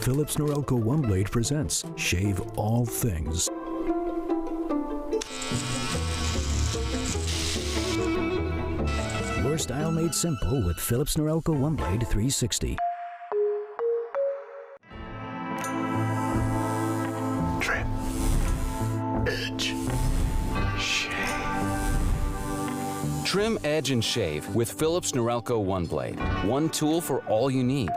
Philips Norelco One Blade presents Shave All Things. Your style made simple with Philips Norelco One Blade 360. Trim, edge, shave. Trim, edge, and shave with Philips Norelco One Blade. One tool for all you need.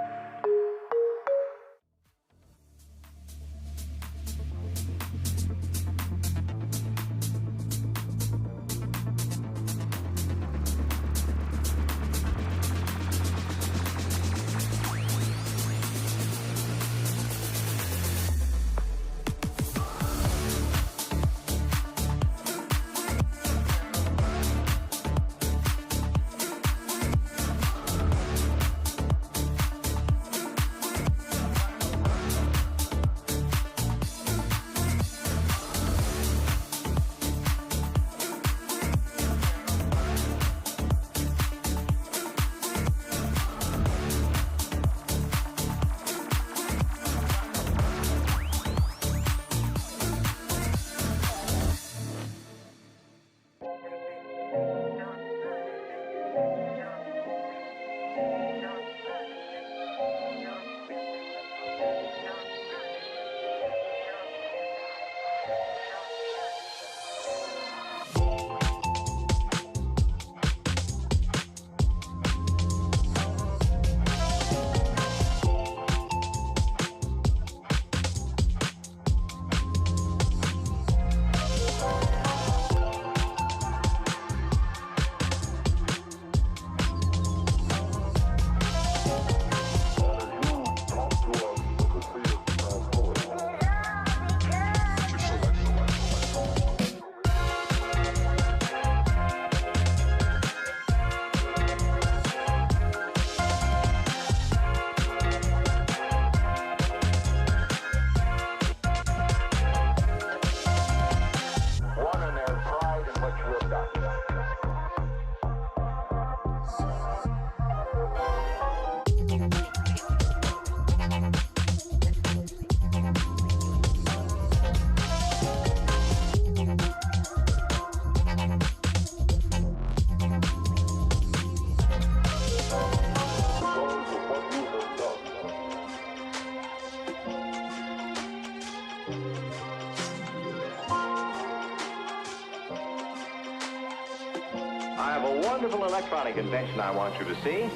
I have a wonderful electronic invention I want you to see.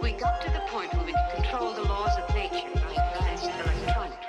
We got to the point where we could control the laws of nature by advanced electronics.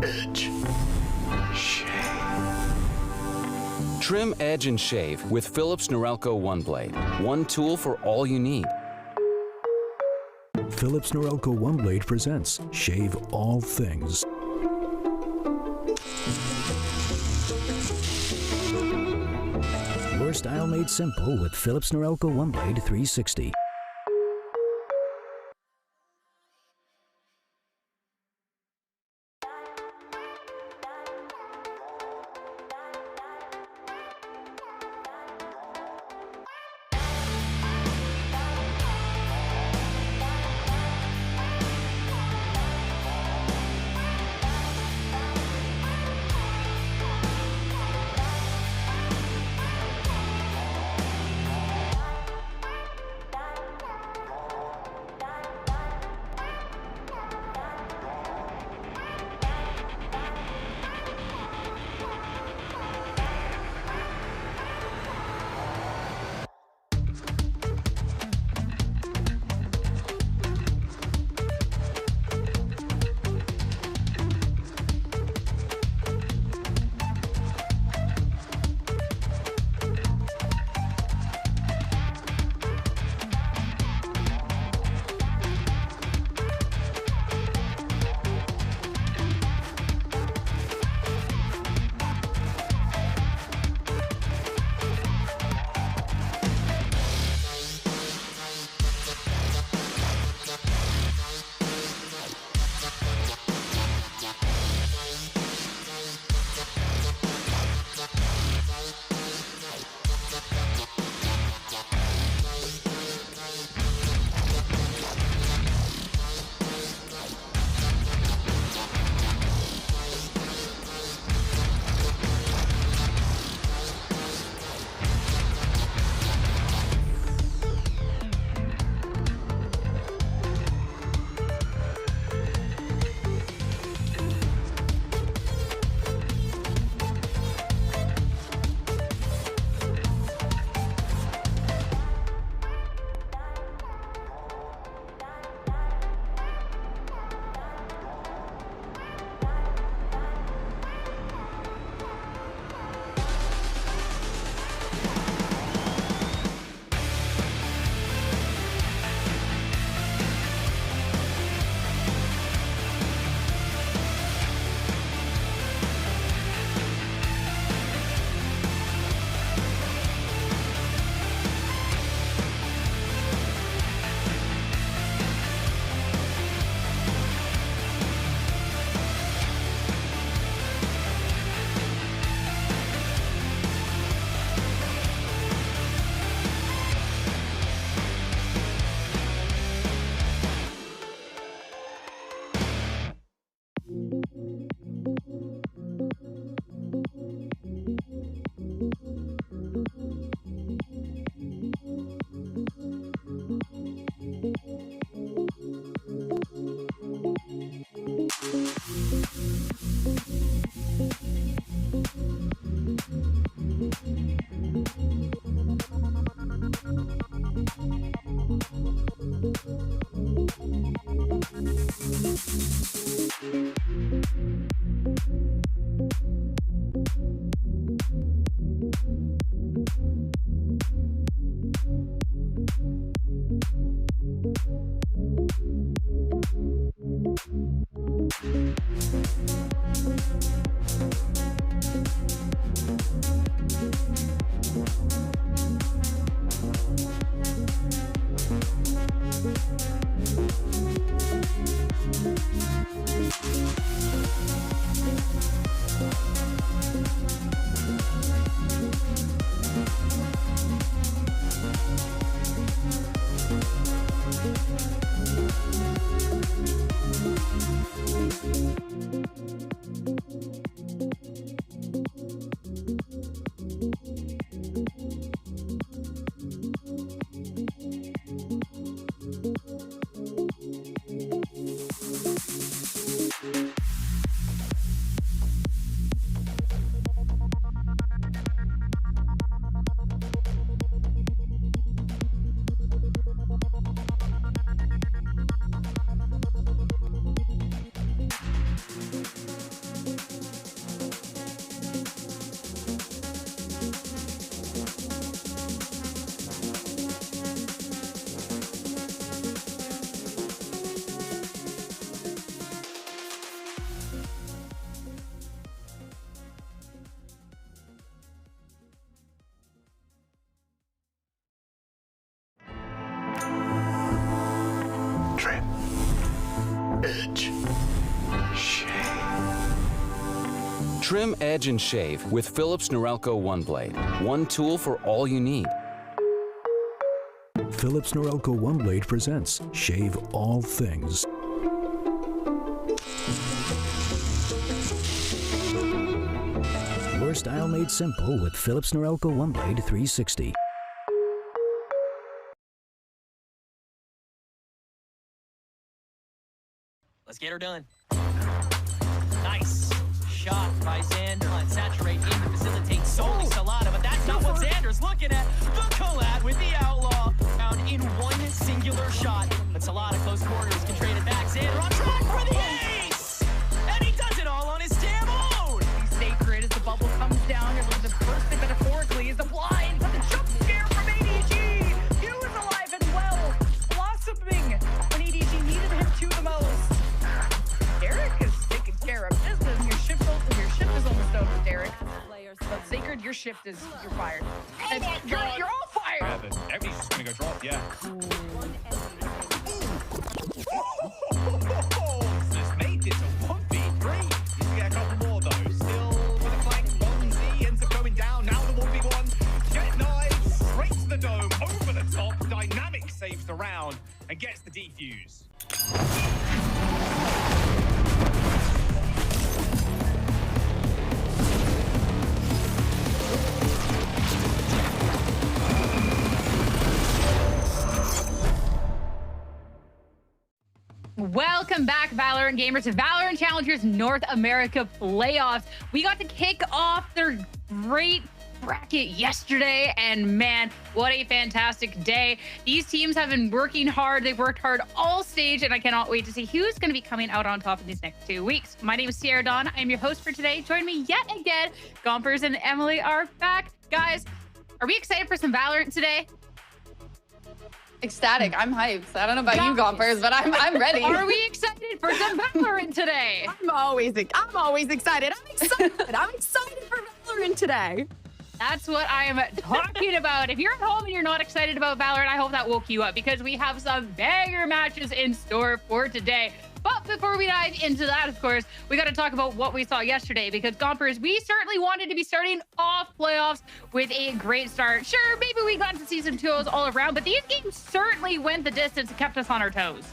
edge, shave. Trim, edge, and shave with Philips Norelco One Blade. One tool for all you need. Philips Norelco One Blade presents Shave All Things. Your style made simple with Philips Norelco One Blade 360. Trim, edge, and shave with Philips Norelco One Blade. One tool for all you need. Philips Norelco One Blade presents Shave All Things. Your style made simple with Philips Norelco One Blade 360. Let's get her done. Nice shot by Xander on saturate in to facilitate solely Salada, but that's not what Xander's looking at. The collab with the Outlaw found in one singular shot, but Salada close quarters can trade it back. Xander on track for the ace, and he does it all on his damn own. Sacred as the bubble comes down. You're losing first and metaphorically is the blind, but the jump scare from ADG. Q is alive and well, blossoming when ADG needed him to the most. Derek is taking care of business. Your shift is almost over, Derek. But Sacred, your shift is you're fired. And you're all fired. Yeah, everybody's just gonna go drop. Yeah. Just made this a 1v3. Needs to get a couple more though. Still with a flank. Z ends up going down. Now the 1v1. Jet knives straight to the dome, over the top. Dynamic saves the round and gets the defuse. Welcome back, Valorant gamers, to Valorant Challengers North America playoffs. We got to kick off their great bracket yesterday, and man, what a fantastic day. These teams have been working hard. They've worked hard all stage, and I cannot wait to see who's going to be coming out on top in these next 2 weeks. My name is Sierra Dawn. I am your host for today. Join me yet again. Gompers and Emily are back. Guys, are we excited for some Valorant today? Ecstatic. I'm hyped. I don't know about you, Gompers, but I'm ready. Are we excited for some Valorant today? I'm always excited. I'm excited for Valorant today. That's what I am talking about. If you're at home and you're not excited about Valorant, I hope that woke you up, because we have some banger matches in store for today. But before we dive into that, of course, we got to talk about what we saw yesterday, because Gompers, we certainly wanted to be starting off playoffs with a great start. Sure, maybe we got to see some 2-0s all around, but these games certainly went the distance and kept us on our toes.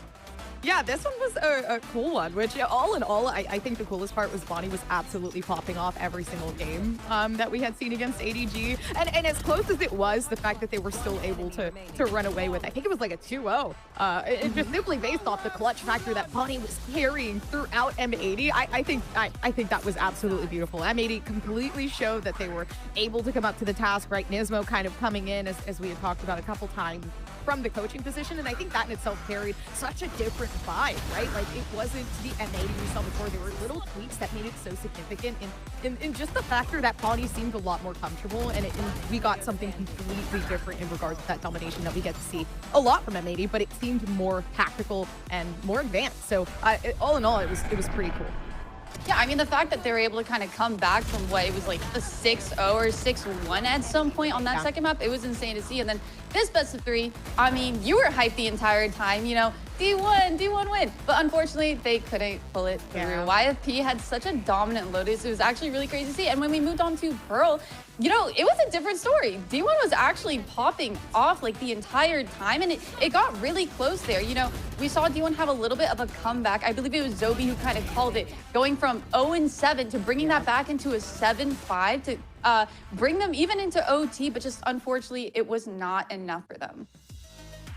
Yeah, this one was a cool one, which all in all, I think the coolest part was Bonnie was absolutely popping off every single game that we had seen against ADG. And as close as it was, the fact that they were still able to run away with, I think it was like a 2-0. It just simply based off the clutch factor that Bonnie was carrying throughout M80. I think that was absolutely beautiful. M80 completely showed that they were able to come up to the task, right? Nismo kind of coming in, as we had talked about a couple times, from the coaching position, and I think that in itself carried such a different vibe, right? Like, it wasn't the M80 we saw before. There were little tweaks that made it so significant in just the factor that Bonnie seemed a lot more comfortable, and we got something completely different in regards to that domination that we get to see a lot from M80, but it seemed more tactical and more advanced. So all in all, it was pretty cool. Yeah, I mean, the fact that they were able to kind of come back from what it was like a 6-0 or 6-1 at some point on that second map, it was insane to see. And then this best of 3, I mean, you were hyped the entire time, you know, D1 win. But unfortunately, they couldn't pull it through. Yeah. YFP had such a dominant Lotus. It was actually really crazy to see. And when we moved on to Pearl, you know, it was a different story. D1 was actually popping off like the entire time, and it got really close there. You know, we saw D1 have a little bit of a comeback. I believe it was Zobi who kind of called it, going from 0-7 to bringing that back into a 7-5 to bring them even into OT, but just unfortunately, it was not enough for them.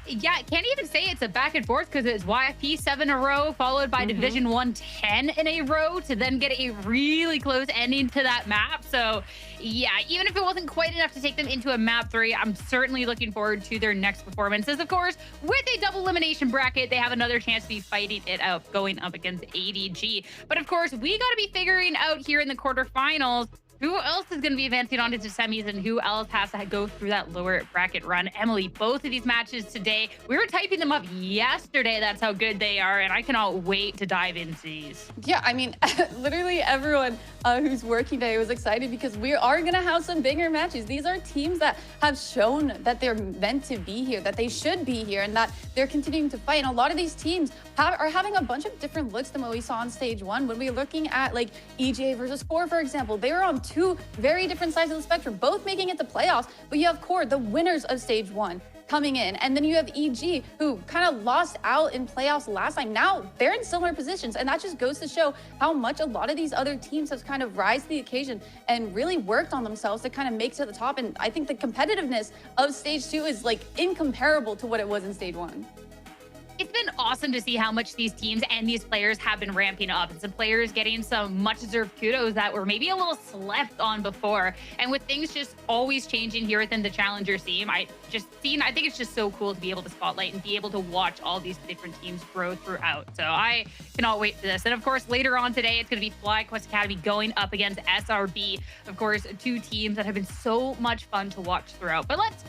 Yeah, can't even say it's a back and forth, because it's YFP 7 in a row, followed by Division 1 10 in a row, to then get a really close ending to that map. So yeah, even if it wasn't quite enough to take them into a map 3, I'm certainly looking forward to their next performances. Of course, with a double elimination bracket, they have another chance to be fighting it out, going up against ADG. But of course, we got to be figuring out here in the quarterfinals who else is going to be advancing on into semis, and who else has to go through that lower bracket run? Emily, both of these matches today, we were typing them up yesterday. That's how good they are, and I cannot wait to dive into these. Yeah, I mean, literally everyone who's working today, was excited because we are going to have some bigger matches. These are teams that have shown that they're meant to be here, that they should be here, and that they're continuing to fight. And a lot of these teams are having a bunch of different looks than what we saw on stage 1. When we're looking at like EGA versus QOR, for example, they were on 2 very different sides of the spectrum, both making it to playoffs. But you have QOR, the winners of stage 1, coming in, and then you have EG, who kind of lost out in playoffs last time. Now they're in similar positions, and that just goes to show how much a lot of these other teams have kind of rise to the occasion and really worked on themselves to kind of make it to the top. And I think the competitiveness of stage 2 is like incomparable to what it was in stage 1. It's been awesome to see how much these teams and these players have been ramping up, and some players getting some much-deserved kudos that were maybe a little slept on before. And with things just always changing here within the Challenger scene, I think it's just so cool to be able to spotlight and be able to watch all these different teams grow throughout. So I cannot wait for this. And of course, later on today, it's going to be FlyQuest Academy going up against SRB. Of course, 2 teams that have been so much fun to watch throughout. But let's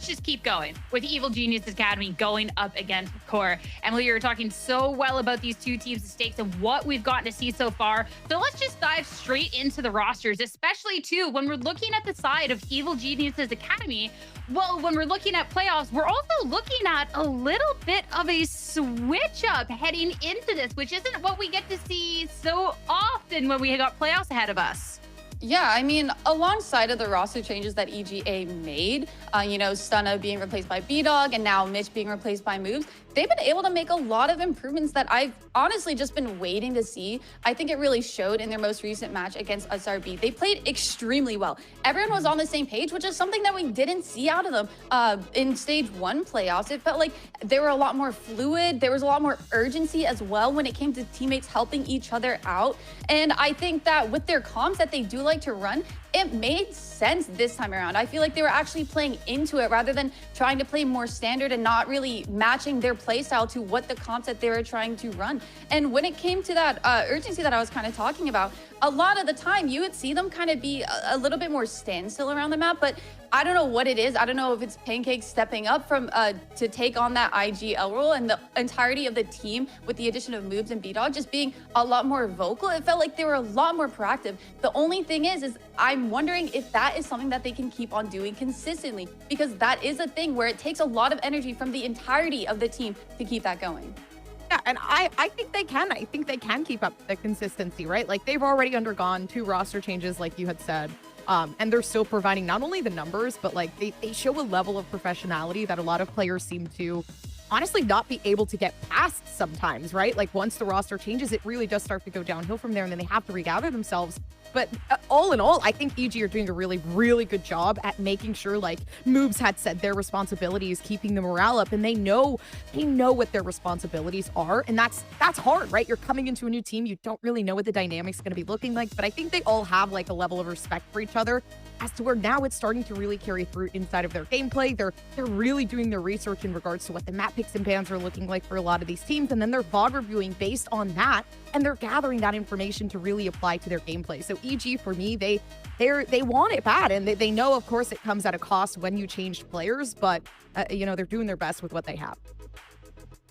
just keep going with Evil Genius Academy going up against QOR. Emily, you were talking so well about these 2 teams, the stakes, and what we've gotten to see so far. So let's just dive straight into the rosters, especially too when we're looking at the side of Evil Geniuses Academy. Well, when we're looking at playoffs, we're also looking at a little bit of a switch up heading into this, which isn't what we get to see so often when we got playoffs ahead of us. Yeah, I mean, alongside of the roster changes that EGA made, you know, Stunna being replaced by B-Dog and now Mitch being replaced by Moves, they've been able to make a lot of improvements that I've honestly just been waiting to see. I think it really showed in their most recent match against SRB. They played extremely well. Everyone was on the same page, which is something that we didn't see out of them in stage 1 playoffs. It felt like they were a lot more fluid. There was a lot more urgency as well when it came to teammates helping each other out. And I think that with their comps that they do like to run, it made sense this time around. I feel like they were actually playing into it rather than trying to play more standard and not really matching their play style to what the comps that they were trying to run. And when it came to that urgency that I was kind of talking about, a lot of the time you would see them kind of be a little bit more standstill around the map, but I don't know what it is. I don't know if it's Pancake stepping up from to take on that IGL role, and the entirety of the team with the addition of Moves and B-Dog just being a lot more vocal. It felt like they were a lot more proactive. The only thing is I'm wondering if that is something that they can keep on doing consistently, because that is a thing where it takes a lot of energy from the entirety of the team to keep that going. Yeah, and I think they can. I think they can keep up the consistency, right? Like, they've already undergone 2 roster changes, like you had said. And they're still providing not only the numbers, but like they show a level of professionality that a lot of players seem to honestly not be able to get past sometimes, right? Like, once the roster changes, it really does start to go downhill from there, and then they have to regather themselves. But all in all, I think EG are doing a really, really good job at making sure, like Moves had said, their responsibility is keeping the morale up, and they know what their responsibilities are, and that's hard, right? You're coming into a new team, you don't really know what the dynamics going to be looking like, but I think they all have like a level of respect for each other, as to where now it's starting to really carry through inside of their gameplay. They're really doing their research in regards to what the map picks and bans are looking like for a lot of these teams, and then they're VOD reviewing based on that, and they're gathering that information to really apply to their gameplay. So EG, for me, they want it bad, and they know, of course, it comes at a cost when you change players, but you know, they're doing their best with what they have.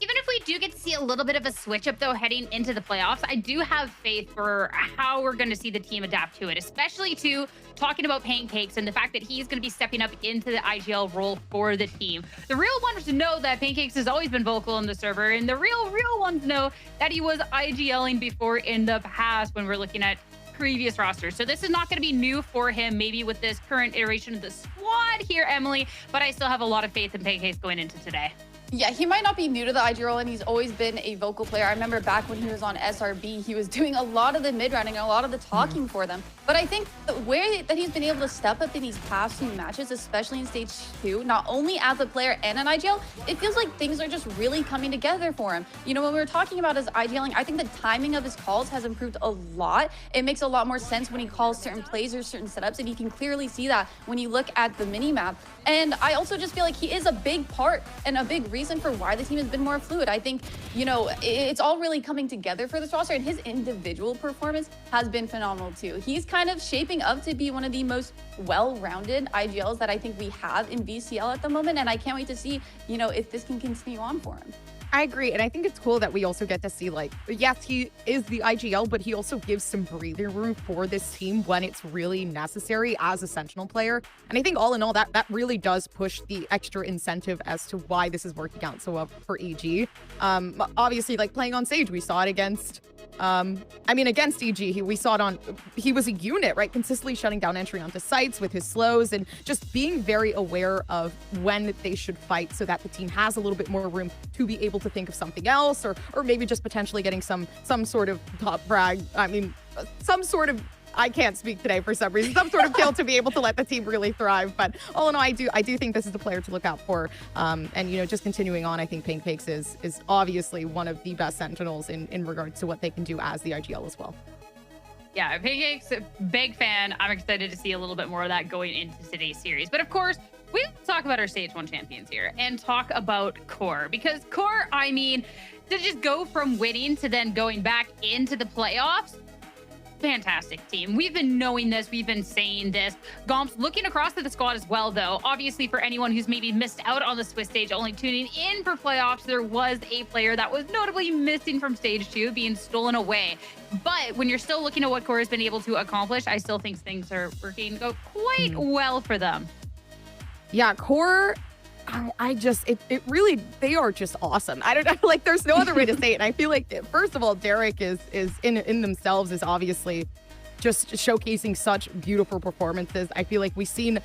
Even if we do get to see a little bit of a switch up, though, heading into the playoffs, I do have faith for how we're going to see the team adapt to it, especially to talking about Pancakes and the fact that he's going to be stepping up into the IGL role for the team. The real ones know that Pancakes has always been vocal in the server, and the real ones know that he was IGLing before in the past when we're looking at previous rosters. So this is not going to be new for him, maybe with this current iteration of the squad here, Emily, but I still have a lot of faith in Pancakes going into today. Yeah, he might not be new to the IG role, and he's always been a vocal player. I remember back when he was on SRB, he was doing a lot of the mid-rounding and a lot of the talking for them. But I think the way that he's been able to step up in these past 2 matches, especially in stage 2, not only as a player and an IGL, it feels like things are just really coming together for him. You know, when we were talking about his IGLing, I think the timing of his calls has improved a lot. It makes a lot more sense when he calls certain plays or certain setups, and you can clearly see that when you look at the mini-map. And I also just feel like he is a big part and a big reason for why the team has been more fluid. I think, you know, it's all really coming together for this roster, and his individual performance has been phenomenal too. He's kind of shaping up to be one of the most well-rounded IGLs that I think we have in VCL at the moment, and I can't wait to see, you know, if this can continue on for him. I agree. And I think it's cool that we also get to see, like, yes, he is the IGL, but he also gives some breathing room for this team when it's really necessary as a Sentinel player. And I think all in all, that really does push the extra incentive as to why this is working out so well for EG. Obviously, like, playing on Sage, we saw it against against EG, we saw it on, he was a unit, right? Consistently shutting down entry onto sites with his slows and just being very aware of when they should fight so that the team has a little bit more room to be able to think of something else, or maybe just potentially getting some sort of top frag. Some sort of, I can't speak today for some reason, some sort of kill to be able to let the team really thrive. But all in all, I do think this is the player to look out for. And, you know, just continuing on, I think Pancakes is obviously one of the best Sentinels in regards to what they can do as the IGL as well. Yeah, Pancakes, big fan. I'm excited to see a little bit more of that going into today's series. But of course, we have to talk about our Stage 1 champions here and talk about QOR. Because QOR, I mean, to just go from winning to then going back into the playoffs, fantastic team. We've been knowing this. We've been saying this. Gomps looking across at the squad as well, though. Obviously, for anyone who's maybe missed out on the Swiss stage, only tuning in for playoffs, there was a player that was notably missing from stage 2, being stolen away. But when you're still looking at what QOR has been able to accomplish, I still think things are working quite well for them. Yeah, QOR, it really, they are just awesome. I don't know, like, there's no other way to say it. And I feel like, first of all, Derek is in themselves is obviously just showcasing such beautiful performances. I feel like we've seen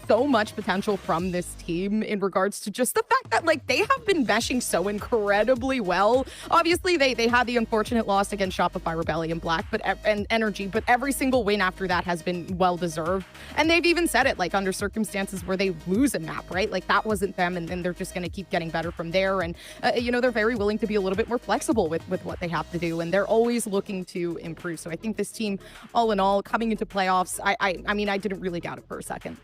so much potential from this team in regards to just the fact that, like, they have been meshing so incredibly well. Obviously, they had the unfortunate loss against Shopify Rebellion Black and Energy, but every single win after that has been well deserved. And they've even said it, like, under circumstances where they lose a map, right? Like, that wasn't them, and they're just going to keep getting better from there. And you know, they're very willing to be a little bit more flexible with what they have to do, and they're always looking to improve. So I think this team, all in all, coming into playoffs, I mean, I didn't really doubt it for a second.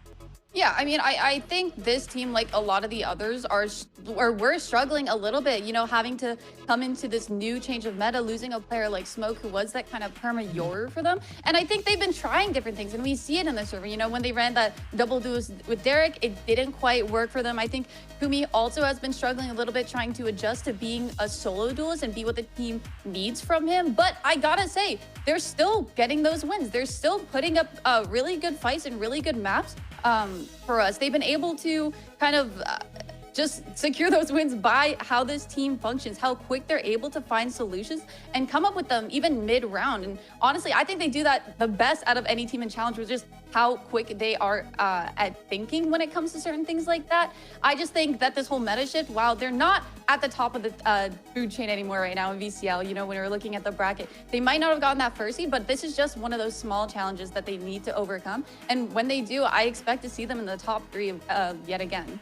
Yeah, I mean, I think this team, like a lot of the others, we're struggling a little bit, you know, having to come into this new change of meta, losing a player like Smoke, who was that kind of perma-yorer for them. And I think they've been trying different things, and we see it in the server. You know, when they ran that double duos with Derek, it didn't quite work for them. I think Kumi also has been struggling a little bit, trying to adjust to being a solo duelist and be what the team needs from him. But I gotta say, they're still getting those wins. They're still putting up really good fights and really good maps. For us, they've been able to kind of just secure those wins by how this team functions, how quick they're able to find solutions and come up with them even mid-round. And honestly, I think they do that the best out of any team in Challenge, with just how quick they are at thinking when it comes to certain things like that. I just think that this whole meta shift, while they're not at the top of the food chain anymore right now in VCL, you know, when we're looking at the bracket, they might not have gotten that first seed, but this is just one of those small challenges that they need to overcome. And when they do, I expect to see them in the top 3 yet again.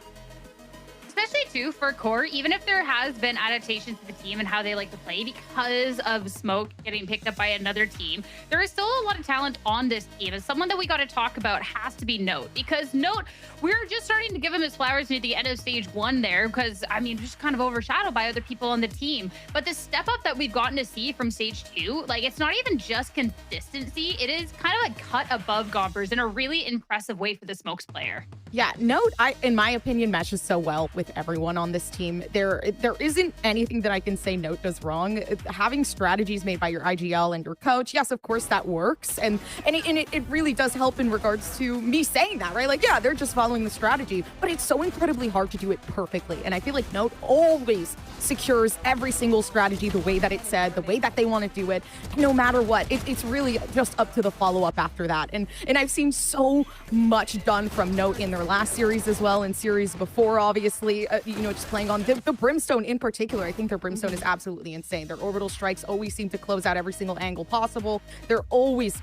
Especially, too, for QOR, even if there has been adaptations to the team and how they like to play because of Smoke getting picked up by another team, there is still a lot of talent on this team. And someone that we got to talk about has to be Note, because Note, we're just starting to give him his flowers near the end of stage 1 there, because, I mean, just kind of overshadowed by other people on the team. But the step up that we've gotten to see from stage 2, like, it's not even just consistency. It is kind of like cut above Gompers in a really impressive way for the Smokes player. Yeah, Note, in my opinion, meshes so well with everyone on this team. There isn't anything that I can say Note does wrong. Having strategies made by your IGL and your coach, yes, of course, that works. And it really does help in regards to me saying that, right? Like, yeah, they're just following the strategy, but it's so incredibly hard to do it perfectly. And I feel like Note always secures every single strategy the way that it said, the way that they want to do it, no matter what. It's really just up to the follow-up after that. And I've seen so much done from Note in their last series as well, and series before, obviously, you know, just playing on the Brimstone in particular. I think their Brimstone is absolutely insane. Their orbital strikes always seem to close out every single angle possible. They're always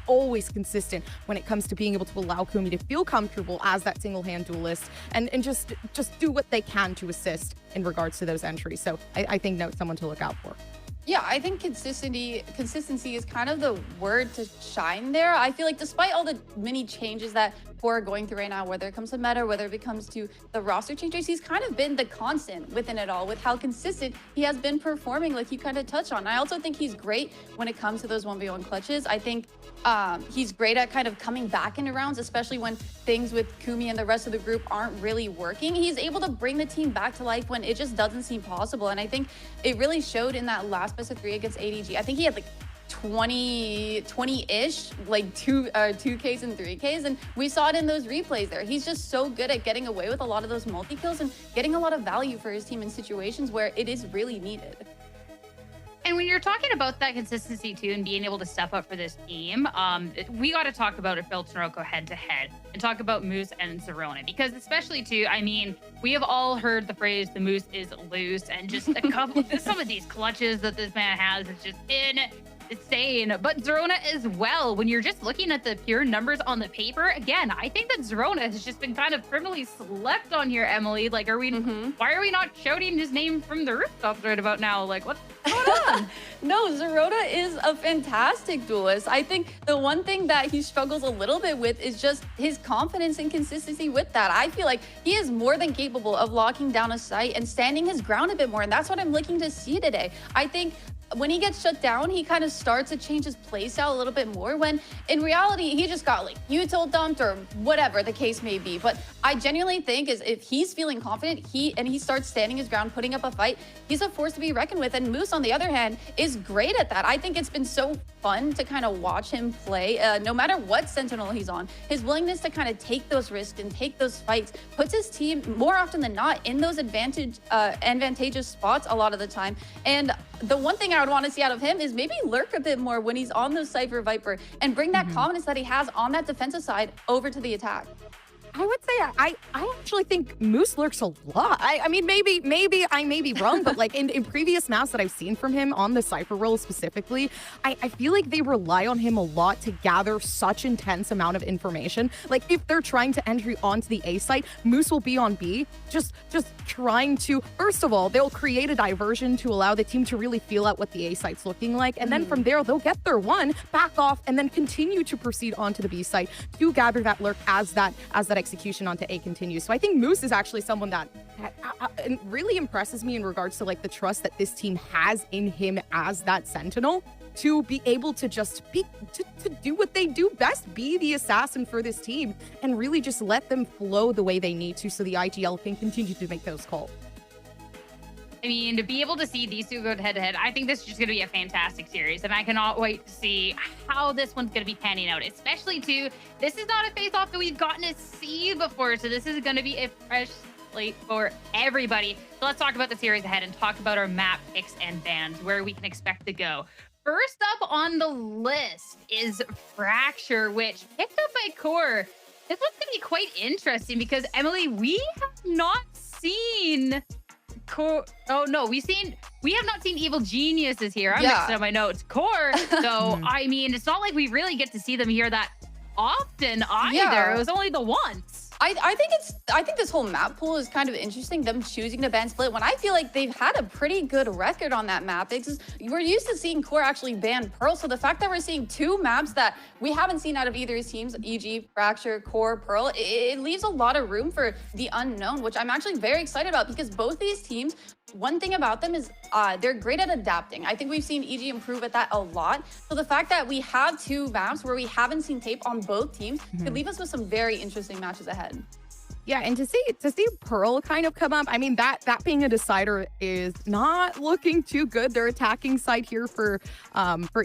consistent when it comes to being able to allow Kumi to feel comfortable as that single-hand duelist and just do what they can to assist in regards to those entries. So I think Note's someone to look out for. Yeah, I think consistency is kind of the word to shine there. I feel like despite all the many changes that QOR are going through right now, whether it comes to meta, whether it comes to the roster changes, he's kind of been the constant within it all with how consistent he has been performing, like you kind of touched on. I also think he's great when it comes to those 1v1 clutches. I think he's great at kind of coming back into rounds, especially when things with Kumi and the rest of the group aren't really working. He's able to bring the team back to life when it just doesn't seem possible. And I think it really showed in that last best of 3 against ADG. I think he had like 20-ish, like 2Ks and 3Ks, and we saw it in those replays there. He's just so good at getting away with a lot of those multi-kills and getting a lot of value for his team in situations where it is really needed. And when you're talking about that consistency too and being able to step up for this team, we got to talk about Philips Noroko head-to-head and talk about Moose and Zerona, because especially too, I mean, we have all heard the phrase the Moose is loose, and just a couple some of these clutches that this man has is just insane. But Zerona as well, when you're just looking at the pure numbers on the paper, again, I think that Zerona has just been kind of criminally slept on here, Emily. Like, are we why are we not shouting his name from the rooftops right about now? Like, what's going on? No, Zerona is a fantastic duelist. I think the one thing that he struggles a little bit with is just his confidence and consistency with that. I feel like he is more than capable of locking down a site and standing his ground a bit more, and that's what I'm looking to see today. I think when he gets shut down, he kind of starts to change his playstyle a little bit more, when in reality, he just got like util dumped or whatever the case may be. But I genuinely think is if he's feeling confident, he starts standing his ground, putting up a fight, he's a force to be reckoned with. And Moose, on the other hand, is great at that. I think it's been so fun to kind of watch him play, no matter what Sentinel he's on. His willingness to kind of take those risks and take those fights puts his team more often than not in those advantageous spots a lot of the time. And the one thing I would want to see out of him is maybe lurk a bit more when he's on those Cypher Viper and bring that confidence that he has on that defensive side over to the attack. I would say I actually think Moose lurks a lot. I mean, maybe I may be wrong, but like in previous maps that I've seen from him on the Cypher role specifically, I feel like they rely on him a lot to gather such intense amount of information. Like if they're trying to enter onto the A site, Moose will be on B, just trying to, first of all, they'll create a diversion to allow the team to really feel out what the A site's looking like. And then from there, they'll get their one, back off, and then continue to proceed onto the B site to gather that lurk as that execution onto A continues. So I think Moose is actually someone that really impresses me in regards to like the trust that this team has in him as that Sentinel, to be able to just be to do what they do best, be the assassin for this team, and really just let them flow the way they need to, so the IGL can continue to make those calls. I mean, to be able to see these two go head-to-head, I think this is just going to be a fantastic series, and I cannot wait to see how this one's going to be panning out, especially, too, this is not a face-off that we've gotten to see before, so this is going to be a fresh slate for everybody. So let's talk about the series ahead and talk about our map picks and bans, where we can expect to go. First up on the list is Fracture, which picked up by QOR. This one's going to be quite interesting because, Emily, we have not seen... Oh no, we have not seen Evil Geniuses here. I'm mixing up my notes. QOR, so I mean, it's not like we really get to see them here that often either. Yeah. It was only the once. I think this whole map pool is kind of interesting, them choosing to ban Split when I feel like they've had a pretty good record on that map. We're used to seeing QOR actually ban Pearl, so the fact that we're seeing two maps that we haven't seen out of either of these teams, e.g. Fracture, QOR, Pearl, it leaves a lot of room for the unknown, which I'm actually very excited about, because both these teams, one thing about them is they're great at adapting. I think we've seen EG improve at that a lot. So the fact that we have two maps where we haven't seen tape on both teams could leave us with some very interesting matches ahead. Yeah, and to see Pearl kind of come up, I mean, that being a decider is not looking too good. Their attacking side here for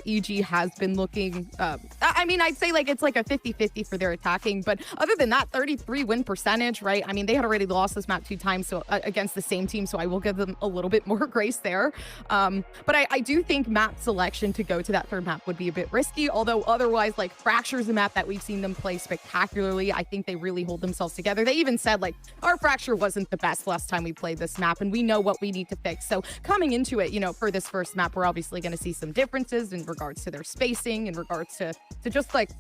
EG has been looking, I mean, I'd say like it's like a 50-50 for their attacking, but other than that, 33 win percentage, right? I mean, they had already lost this map 2 times so against the same team, so I will give them a little bit more grace there. But I do think map selection to go to that third map would be a bit risky, although otherwise, like Fracture's a map that we've seen them play spectacularly. I think they really hold themselves together. They even said like our Fracture wasn't the best last time we played this map, and we know what we need to fix. So coming into it, you know, for this first map, we're obviously going to see some differences in regards to their spacing, in regards to just like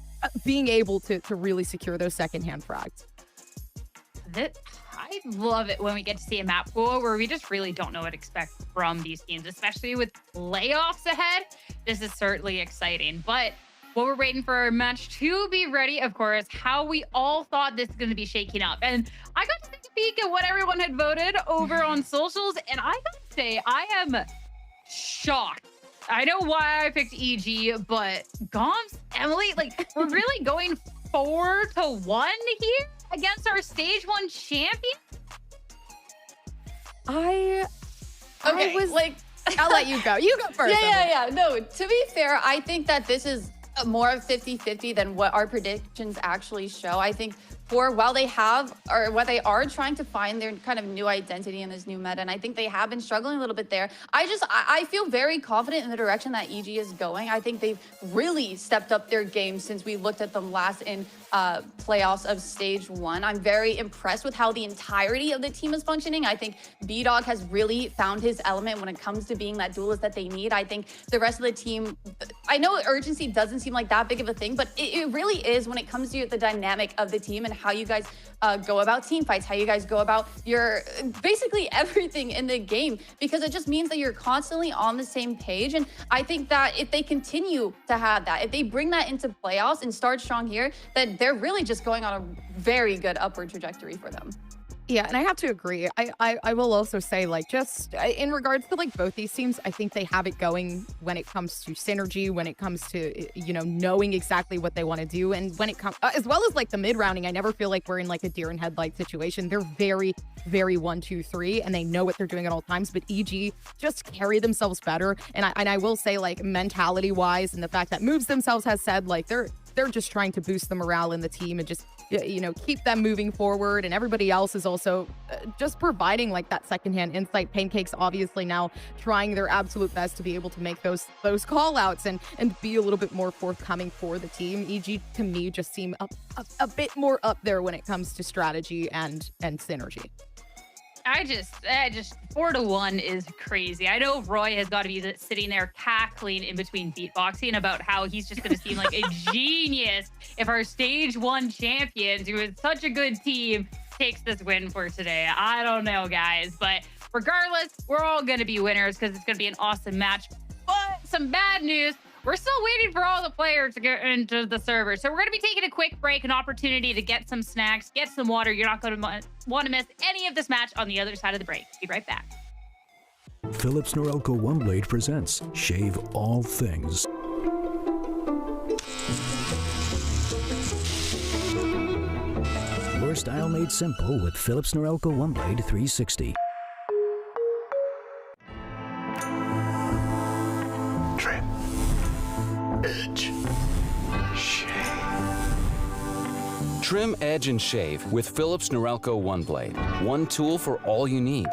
being able to really secure those secondhand frags. I love it when we get to see a map pool where we just really don't know what to expect from these teams, especially with playoffs ahead. This is certainly exciting. But what we're waiting for our match to be ready, of course, how we all thought this is going to be shaking up. And I got to take a peek at what everyone had voted over on socials, and I got to say, I am shocked. I know why I picked EG, but Goms, Emily, like, we're really going 4-1 here against our stage 1 champion? I was like, I'll let you go. You go first. Yeah. No, to be fair, I think that this is more of 50-50 than what our predictions actually show. I think while they have, or what they are trying to find their kind of new identity in this new meta, and I think they have been struggling a little bit there. I feel very confident in the direction that EG is going. I think they've really stepped up their game since we looked at them last in playoffs of stage 1. I'm very impressed with how the entirety of the team is functioning. I think B-Dog has really found his element when it comes to being that duelist that they need. I think the rest of the team, I know urgency doesn't seem like that big of a thing, but it really is when it comes to the dynamic of the team and how you guys go about team fights, how you guys go about your basically everything in the game, because it just means that you're constantly on the same page. And I think that if they continue to have that, if they bring that into playoffs and start strong here, then they're really just going on a very good upward trajectory for them. Yeah, and I have to agree. I will also say, like, just in regards to, like, both these teams, I think they have it going when it comes to synergy, when it comes to, you know, knowing exactly what they want to do. And when it comes, as well as, like, the mid-rounding, I never feel like we're in, like, a deer in headlight situation. They're very, very 1-2-3, and they know what they're doing at all times. But EG just carry themselves better. And I will say, like, mentality-wise, and the fact that Moves themselves has said, like, they're just trying to boost the morale in the team and just, you know, keep them moving forward. And everybody else is also just providing, like, that secondhand insight. Pancake's obviously now trying their absolute best to be able to make those call outs and be a little bit more forthcoming for the team. EG, to me, just seem a bit more up there when it comes to strategy and synergy. I just 4-1 is crazy. I know Roy has got to be sitting there cackling in between beatboxing about how he's just going to seem like a genius if our stage 1 champions, who is such a good team, takes this win for today. I don't know, guys, but regardless, we're all going to be winners because it's going to be an awesome match. But some bad news. We're still waiting for all the players to get into the server. So we're going to be taking a quick break, an opportunity to get some snacks, get some water. You're not going to want to miss any of this match on the other side of the break. Be right back. Philips Norelco OneBlade presents Shave All Things. Your style made simple with Philips Norelco OneBlade 360. Trim, edge, and shave with Philips Norelco OneBlade. One tool for all you need.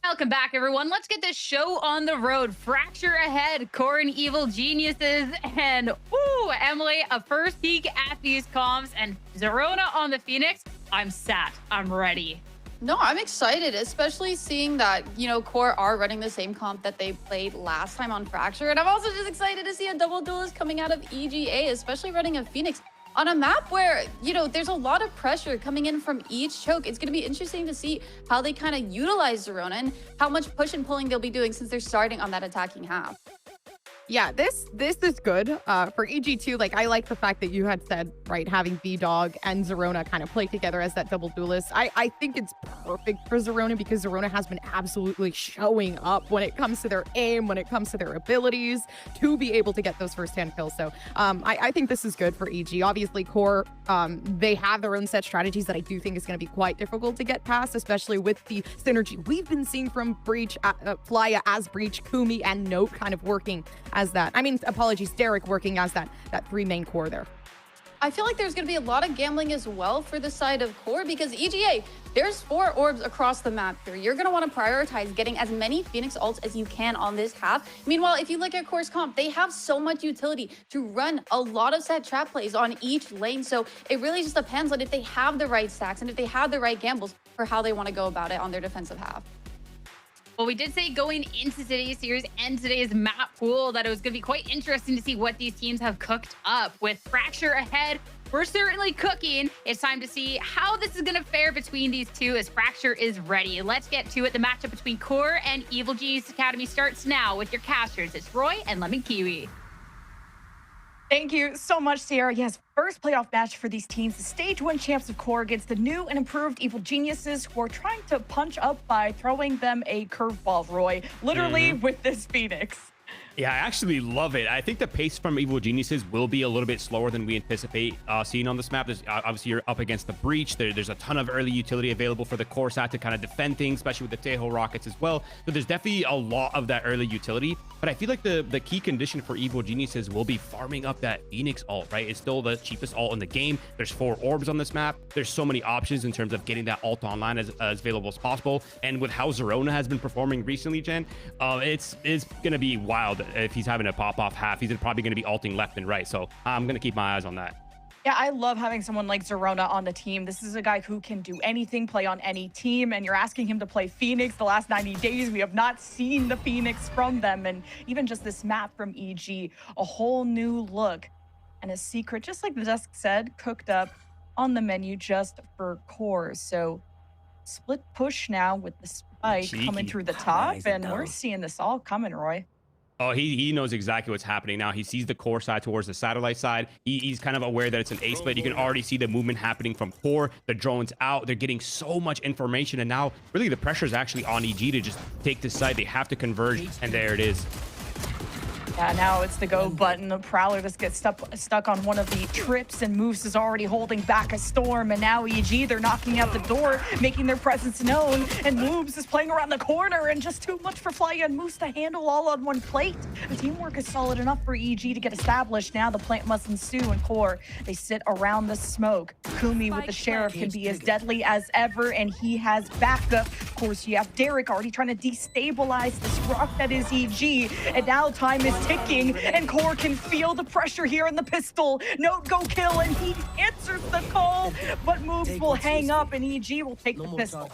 Welcome back, everyone. Let's get this show on the road. Fracture ahead, Core and Evil Geniuses, and Emily, a first peek at these comps, and Zerona on the Phoenix. I'm set. I'm ready. No, I'm excited, especially seeing that, you know, Core are running the same comp that they played last time on Fracture. And I'm also just excited to see a double duelist coming out of EGA, especially running a Phoenix on a map where, you know, there's a lot of pressure coming in from each choke. It's going to be interesting to see how they kind of utilize Zerona and how much push and pulling they'll be doing since they're starting on that attacking half. Yeah, this is good for EG2. Like, I like the fact that you had said, right, having V-Dog and Zerona kind of play together as that double duelist. I think it's perfect for Zerona because Zerona has been absolutely showing up when it comes to their aim, when it comes to their abilities to be able to get those first-hand kills. So I think this is good for EG. Obviously, Core, they have their own set strategies that I do think is going to be quite difficult to get past, especially with the synergy we've been seeing from Breach, Flya as Breach, Kumi, and Note kind of working as that. I mean, apologies, Derek working as that three main core there. I feel like there's going to be a lot of gambling as well for the side of Core because EGA, there's 4 orbs across the map here. You're going to want to prioritize getting as many Phoenix ults as you can on this half. Meanwhile, if you look at Core's comp, they have so much utility to run a lot of set trap plays on each lane. So it really just depends on if they have the right stacks and if they have the right gambles for how they want to go about it on their defensive half. Well, we did say going into today's series and today's map pool that it was going to be quite interesting to see what these teams have cooked up. With Fracture ahead, we're certainly cooking. It's time to see how this is going to fare between these two as Fracture is ready. Let's get to it. The matchup between Core and Evil Genius Academy starts now with your casters. It's Roy and Lemon Kiwi. Thank you so much, Sierra. Yes, first playoff match for these teams. The stage 1 champs of Core against the new and improved Evil Geniuses who are trying to punch up by throwing them a curveball, Roy. Literally with this Phoenix. Yeah, I actually love it. I think the pace from Evil Geniuses will be a little bit slower than we anticipate seeing on this map. There's, obviously, you're up against the Breach. There's a ton of early utility available for the core side to kind of defend things, especially with the Tejo rockets as well. So there's definitely a lot of that early utility. But I feel like the key condition for Evil Geniuses will be farming up that Phoenix ult, right? It's still the cheapest ult in the game. There's 4 orbs on this map. There's so many options in terms of getting that ult online as available as possible. And with how Zerona has been performing recently, Jen, it's going to be wild if he's having a pop-off half. He's probably going to be ulting left and right. So I'm going to keep my eyes on that. Yeah, I love having someone like Zerona on the team. This is a guy who can do anything, play on any team, and you're asking him to play Phoenix. The last 90 days, we have not seen the Phoenix from them, and even just this map from EG, a whole new look. And a secret, just like the desk said, cooked up on the menu just for Core. So split push now with the spike coming through the top, and we're seeing this all coming, Roy. Oh, he knows exactly what's happening now. He sees the core side towards the satellite side. He's kind of aware that it's an A split. You can already see the movement happening from core. The drone's out. They're getting so much information. And now, really, the pressure is actually on EG to just take this side. They have to converge. And there it is. Yeah, now it's the go button. The Prowler just gets stuck on one of the trips, and Moose is already holding back a storm. And now EG, they're knocking out the door, making their presence known. And Moves is playing around the corner, and just too much for Flya and Moose to handle all on one plate. The teamwork is solid enough for EG to get established. Now the plant must ensue, and Core, they sit around the smoke. Kumi with the Sheriff can be as deadly as ever, and he has backup. Of course, you have Derek already trying to destabilize this rock that is EG. And now time is ticking, and Core can feel the pressure here in the pistol. Note go kill, and he answers the call, but Moves will hang up, and EG will take the pistol.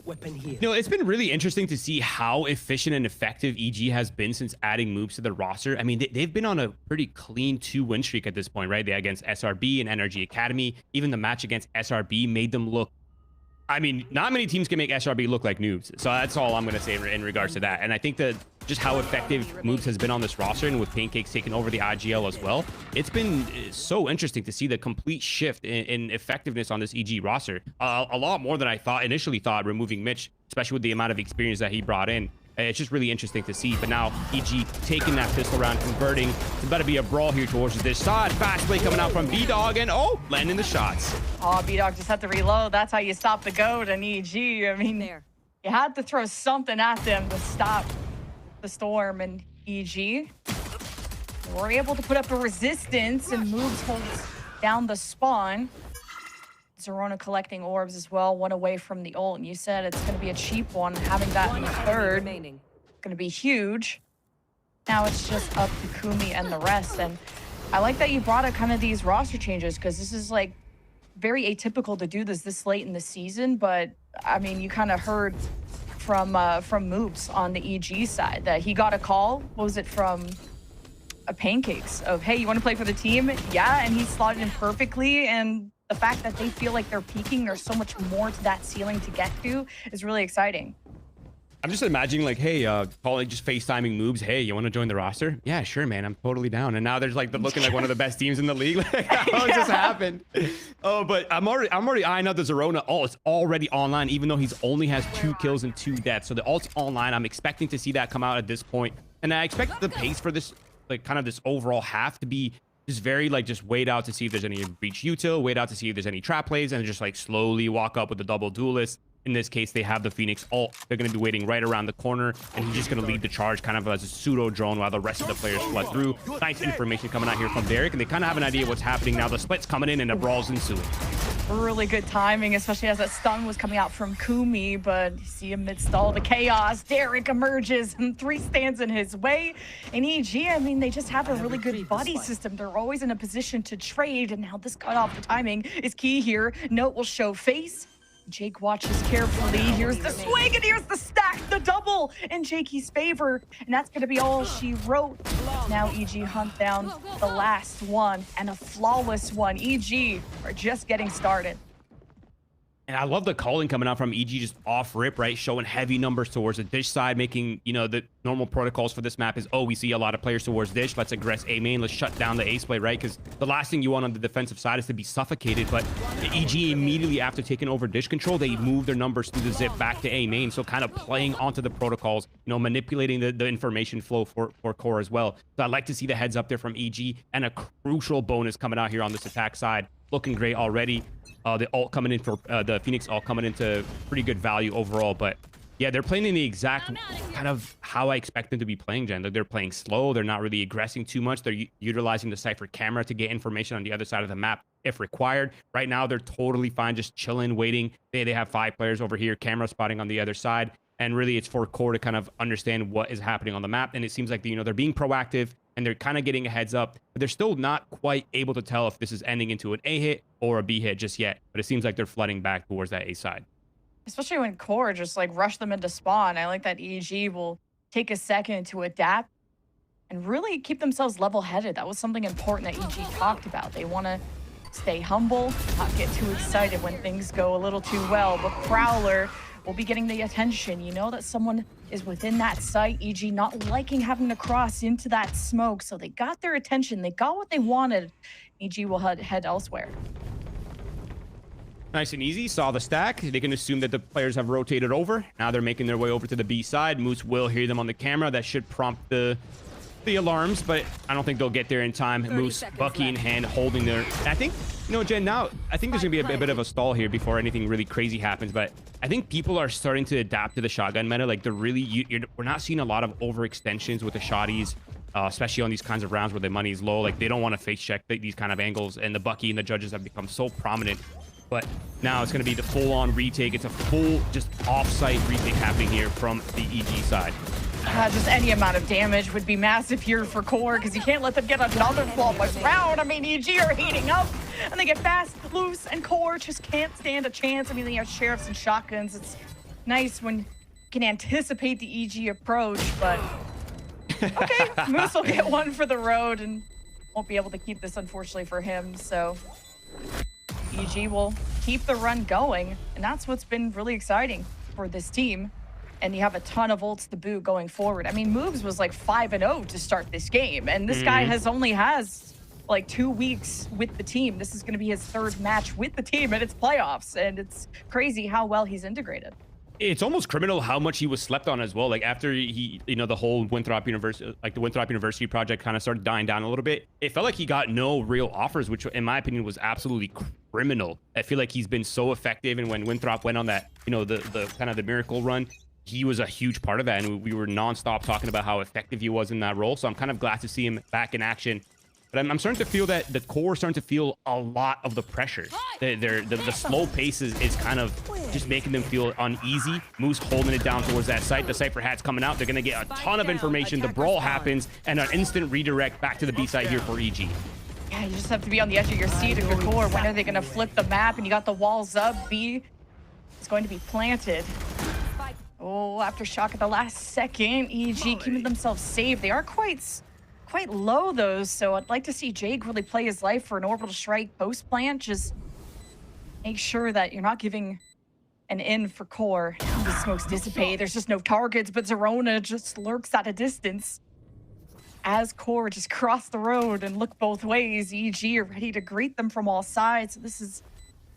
You know, it's been really interesting to see how efficient and effective EG has been since adding Moves to the roster. I mean, they've been on a pretty clean 2-win streak at this point, right? They against SRB and Energy Academy. Even the match against SRB made them look, I mean, not many teams can make SRB look like noobs. So that's all I'm going to say in regards to that. And I think that just how effective Moves has been on this roster, and with Pancakes taking over the IGL as well, it's been so interesting to see the complete shift in effectiveness on this EG roster. A lot more than I initially thought, removing Mitch, especially with the amount of experience that he brought in. It's just really interesting to see. But now EG taking that pistol round, converting. It's about to be a brawl here towards this side. Fast play coming out from B-Dog, and landing the shots. Oh, B-Dog just had to reload. That's how you stop the GOAT and EG. I mean, you had to throw something at them to stop the storm, and EG were able to put up a resistance, and Moves holds down the spawn. Zerona collecting orbs as well, one away from the ult. And you said it's going to be a cheap one. Having that in the third, going to be huge. Now it's just up to Kumi and the rest. And I like that you brought up kind of these roster changes, because this is like very atypical to do this late in the season. But I mean, you kind of heard from Moops on the EG side that he got a call. What was it from? Pancakes of, hey, you want to play for the team? Yeah, and he slotted in perfectly. And the fact that they feel like they're peaking, there's so much more to that ceiling to get to, is really exciting. I'm just imagining like, hey, calling, just FaceTiming Moobs. Hey, you want to join the roster? Yeah, sure, man. I'm totally down. And now there's like, they're looking like one of the best teams in the league. Like, how just happened? Oh, but I'm already eyeing out the Zerona. Oh, it's already online, even though he's only has 2 kills and 2 deaths. So the ult's online. I'm expecting to see that come out at this point. And I expect the pace for this, like kind of this overall half, to be just very like, just wait out to see if there's any breach util, wait out to see if there's any trap plays, and just like slowly walk up with the double duelist. In this case, they have the Phoenix ult. They're going to be waiting right around the corner, and he's just going to lead the charge kind of as a pseudo drone while the rest of the players flood through. Nice information coming out here from Derek, and they kind of have an idea what's happening now. The split's coming in and the brawl's ensuing. Really good timing, especially as that stun was coming out from Kumi, but you see amidst all the chaos, Derek emerges and 3 stands in his way. In EG, I mean, they just have a really good buddy system. They're always in a position to trade, and now this cut off the timing is key here. Note will show face. Jake watches carefully. Here's the swing, and here's the stack, the double in Jakey's favor. And that's going to be all she wrote. Now EG hunt down the last one, and a flawless one. EG are just getting started. And I love the calling coming out from EG just off rip, right? Showing heavy numbers towards the Dish side, making, you know, the normal protocols for this map is, oh, we see a lot of players towards Dish. Let's aggress A main. Let's shut down the ace play, right? Because the last thing you want on the defensive side is to be suffocated. But EG immediately after taking over Dish control, they move their numbers through the zip back to A main. So kind of playing onto the protocols, you know, manipulating the information flow for QOR as well. So I'd like to see the heads up there from EG, and a crucial bonus coming out here on this attack side. Looking great already. The ult coming in for the Phoenix ult coming into pretty good value overall. But yeah, they're playing in the exact kind of how I expect them to be playing, Jen. They're playing slow. They're not really aggressing too much. They're utilizing the Cypher camera to get information on the other side of the map if required. Right now, they're totally fine, just chilling, waiting. They have 5 players over here, camera spotting on the other side. And really, it's for QOR to kind of understand what is happening on the map. And it seems like, you know, they're being proactive, and they're kind of getting a heads up, but they're still not quite able to tell if this is ending into an A hit or a B hit just yet. But it seems like they're flooding back towards that A side. Especially when QOR just like rush them into spawn. I like that EG will take a second to adapt and really keep themselves level-headed. That was something important that EG talked about. They want to stay humble, not get too excited when things go a little too well. But Prowler will be getting the attention. You know that someone is within that site. EG not liking having to cross into that smoke, so they got their attention. They got what they wanted. EG will head elsewhere. Nice and easy. Saw the stack. They can assume that the players have rotated over. Now they're making their way over to the B side. Moose will hear them on the camera. That should prompt the alarms, but I don't think they'll get there in time. Moose, Bucky in hand, holding their... I think, you know, Jen, now I think there's gonna be a bit of a stall here before anything really crazy happens, but I think people are starting to adapt to the shotgun meta. Like, they're really... we're not seeing a lot of overextensions with the shotties, especially on these kinds of rounds where the money is low. Like, they don't want to face check these kind of angles, and the Bucky and the judges have become so prominent. But now it's going to be the full-on retake. It's a full, just off-site retake happening here from the EG side. Just any amount of damage would be massive here for QOR, because you can't let them get another flawless round. I mean, EG are heating up, and they get fast, loose, and QOR just can't stand a chance. I mean, they have sheriffs and shotguns. It's nice when you can anticipate the EG approach, but... Okay, Moose will get one for the road, and won't be able to keep this, unfortunately, for him, so... EG will keep the run going, and that's what's been really exciting for this team. And you have a ton of ults to boot going forward. I mean, Moves was like 5-0 to start this game, and this guy only has like 2 weeks with the team. This is going to be his 3rd match with the team, and it's playoffs, and it's crazy how well he's integrated. It's almost criminal how much he was slept on as well. Like, after he, you know, the whole Winthrop University, like the Winthrop University project kind of started dying down a little bit. It felt like he got no real offers, which in my opinion was absolutely criminal. I feel like he's been so effective, and when Winthrop went on that, you know, the kind of the miracle run, he was a huge part of that, and we were nonstop talking about how effective he was in that role. So I'm kind of glad to see him back in action. But I'm starting to feel that the core is starting to feel a lot of the pressure. The slow pace is kind of just making them feel uneasy. Moose holding it down towards that site. The Cypher hat's coming out. They're going to get a ton of information. The brawl happens, and an instant redirect back to the B side here for EG. Yeah, you just have to be on the edge of your seat if you're core. When are they going to flip the map? And you got the walls up. B is going to be planted. Oh, aftershock at the last second. EG keeping themselves safe. They are quite low, though, so I'd like to see Jake really play his life for an orbital strike post plant. Just make sure that you're not giving an in for core. The smokes dissipate. There's just no targets, but Zerona just lurks at a distance. As core just cross the road and look both ways, EG are ready to greet them from all sides. This is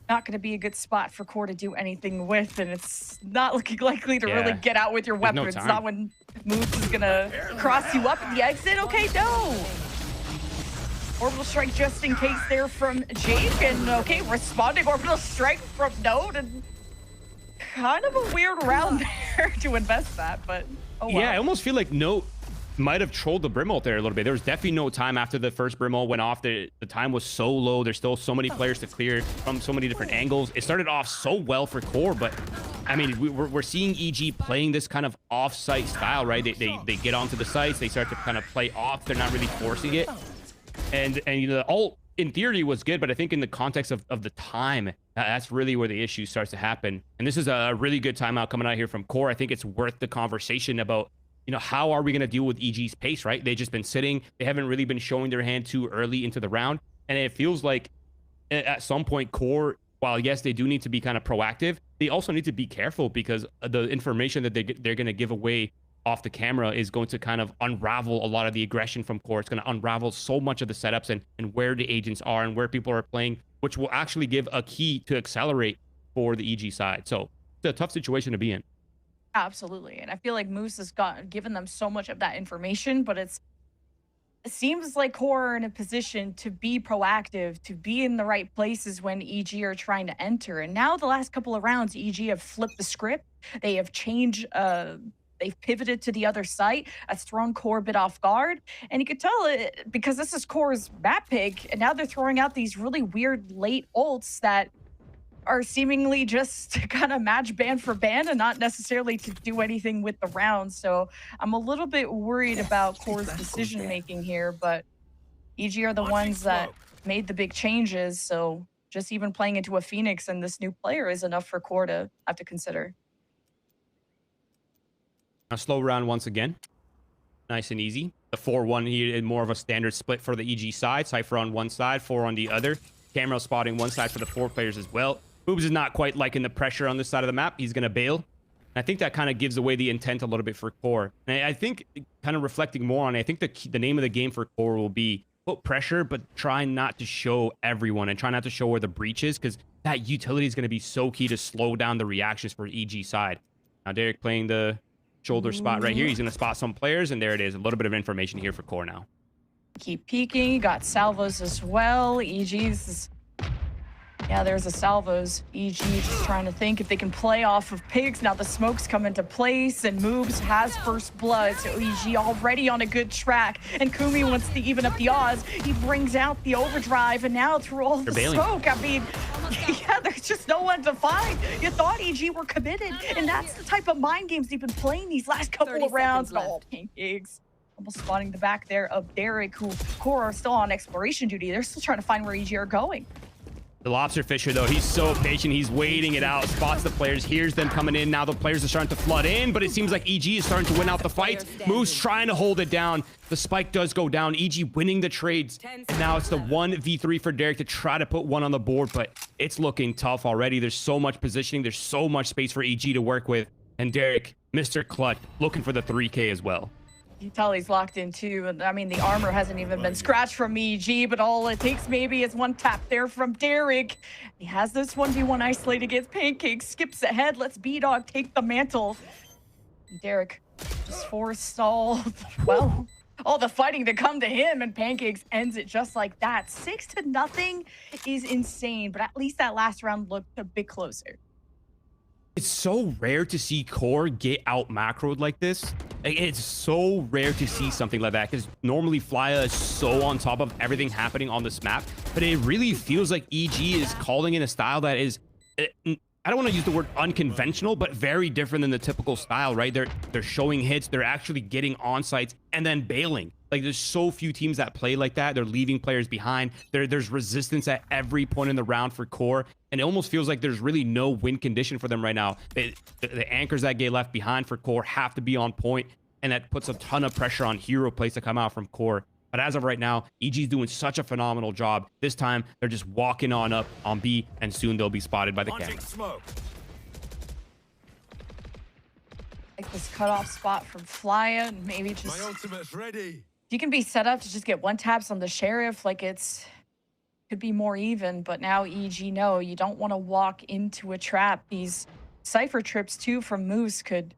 not going to be a good spot for core to do anything with, and it's not looking likely to really get out with your weapons. No not when Moose is going to cross you up at the exit. Okay, no. Orbital strike just in case there from Jake, and okay, responding orbital strike from Note, and kind of a weird round there to invest that, but oh well. Yeah, I almost feel like Note might have trolled the Brim ult there a little bit. There was definitely no time after the first Brim ult went off. The time was so low. There's still so many players to clear from so many different angles. It started off so well for core, but I mean, we're seeing EG playing this kind of off-site style, right? They get onto the sites, they start to kind of play off. They're not really forcing it. And you know, the ult in theory was good, but I think in the context of the time, that's really where the issue starts to happen. And this is a really good timeout coming out here from core. I think it's worth the conversation about, you know, how are we going to deal with EG's pace, right? They've just been sitting. They haven't really been showing their hand too early into the round. And it feels like at some point core, while yes, they do need to be kind of proactive, they also need to be careful because the information that they're going to give away off the camera is going to kind of unravel a lot of the aggression from core. It's going to unravel so much of the setups and where the agents are and where people are playing, which will actually give a key to accelerate for the EG side. So it's a tough situation to be in. Absolutely. And I feel like Moose has given them so much of that information, but it seems like core are in a position to be proactive, to be in the right places when EG are trying to enter. And now the last couple of rounds, EG have flipped the script. They have changed, they've pivoted to the other site. That's thrown core a bit off guard. And you could tell it because this is core's map pick, and now they're throwing out these really weird late ults that are seemingly just to kind of match band for band and not necessarily to do anything with the round. So I'm a little bit worried about core's decision making here, but EG are the ones that made the big changes. So just even playing into a Phoenix and this new player is enough for core to have to consider. A slow round once again. Nice and easy. The 4-1 here, more of a standard split for the EG side. Cypher on one side, 4 on the other. Camera spotting one side for the 4 players as well. Boobs is not quite liking the pressure on this side of the map. He's going to bail. I think that kind of gives away the intent a little bit for core. And I think kind of reflecting more on it, I think the name of the game for core will be put pressure, but try not to show everyone and try not to show where the breach is, because that utility is going to be so key to slow down the reactions for EG side. Now, Derek playing the shoulder spot right here. He's going to spot some players, and there it is. A little bit of information here for core now. Keep peeking. You got salvos as well. EG's... Yeah, there's a salvos. EG just trying to think if they can play off of pigs. Now the smokes come into place and Moobs has first blood. So EG already on a good track. And Kumi wants to even up the odds. He brings out the overdrive, and now through all the smoke, I mean, yeah, there's just no one to find. You thought EG were committed, and that's the type of mind games they've been playing these last couple of rounds. Oh, pigs. Almost spotting the back there of Derek, who core are still on exploration duty. They're still trying to find where EG are going. The lobster fisher, though, he's so patient. He's waiting it out, spots the players, hears them coming in. Now the players are starting to flood in, but it seems like EG is starting to win out the fight. Moose trying to hold it down. The spike does go down. EG winning the trades. And now it's the 1v3 for Derek to try to put one on the board, but it's looking tough already. There's so much positioning. There's so much space for EG to work with. And Derek, Mr. Clutch, looking for the 3K as well. You can tell he's locked in too. And I mean, the armor hasn't even been scratched from EG, but all it takes maybe is one tap there from Derek. He has this 1v1 isolate against Pancake, skips ahead, lets B-Dog take the mantle. Derek just forced all the fighting to come to him, and Pancakes ends it just like that. 6-0 is insane, but at least that last round looked a bit closer. It's so rare to see Core get out macroed like this. Like, it's so rare to see something like that because normally Flya is so on top of everything happening on this map. But it really feels like EG is calling in a style that is, I don't want to use the word unconventional, but very different than the typical style, right? They're showing hits, they're actually getting on sites and then bailing. Like, there's so few teams that play like that. They're leaving players behind. There's resistance at every point in the round for Core, and it almost feels like there's really no win condition for them right now. The anchors that get left behind for Core have to be on point, and that puts a ton of pressure on hero plays to come out from Core. But as of right now, EG's doing such a phenomenal job. This time, they're just walking on up on B, and soon they'll be spotted by the camera. Like this cutoff spot from Flya, and maybe just... My ultimate's ready. You can be set up to just get one taps on the Sheriff, like could be more even, but now EG, no, you don't want to walk into a trap. These Cypher trips too from Moose could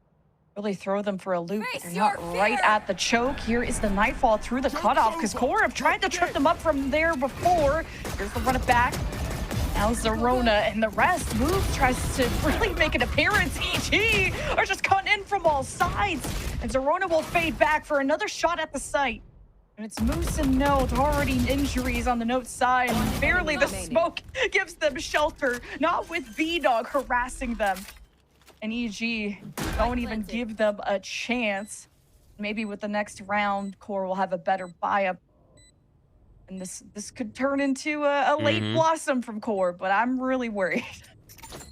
really throw them for a loop. They're not right at the choke. Here is the Nightfall through the cutoff because Core have tried to trip them up from there before. Here's the run it back. Now Zerona and the rest. Moose tries to really make an appearance. EG are just cutting in from all sides. And Zerona will fade back for another shot at the site. And it's Moose and Note, already injuries on the Note side. And barely the smoke gives them shelter. Not with B-Dog harassing them. And EG don't even give them a chance. Maybe with the next round, Core will have a better buy-up. And this could turn into a late blossom from Core, but I'm really worried.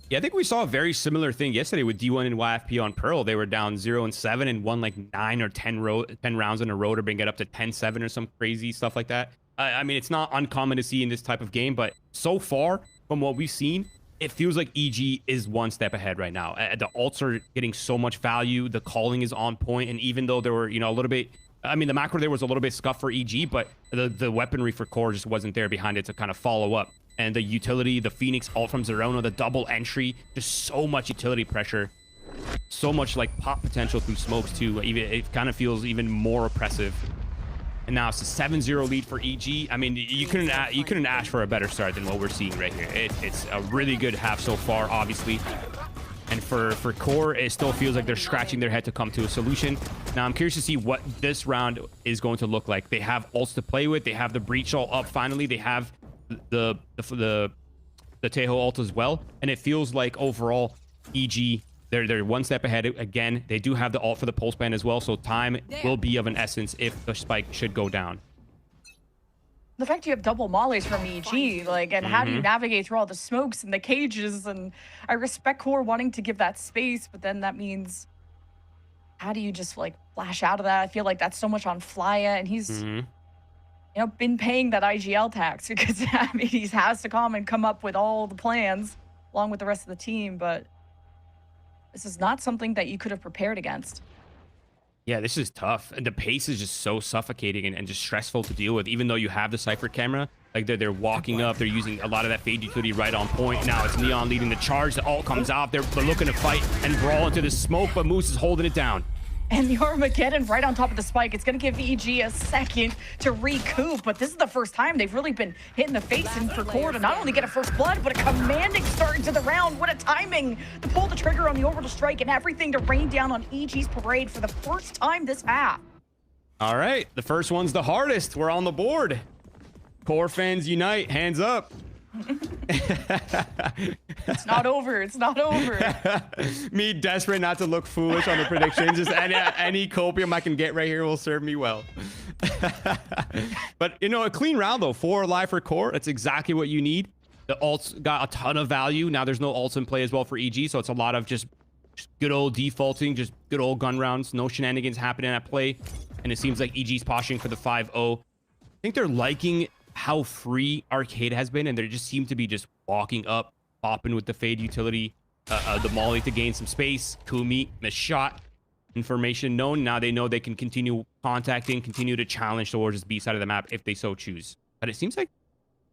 Yeah, I think we saw a very similar thing yesterday with D1 and YFP on Pearl. They were down 0-7 and won like 9 or 10 rounds in a row to bring it up to 10-7 or some crazy stuff like that. I mean, it's not uncommon to see in this type of game, but so far from what we've seen, it feels like EG is one step ahead right now. The ults are getting so much value. The calling is on point, and even though there were, a little bit, I mean, the macro there was a little bit scuffed for EG, but the weaponry for Core just wasn't there behind it to kind of follow up. And the utility, the Phoenix ult from Zerona, the double entry, just so much utility pressure, so much like pop potential through smokes too. Even it kind of feels even more oppressive. And now it's a 7-0 lead for EG. I mean, you couldn't ask for a better start than what we're seeing right here. It's a really good half so far, obviously. And for Core, it still feels like they're scratching their head to come to a solution. Now, I'm curious to see what this round is going to look like. They have ults to play with. They have the Breach ult up finally. They have the Tejo ult as well. And it feels like overall, EG, they're one step ahead. Again, they do have the ult for the pulse band as well. So time will be of an essence if the spike should go down. The fact you have double mollies from EG, like, and how do you navigate through all the smokes and the cages? And I respect Core wanting to give that space, but then that means, how do you just like flash out of that? I feel like that's so much on Flya, and he's, been paying that IGL tax because I mean, he has to come up with all the plans along with the rest of the team, but this is not something that you could have prepared against. Yeah, this is tough. And the pace is just so suffocating and just stressful to deal with, even though you have the Cypher camera. Like, they're walking up. They're using a lot of that fade utility right on point. Now it's Neon leading the charge. The ult comes out. They're looking to fight and brawl into the smoke, but Moose is holding it down. And the Armageddon right on top of the spike. It's going to give EG a second to recoup, but this is the first time they've really been hitting the face in for Core to not only get a first blood, but a commanding start into the round. What a timing to pull the trigger on the orbital strike and everything to rain down on EG's parade for the first time this half. All right, the first one's the hardest. We're on the board. Core fans unite, hands up. It's not over. It's not over. Me desperate not to look foolish on the predictions. Just any copium I can get right here will serve me well. But a clean round though. 4 alive for Core. That's exactly what you need. The ults got a ton of value. Now there's no ults in play as well for EG, so it's a lot of just good old defaulting, just good old gun rounds. No shenanigans happening at play. And it seems like EG's posturing for the 5-0. I think they're liking how free Arcade has been, and they just seem to be just walking up, popping with the fade utility, the molly to gain some space. Kumi, missed shot, information known. Now they know they can continue contacting, continue to challenge towards this B side of the map if they so choose. But it seems like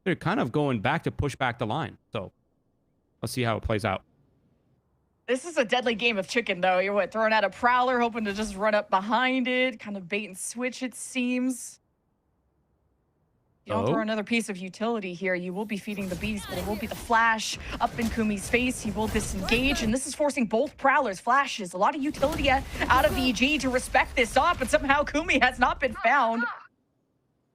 they're kind of going back to push back the line. So let's see how it plays out. This is a deadly game of chicken, though. You're throwing out a Prowler, hoping to just run up behind it, kind of bait and switch, it seems. You don't throw another piece of utility here, you will be feeding the beast, but it will be the flash up in Kumi's face. He will disengage, and this is forcing both Prowlers, flashes, a lot of utility out of EG to respect this off, but somehow Kumi has not been found.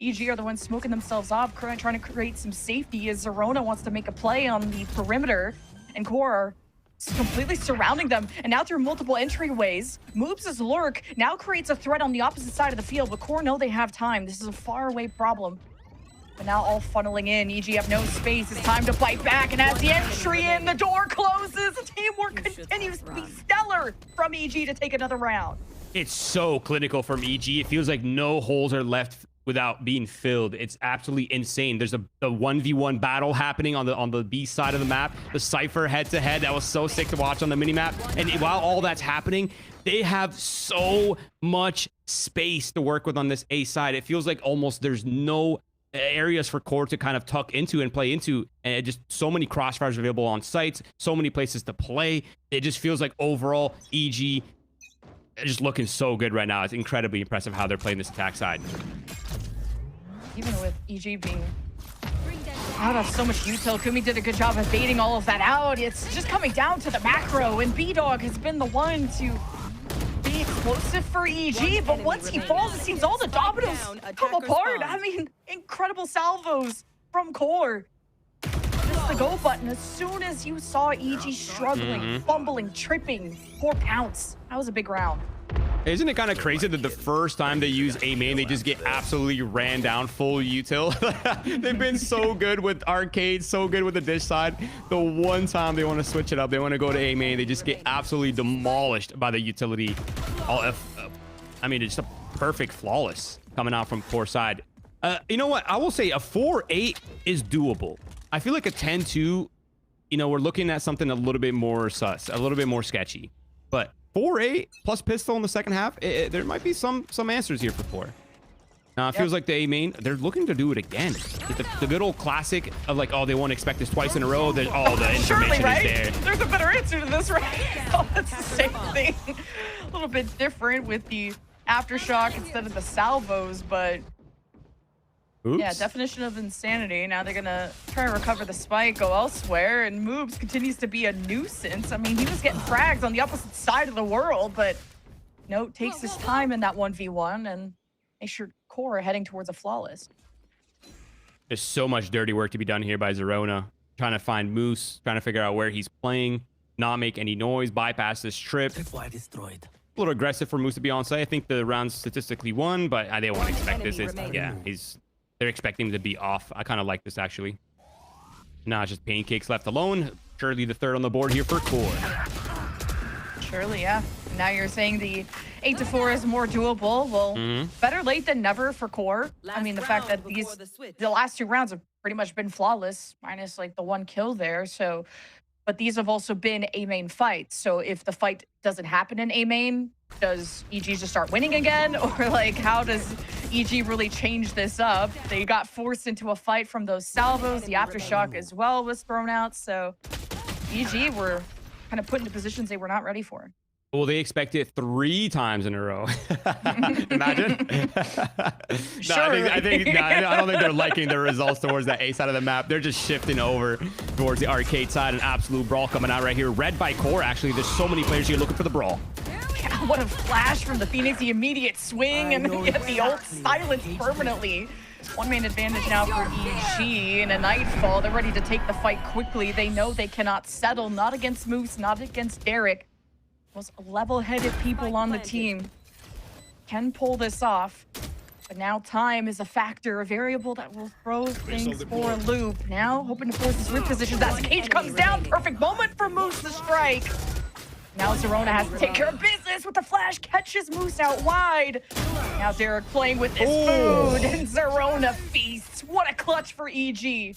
EG are the ones smoking themselves off, trying to create some safety as Zerona wants to make a play on the perimeter, and QOR completely surrounding them, and now through multiple entryways. Moobs' lurk now creates a threat on the opposite side of the field, but QOR know they have time. This is a faraway problem. But now all funneling in. EG have no space. It's time to fight back. And as the entry in, the door closes. The teamwork continues to be stellar from EG to take another round. It's so clinical from EG. It feels like no holes are left without being filled. It's absolutely insane. There's a 1v1 battle happening on the B side of the map. The Cypher head-to-head. That was so sick to watch on the minimap. And while all that's happening, they have so much space to work with on this A side. It feels like almost there's no areas for QOR to kind of tuck into and play into, and just so many crossfires available on sites, so many places to play. It just feels like overall EG just looking so good right now. It's incredibly impressive how they're playing this attack side. Even with EG being out of so much util, Kumi did a good job of baiting all of that out. It's just coming down to the macro, and B-Dog has been the one to be explosive for EG, but once he falls, it seems all the dominoes come apart. I mean, incredible salvos from QOR. Just the go button. As soon as you saw EG struggling, fumbling, tripping, QOR pounce. That was a big round. Isn't it kind of crazy that the first time they use A main, they just get absolutely ran down full util? They've been so good with arcade, so good with the dish side. The one time they want to switch it up, they want to go to A main, they just get absolutely demolished by the utility. I mean, it's just a perfect flawless coming out from QOR side. You know what? I will say a 4-8 is doable. I feel like a 10-2, you know, we're looking at something a little bit more sus, a little bit more sketchy. But 4-8 plus pistol in the second half, there might be some answers here for QOR. Now it feels like the A main, they're looking to do it again. The good old classic of like, oh, they won't expect this twice in a row. Then the information Surely, right? is there. There's a better answer to this, right? Oh, it's the same thing. A little bit different with the aftershock instead of the salvos, but Oops. yeah, definition of insanity. Now they're gonna try to recover the spike, go elsewhere, and Moobs continues to be a nuisance. I mean, he was getting frags on the opposite side of the world, but Note takes his time in that 1v1 and make sure QOR are heading towards a flawless. There's so much dirty work to be done here by Zerona. Trying to find Moose, trying to figure out where he's playing, not make any noise, bypass this trip. A little aggressive for Moose to be on site. I think the round's statistically won, but they won't expect this. Yeah, they're expecting him to be off. I kind of like this, actually. Nah, just pancakes left alone. Surely the third on the board here for QOR. Surely, yeah. Now you're saying the 8-4 is more doable. Well, better late than never for QOR. I mean, the fact that the last two rounds have pretty much been flawless, minus like the one kill there. So, but these have also been A main fights. So if the fight doesn't happen in A main, does EG just start winning again? Or like, how does EG really change this up? They got forced into a fight from those salvos. The aftershock as well was thrown out. So EG were kind of put into positions they were not ready for. Well, they expect it 3 times in a row. Imagine. I don't think they're liking their results towards that A side of the map. They're just shifting over towards the arcade side. An absolute brawl coming out right here. Red by QOR, actually. There's so many players here looking for the brawl. Yeah, what a flash from the Phoenix. The immediate swing and yet the ult silenced permanently. One-man advantage now for EG in a Nightfall. They're ready to take the fight quickly. They know they cannot settle. Not against Moose, not against Derek. Most level-headed people on the team can pull this off. But now time is a factor, a variable that will throw things for a loop. Now, hoping to force his root positions as Cage comes down. Perfect moment for Moose to strike. Now Zerona has to take care of business with the flash, catches Moose out wide. Now Derek playing with his food, and Zerona feasts. What a clutch for EG.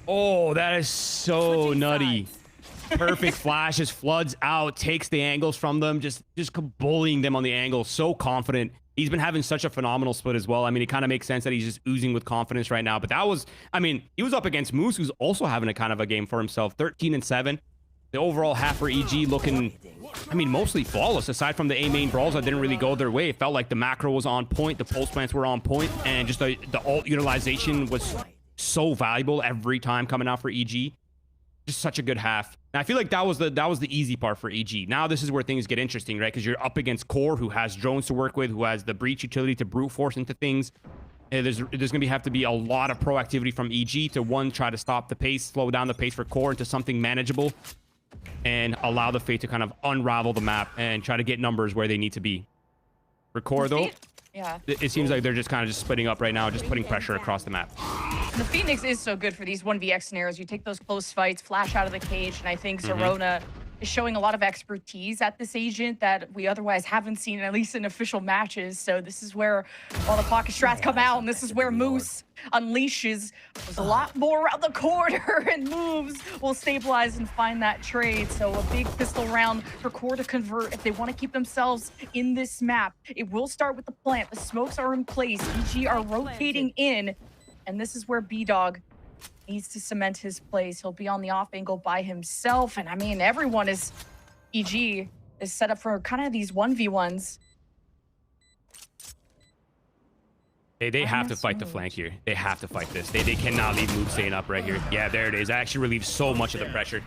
Oh, that is so nutty. Perfect flashes, floods out, takes the angles from them, just bullying them on the angle. So confident. He's been having such a phenomenal split as well. I mean, it kind of makes sense that he's just oozing with confidence right now. But that was, I mean, he was up against Moose, who's also having a kind of a game for himself. 13-7. The overall half for EG looking, I I mean, mostly flawless, aside from the A main brawls that didn't really go their way. It felt like the macro was on point, the pulse plants were on point, and just the ult utilization was so valuable every time coming out for EG. Just such a good half. And I feel like that was the easy part for EG. Now this is where things get interesting, right? Because you're up against QOR, who has drones to work with, who has the breach utility to brute force into things. And there's going to have to be a lot of proactivity from EG to, one, try to stop the pace, slow down the pace for QOR into something manageable, and allow the Fate to kind of unravel the map and try to get numbers where they need to be. For QOR, though, yeah, it seems like they're just kind of just splitting up right now, just putting pressure across the map. The Phoenix is so good for these 1vx scenarios. You take those close fights, flash out of the cage, and I think Zerona is showing a lot of expertise at this agent that we otherwise haven't seen, at least in official matches. So this is where all the pocket strats come out, and this is where Moose unleashes. There's a lot more around the corner, and Moves will stabilize and find that trade. So a big pistol round for QOR to convert if they want to keep themselves in this map. It will start with the plant. The smokes are in place. EG are rotating in. And this is where B-Dog needs to cement his place. He'll be on the off angle by himself. And I mean, everyone is, EG is set up for kind of these 1v1s. They have to fight the flank here. They have to fight this. They cannot leave Mood staying up right here. Yeah, there it is. That actually relieves so much of the pressure.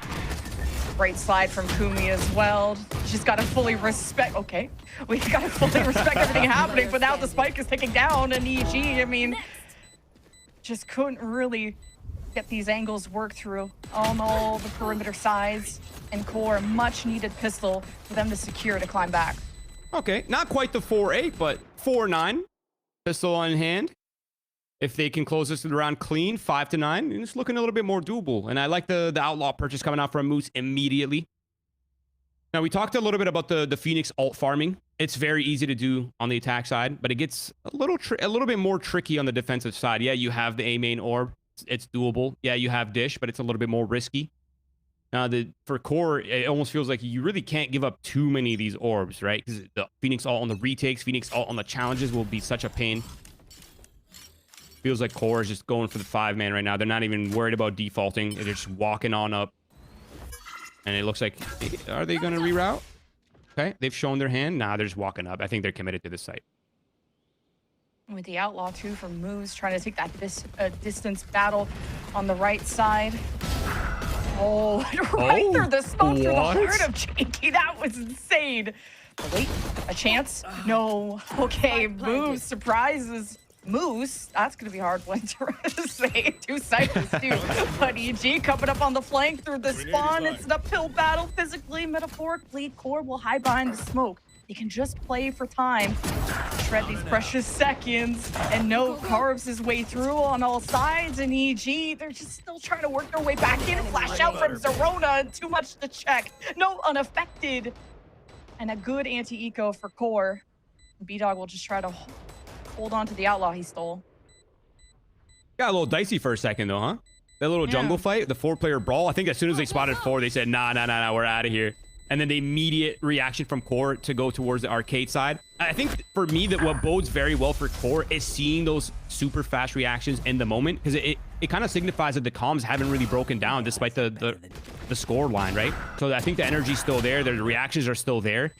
Great slide from Kumi as well. Just got to fully respect. Okay, we got to fully respect everything happening. But now the spike is ticking down, and EG, I mean, just couldn't really get these angles worked through on all the perimeter sides, and QOR much needed pistol for them to secure to climb back. Okay, not quite the 4-8, but 4-9. Pistol on hand. If they can close this round clean, 5-9, it's looking a little bit more doable. And I like the outlaw purchase coming out from Moose immediately. Now, we talked a little bit about the Phoenix ult farming. It's very easy to do on the attack side, but it gets a little bit more tricky on the defensive side. Yeah, you have the A main orb. It's doable. Yeah, you have Dish, but it's a little bit more risky. Now, for QOR, it almost feels like you really can't give up too many of these orbs, right? Because the Phoenix ult on the retakes, Phoenix ult on the challenges will be such a pain. Feels like QOR is just going for the 5-man right now. They're not even worried about defaulting. They're just walking on up. And it looks like, are they going to reroute? Okay, they've shown their hand. Nah, they're just walking up. I think they're committed to this site. With the outlaw too from Moose trying to take that distance battle on the right side. Oh, right through the smoke, through the heart of Jakey. That was insane. Oh, wait, a chance? No. Okay, Moose surprises Moose. That's going to be a hard one to say. 2 seconds, too. But EG coming up on the flank through the spawn. It's an uphill battle, physically, metaphorically. QOR will hide behind the smoke. They can just play for time, shred these precious seconds, and no, carves his way through on all sides. And EG, they're just still trying to work their way back in. Flash out from Zerona, and too much to check. No, unaffected. And a good anti-eco for QOR. B-Dog will just try to hold on to the outlaw he stole. Got a little dicey for a second, though, huh? That little jungle fight, the 4-player brawl. I think as soon as they spotted 4, they said, nah, we're out of here. And then the immediate reaction from QOR to go towards the arcade side. I think for me that what bodes very well for QOR is seeing those super fast reactions in the moment, because it kind of signifies that the comms haven't really broken down despite the score line, right? So I think the energy's still there, the reactions are still there,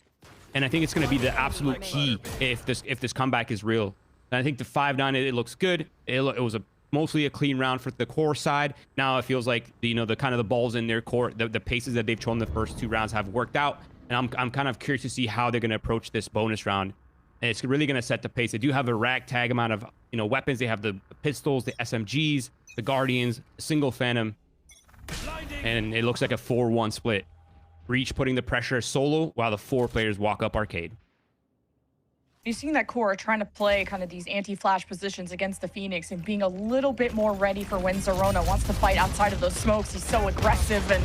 and I think it's going to be the absolute key if this comeback is real. And I think the 5-9, it looks good. It was mostly a clean round for the QOR side. Now it feels like the kind of the balls in their court, the paces that they've shown the first 2 rounds have worked out, and I'm kind of curious to see how they're going to approach this bonus round. And it's really going to set the pace. They do have a ragtag amount of weapons. They have the pistols, the SMGs, the Guardians, a single Phantom, and it looks like a 4-1 split. Breach putting the pressure solo while the 4 players walk up arcade. You've seen that QOR trying to play kind of these anti-flash positions against the Phoenix and being a little bit more ready for when Zerona wants to fight outside of those smokes. He's so aggressive, and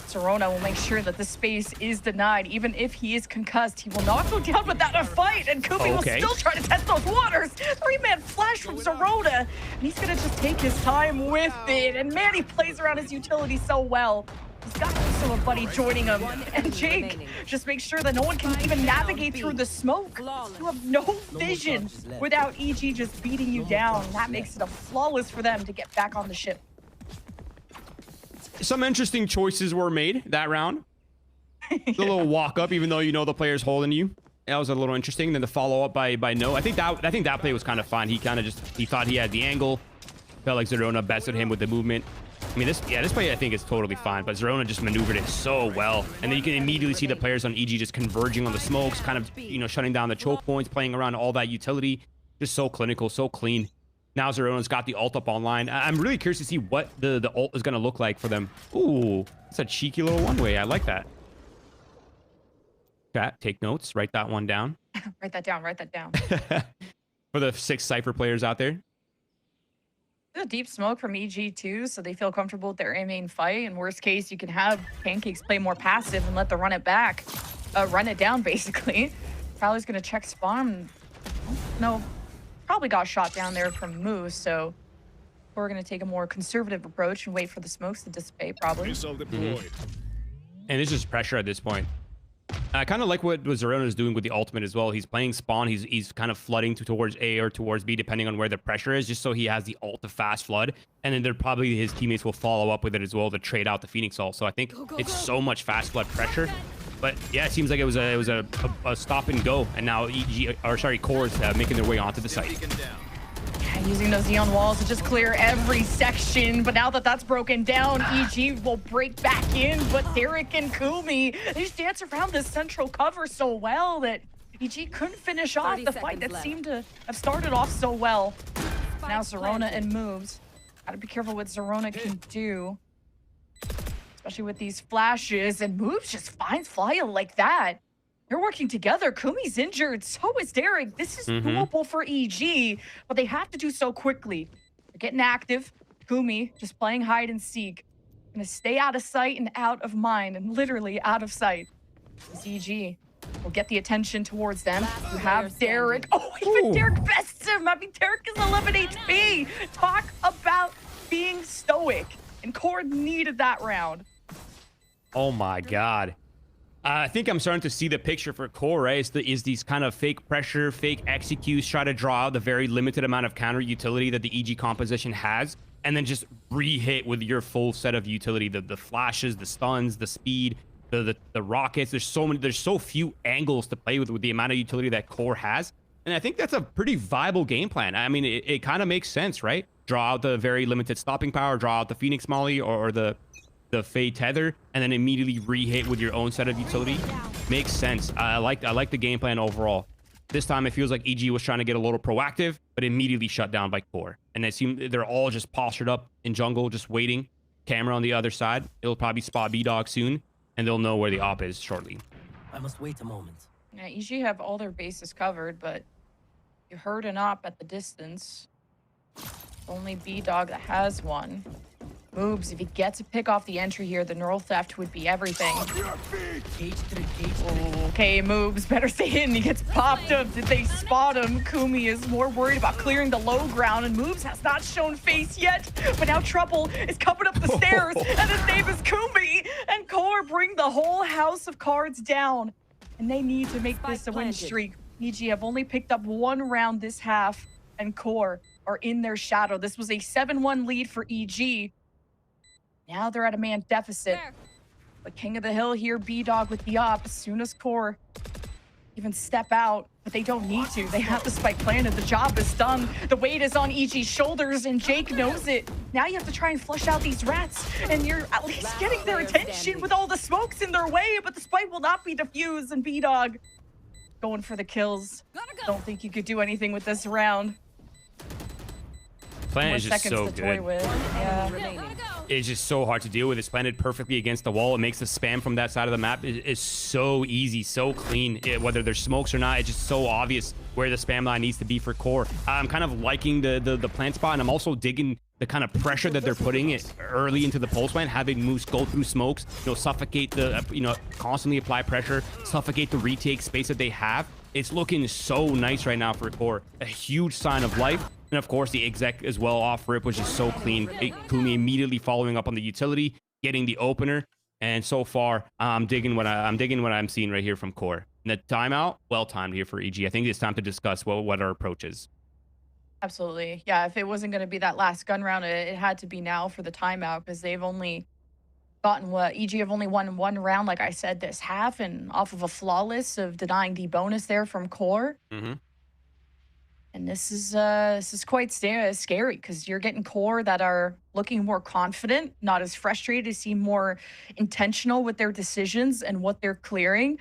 Zerona will make sure that the space is denied. Even if he is concussed, he will not go down without a fight, and Kumi will still try to test those waters. 3-man flash from Zerona, and he's going to just take his time with it. And man, he plays around his utility so well. He's got also a buddy joining him, and Jake just makes sure that no one can even navigate through the smoke. You have no vision without EG just beating you down. That makes it a flawless for them to get back on the ship. Some interesting choices were made that round. The little walk up, even though you know the player's holding you. That was a little interesting. Then the follow up by no. I think that play was kind of fun. He kind of he thought he had the angle. Felt like Zerona bested him with the movement. I mean, this play I think is totally fine, but Zerona just maneuvered it so well. And then you can immediately see the players on EG just converging on the smokes, kind of, you know, shutting down the choke points, playing around all that utility. Just so clinical, so clean. Now Zerona's got the ult up online. I'm really curious to see what the ult is going to look like for them. Ooh, it's a cheeky little one-way. I like that. Chat, take notes. Write that one down. Write that down. Write that down. For the 6 Cypher players out there. There's a deep smoke from EG too, so they feel comfortable with their main fight. In worst case, you can have Pancakes play more passive and let them run it back. Run it down, basically. Prowler's going to check spawn. No, probably got shot down there from Moose, so we're going to take a more conservative approach and wait for the smokes to dissipate, probably. And it's just pressure at this point. I kind of like what Zerona is doing with the ultimate as well. He's playing spawn. He's kind of flooding towards A or towards B, depending on where the pressure is, just so he has the ult to fast flood. And then probably his teammates will follow up with it as well to trade out the Phoenix ult. So I think it's so much fast flood pressure. But yeah, it seems like it was a stop and go. And now QOR is making their way onto the site. Using those neon walls to just clear every section, but now that that's broken down, EG will break back in, but Derek and Kumi, they just dance around this central cover so well that EG couldn't finish off the fight that seemed to have started off so well. Now Zerona and moves. Gotta be careful what Zerona can do, especially with these flashes, and moves just finds Flya like that. They're working together. Kumi's injured. So is Derek. This is doable for EG, but they have to do so quickly. They're getting active. Kumi just playing hide and seek. Gonna stay out of sight and out of mind, and literally out of sight. This EG will get the attention towards them. You have Derek. Oh, even Derek bests him. I mean, Derek is 11 HP. Talk about being stoic. And QOR needed that round. Oh my God. I think I'm starting to see the picture for QOR, right? Is these kind of fake pressure, fake executes, try to draw out the very limited amount of counter utility that the EG composition has, and then just re-hit with your full set of utility, the flashes, the stuns, the speed, the rockets. There's so few angles to play with the amount of utility that QOR has. And I think that's a pretty viable game plan. I mean, it kind of makes sense, right? Draw out the very limited stopping power, draw out the Phoenix Molly or the Fade Tether, and then immediately re-hit with your own set of utility. Makes sense. I like the game plan overall. This time it feels like EG was trying to get a little proactive, but immediately shut down by QOR. And it seems they're all just postured up in jungle, just waiting. Camera on the other side. It'll probably spot B-Dog soon, and they'll know where the op is shortly. I must wait a moment. Yeah, EG have all their bases covered, but you heard an op at the distance. Only B-Dog that has one. Moves, if he gets a pick off the entry here, the neural theft would be everything. Okay, moves, better stay in. He gets popped up. Did they spot him? Kumi is more worried about clearing the low ground, and moves has not shown face yet. But now trouble is coming up the stairs, and his name is Kumi. And QOR bring the whole house of cards down. And they need to make this a win streak. EG have only picked up one round this half, and QOR are in their shadow. This was a 7-1 lead for EG. Now they're at a man deficit. But King of the Hill here, B-Dog with the op. As soon as QOR even step out, but they don't need to. They have the spike planted. The job is done. The weight is on EG's shoulders, and Jake knows it. Now you have to try and flush out these rats, and you're at least getting their attention with all the smokes in their way, but the spike will not be diffused, and B-Dog going for the kills. Don't think you could do anything with this round. Plan is just so good. Yeah. It's just so hard to deal with. It's planted perfectly against the wall. It makes the spam from that side of the map is so easy, so clean. Whether there's smokes or not, it's just so obvious where the spam line needs to be for QOR. I'm kind of liking the plant spot, and I'm also digging the kind of pressure that they're putting it early into the pulse plant, having moves go through smokes, suffocate the, constantly apply pressure, suffocate the retake space that they have. It's looking so nice right now for QOR. A huge sign of life. And of course, the exec as well off rip, which is so clean. Kumi immediately following up on the utility, getting the opener, and so far, I'm digging what I'm seeing right here from QOR. And the timeout, well timed here for EG. I think it's time to discuss what our approach is. Absolutely, yeah. If it wasn't going to be that last gun round, it had to be now for the timeout, because they've only gotten what EG have only won one round, like I said, this half, and off of a flawless of denying the bonus there from QOR. And this is quite scary because you're getting QOR that are looking more confident, not as frustrated, seem more intentional with their decisions and what they're clearing.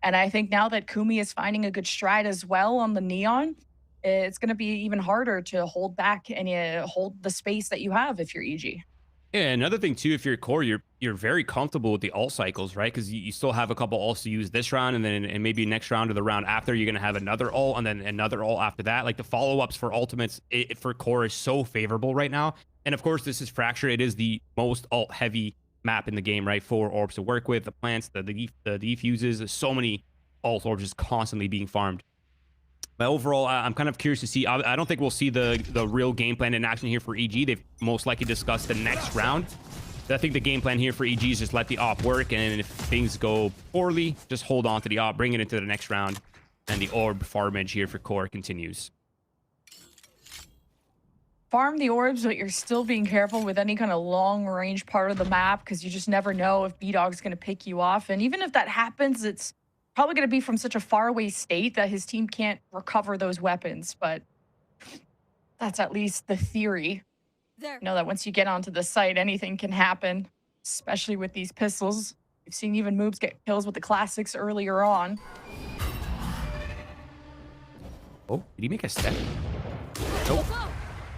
And I think now that Kumi is finding a good stride as well on the Neon, it's going to be even harder to hold back and hold the space that you have if you're EG. Yeah, another thing too, if you're core, you're very comfortable with the ult cycles, right? Because you still have a couple ults to use this round, and then and maybe next round or the round after, you're gonna have another ult, and then another ult after that. Like the follow-ups for ultimates for core is so favorable right now. And of course, this is Fracture. It is the most ult-heavy map in the game, right? 4 orbs to work with, the plants, the defuses. There's so many ult orbs just constantly being farmed. But overall, I'm kind of curious to see. I don't think we'll see the real game plan in action here for EG. They've most likely discussed the next round. But I think the game plan here for EG is just let the op work, and if things go poorly, just hold on to the op, bring it into the next round, and the orb farmage here for core continues. Farm the orbs, but you're still being careful with any kind of long-range part of the map because you just never know if B-Dog's going to pick you off. And even if that happens, it's probably going to be from such a faraway state that his team can't recover those weapons, but that's at least the theory. You know that once you get onto the site, anything can happen, especially with these pistols. We've seen even moves get kills with the classics earlier on. Oh, did he make a step? Nope.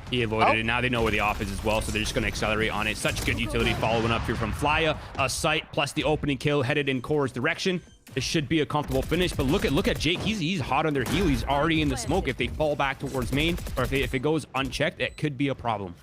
He avoided it. Now they know where the op is as well, so they're just going to accelerate on it. Such good utility following up here from Flya. A sight plus the opening kill headed in Core's direction. This should be a comfortable finish, but look at Jake. He's hot on their heel. He's already in the smoke. If they fall back towards main, or if it goes unchecked, it could be a problem.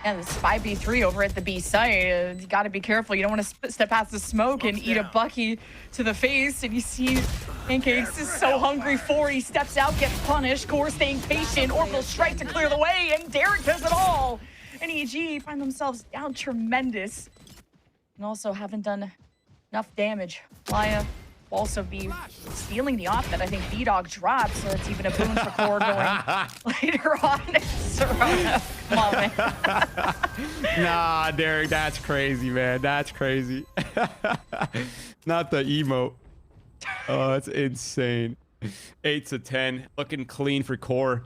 And this 5v3 over at the B site, you got to be careful. You don't want to step past the smoke and eat a Bucky to the face. And you see Pancakes is so hungry for. He steps out, gets punished. Core staying patient. Orbital strike to clear the way, and Derek does it all. And EG find themselves down tremendous, and also haven't done enough damage. Flya will also be stealing the op that I think B-Dog dropped, so it's even a boon for Core going later on. Serrano. Come on, man. Nah, Derek, that's crazy, man. That's crazy. Not the emote. Oh, that's insane. 8 to 10, looking clean for Core.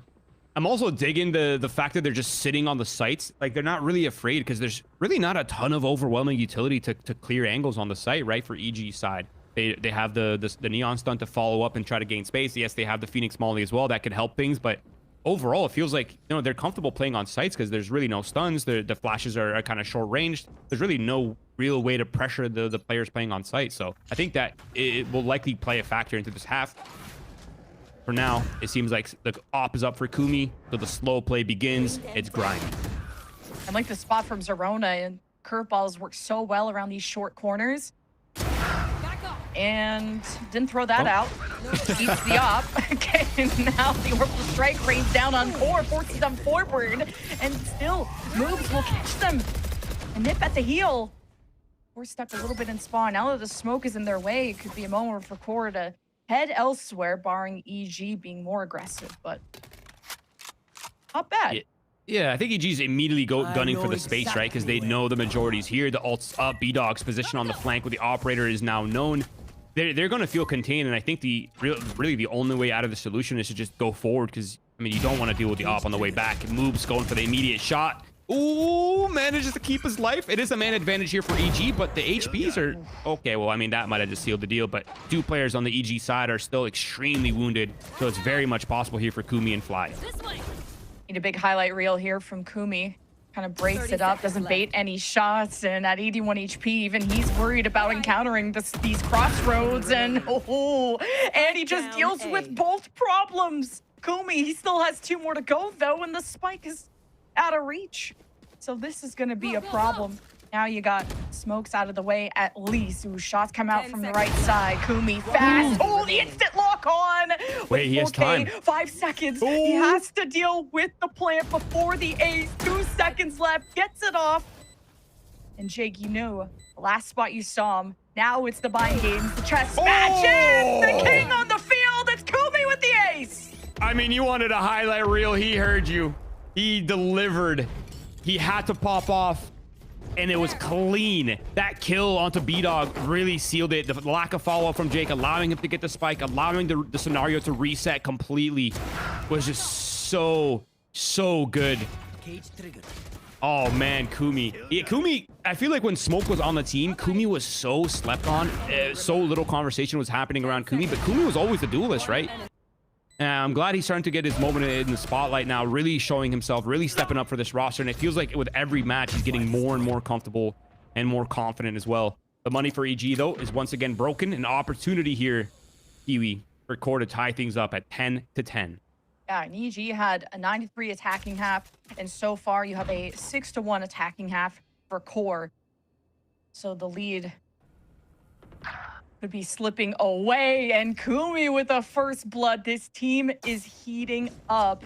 I'm also digging the fact that they're just sitting on the sites. Like, they're not really afraid because there's really not a ton of overwhelming utility to clear angles on the site, right? For EG side, they have the Neon Stunt to follow up and try to gain space. Yes, they have the Phoenix Molly as well. That could help things, but overall, it feels like, you know, they're comfortable playing on sites because there's really no stuns. The flashes are kind of short ranged. There's really no real way to pressure the players playing on site. So I think that it will likely play a factor into this half. For now, it seems like the op is up for Kumi, so the slow play begins. It's grind. I like the spot from Zerona, and curveballs work so well around these short corners. And didn't throw that out. Keeps the op. Okay, now the orbital strike rains down on Core, forces them forward, and still moves will catch them. A nip at the heel. Core stuck a little bit in spawn. Now that the smoke is in their way, it could be a moment for Core to head elsewhere, barring EG being more aggressive, but not bad. Yeah, I think EG's immediately gunning for the space, right? Because they know the majority's here. The ult's up. B-Dog's position on the flank with the operator is now known. They're going to feel contained, and I think really the only way out of the solution is to just go forward, because, I mean, you don't want to deal with the op on the way back. Moves going for the immediate shot. Ooh, manages to keep his life. It is a man advantage here for EG, but the HPs are okay. Well, I mean, that might have just sealed the deal, but 2 players on the EG side are still extremely wounded, so it's very much possible here for Kumi and Fly. Need a big highlight reel here from Kumi. Kind of breaks it up, doesn't bait any shots, and at 81 HP, even he's worried about encountering these crossroads, and and he just deals with both problems. Kumi, he still has 2 more to go, though, and the spike is out of reach. So this is going to be a problem. Now you got smokes out of the way at least. Ooh, shots come out from the right side. Kumi fast. Oh, the instant lock on. Wait, he has time. 5 seconds. Ooh. He has to deal with the plant before the ace. 2 seconds left. Gets it off. And Jake, you know, the last spot you saw him. Now it's the bind games, the chess matches. The king on the field. It's Kumi with the ace. I mean, you wanted a highlight reel. He heard you. He delivered. He had to pop off. and it was clean. That kill onto B-Dog really sealed it. The lack of follow-up from Jake, allowing him to get the spike, allowing the scenario to reset completely, was just so good. Oh man, Kumi. Yeah, Kumi, I feel like when Smoke was on the team, Kumi was so slept on. So little conversation was happening around Kumi, but Kumi was always the duelist, right? And I'm glad he's starting to get his moment in the spotlight now, really showing himself, really stepping up for this roster. And it feels like with every match, he's getting more and more comfortable and more confident as well. The money for EG, though, is once again broken. An opportunity here, Kiwi, for Core to tie things up at 10-10. Yeah, and EG had a 93 attacking half, and so far you have a 6-1 attacking half for Core. So the lead could be slipping away, and Kumi with the first blood. This team is heating up.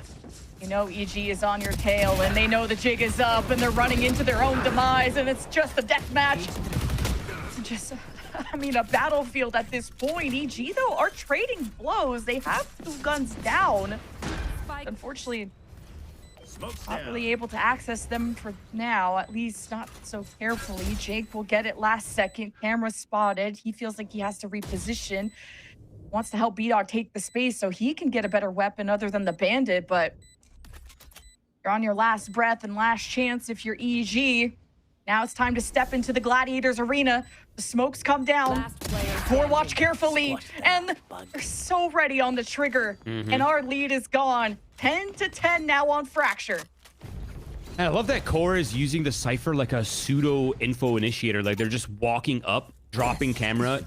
You know EG is on your tail, and they know the jig is up, and they're running into their own demise, and it's just a death match. Just, I mean, a battlefield at this point. EG, though, are trading blows. They have 2 guns down. Unfortunately, not really able to access them for now, at least not so carefully. Jake will get it last second. Camera spotted. He feels like he has to reposition. Wants to help B-Dog take the space so he can get a better weapon other than the Bandit, but you're on your last breath and last chance if you're EG. Now it's time to step into the Gladiators arena. The smokes come down. Core watch carefully, and they're so ready on the trigger. And our lead is gone. 10-10 now on Fracture. And I love that Core is using the Cypher like a pseudo info initiator. Like they're just walking up, dropping camera,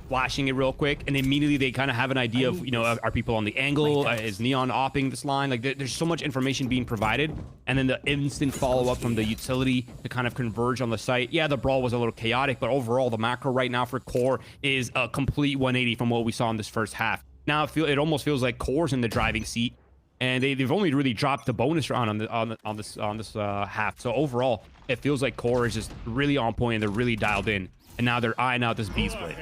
flashing it real quick, and immediately they kind of have an idea of, you know, are people on the angle? Is Neon opping this line? Like there's so much information being provided, and then the instant follow-up from the utility to kind of converge on the site. Yeah, the brawl was a little chaotic, but overall the macro right now for Core is a complete 180 from what we saw in this first half. Now it almost feels like Core's in the driving seat, and they've only really dropped the bonus round on this half. So overall, it feels like Core is just really on point, and they're really dialed in, and now they're eyeing out this B split.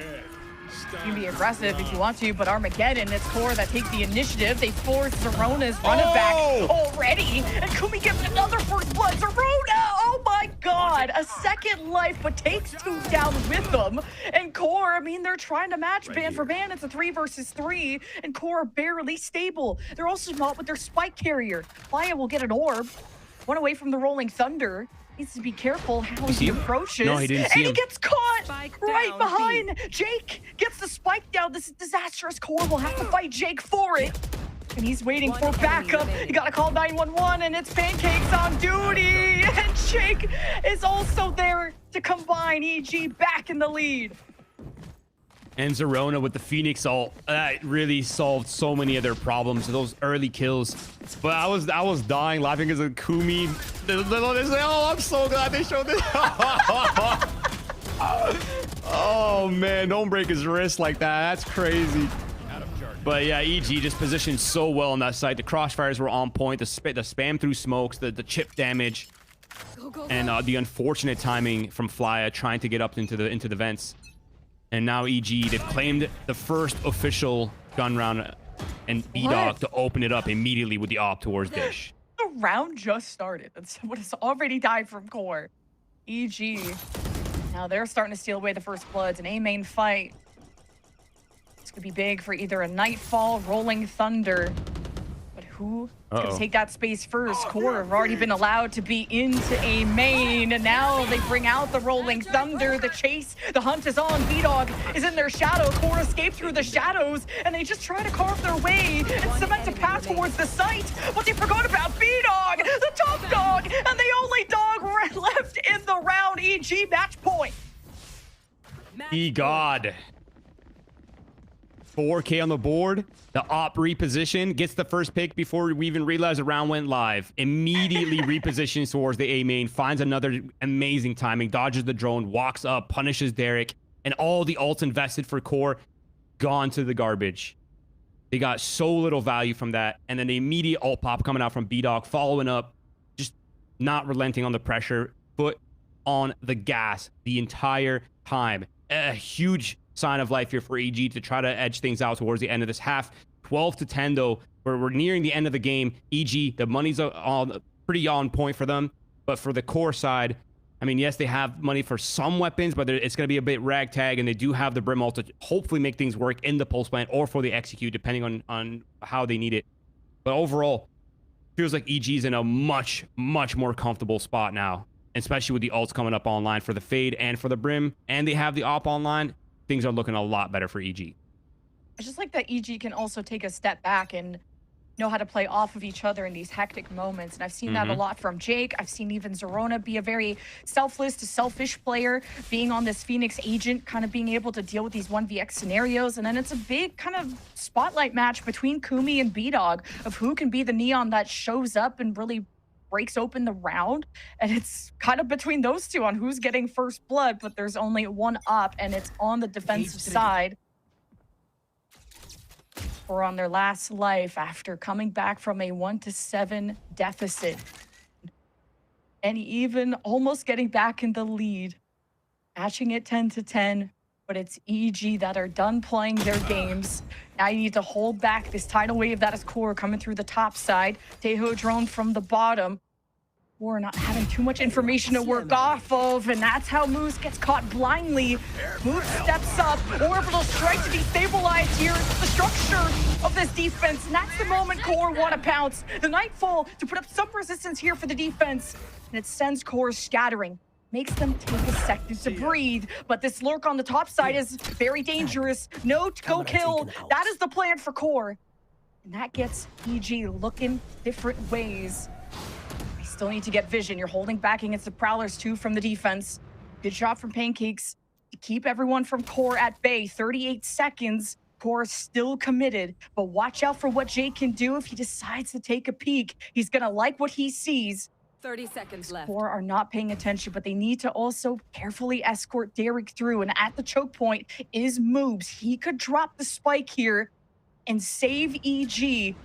You can be aggressive if you want to, but Armageddon, it's Core that take the initiative. They force Zerona's running back already, and Kumi gets another first blood. Zerona, oh my god, a second life, but takes 2 down with them. And Core, I mean, they're trying to match band for band. It's a 3 versus 3, and Core are barely stable. They're also not with their spike carrier. Playa will get an orb, one away from the Rolling Thunder. Needs to be careful how he approaches. No, he didn't see him. He gets caught right behind. Jake gets the spike down. This is disastrous. Core will have to fight Jake for it. And he's waiting for backup. You gotta call 911, and it's Pancakes on duty. And Jake is also there to combine EG back in the lead. And Zerona with the Phoenix ult, that really solved so many of their problems, those early kills. But I was dying laughing as a Kumi. Oh, I'm so glad they showed this. Oh man, don't break his wrist like that. That's crazy. But yeah, EG just positioned so well on that side. The crossfires were on point. The spam through smokes, the chip damage, and the unfortunate timing from Flya trying to get up into the vents. And now EG, they've claimed the first official gun round, and B-Dog to open it up immediately with the op towards Dish. The round just started. That's what has already died from Core. EG. Now they're starting to steal away the first bloods. An A-main fight. This could be big for either a Nightfall, Rolling Thunder. But who is going to take that space first? Core have already been allowed to be into a main, and now they bring out the Rolling Thunder. The chase, the hunt is on. B-Dog is in their shadow. Core escaped through the shadows, and they just try to carve their way and cement a path towards the site. But they forgot about B-Dog, the top dog, and the only dog left in the round. EG match point. E-God. 4K on the board. The op reposition, gets the first pick before we even realize the round went live. Immediately repositions towards the A main, finds another amazing timing, dodges the drone, walks up, punishes Derek, and all the ults invested for Core gone to the garbage. They got so little value from that, and then the immediate ult pop coming out from B-Dog, following up, just not relenting on the pressure, foot on the gas the entire time. A huge sign of life here for EG to try to edge things out towards the end of this half. 12-10 though, where we're nearing the end of the game. EG, the money's pretty on point for them, but for the Core side, I mean, yes, they have money for some weapons, but it's going to be a bit ragtag, and they do have the Brim ult to hopefully make things work in the pulse plant or for the execute, depending on how they need it. But overall, feels like EG is in a much more comfortable spot now, especially with the ults coming up online for the Fade and for the Brim, and they have the op online. Things are looking a lot better for EG. I just like that EG can also take a step back and know how to play off of each other in these hectic moments. And I've seen that a lot from Jake. I've seen even Zerona be a very selfless to selfish player, being on this Phoenix agent, kind of being able to deal with these 1vx scenarios. And then it's a big kind of spotlight match between Kumi and B-Dog of who can be the neon that shows up and really breaks open the round. And it's kind of between those two on who's getting first blood, but there's only one up, and it's on the defensive side. Or on their last life after coming back from a 1-7 deficit. And even almost getting back in the lead. Matching it 10-10, but it's EG that are done playing their games. Now you need to hold back this tidal wave that is QOR coming through the top side. Teho drone from the bottom. We're not having too much information to work off of, and that's how Moose gets caught blindly. Moose steps up, orbital strike to destabilize here the structure of this defense, and that's the moment QOR want to pounce. The Nightfall to put up some resistance here for the defense, and it sends QOR scattering. Makes them take a second to breathe, but this lurk on the top side is very dangerous. No to go kill. That is the plan for QOR, and that gets EG looking different ways. Still need to get vision. You're holding back against the Prowlers too from the defense. Good shot from Pancakes to keep everyone from QOR at bay. 38 seconds. QOR still committed, but watch out for what Jake can do if he decides to take a peek. He's gonna like what he sees. 30 seconds left. QOR are not paying attention, but they need to also carefully escort Derek through. And at the choke point is Moobs. He could drop the spike here and save EG.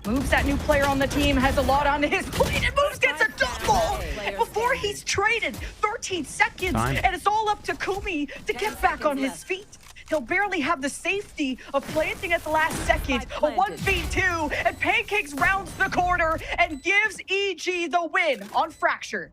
Moves, that new player on the team, has a lot on his plate, and Moves gets a double before he's traded. 13 seconds, and it's all up to Kumi to get back on his feet. He'll barely have the safety of planting at the last second. A 1v2, and Pancakes rounds the corner and gives EG the win on Fracture.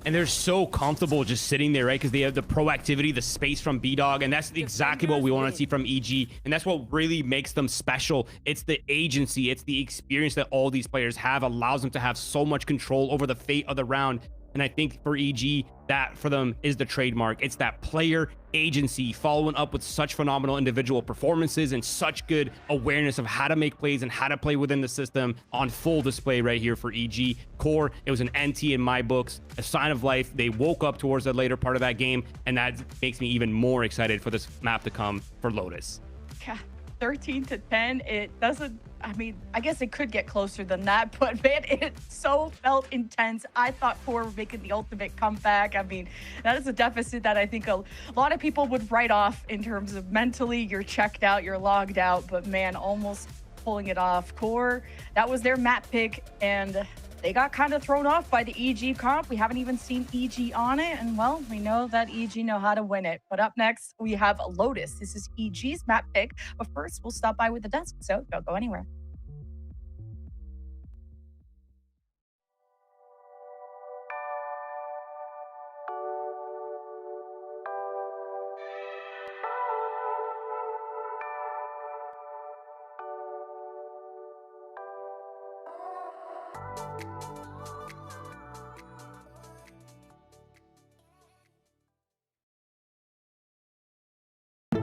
And they're so comfortable just sitting there, right? Because they have the proactivity, the space from B-Dog, and that's exactly what we want to see from EG. And that's what really makes them special. It's the agency, it's the experience that all these players have, allows them to have so much control over the fate of the round. And I think for EG, that for them is the trademark. It's that player agency following up with such phenomenal individual performances and such good awareness of how to make plays and how to play within the system on full display right here for EG. QOR, it was an NT in my books, a sign of life. They woke up towards the later part of that game, and that makes me even more excited for this map to come for Lotus. Yeah, 13-10, it doesn't, I mean, I guess it could get closer than that, but man, it so felt intense. I thought QOR were making the ultimate comeback. I mean, that is a deficit that I think a lot of people would write off in terms of mentally, you're checked out, you're logged out, but man, almost pulling it off. QOR, that was their map pick, and they got kind of thrown off by the EG comp. We haven't even seen EG on it, and well, we know that EG know how to win it. But up next, we have Lotus. This is EG's map pick, but first, we'll stop by with the desk, so don't go anywhere.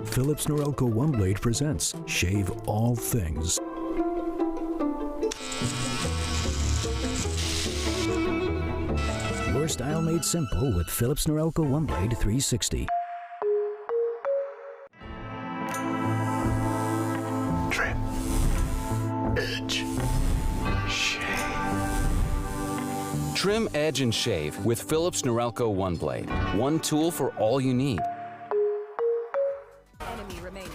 Philips Norelco One Blade presents Shave All Things. Your style made simple with Philips Norelco One Blade 360. Trim, edge, shave. Trim, edge, and shave with Philips Norelco One Blade. One tool for all you need. Enemy remaining.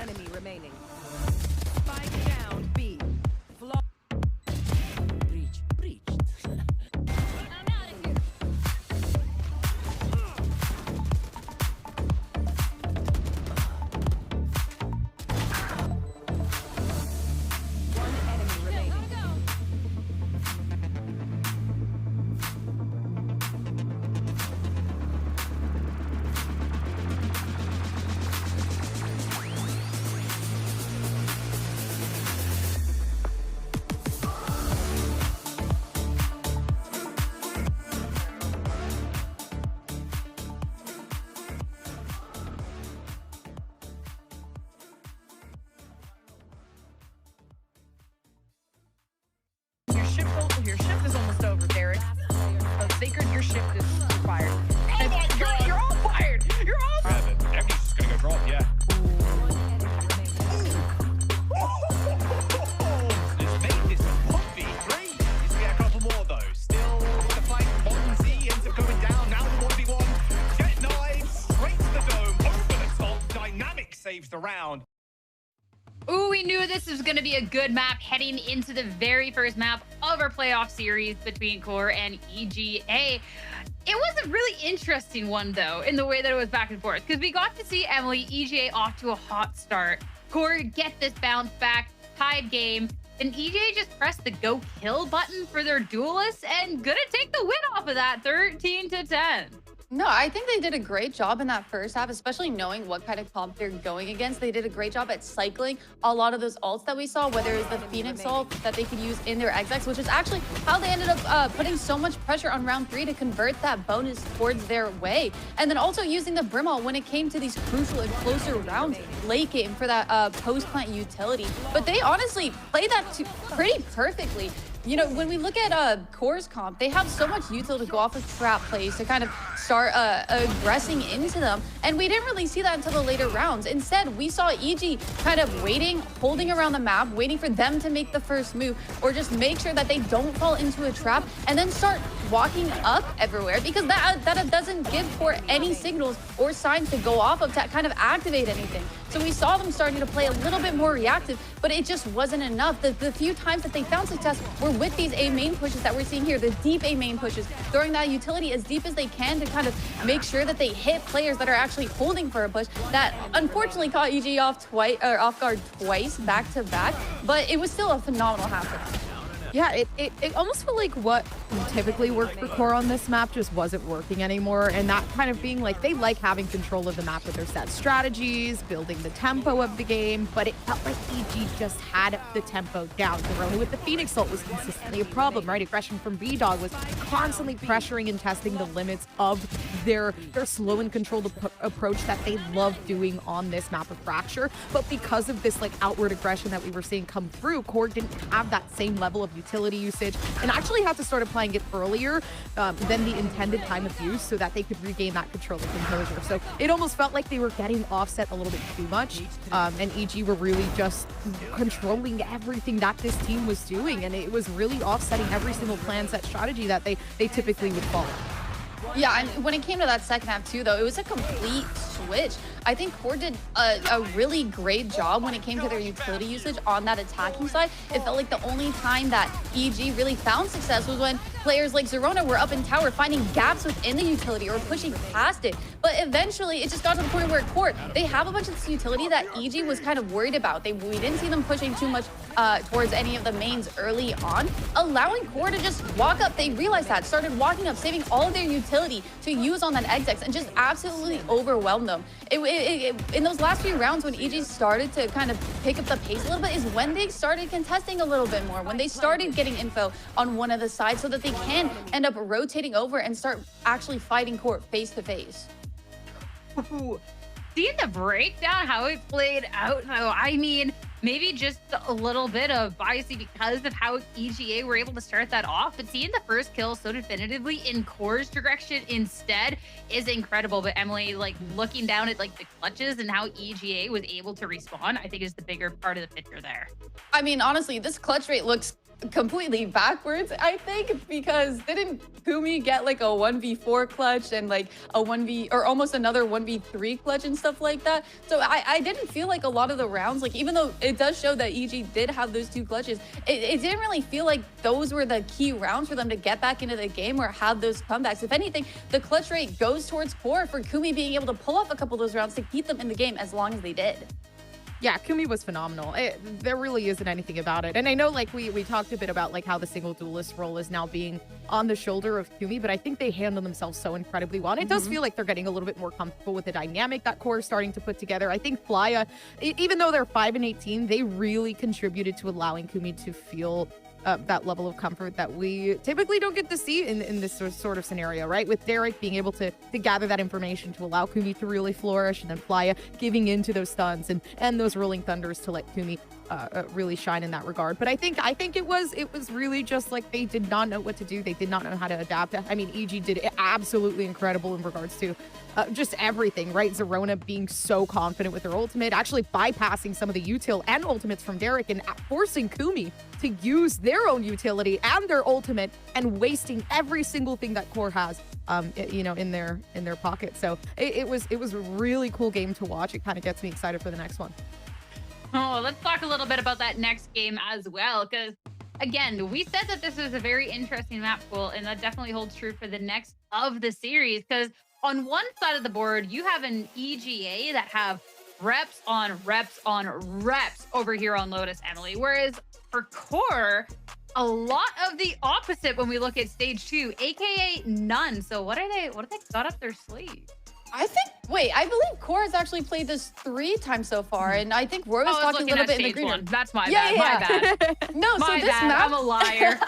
enemy remaining. Spike down B. Breached. One enemy remaining. Your shift is almost over, Derek. Sacred, your shift is fired. Oh my God! You're all fired! You're all fired! Everybody's just gonna go drop, yeah. This made this a 1v3. Needs to get a couple more though. Still with the fight. Monzy ends up going down. Now the 1v1. Get knives straight to the dome. Over the top. Dynamic saves the round. Ooh, we knew this was going to be a good map heading into the very first map of our playoff series between QOR and EGA. It was a really interesting one, though, in the way that it was back and forth, because we got to see Emily, EGA off to a hot start. QOR get this bounce back, tied game, and EGA just pressed the go kill button for their duelists and gonna take the win off of that 13-10. No, I think they did a great job in that first half, especially knowing what kind of comp they're going against. They did a great job at cycling a lot of those ults that we saw, whether it's the Phoenix ult that they could use in their XX, which is actually how they ended up putting so much pressure on round 3 to convert that bonus towards their way. And then also using the Brim ult when it came to these crucial and closer rounds late game for that post-plant utility. But they honestly played that pretty perfectly. You know, when we look at QOR's comp, they have so much util to go off of trap plays to kind of start aggressing into them. And we didn't really see that until the later rounds. Instead, we saw EG kind of waiting, holding around the map, waiting for them to make the first move, or just make sure that they don't fall into a trap, and then start walking up everywhere, because that doesn't give QOR any signals or signs to go off of to kind of activate anything. So we saw them starting to play a little bit more reactive, but it just wasn't enough. The few times that they found success were with these A main pushes that we're seeing here, the deep A main pushes, throwing that utility as deep as they can to kind of make sure that they hit players that are actually holding for a push. That unfortunately caught EG off guard twice back to back, but it was still a phenomenal half for them. Yeah, it almost felt like what typically worked for QOR on this map just wasn't working anymore, and that kind of being like they like having control of the map with their set strategies, building the tempo of the game, but it felt like EG just had the tempo down. Zeroni with the Phoenix ult was consistently a problem, right? Aggression from B-Dog was constantly pressuring and testing the limits of their slow and controlled approach that they love doing on this map of Fracture. But because of this like outward aggression that we were seeing come through, QOR didn't have that same level of utility usage, and actually had to start applying it earlier than the intended time of use so that they could regain that control and composure. So it almost felt like they were getting offset a little bit too much, and EG were really just controlling everything that this team was doing, and it was really offsetting every single plan set strategy that they typically would follow. Yeah, and when it came to that second half too, though, it was a complete switch. I think QOR did a really great job when it came to their utility usage on that attacking side. It felt like the only time that EG really found success was when players like Zerona were up in tower finding gaps within the utility or pushing past it. But eventually, it just got to the point where QOR, they have a bunch of this utility that EG was kind of worried about. We didn't see them pushing too much towards any of the mains early on, allowing QOR to just walk up. They realized that, started walking up, saving all of their utility to use on that XX, and just absolutely overwhelmed them. In those last few rounds, when EG started to kind of pick up the pace a little bit, is when they started contesting a little bit more, when they started getting info on one of the sides so that they can end up rotating over and start actually fighting QOR face to face. Seeing the breakdown, how it played out, though, I mean, maybe just a little bit of biasy because of how EGA were able to start that off, but seeing the first kill so definitively in QOR's direction instead is incredible. But Emily, like, looking down at like the clutches and how EGA was able to respawn, I think is the bigger part of the picture there. I mean, honestly, this clutch rate looks completely backwards, I think, because didn't Kumi get like a 1v4 clutch and like a 1v or almost another 1v3 clutch and stuff like that? So I didn't feel like a lot of the rounds, like even though it does show that EG did have those 2 clutches, it didn't really feel like those were the key rounds for them to get back into the game or have those comebacks. If anything, the clutch rate goes towards QOR for Kumi being able to pull off a couple of those rounds to keep them in the game as long as they did. Yeah, Kumi was phenomenal. There really isn't anything about it. And I know like we talked a bit about like how the single duelist role is now being on the shoulder of Kumi, but I think they handle themselves so incredibly well. And it does feel like they're getting a little bit more comfortable with the dynamic that QOR is starting to put together. I think Flya, even though they're 5-18, they really contributed to allowing Kumi to feel that level of comfort that we typically don't get to see in this sort of scenario, right? With Derek being able to gather that information to allow Kumi to really flourish, and then Flya giving into those stuns and those rolling thunders to let Kumi really shine in that regard. But I think it was really just like they did not know what to do. They did not know how to adapt. I mean, EG did absolutely incredible in regards to just everything, right? Zerona being so confident with her ultimate, actually bypassing some of the util and ultimates from Derek and forcing Kumi to use their own utility and their ultimate and wasting every single thing that QOR has, you know, in their pocket. So it was a really cool game to watch. It kind of gets me excited for the next one. Oh, let's talk a little bit about that next game as well, because again, we said that this was a very interesting map pool, and that definitely holds true for the next of the series, because on one side of the board, you have an EGA that have reps on reps on reps over here on Lotus, Emily, whereas for QOR, a lot of the opposite when we look at stage 2, aka none. So what have they got up their sleeve? I believe QOR has actually played this 3 times so far, and I think Roy was talking a little bit in the green room. That's my bad. My bad. No, my so this bad. map, I'm a liar.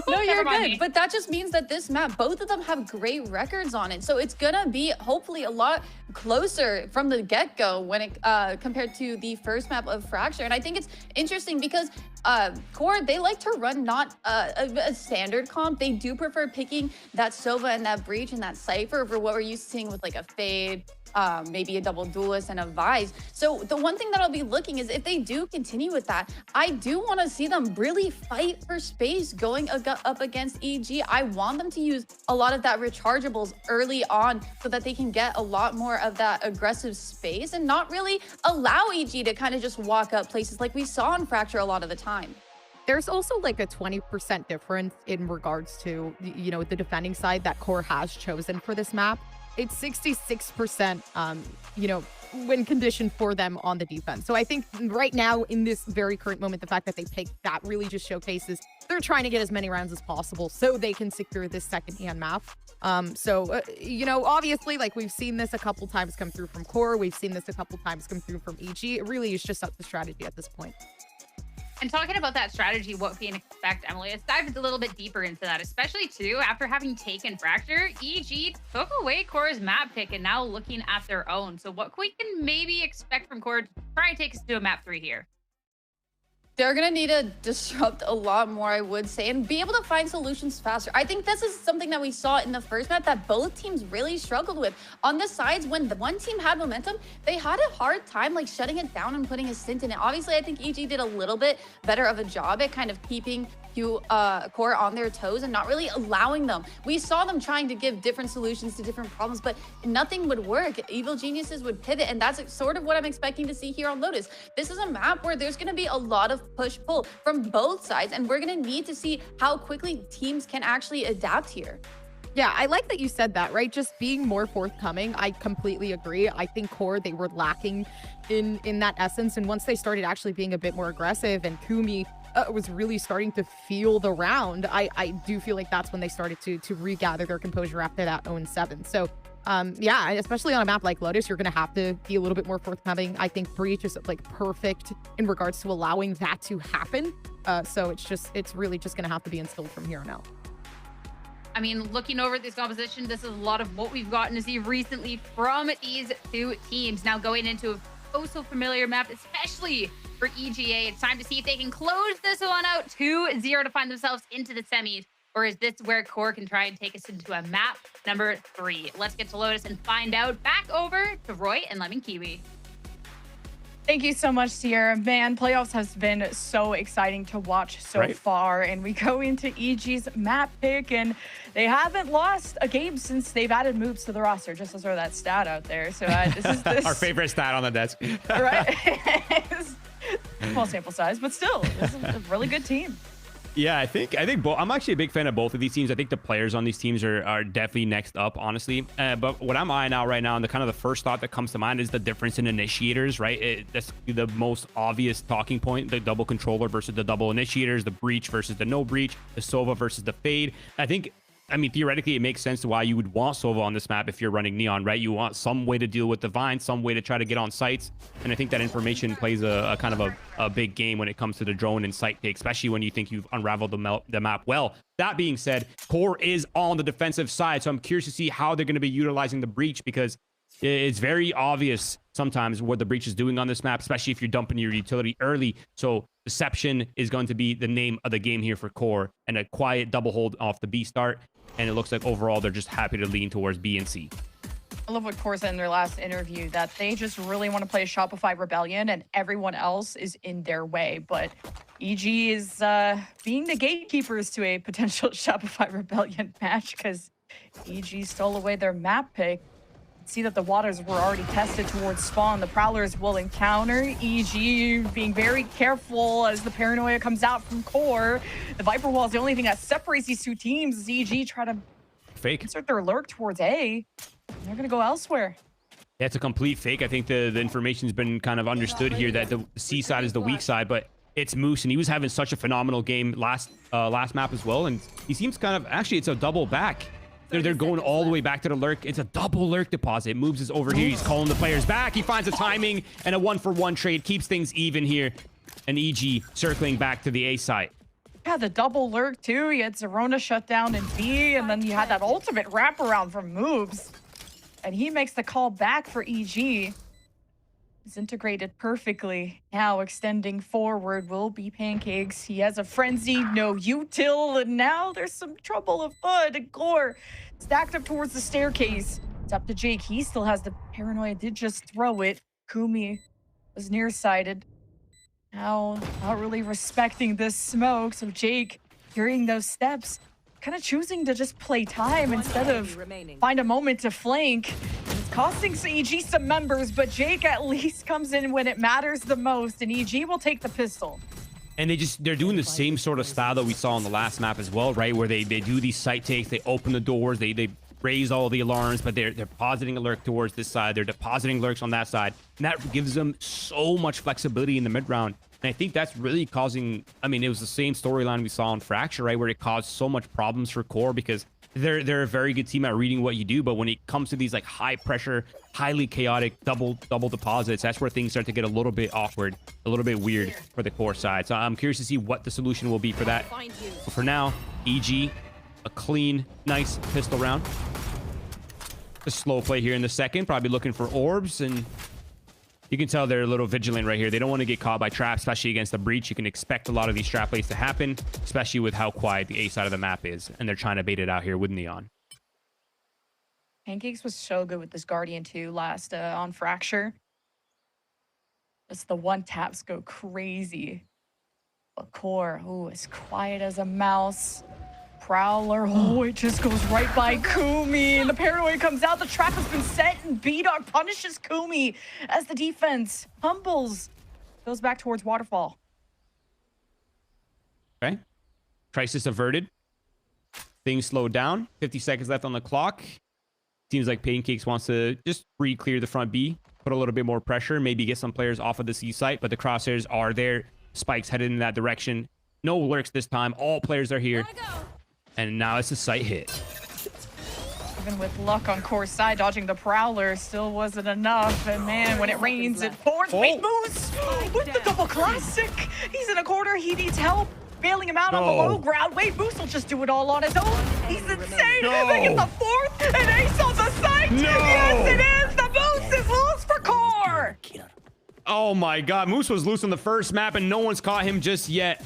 No, you're Never mind good. me. But that just means that this map, both of them have great records on it. So it's gonna be hopefully a lot closer from the get-go when it compared to the first map of Fracture. And I think it's interesting because QOR, they like to run not a standard comp. They do prefer picking that Sova and that Breach and that Cypher over what we're used to seeing with like a Fade, maybe a double duelist and a Vise. So the one thing that I'll be looking is if they do continue with that, I do want to see them really fight for space going up against EG. I want them to use a lot of that rechargeables early on so that they can get a lot more of that aggressive space and not really allow EG to kind of just walk up places like we saw in Fracture a lot of the time. There's also like a 20% difference in regards to, you know, the defending side that QOR has chosen for this map. It's 66%, you know, when conditioned for them on the defense. So I think right now, in this very current moment, the fact that they picked that really just showcases they're trying to get as many rounds as possible so they can secure this second-hand map. You know, obviously, like we've seen this a couple times come through from QOR. We've seen this a couple times come through from EG. It really is just up to strategy at this point. And talking about that strategy, what we can expect, Emily, let's dive a little bit deeper into that, especially too, after having taken Fracture, EG took away QOR's map pick and now looking at their own. So what we can maybe expect from QOR to try and take us to a map 3 here? They're going to need to disrupt a lot more, I would say, and be able to find solutions faster. I think this is something that we saw in the first map that both teams really struggled with. On the sides, when the one team had momentum, they had a hard time like shutting it down and putting a stint in it. Obviously, I think EG did a little bit better of a job at kind of keeping QOR on their toes and not really allowing them. We saw them trying to give different solutions to different problems, but nothing would work. Evil geniuses would pivot, and that's sort of what I'm expecting to see here on Lotus. This is a map where there's going to be a lot of push-pull from both sides, and we're going to need to see how quickly teams can actually adapt here. Yeah, I like that you said that, right? Just being more forthcoming. I completely agree. I think QOR, they were lacking in that essence. And once they started actually being a bit more aggressive and Kumi was really starting to feel the round, I do feel like that's when they started to regather their composure after that 0-7. So yeah, especially on a map like Lotus, you're going to have to be a little bit more forthcoming. I think Breach is like perfect in regards to allowing that to happen. So it's really just going to have to be instilled from here on out. I mean, looking over at this composition, this is a lot of what we've gotten to see recently from these two teams. Now going into a oh-so-familiar map, especially for EGA. It's time to see if they can close this one out 2-0 to find themselves into the semis. Or is this where QOR can try and take us into a map number 3? Let's get to Lotus and find out. Back over to Roy and Lemon Kiwi. Thank you so much, Sierra. Man, playoffs has been so exciting to watch so far. And we go into EG's map pick, and they haven't lost a game since they've added moves to the roster, just to throw that stat out there. So this our favorite stat on the desk. Right? Small sample size, but still, this is a really good team. Yeah, I think I'm actually a big fan of both of these teams. I think the players on these teams are definitely next up, honestly. But what I'm eyeing out right now, and the kind of the first thought that comes to mind is the difference in initiators, right? That's the most obvious talking point: the double controller versus the double initiators, the breach versus the no breach, the Sova versus the fade. I mean, theoretically, it makes sense to why you would want Sova on this map if you're running Neon, right? You want some way to deal with the Vine, some way to try to get on sites. And I think that information plays a kind of a big game when it comes to the drone and site take, especially when you think you've unraveled the map well. That being said, Core is on the defensive side, so I'm curious to see how they're going to be utilizing the breach, because it's very obvious sometimes what the breach is doing on this map, especially if you're dumping your utility early. So deception is going to be the name of the game here for Core, and a quiet double hold off the B start. And it looks like overall they're just happy to lean towards B and C. I love what Core said in their last interview, that they just really want to play a Shopify Rebellion and everyone else is in their way. But EG is being the gatekeepers to a potential Shopify Rebellion match, because EG stole away their map pick. See that the waters were already tested towards spawn. The Prowlers will encounter EG, being very careful as the paranoia comes out from Core. The Viper Wall is the only thing that separates these two teams as EG try to insert their lurk towards A. And they're going to go elsewhere. Yeah, it's a complete fake. I think the information's been kind of understood here that the C side is the weak side, but it's Moose, and he was having such a phenomenal game last map as well. And he seems kind of, actually, it's a double back. They're going all the way back to the lurk. It's a double lurk deposit. Moves is over here. He's calling the players back. He finds a timing and a 1-for-1 trade. Keeps things even here. And EG circling back to the A site. Yeah, the double lurk too. You had Zerona shut down in B, and then you had that ultimate wraparound from Moves. And he makes the call back for EG. It's integrated perfectly. Now extending forward will be Pancakes. He has a frenzy, no util, and now there's some trouble afoot. And Core stacked up towards the staircase. It's up to Jake. He still has the paranoia. Did just throw it. Kumi was nearsighted. Now not really respecting this smoke. So Jake, hearing those steps, kind of choosing to just play time instead of find a moment to flank. It's costing EG some members, but Jake at least comes in when it matters the most, and EG will take the pistol. And they're doing the same sort of style that we saw on the last map as well, right? Where they do these site takes, they open the doors, they raise all the alarms, but they're depositing a lurk towards this side, they're depositing lurks on that side, and that gives them so much flexibility in the mid round. And I think that's really causing, I mean, it was the same storyline we saw in Fracture, right? Where it caused so much problems for Core, because they're a very good team at reading what you do, but when it comes to these like high pressure, highly chaotic double deposits, that's where things start to get a little bit awkward, a little bit weird for the Core side. So I'm curious to see what the solution will be for that. But for now, EG, a clean, nice pistol round. A slow play here in the second, probably looking for orbs, and you can tell they're a little vigilant right here. They don't want to get caught by traps, especially against the breach. You can expect a lot of these trap plays to happen, especially with how quiet the A side of the map is, and they're trying to bait it out here with Neon. Pancakes was so good with this Guardian too last on Fracture. Just the one taps go crazy. But Core, oh, as quiet as a mouse. Prowler, oh, it just goes right by Kumi, and the paranoia comes out. The trap has been set, and B-Dog punishes Kumi as the defense humbles. Goes back towards Waterfall. Okay. Crisis averted. Things slowed down. 50 seconds left on the clock. Seems like Pancakes wants to just re-clear the front B, put a little bit more pressure, maybe get some players off of the C site, but the crosshairs are there. Spikes headed in that direction. No lurks this time. All players are here. And now it's a site hit. Even with luck on Core's side, dodging the Prowler still wasn't enough. And man, when it rains, it pours. Wait, Moose with the double classic. He's in a corner. He needs help. Bailing him out on the low ground. Wait, Moose will just do it all on his own. He's insane. They get the fourth, and Ace on the site. Yes, it is. The Moose is loose for Core. Oh my God, Moose was loose on the first map, and no one's caught him just yet.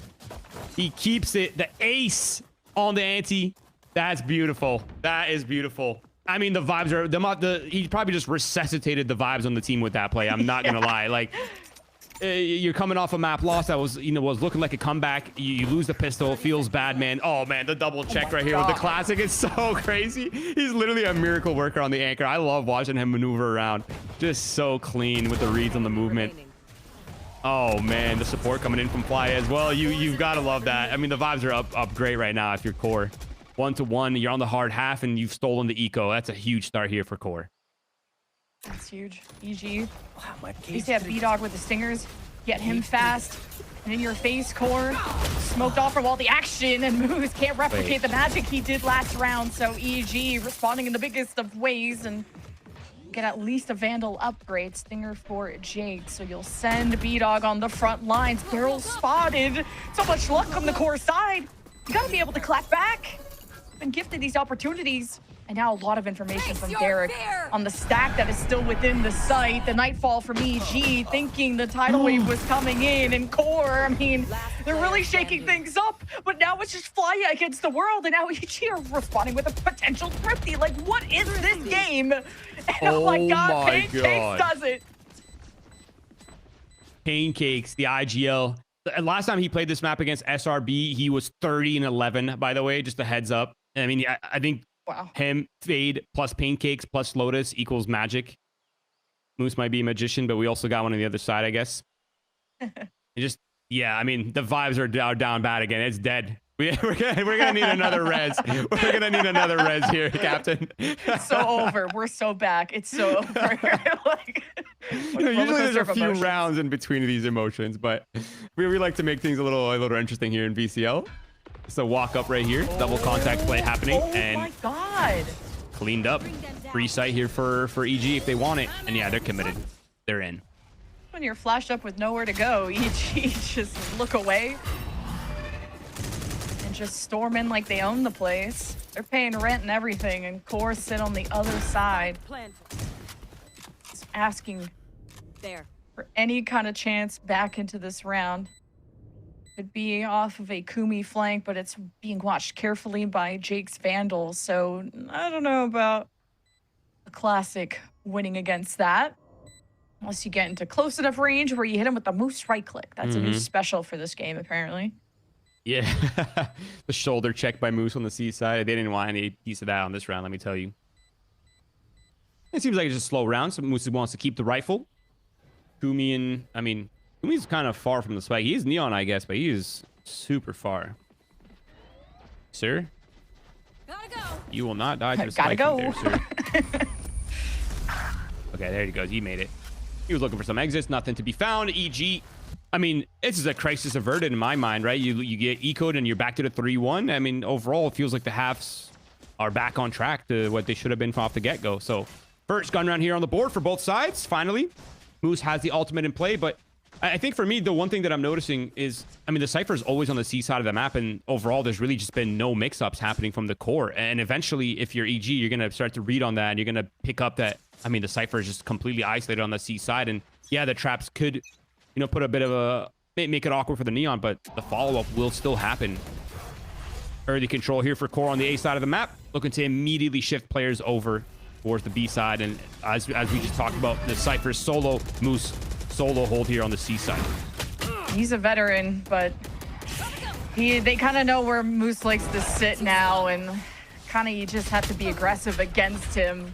He keeps it. The ace on the ante. That's beautiful. That is beautiful. I mean, the vibes are he probably just resuscitated the vibes on the team with that play. I'm not gonna lie. Like, you're coming off a map loss that was, was looking like a comeback. You lose the pistol. Feels bad, man. Oh, man, the double check right here with the classic is so crazy. He's literally a miracle worker on the anchor. I love watching him maneuver around. Just so clean with the reads on the movement. Oh, man, the support coming in from Fly as well. You've got to love that. I mean, the vibes are up great right now if you're Core. 1-to-1, you're on the hard half, and you've stolen the eco. That's a huge start here for Core. That's huge. EG. Wow, at least they have B-Dog with the stingers. Get him fast. And in your face, Core. Smoked off from all the action, and Moose can't replicate the magic he did last round. So EG responding in the biggest of ways and get at least a Vandal upgrade. Stinger for Jake. So you'll send B-Dog on the front lines. Barrel spotted. So much luck on the Core side. You gotta be able to clap back. Been gifted these opportunities. And now a lot of information from Derek on the stack that is still within the site. The Nightfall from EG, thinking the tidal wave was coming in. And Core, I mean, they're really shaking things up. But now it's just Flya against the world. And now EG are responding with a potential thrifty. Like, what is this game? And oh my God, Pancakes does it. Pancakes, the IGL. Last time he played this map against SRB, he was 30-11, by the way, just a heads up. I mean, I think him, Fade, plus Pancakes, plus Lotus equals magic. Moose might be a magician, but we also got one on the other side, I guess. Yeah, I mean, the vibes are down bad again. It's dead. We're gonna need another res. We're gonna need another res here, Captain. It's so over. We're so back. It's so over. Like, usually there's a few rounds in between these emotions, but we like to make things a little interesting here in VCL. So walk up right here, double contact play happening, and my God, cleaned up. Free sight here for EG if they want it, and yeah, they're committed. They're in. When you're flashed up with nowhere to go, EG just look away and just storm in like they own the place. They're paying rent and everything, and Core sit on the other side, just asking for any kind of chance back into this round. Could be off of a Kumi flank, but it's being watched carefully by Jake's Vandal. So I don't know about a classic winning against that. Unless you get into close enough range where you hit him with the Moose right click. That's a new special for this game, apparently. Yeah, the shoulder check by Moose on the C side. They didn't want any piece of that on this round, let me tell you. It seems like it's just a slow round, so Moose wants to keep the rifle. Kumi and, I mean, Kumi's kind of far from the spike. He is Neon, I guess, but he is super far. Sir? Gotta go. You will not die to the spike there, sir. Okay, there he goes. He made it. He was looking for some exits. Nothing to be found. EG. I mean, this is a crisis averted in my mind, right? You get ecoed and you're back to the 3-1. I mean, overall, it feels like the halves are back on track to what they should have been from off the get-go. So, first gun round here on the board for both sides. Finally, Moose has the ultimate in play, but I think for me, the one thing that I'm noticing is, I mean, the Cypher is always on the C side of the map, and overall, there's really just been no mix-ups happening from the core. And eventually, if you're EG, you're going to start to read on that, and you're going to pick up that, I mean, the Cypher is just completely isolated on the C side. And yeah, the traps could, you know, put a bit of a, make it awkward for the Neon, but the follow-up will still happen. Early control here for core on the A side of the map, looking to immediately shift players over towards the B side. And as we just talked about, the Cypher solo, Moose solo hold here on the C side. He's a veteran, but they kind of know where Moose likes to sit now, and kind of you just have to be aggressive against him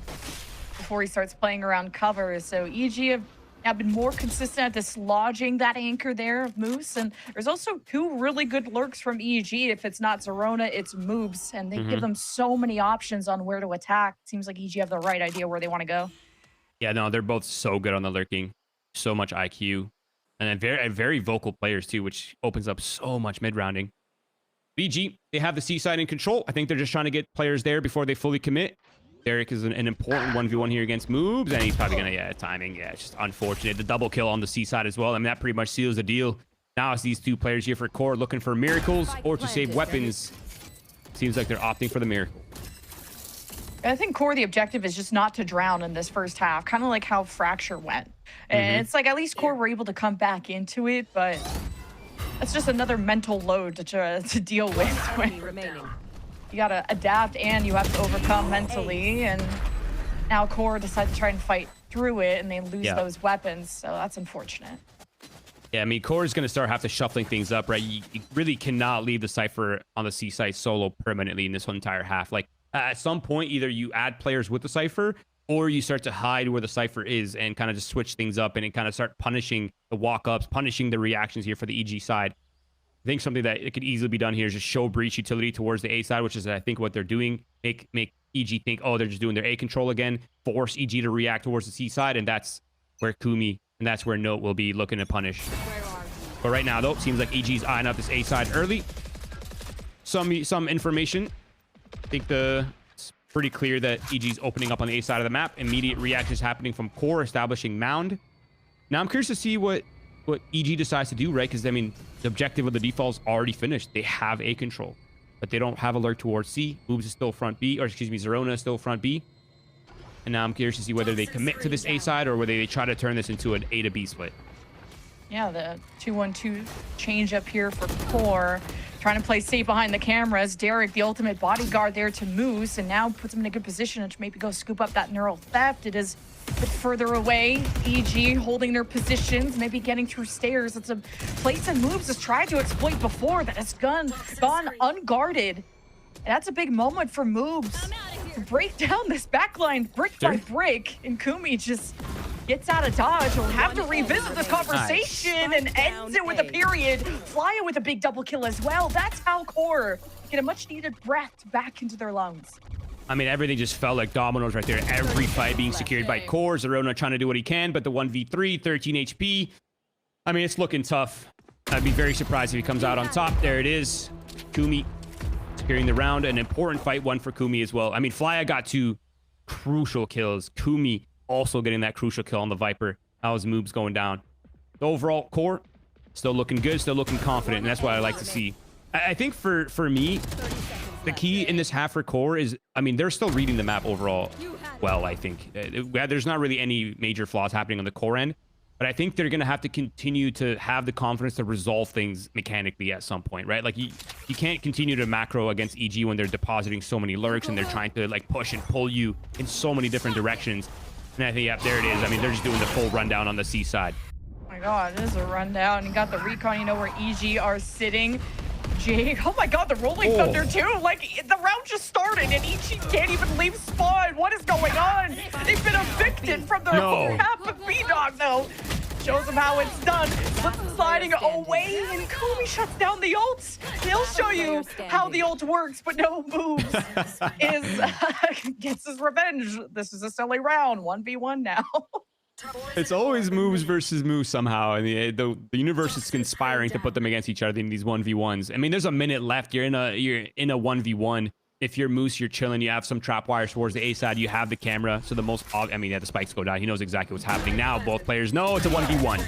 before he starts playing around cover. So EG have been more consistent at dislodging that anchor there of Moose, and there's also two really good lurks from EG. If it's not Zerona, it's Moobs, and they give them so many options on where to attack. Seems like EG have the right idea where they want to go. Yeah, no, they're both so good on the lurking. So much IQ, and then very vocal players too, which opens up so much mid-rounding. BG, they have the C side in control. I think they're just trying to get players there before they fully commit. Derek is an important 1v1 here against Moobs, and he's probably gonna, timing, it's just unfortunate. The double kill on the C side as well. I mean, that pretty much seals the deal. Now it's these two players here for core looking for miracles or to save weapons. Seems like they're opting for the miracle. I think core, the objective is just not to drown in this first half, kind of like how Fracture went. And it's like at least core were able to come back into it, but that's just another mental load to deal with. You gotta adapt and you have to overcome mentally, and now core decide to try and fight through it, and they lose those weapons, so that's unfortunate. Yeah, I mean, Core is going to start have to shuffling things up, right? You really cannot leave the Cypher on the C side solo permanently in this whole entire half. Like, at some point, either you add players with the Cypher, or you start to hide where the Cypher is and kind of just switch things up and kind of start punishing the walk-ups, punishing the reactions here for the EG side. I think something that it could easily be done here is just show breach utility towards the A side, which is, I think, what they're doing. Make EG think, oh, they're just doing their A control again, force EG to react towards the C side, and that's where Kumi and that's where Note will be looking to punish. But right now, though, seems like EG's eyeing up this A side early. Some information. I think it's pretty clear that EG's opening up on the A side of the map. Immediate reactions happening from Core, establishing Mound. Now, I'm curious to see what EG decides to do, right? Because, I mean, the objective of the default's already finished. They have A control, but they don't have alert towards C. Boobs is still front B, or excuse me, Zerona is still front B. And now I'm curious to see whether they commit to this A side or whether they try to turn this into an A to B split. Yeah, the 2-1-2 change up here for Core. Trying to play safe behind the cameras. Derek, the ultimate bodyguard there to Moose, and now puts him in a good position to maybe go scoop up that neural theft. It is a bit further away. EG holding their positions, maybe getting through stairs. It's a place that Moves has tried to exploit before that has gone unguarded. And that's a big moment for Moves to break down this backline brick by brick, and Kumi just gets out of dodge. We'll have to revisit this conversation and ends it with a period. Flya with a big double kill as well. That's how Core get a much needed breath back into their lungs. I mean, everything just felt like dominoes right there. Every fight being secured by Core. Zerona trying to do what he can, but the 1v3, 13 HP. I mean, it's looking tough. I'd be very surprised if he comes out on top. There it is. Kumi securing the round. An important fight one for Kumi as well. I mean, Flya got 2 crucial kills. Kumi also getting that crucial kill on the Viper. How his moves going down. The overall Core still looking good, still looking confident, and that's what I like to see. I think for me, the key in this half for Core is, I mean, they're still reading the map overall well, I think. There's not really any major flaws happening on the Core end, but I think they're going to have to continue to have the confidence to resolve things mechanically at some point, right? Like, you can't continue to macro against EG when they're depositing so many lurks and they're trying to, like, push and pull you in so many different directions. And I think, yeah, there it is. I mean, they're just doing the full rundown on the C side. Oh my god, it is a rundown. You got the recon, you know where EG are sitting. Jake, oh my god, the rolling thunder too. Like, the round just started and EG can't even leave spawn. What is going on? They've been evicted from their half of B-Dog though. Shows them how it's done. Sliding away, and Kumi shuts down the ults. He'll show you how the ult works, but no moves. Gets his revenge. This is a silly round. 1v1 now. It's always moves versus moves somehow, and the universe is conspiring to put them against each other in these 1v1s. I mean, there's a minute left. You're in a 1v1. If you're Moose, you're chilling. You have some trap wires towards the A side. You have the camera. So the most, I mean, yeah, the spikes go down. He knows exactly what's happening now. Both players know it's a 1v1.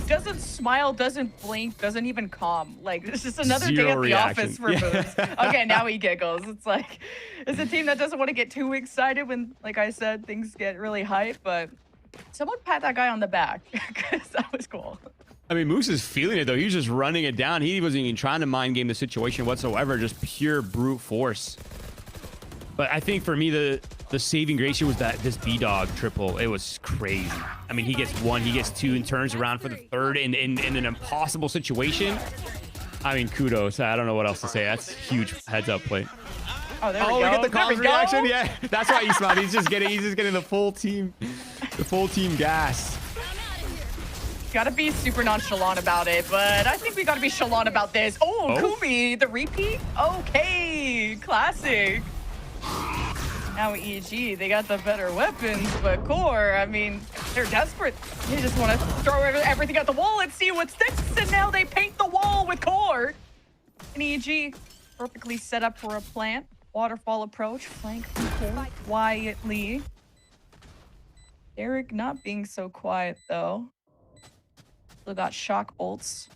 Doesn't smile, doesn't blink, doesn't even calm. Like, it's just another day at the office for Moose. Okay, now he giggles. It's like, it's a team that doesn't want to get too excited when, like I said, things get really hype. But someone pat that guy on the back, because that was cool. I mean, Moose is feeling it, though. He's just running it down. He wasn't even trying to mind game the situation whatsoever. Just pure brute force. But I think for me, the saving grace here was that this B-Dog triple. It was crazy. I mean, he gets 1, he gets 2, and turns around for the 3rd in an impossible situation. I mean, kudos. I don't know what else to say. That's huge heads-up play. Oh, there we go. We get the comms reaction. Yeah, that's why he smiled. He's just getting the full team gas. Gotta be super nonchalant about it, but I think we gotta be chalant about this. Oh, Kumi, the repeat? Okay, classic. Now EG, they got the better weapons, but Core, I mean, they're desperate. They just want to throw everything at the wall and see what sticks, and now they paint the wall with Core. And EG, perfectly set up for a plant. Waterfall approach, flank people quietly. Derek not being so quiet, though. Still got shock bolts.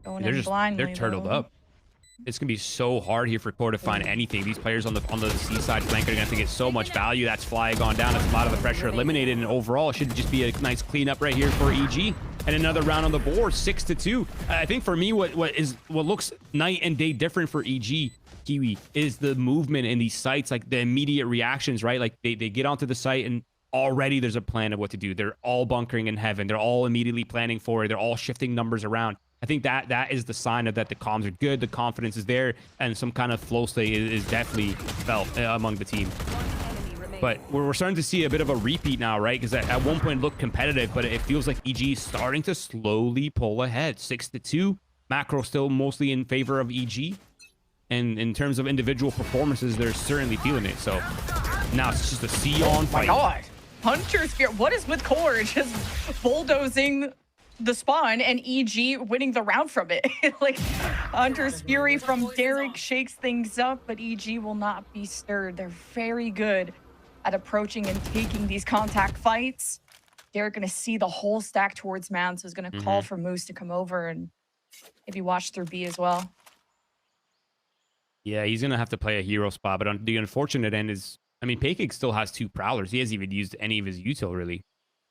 Going in blindly, they're turtled up. It's gonna be so hard here for Core to find anything. These players on the C side flank are gonna have to get so much value. That's Flya gone down. That's a lot of the pressure eliminated, and overall, it should just be a nice cleanup right here for EG. And another round on the board, 6-2. I think for me, what looks night and day different for EG Kiwi is the movement in these sites, like the immediate reactions, right? Like they get onto the site and already there's a plan of what to do. They're all bunkering in heaven. They're all immediately planning for it. They're all shifting numbers around. I think that is the sign of that the comms are good, the confidence is there, and some kind of flow state is definitely felt among the team. But we're starting to see a bit of a repeat now, right? Because at one point it looked competitive, but it feels like EG is starting to slowly pull ahead. 6-2. Macro still mostly in favor of EG. And in terms of individual performances, they're certainly feeling it. So now it's just a see-on fight. Oh my god. Hunter's Fear. What is with Core just bulldozing the spawn and EG winning the round from it? Like, Hunter's Fury from Derek shakes things up, but EG will not be stirred. They're very good at approaching and taking these contact fights. Derek gonna see the whole stack towards Mound, so he's gonna call for Moose to come over and maybe watch through B as well. Yeah, he's gonna have to play a hero spot, but the unfortunate end is, I mean, Pancake still has 2 Prowlers. He hasn't even used any of his util, really.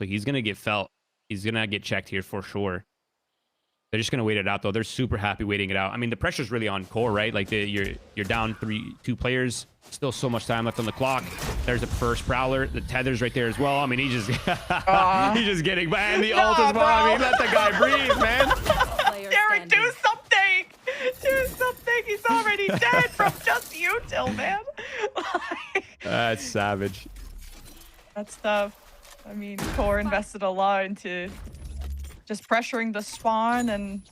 So he's gonna get felt. He's gonna get checked here for sure. They're just gonna wait it out, though. They're super happy waiting it out. I mean, the pressure's really on Core, right? Like, you're down 2 players. Still so much time left on the clock. There's the first Prowler. The tether's right there as well. I mean, he just he's just getting, and the ult as well. I mean, let the guy breathe, man. Derek, do something! Do something! He's already dead from just util, man. That's savage. That's tough. I mean, Core invested a lot into just pressuring the spawn, and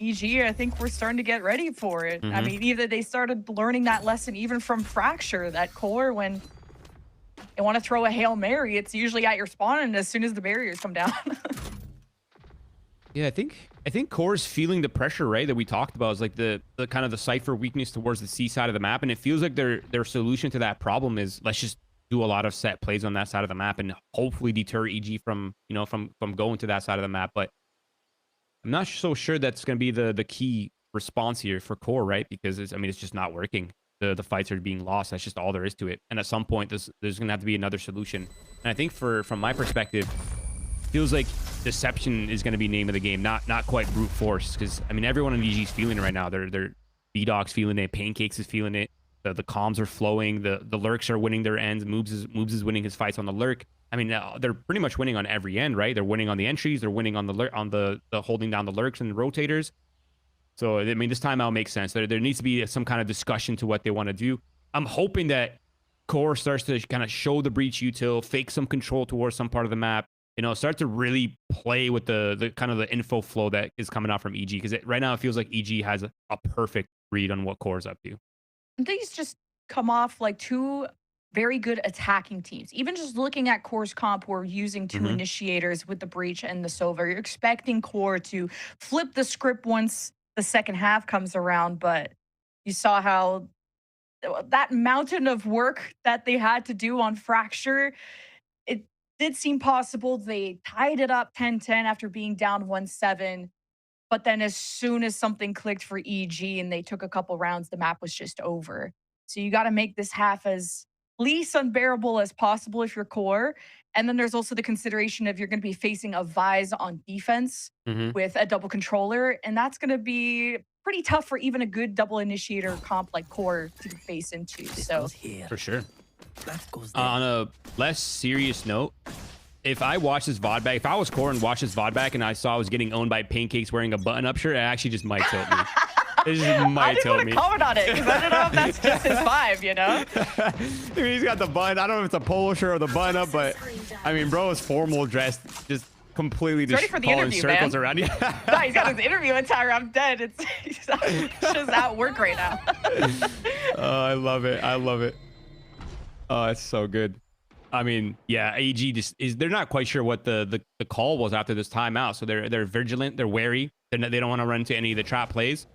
EG, I think we're starting to get ready for it. I mean, either they started learning that lesson even from Fracture, that Core, when they want to throw a Hail Mary, it's usually at your spawn, and as soon as the barriers come down. Yeah, I think Core's feeling the pressure, right, that we talked about. Is like the kind of the Cypher weakness towards the C side of the map, and it feels like their solution to that problem is, let's just do a lot of set plays on that side of the map and hopefully deter EG from going to that side of the map. But I'm not so sure that's going to be the key response here for Core, right? Because it's just not working. The fights are being lost. That's just all there is to it. And at some point, there's going to have to be another solution. And I think from my perspective, feels like deception is going to be name of the game, not quite brute force. Because I mean, everyone in EG is feeling it right now. They're B-Dog's feeling it. Pancakes is feeling it. The comms are flowing. The lurks are winning their ends. Moobs is winning his fights on the lurk. I mean, they're pretty much winning on every end, right? They're winning on the entries. They're winning on the holding down the lurks and the rotators. So I mean, this timeout makes sense. There needs to be some kind of discussion to what they want to do. I'm hoping that Core starts to kind of show the breach util, fake some control towards some part of the map. Start to really play with the kind of the info flow that is coming out from EG. Because right now it feels like EG has a perfect read on what Core's up to. These just come off like 2 very good attacking teams. Even just looking at Core's comp, we're using 2 initiators with the Breach and the Sova. You're expecting Core to flip the script once the second half comes around, but you saw how that mountain of work that they had to do on Fracture, it did seem possible. They tied it up 10-10 after being down 1-7. But then as soon as something clicked for EG and they took a couple rounds, the map was just over. So you got to make this half as least unbearable as possible if you're Core. And then there's also the consideration of you're going to be facing a Vise on defense with a double controller. And that's going to be pretty tough for even a good double initiator comp like Core to face into. So For sure. On a less serious note, if I watch this VOD back, if I was Core and watched this VOD back and I saw I was getting owned by Pancakes wearing a button-up shirt, it actually just might tilt me. It just might tilt me. I didn't want to comment on it because I don't know if that's just his vibe, you know? I mean, he's got the button. I don't know if it's a polo shirt or the button-up, but I mean, bro is formal dressed, just completely ready for the interview, circles man. around you. No, he's got his interview attire. I'm dead. He's just at work right now. Oh, I love it. I love it. Oh, it's so good. I mean, yeah, AG just they're not quite sure what the call was after this timeout, so they're vigilant, they're wary, they don't want to run into any of the trap plays.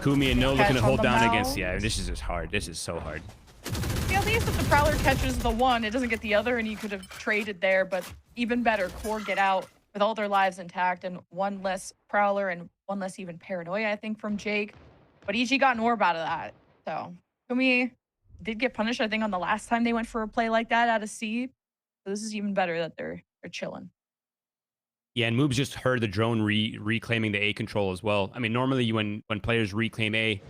Kumi and No looking to hold down against. Yeah, this is just hard. This is so hard. Yeah, at least if the Prowler catches the one, it doesn't get the other, and you could have traded there. But even better, Core get out with all their lives intact and 1 less Prowler and 1 less even Paranoia, I think, from Jake. But EG got an orb out of that. So Kumi did get punished, I think, on the last time they went for a play like that out of C. So this is even better that they're chilling. Yeah, and Moobs just heard the drone reclaiming the A control as well. I mean, normally when players reclaim A,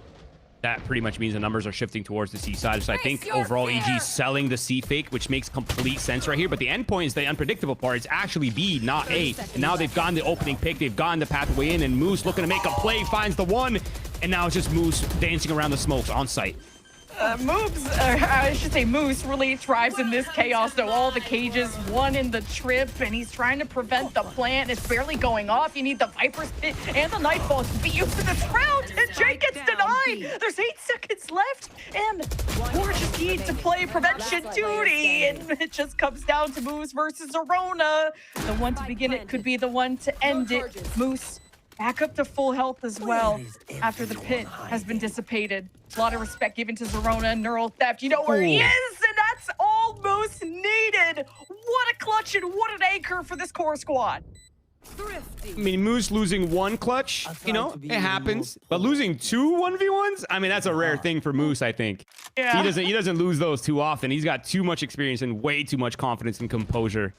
that pretty much means the numbers are shifting towards the C side. So I think overall EG selling the C fake, which makes complete sense right here. But the end point is the unpredictable part. It's actually B, not A. And now they've gotten the opening pick. They've gotten the pathway in, and Moose looking to make a play, finds the one. And now it's just Moose dancing around the smokes on site. I should say Moose really thrives in this chaos, though. All the cages, one in the trip, and he's trying to prevent the plant. It's barely going off. You need the Viper's Pit and the Nightfall to be used in this round, and Jay gets denied. There's 8 seconds left, and Core just need to play prevention duty, and it just comes down to Moose versus Arona. The one to begin it could be the one to end it. Moose back up to full health as well after the pit has been dissipated. A lot of respect given to Zerona. Neural theft, you know where he is, and that's all Moose needed. What a clutch and what an anchor for this core squad. I mean, Moose losing one clutch, you know, it happens. But losing 2 1v1s, I mean, that's a rare thing for Moose, I think. Yeah. He doesn't lose those too often. He's got too much experience and way too much confidence and composure.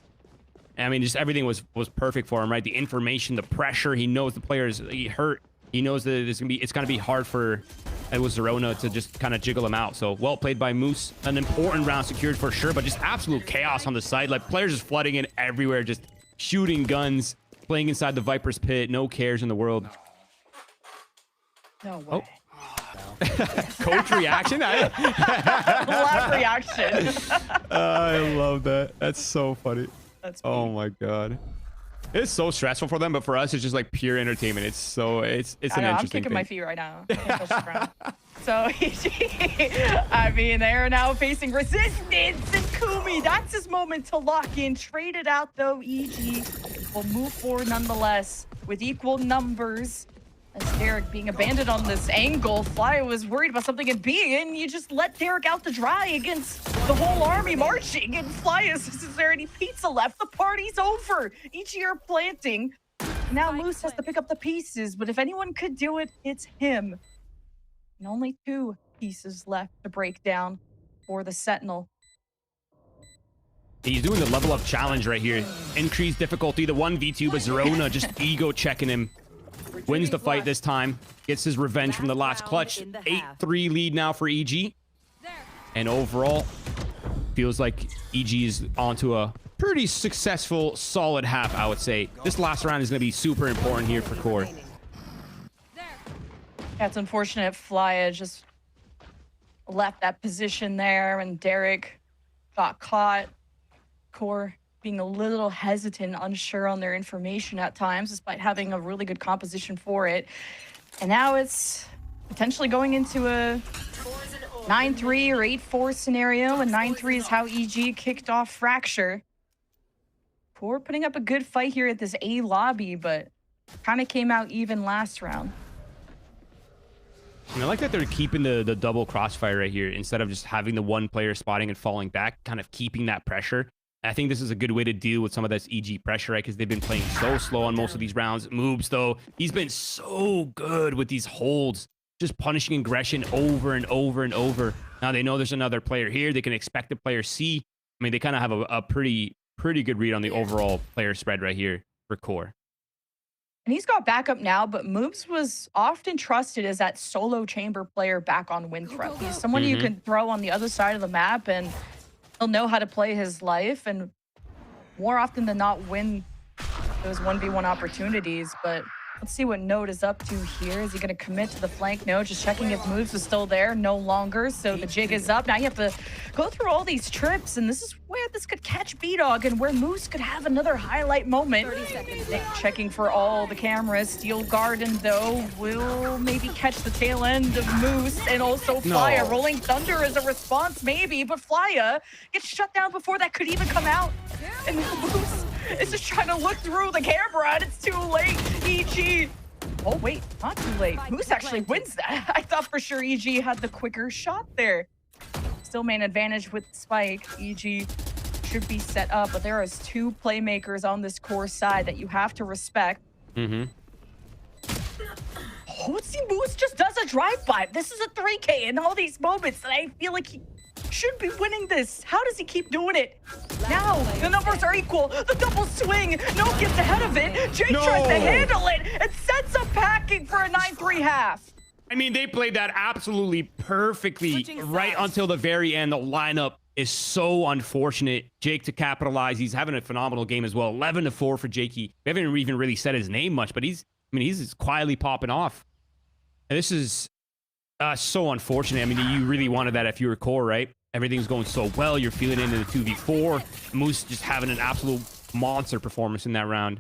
I mean, just everything was perfect for him, right? The information, the pressure. He knows the players hurt. He knows that it's gonna be hard for Zerona to just kind of jiggle him out. So well played by Moose. An important round secured for sure, but just absolute chaos on the side. Like players just flooding in everywhere, just shooting guns, playing inside the Viper's Pit. No cares in the world. No way. Coach reaction. Live reaction. I love that. That's so funny. That's oh my god, it's so stressful for them, but for us it's just like pure entertainment. It's an interesting I'm kicking thing. my feet right now. I can't touch the ground. So I mean, they're now facing resistance, and Kumi, that's his moment to lock in. Traded out though. EG will move forward nonetheless with equal numbers. As Derek being abandoned on this angle, Fly was worried about something in B, and you just let Derek out to dry against the whole army marching. And Fly is there any pizza left? The party's over. EG are planting. Now Moose has to pick up the pieces, but if anyone could do it, it's him. And only 2 pieces left to break down for the Sentinel. He's doing the level up challenge right here. Increased difficulty, the 1v2, but Zerona just ego checking him. Wins the fight this time. Gets his revenge from the last clutch. 8-3 lead now for EG. And overall, feels like EG is onto a pretty successful, solid half, I would say. This last round is going to be super important here for Core. That's unfortunate. Flya just left that position there, and Derek got caught. Core being a little hesitant, unsure on their information at times, despite having a really good composition for it. And now it's potentially going into a 9-3 or 8-4 scenario, and 9-3 is how EG kicked off Fracture. Core putting up a good fight here at this A lobby, but kind of came out even last round. And I like that they're keeping the double crossfire right here instead of just having the one player spotting and falling back, kind of keeping that pressure. I think this is a good way to deal with some of this EG pressure, right? Because they've been playing so slow on most of these rounds. Moobs, though, he's been so good with these holds, just punishing aggression over and over and over. Now they know there's another player here. They can expect the player C. I mean, they kind of have a pretty good read on the overall player spread right here for Core. And he's got backup now, but Moobs was often trusted as that solo chamber player back on Winthrop. He's someone you can throw on the other side of the map, and he'll know how to play his life, and more often than not win those 1v1 opportunities. But let's see what Node is up to here. Is he going to commit to the flank? No, just checking if Moves is still there. No longer. So the jig is up. Now you have to go through all these trips, and this is where this could catch B-Dog and where Moose could have another highlight moment. Checking for all the cameras. Steel Garden, though, will maybe catch the tail end of Moose, and also Flya. Rolling Thunder is a response, maybe, but Flya gets shut down before that could even come out. And Moose is just trying to look through the camera, and it's too late. EG. Oh, wait, not too late. Moose actually wins that. I thought for sure EG had the quicker shot there. Still main advantage with Spike. EG should be set up, but there is 2 playmakers on this Core side that you have to respect. Oh, see, Moose just does a drive-by. This is a 3K in all these moments, and I feel like he should be winning this. How does he keep doing it? Now, the numbers are equal. The double swing. No gets ahead of it. Jake tries to handle it and sets up packing for a 9-3 half. I mean, they played that absolutely perfectly right until the very end. The lineup is so unfortunate. Jake to capitalize. He's having a phenomenal game as well. 11-4 for Jakey. We haven't even really said his name much, but he's just quietly popping off. And this is so unfortunate. I mean, you really wanted that if you were Core, right? Everything's going so well. You're feeling into the 2v4. Moose just having an absolute monster performance in that round.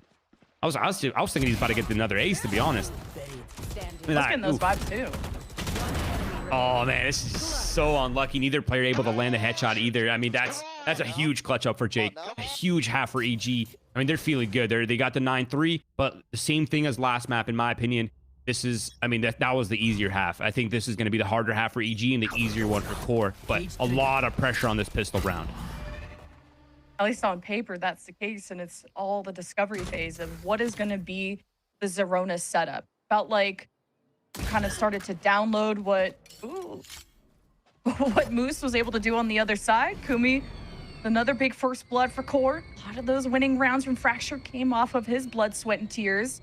I was thinking he's about to get another ace, to be honest. I was getting those vibes too. Oh man, this is so unlucky. Neither player able to land a headshot either. I mean, that's a huge clutch up for Jake. A huge half for EG. I mean, they're feeling good. They got the 9-3, but the same thing as last map, in my opinion. This is, I mean, that was the easier half. I think this is going to be the harder half for EG and the easier one for Core, but a lot of pressure on this pistol round. At least on paper, that's the case, and it's all the discovery phase of what is going to be the Zerona setup. Felt like kind of started to download what Moose was able to do on the other side. Kumi, another big first blood for Core. A lot of those winning rounds from Fracture came off of his blood, sweat, and tears.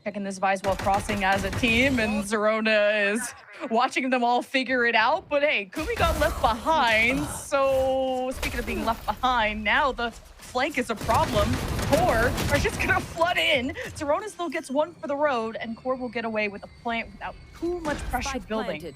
Checking this Vice while crossing as a team, and Zerona is watching them all figure it out. But hey, Kumi got left behind. So speaking of being left behind, now the flank is a problem. Core are just gonna flood in. Zerona still gets one for the road, and Core will get away with a plant without too much pressure building.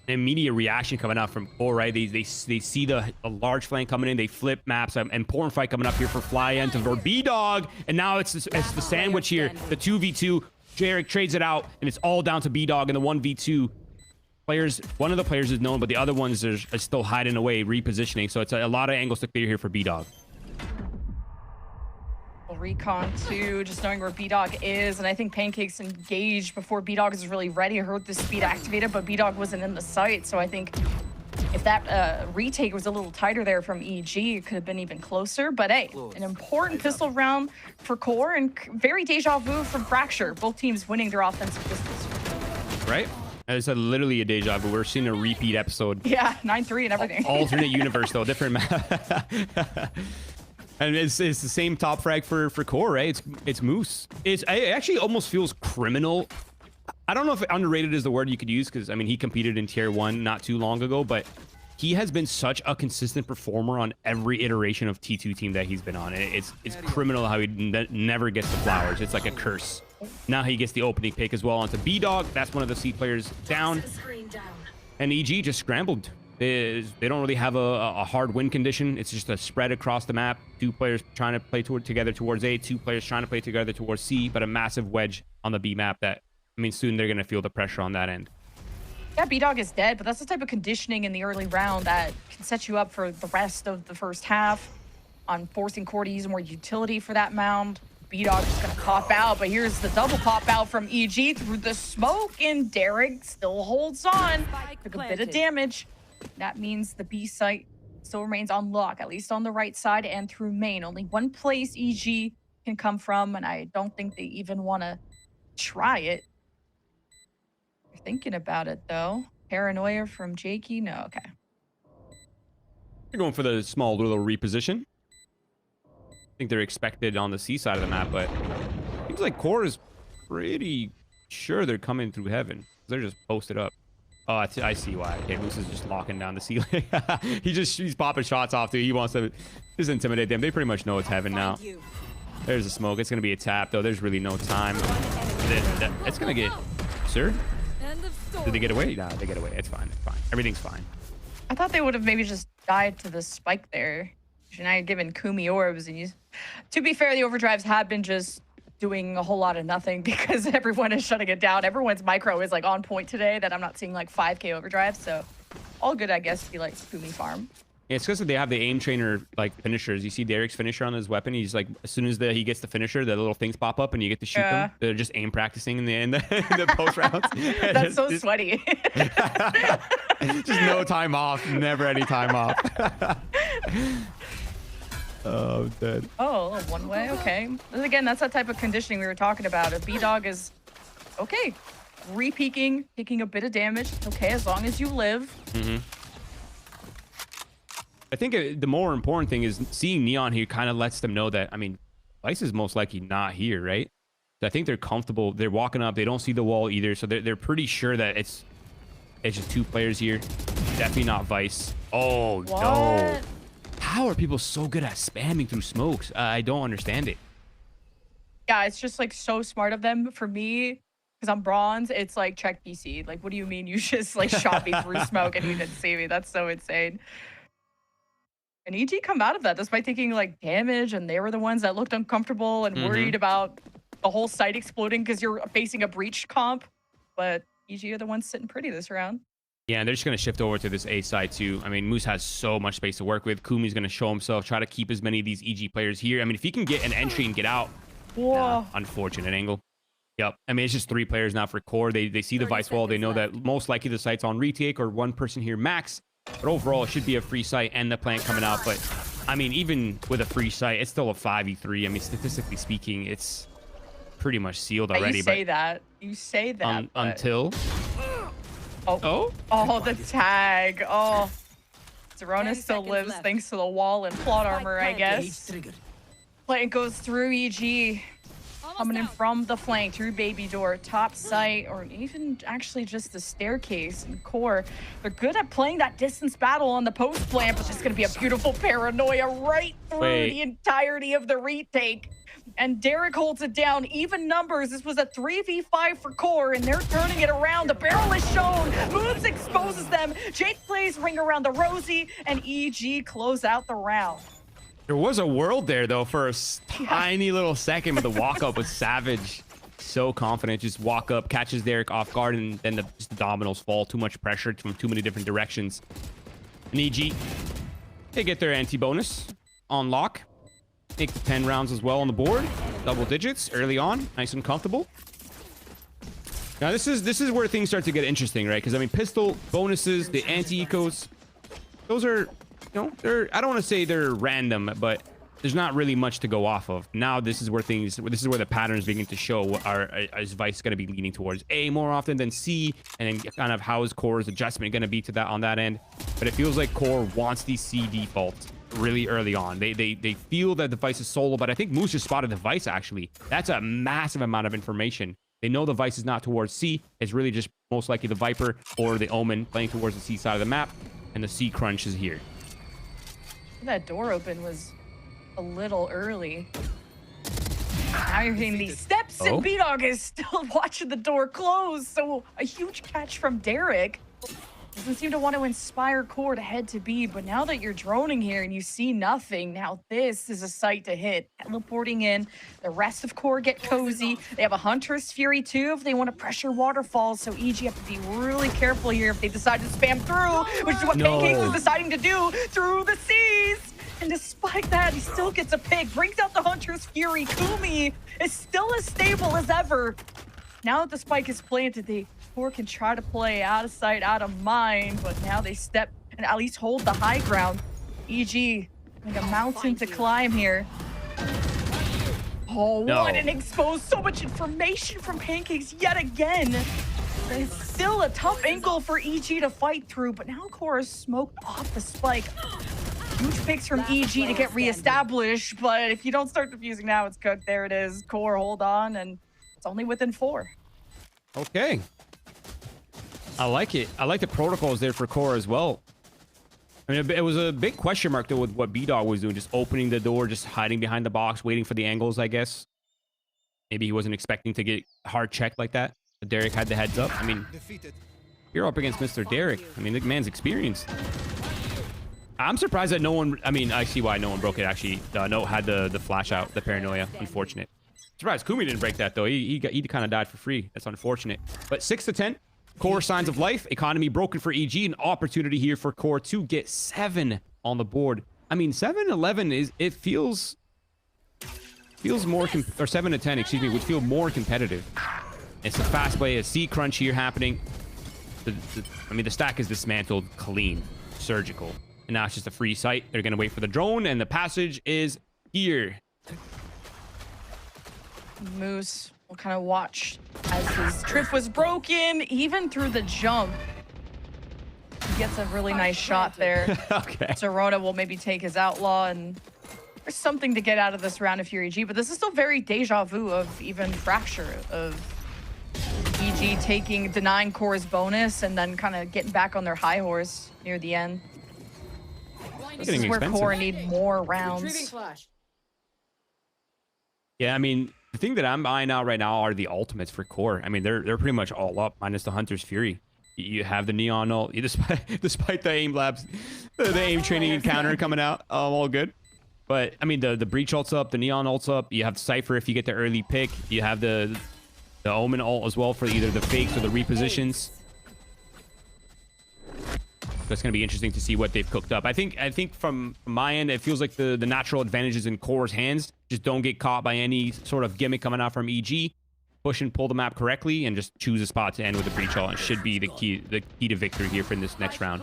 An immediate reaction coming out from Core, right? They see the large flank coming in, they flip maps, important fight coming up here for Fly End to B-Dog, and now it's the sandwich here, the 2v2. Jarek trades it out, and it's all down to B-Dog in the 1v2. Players, one of the players is known, but the other ones are still hiding away, repositioning, so it's a lot of angles to clear here for B-Dog. Recon too, just knowing where B-Dog is, and I think Pancake's engaged before B-Dog is really ready. I heard the speed activated, but B-Dog wasn't in the site, so I think if that retake was a little tighter there from EG, it could have been even closer. But hey, an important pistol round for Core, and very deja vu from Fracture. Both teams winning their offensive pistols. Right? It's literally a deja vu. We're seeing a repeat episode. Yeah, 9-3 and everything. Alternate universe, though. Different map. And it's the same top frag for Core, right? It's Moose. It actually almost feels criminal. I don't know if underrated is the word you could use, because I mean he competed in tier 1 not too long ago, but he has been such a consistent performer on every iteration of T2 team that he's been on. It's criminal how he never gets the flowers. It's like a curse. Now he gets the opening pick as well onto B-Dog. That's one of the C players down. And EG just scrambled. They don't really have a hard win condition. It's just a spread across the map. 2 players trying to play together towards A, 2 players trying to play together towards C, but a massive wedge on the B map that, I mean, soon they're going to feel the pressure on that end. Yeah, B-Dog is dead, but that's the type of conditioning in the early round that can set you up for the rest of the first half on forcing Core to use more utility for that mound. B-Dog is going to pop out, but here's the double pop out from EG through the smoke, and Derek still holds on. Took a bit of damage. That means the B site still remains on lock, at least on the right side and through main. Only one place EG can come from, and I don't think they even want to try it. You're thinking about it, though. Paranoia from Jakey? No, okay. They're going for the small little reposition. I think they're expected on the C side of the map, but it seems like Core is pretty sure they're coming through heaven. They're just posted up. Oh, I see why. Okay, Moose is just locking down the ceiling. He's popping shots off too. He wants to just intimidate them. They pretty much know it's heaven now. There's a smoke. It's gonna be a tap though. There's really no time. It's gonna get. Sir? Did they get away? Nah, they get away. It's fine. It's fine. Everything's fine. I thought they would have maybe just died to the spike there. You're not giving Kumi orbs, and to be fair, the overdrives have been just doing a whole lot of nothing because everyone is shutting it down. Everyone's micro is like on point today that I'm not seeing like 5K overdrive. So all good, I guess, if you like Kumi farm. Yeah, it's because they have the aim trainer like finishers. You see Derek's finisher on his weapon. He's like, as soon as he gets the finisher, the little things pop up and you get to shoot them. They're just aim practicing in the post rounds. That's so sweaty. Just no time off. Never any time off. Oh, I'm dead. Oh, one way. Okay. And again, that's that type of conditioning we were talking about. A B-Dog is okay. Re-peeking, taking a bit of damage. Okay, as long as you live. I think the more important thing is seeing Neon here kind of lets them know that, I mean, Vice is most likely not here, right? So I think they're comfortable. They're walking up. They don't see the wall either. So they're pretty sure that it's just 2 players here. Definitely not Vice. Oh, What? no. How are people so good at spamming through smokes? I don't understand it. Yeah, it's just like so smart of them. For me, because I'm bronze, it's like check PC. Like, what do you mean you just like shot me through smoke and you didn't see me? That's so insane. And EG come out of that despite taking like damage, and they were the ones that looked uncomfortable and worried about the whole site exploding because you're facing a breach comp. But EG are the ones sitting pretty this round. Yeah, and they're just going to shift over to this A side too. I mean, Moose has so much space to work with. Kumi's going to show himself, try to keep as many of these EG players here. I mean, if he can get an entry and get out, Whoa. unfortunate angle. Yep. I mean, it's just 3 players now for Core. They see the Vice wall. They know that most likely the site's on retake or 1 person here max. But overall, it should be a free site and the plant coming out. But I mean, even with a free site, it's still a 5v3. I mean, statistically speaking, it's pretty much sealed already. You say that. You say that. Until... Oh, the tag. Oh, Zerona still lives thanks to the wall and plot armor, I guess. Plant goes through EG. Coming in from the flank through baby door, top site, or even actually just the staircase and Core. They're good at playing that distance battle on the post plant, but it's just going to be a beautiful paranoia right through the entirety of the retake. And Derek holds it down. Even numbers. This was a 3v5 for Core, and they're turning it around. The barrel is shown. Moves exposes them. Jake plays ring around the Rosie, and EG close out the round. There was a world there, though, for a tiny little second, but the walk-up was savage. So confident. Just walk up, catches Derek off guard, and then just the dominoes fall. Too much pressure from too many different directions. And EG, they get their anti-bonus on lock. Make the 10 rounds as well on the board. Double digits early on. Nice and comfortable. Now, this is where things start to get interesting, right? Because, I mean, pistol, bonuses, the anti-ecos, those are... You know, I don't want to say they're random, but there's not really much to go off of. Now, this is where the patterns begin to show. Is Vice going to be leaning towards A more often than C? And then kind of how is Core's adjustment going to be to that on that end? But it feels like Core wants these C defaults really early on. They feel that the Vice is solo, but I think Moose just spotted the Vice, actually. That's a massive amount of information. They know the Vice is not towards C. It's really just most likely the Viper or the Omen playing towards the C side of the map. And the C crunch is here. That door open was a little early. Now you're hitting these steps, and B-Dog is still watching the door close. So a huge catch from Derek. Doesn't seem to want to inspire Core to head to B, but now that you're droning here and you see nothing, now this is a site to hit. Teleporting in, the rest of Core get cozy. They have a Hunter's Fury too if they want to pressure waterfalls, so EG have to be really careful here if they decide to spam through, which is what Pancakes is deciding to do through the seas. And despite that, he still gets a pick, brings out the Hunter's Fury. Kumi is still as stable as ever. Now that the spike is planted, Core can try to play out of sight, out of mind, but now they step and at least hold the high ground. EG, like a mountain to climb here. Oh, what an expose. So much information from Pancakes yet again. It's still a tough angle for EG to fight through, but now Core is smoked off the spike. Huge picks from EG to get reestablished, but if you don't start defusing now, it's cooked. There it is. Core, hold on, and it's only within 4. Okay. I like it. I like the protocols there for Core as well. I mean, it was a big question mark, though, with what B-Dog was doing. Just opening the door, just hiding behind the box, waiting for the angles, I guess. Maybe he wasn't expecting to get hard checked like that. But Derek had the heads up. I mean, you're up against Mr. Derek. I mean, the man's experienced. I'm surprised that no one... I mean, I see why no one broke it, actually. No had the flash out, the paranoia. Unfortunate. Surprised Kumi didn't break that, though. He kind of died for free. That's unfortunate. But 6-10. Core signs of life. Economy broken for EG. An opportunity here for Core to get 7 on the board. I mean, 7-11 is... It feels more... or 7-10, excuse me, would feel more competitive. It's a fast play. A C crunch here happening. I mean, the stack is dismantled clean. Surgical. And now it's just a free site. They're going to wait for the drone, and the passage is here. Moose will kind of watch as his trip was broken, even through the jump. He gets a really nice shot there. Okay. Zerona will maybe take his outlaw, and there's something to get out of this round if you're EG, but this is still very deja vu of even Fracture, of EG denying Core's bonus and then kind of getting back on their high horse near the end. This is where Core need more rounds. Yeah, I mean, the thing that I'm buying out right now are the ultimates for Core. I mean, they're pretty much all up, minus the Hunter's Fury. You have the Neon ult, despite the aim labs, the aim training encounter coming out, all good. But I mean, the Breach ult's up, the Neon ult's up. You have Cypher if you get the early pick. You have the Omen ult as well for either the fakes or the repositions. So it's going to be interesting to see what they've cooked up. I think from my end, it feels like the natural advantage is in Core's hands. Just don't get caught by any sort of gimmick coming out from EG. Push and pull the map correctly and just choose a spot to end with a breach ult. It should be the key to victory here for this next round.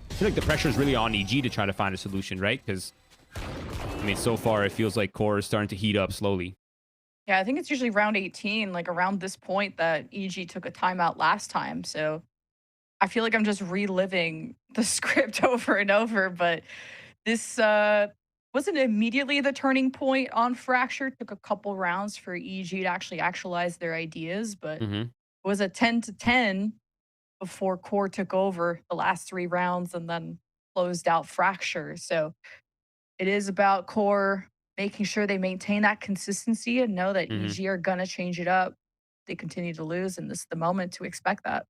I feel like the pressure is really on EG to try to find a solution, right? Because, I mean, so far it feels like Core is starting to heat up slowly. Yeah, I think it's usually round 18, like around this point that EG took a timeout last time. So I feel like I'm just reliving the script over and over, but this wasn't immediately the turning point on Fracture. Took a couple rounds for EG to actually actualize their ideas, but it was a 10-10 before Core took over the last 3 rounds and then closed out Fracture. So it is about Core making sure they maintain that consistency and know that EG are going to change it up. They continue to lose, and this is the moment to expect that.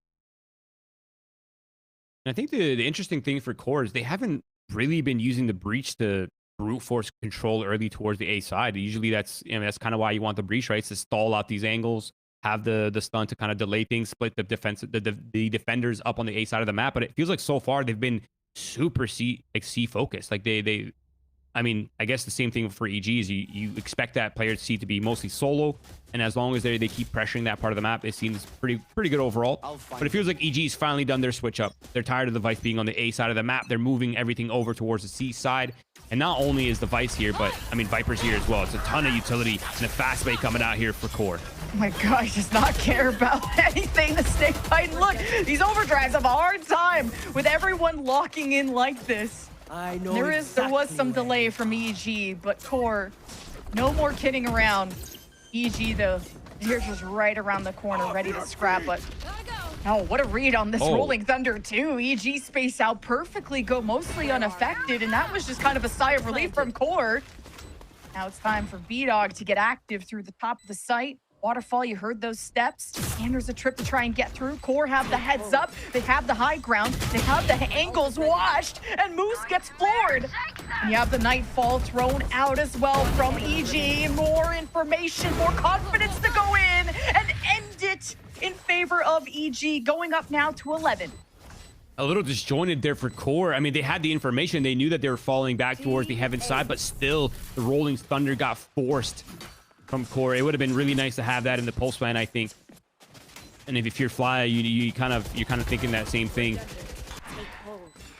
And I think the interesting thing for Core is they haven't really been using the breach to brute force control early towards the A side. Usually that's kind of why you want the breach, right? It's to stall out these angles, have the stun to kind of delay things, split the the defenders up on the A side of the map. But it feels like so far they've been super C focused. Like they I mean, I guess the same thing for EG is you expect that player C to be mostly solo, and as long as they keep pressuring that part of the map, it seems pretty good overall. But it feels like EG's finally done their switch up. They're tired of the Vice being on the A side of the map. They're moving everything over towards the C side. And not only is the Vice here, but I mean, Viper's here as well. It's a ton of utility and a fast way coming out here for Core. Oh my God, he does not care about anything. The Snake Python. Look, these overdrives have a hard time with everyone locking in like this. I know there was some delay from EG, but Core, no more kidding around. EG though, they're just right around the corner, ready to scrap. But oh, what a read on this Rolling Thunder too. EG spaced out perfectly, go mostly unaffected, and that was just kind of a sigh of relief from Core. Now it's time for B-Dog to get active through the top of the site. Waterfall, you heard those steps. Anders a trip to try and get through. Core have the heads up. They have the high ground. They have the angles washed. And Moose gets floored. And you have the Nightfall thrown out as well from EG. More information, more confidence to go in and end it in favor of EG. Going up now to 11. A little disjointed there for Core. I mean, they had the information. They knew that they were falling back towards the Heaven side, but still the Rolling Thunder got forced from Core. It would have been really nice to have that in the pulse plan, I think. And if you're Fly, you're kind of thinking that same thing.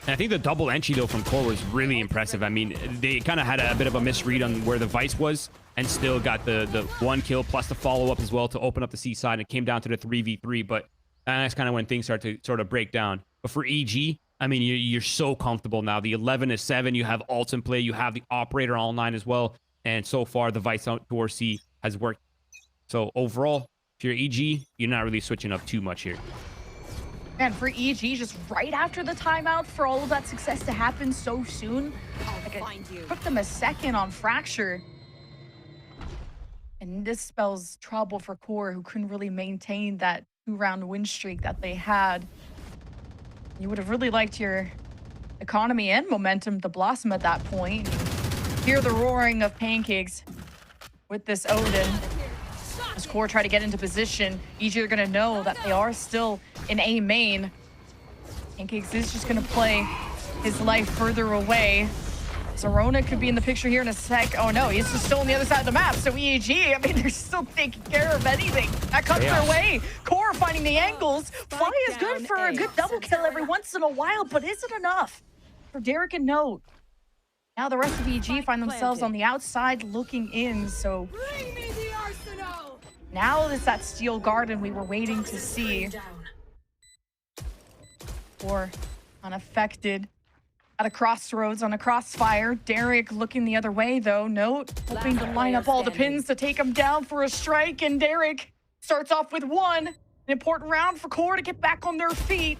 And I think the double entry though from Core was really impressive. I mean, they kind of had a bit of a misread on where the Vice was and still got the 1 kill plus the follow-up as well to open up the C side. And it came down to the 3v3, but that's kind of when things start to sort of break down. But for EG, I mean, you're so comfortable now. The 11-7, you have ults in play, you have the operator online as well. And so far, the Vice out towards C has worked. So overall, if you're EG, you're not really switching up too much here. And for EG, just right after the timeout, for all of that success to happen so soon, it took them a second on Fracture. And this spells trouble for Core, who couldn't really maintain that 2-round win streak that they had. You would have really liked your economy and momentum to blossom at that point. Hear the roaring of Pancakes with this Odin. As Core try to get into position, EG are going to know that they are still in A main. Pancakes is just going to play his life further away. Zorona could be in the picture here in a sec. Oh no, he's just still on the other side of the map. So EG, I mean, they're still taking care of anything that comes their way. Core finding the angles. Fly is good for a good double kill every once in a while, but is it enough for Derek and Note? Now the rest of EG find themselves on the outside looking in, so now it's that Steel Garden we were waiting to see. Or unaffected. At a crossroads on a crossfire. Derek looking the other way though. Note, hoping to line up all the pins to take him down for a strike. And Derek starts off with one. An important round for Core to get back on their feet.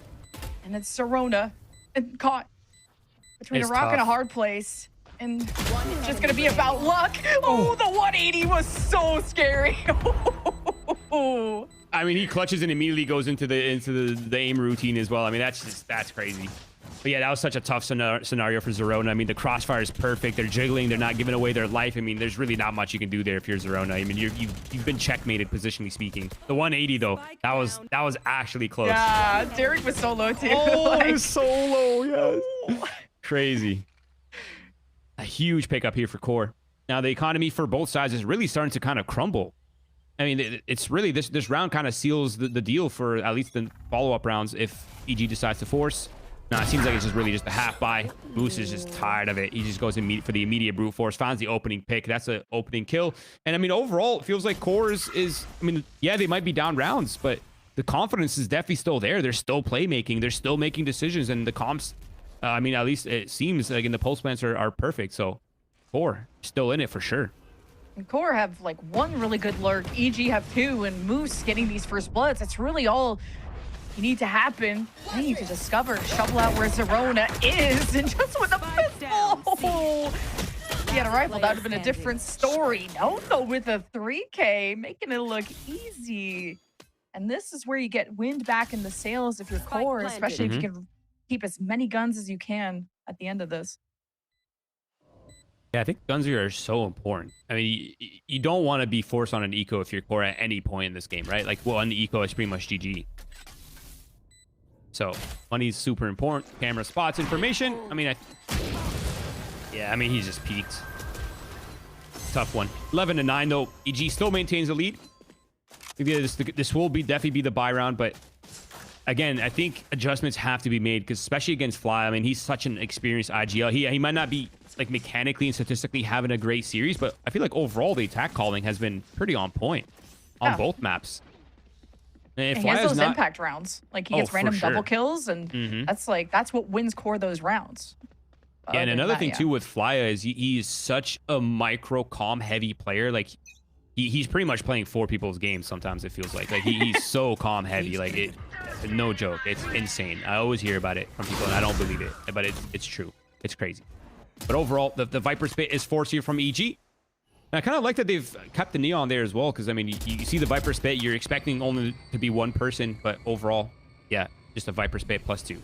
And it's Serona and caught between a rock and a hard place. And it's just gonna be about luck. Oh, the 180 was so scary. I mean, he clutches and immediately goes into the aim routine as well. I mean, that's crazy. But yeah, that was such a tough scenario for Zerona. I mean, the crossfire is perfect. They're jiggling. They're not giving away their life. I mean, there's really not much you can do there if you're Zerona. I mean, you've been checkmated positionally speaking. The 180 though, that was actually close. Yeah, Derek was so low too. Oh, it was so low. Yes. Crazy. A huge pickup here for Core. Now the economy for both sides is really starting to kind of crumble. I mean, it's really this round kind of seals the deal for at least the follow-up rounds if EG decides to force. Now, it seems like it's just really just a half buy. Moose is just tired of it. He just goes for the immediate brute force, finds the opening pick. That's an opening kill. And I mean, overall, it feels like Core is I mean, yeah, they might be down rounds, but the confidence is definitely still there. They're still playmaking. They're still making decisions. And the comps, I mean, at least it seems like in the post plants are perfect. So Core still in it for sure. And Core have like one really good lurk. EG have two, and Moose getting these first bloods. That's really all you need to happen. I need to discover, shovel out where Zerona is, and just with a pistol. If he had a rifle, that would have been a different story. No, with a 3K, making it look easy. And this is where you get wind back in the sails if you're Core, especially if you can keep as many guns as you can at the end of this. Yeah, I think guns here are so important. I mean, you don't want to be forced on an eco if you're Core at any point in this game, right? Like, well, on the eco, it's pretty much GG. So money's super important. Camera spots information. I mean, yeah, I mean, he's just peaked. Tough one. 11-9 though. EG still maintains the lead. This will definitely be the buy round, but again, I think adjustments have to be made because especially against Fly. I mean, he's such an experienced IGL. He might not be like mechanically and statistically having a great series, but I feel like overall the attack calling has been pretty on point on both maps. And he has those impact rounds. Like he gets random double kills, and that's what wins Core those rounds. Yeah, and another thing too with Flya is he's such a micro calm heavy player. Like he's pretty much playing 4 people's games sometimes, it feels like. Like he's so calm heavy. Like no joke. It's insane. I always hear about it from people and I don't believe it, but it's true. It's crazy. But overall, the Viper spit is forced here from EG. And I kind of like that they've kept the Neon there as well, because I mean, you see the Viper spit, you're expecting only to be one person, but overall, yeah, just a Viper spit +2.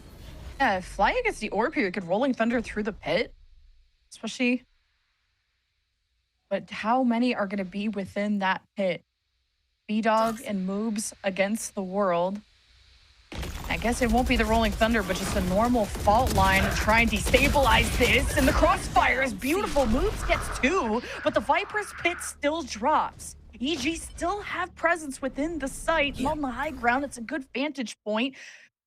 Yeah, if Fly gets the orb here, you could Rolling Thunder through the pit, especially. But how many are going to be within that pit? B-Dog and Moobs against the world. I guess it won't be the Rolling Thunder, but just a normal fault line to try and destabilize this. And the crossfire is beautiful. Moves gets 2, but the Viper's pit still drops. EG still have presence within the site. And on the high ground, it's a good vantage point.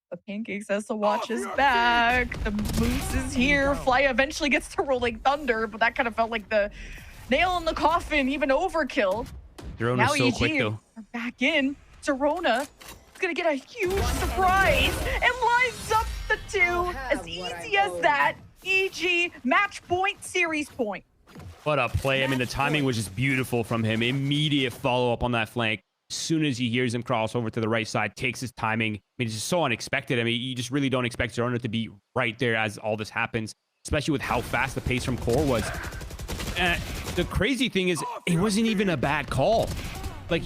But Pancakes has to watch his back. The Moose is here. Fly eventually gets to Rolling Thunder, but that kind of felt like the nail in the coffin, even overkill. Zerona's so quick, though. Are back in. Zerona gonna get a huge surprise and lines up the 2 as easy as that. EG match point, series point. What a play. I mean, the timing was just beautiful from him. Immediate follow-up on that flank. As soon as he hears him cross over to the right side, takes his timing. I mean, it's just so unexpected. I mean, you just really don't expect Zerona to be right there as all this happens, especially with how fast the pace from Core was. The crazy thing is, it wasn't even a bad call. Like,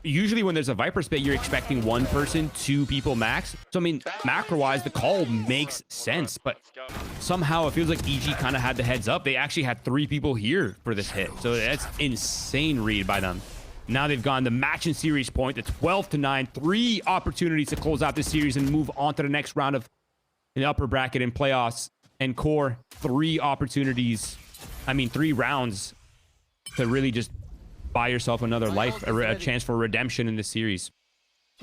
usually when there's a Viper spit, you're expecting 1 person, 2 people max. So, I mean, macro-wise, the call makes sense, but somehow it feels like EG kind of had the heads up. They actually had 3 people here for this hit. So that's insane read by them. Now they've gone the match and series point, the 12-9, 3 opportunities to close out this series and move on to the next round of the upper bracket in playoffs. And Core, 3 opportunities, 3 rounds to really just buy yourself another life, a chance for redemption in this series.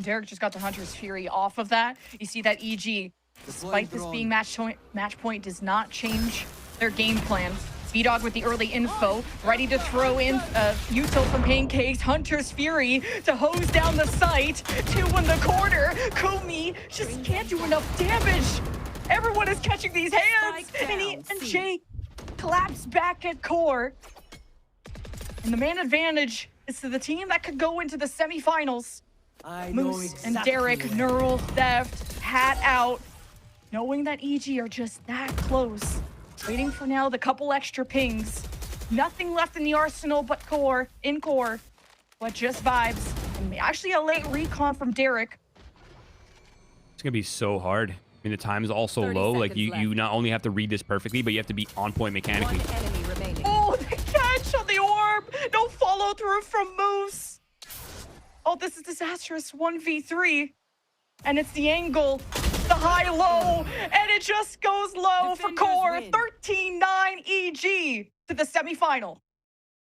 Derek just got the Hunter's Fury off of that. You see that EG, despite this being match point, does not change their game plan. B-Dog with the early info, ready to throw in util from Pancakes. Hunter's Fury to hose down the site. 2 in the corner. Kumi just can't do enough damage. Everyone is catching these hands. Spike And down, C. Jay collapsed back at core. And the man advantage is to the team that could go into the semifinals. Moose and Derek, Neural, Theft, Hat out, knowing that EG are just that close. Waiting for now the couple extra pings. Nothing left in the arsenal but core, but just vibes. And actually a late recon from Derek. It's gonna be so hard. I mean, the time is also low. Like you not only have to read this perfectly, but you have to be on point mechanically. One enemy remaining. Oh, the catch on the orb. No follow through from Moose. Oh, this is disastrous. 1v3. And it's the angle, the high-low, and it just goes low for core. 13-9 EG to the semifinal.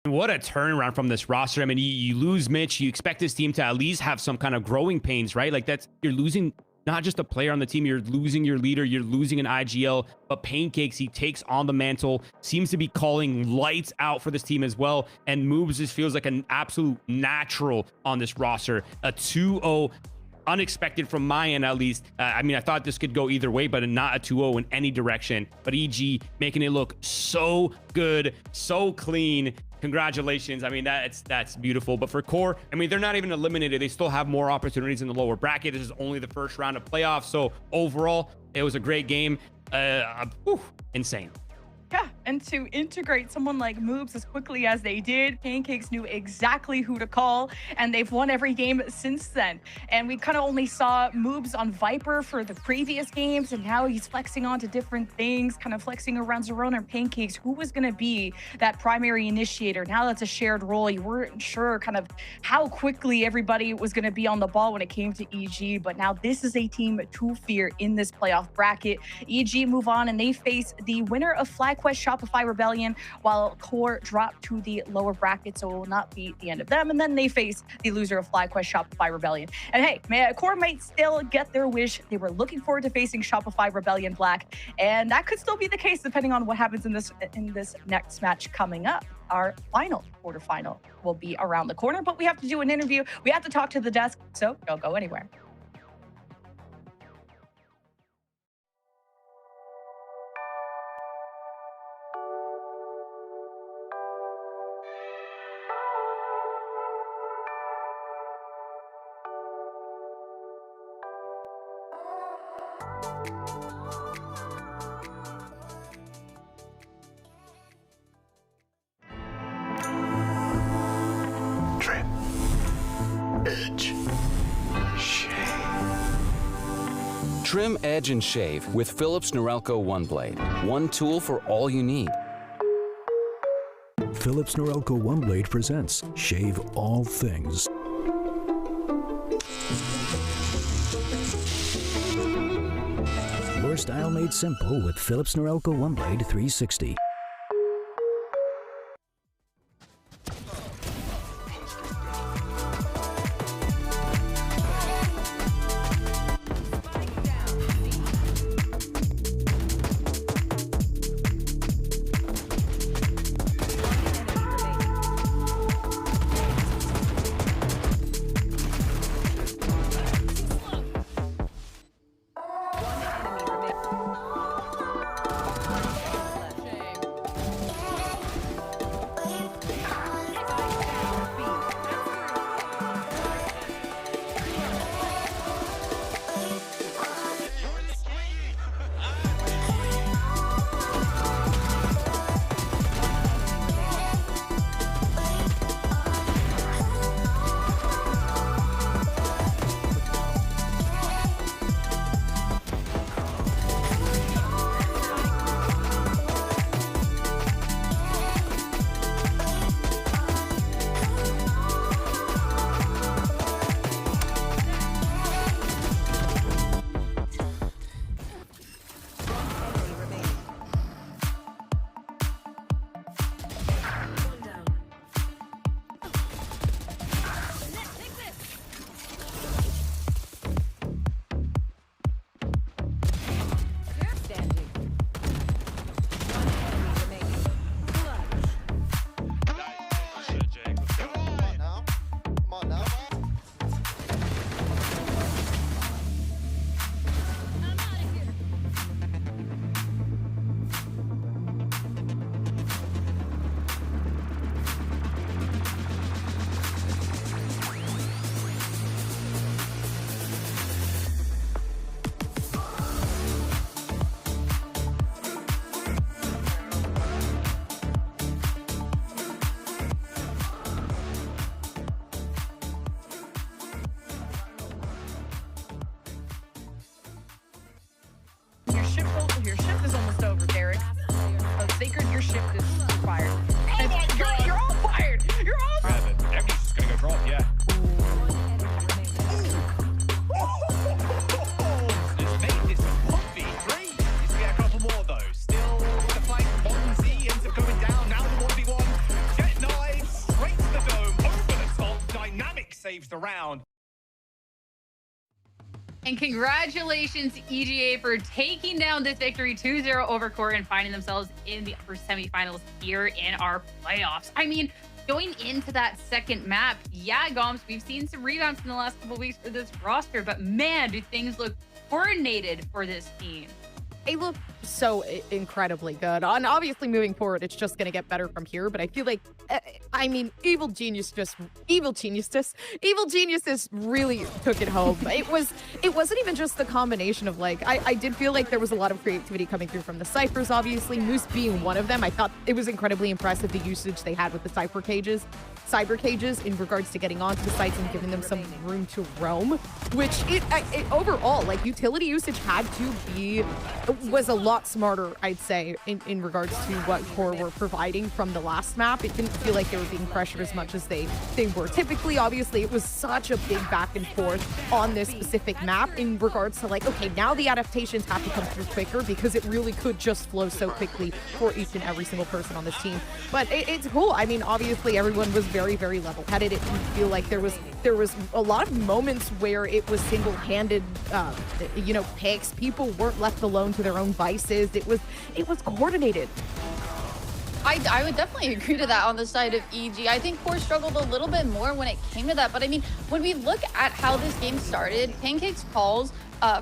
What a turnaround from this roster. I mean, you lose Mitch. You expect this team to at least have some kind of growing pains, right? Like you're losing not just a player on the team, you're losing your leader, you're losing an IGL, but Pancakes, he takes on the mantle, seems to be calling lights out for this team as well, and moves just feels like an absolute natural on this roster. A 2-0, unexpected from my end at least. I mean, I thought this could go either way, but not a 2-0 in any direction. But EG making it look so good, so clean. Congratulations. I mean, that's beautiful. But for core, I mean, they're not even eliminated. They still have more opportunities in the lower bracket. This is only the first round of playoffs. So overall, it was a great game. Insane. Yeah, and to integrate someone like Moobs as quickly as they did, Pancakes knew exactly who to call, and they've won every game since then. And we kind of only saw Moobs on Viper for the previous games, and now he's flexing onto different things, kind of flexing around Zerona and Pancakes. Who was going to be that primary initiator? Now that's a shared role. You weren't sure kind of how quickly everybody was going to be on the ball when it came to EG, but now this is a team to fear in this playoff bracket. EG move on, and they face the winner of FlyQuest Shopify Rebellion, while core drop to the lower bracket, so it will not be the end of them. And then they face the loser of FlyQuest Shopify Rebellion. And hey, core might still get their wish. They were looking forward to facing Shopify Rebellion Black, and that could still be the case depending on what happens in this next match coming up. Our final quarterfinal will be around the corner, but we have to do an interview. We have to talk to the desk, so don't go anywhere. Trim, edge, and shave with Philips Norelco One Blade. One tool for all you need. Philips Norelco One Blade presents Shave All Things. Your style made simple with Philips Norelco One Blade 360. shift also here. Shift is almost over, Derek. Sacred, your shift is required. Oh my God. You're all fired. You're all fired. Everything's just gonna go drop, yeah. It's made this a pumpy three. Needs to get a couple more though. Still with the fight. Monzy ends up going down. Now the 1v1. Jet knives straight to the dome. Over the top. Dynamic saves the round. And congratulations, EGA, for taking down this victory 2-0 over QOR and finding themselves in the upper semifinals here in our playoffs. I mean, going into that second map, yeah, Goms, we've seen some rebounds in the last couple of weeks for this roster, but man, do things look coordinated for this team. They look so incredibly good. And obviously moving forward, it's just going to get better from here. But I feel like, I mean, Evil Geniuses really took it home. It wasn't even just the combination of like, I did feel like there was a lot of creativity coming through from the Cyphers, obviously. Moose being one of them. I thought it was incredibly impressive the usage they had with the cyber cages in regards to getting onto the sites and giving them some room to roam, which overall, like, utility usage was a lot smarter, I'd say, in regards to what QOR were providing from the last map. It didn't feel like they were being pressured as much as they were. Typically, obviously, it was such a big back and forth on this specific map in regards to like, okay, now the adaptations have to come through quicker because it really could just flow so quickly for each and every single person on this team. But it's cool. I mean, obviously, everyone was very, very level-headed. It didn't feel like there was a lot of moments where it was single-handed, picks. People weren't left alone to their own vices. It was coordinated. I would definitely agree to that on the side of EG. I think QOR struggled a little bit more when it came to that. But I mean, when we look at how this game started, Pancake's calls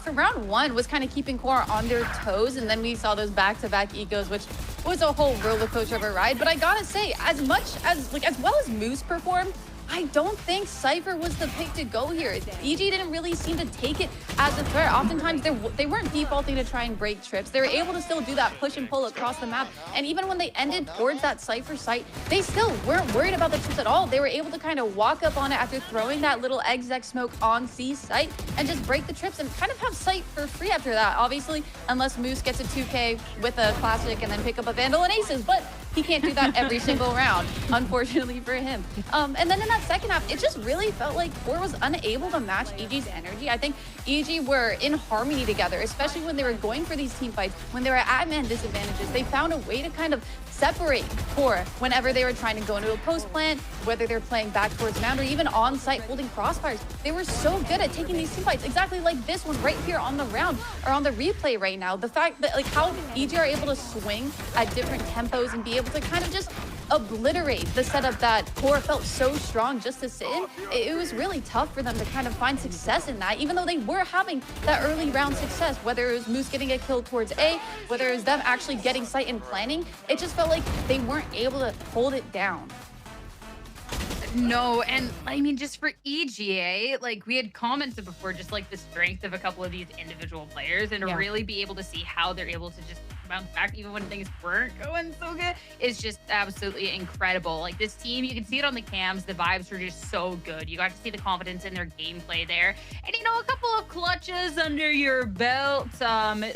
from round one was kind of keeping QOR on their toes, and then we saw those back-to-back ecos, which was a whole roller coaster of a ride. But I gotta say, as well as Moose performed, I don't think Cypher was the pick to go here. EG didn't really seem to take it as a threat. Oftentimes, they weren't defaulting to try and break trips. They were able to still do that push and pull across the map. And even when they ended towards that Cypher site, they still weren't worried about the trips at all. They were able to kind of walk up on it after throwing that little exec smoke on C site and just break the trips and kind of have sight for free after that. Obviously, unless Moose gets a 2K with a classic and then pick up a Vandal and Aces, but he can't do that every single round, unfortunately for him. And then in that second half, it just really felt like QOR was unable to match EG's energy. I think EG were in harmony together, especially when they were going for these team fights, when they were at man disadvantages. They found a way to kind of separate QOR whenever they were trying to go into a post plant, whether they're playing back towards mound or even on site holding crossfires. They were so good at taking these team fights, exactly like this one right here on the round or on the replay right now. The fact that like how EG are able to swing at different tempos and be able to kind of just obliterate the setup that QOR felt so strong just to sit in. It was really tough for them to kind of find success in that, even though they were having that early round success, whether it was Moose getting a kill towards A, whether it was them actually getting sight and planning. It just felt like they weren't able to hold it down. No, and I mean, just for EGA, like we had commented before, just like the strength of a couple of these individual players and to really be able to see how they're able to just bounce back even when things weren't going so good is just absolutely incredible. Like this team, you can see it on the cams, the vibes were just so good. You got to see the confidence in their gameplay there. And you know, a couple of clutches under your belt,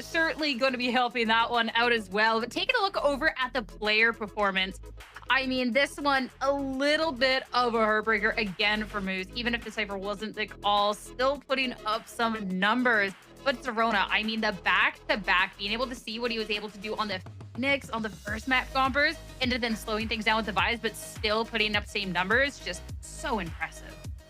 certainly going to be helping that one out as well. But taking a look over at the player performance, I mean, this one, a little bit of a heartbreaker again for Moose, even if the Cypher wasn't the call, still putting up some numbers. But Serona, I mean, the back-to-back, being able to see what he was able to do on the Phoenix, on the first map Gompers, and then slowing things down with the Vibes, but still putting up same numbers, just so impressive.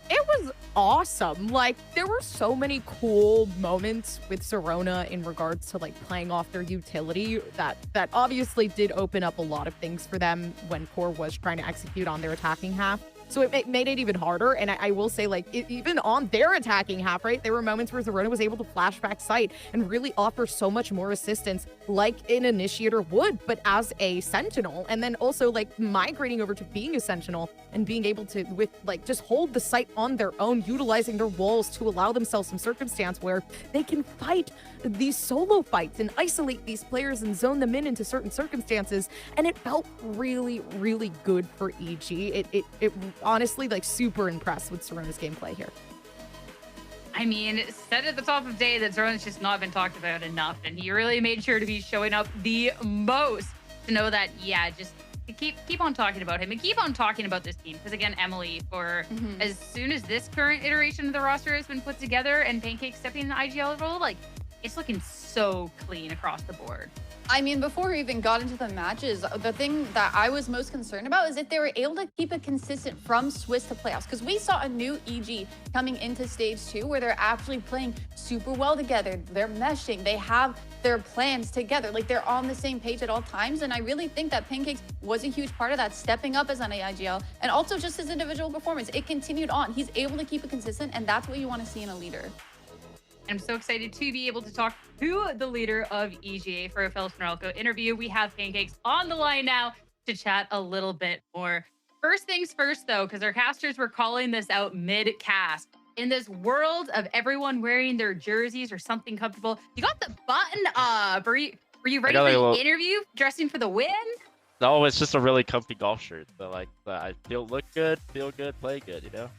It was awesome. Like, there were so many cool moments with Serona in regards to like playing off their utility that obviously did open up a lot of things for them when QOR was trying to execute on their attacking half. So it made it even harder. And I will say, like, even on their attacking half, right, there were moments where Serona was able to flashback sight and really offer so much more assistance like an Initiator would, but as a Sentinel. And then also, like, migrating over to being a Sentinel and being able to, with, like, just hold the sight on their own, utilizing their walls to allow themselves some circumstance where they can fight these solo fights and isolate these players and zone them in into certain circumstances. And it felt really, really good for EG. It honestly, like, super impressed with Serona's gameplay here. I mean, said at the top of day that Zoran's just not been talked about enough, and he really made sure to be showing up the most to know that, yeah, just keep on talking about him and keep on talking about this team. Because again, Emily, for as soon as this current iteration of the roster has been put together and Pancake stepping in the IGL role, like, it's looking so clean across the board. I mean, before we even got into the matches, the thing that I was most concerned about is if they were able to keep it consistent from Swiss to playoffs. Because we saw a new EG coming into stage 2 where they're actually playing super well together. They're meshing. They have their plans together. Like, they're on the same page at all times. And I really think that Pancakes was a huge part of that, stepping up as an AIGL. And also just his individual performance. It continued on. He's able to keep it consistent. And that's what you want to see in a leader. I'm so excited to be able to talk to the leader of EGA for a Philips Norelco interview. We have Pancakes on the line now to chat a little bit more. First things first, though, because our casters were calling this out mid-cast. In this world of everyone wearing their jerseys or something comfortable, you got the button up. Were you ready for the interview, dressing for the win? No, it's just a really comfy golf shirt. So, like, I look good, feel good, play good, you know?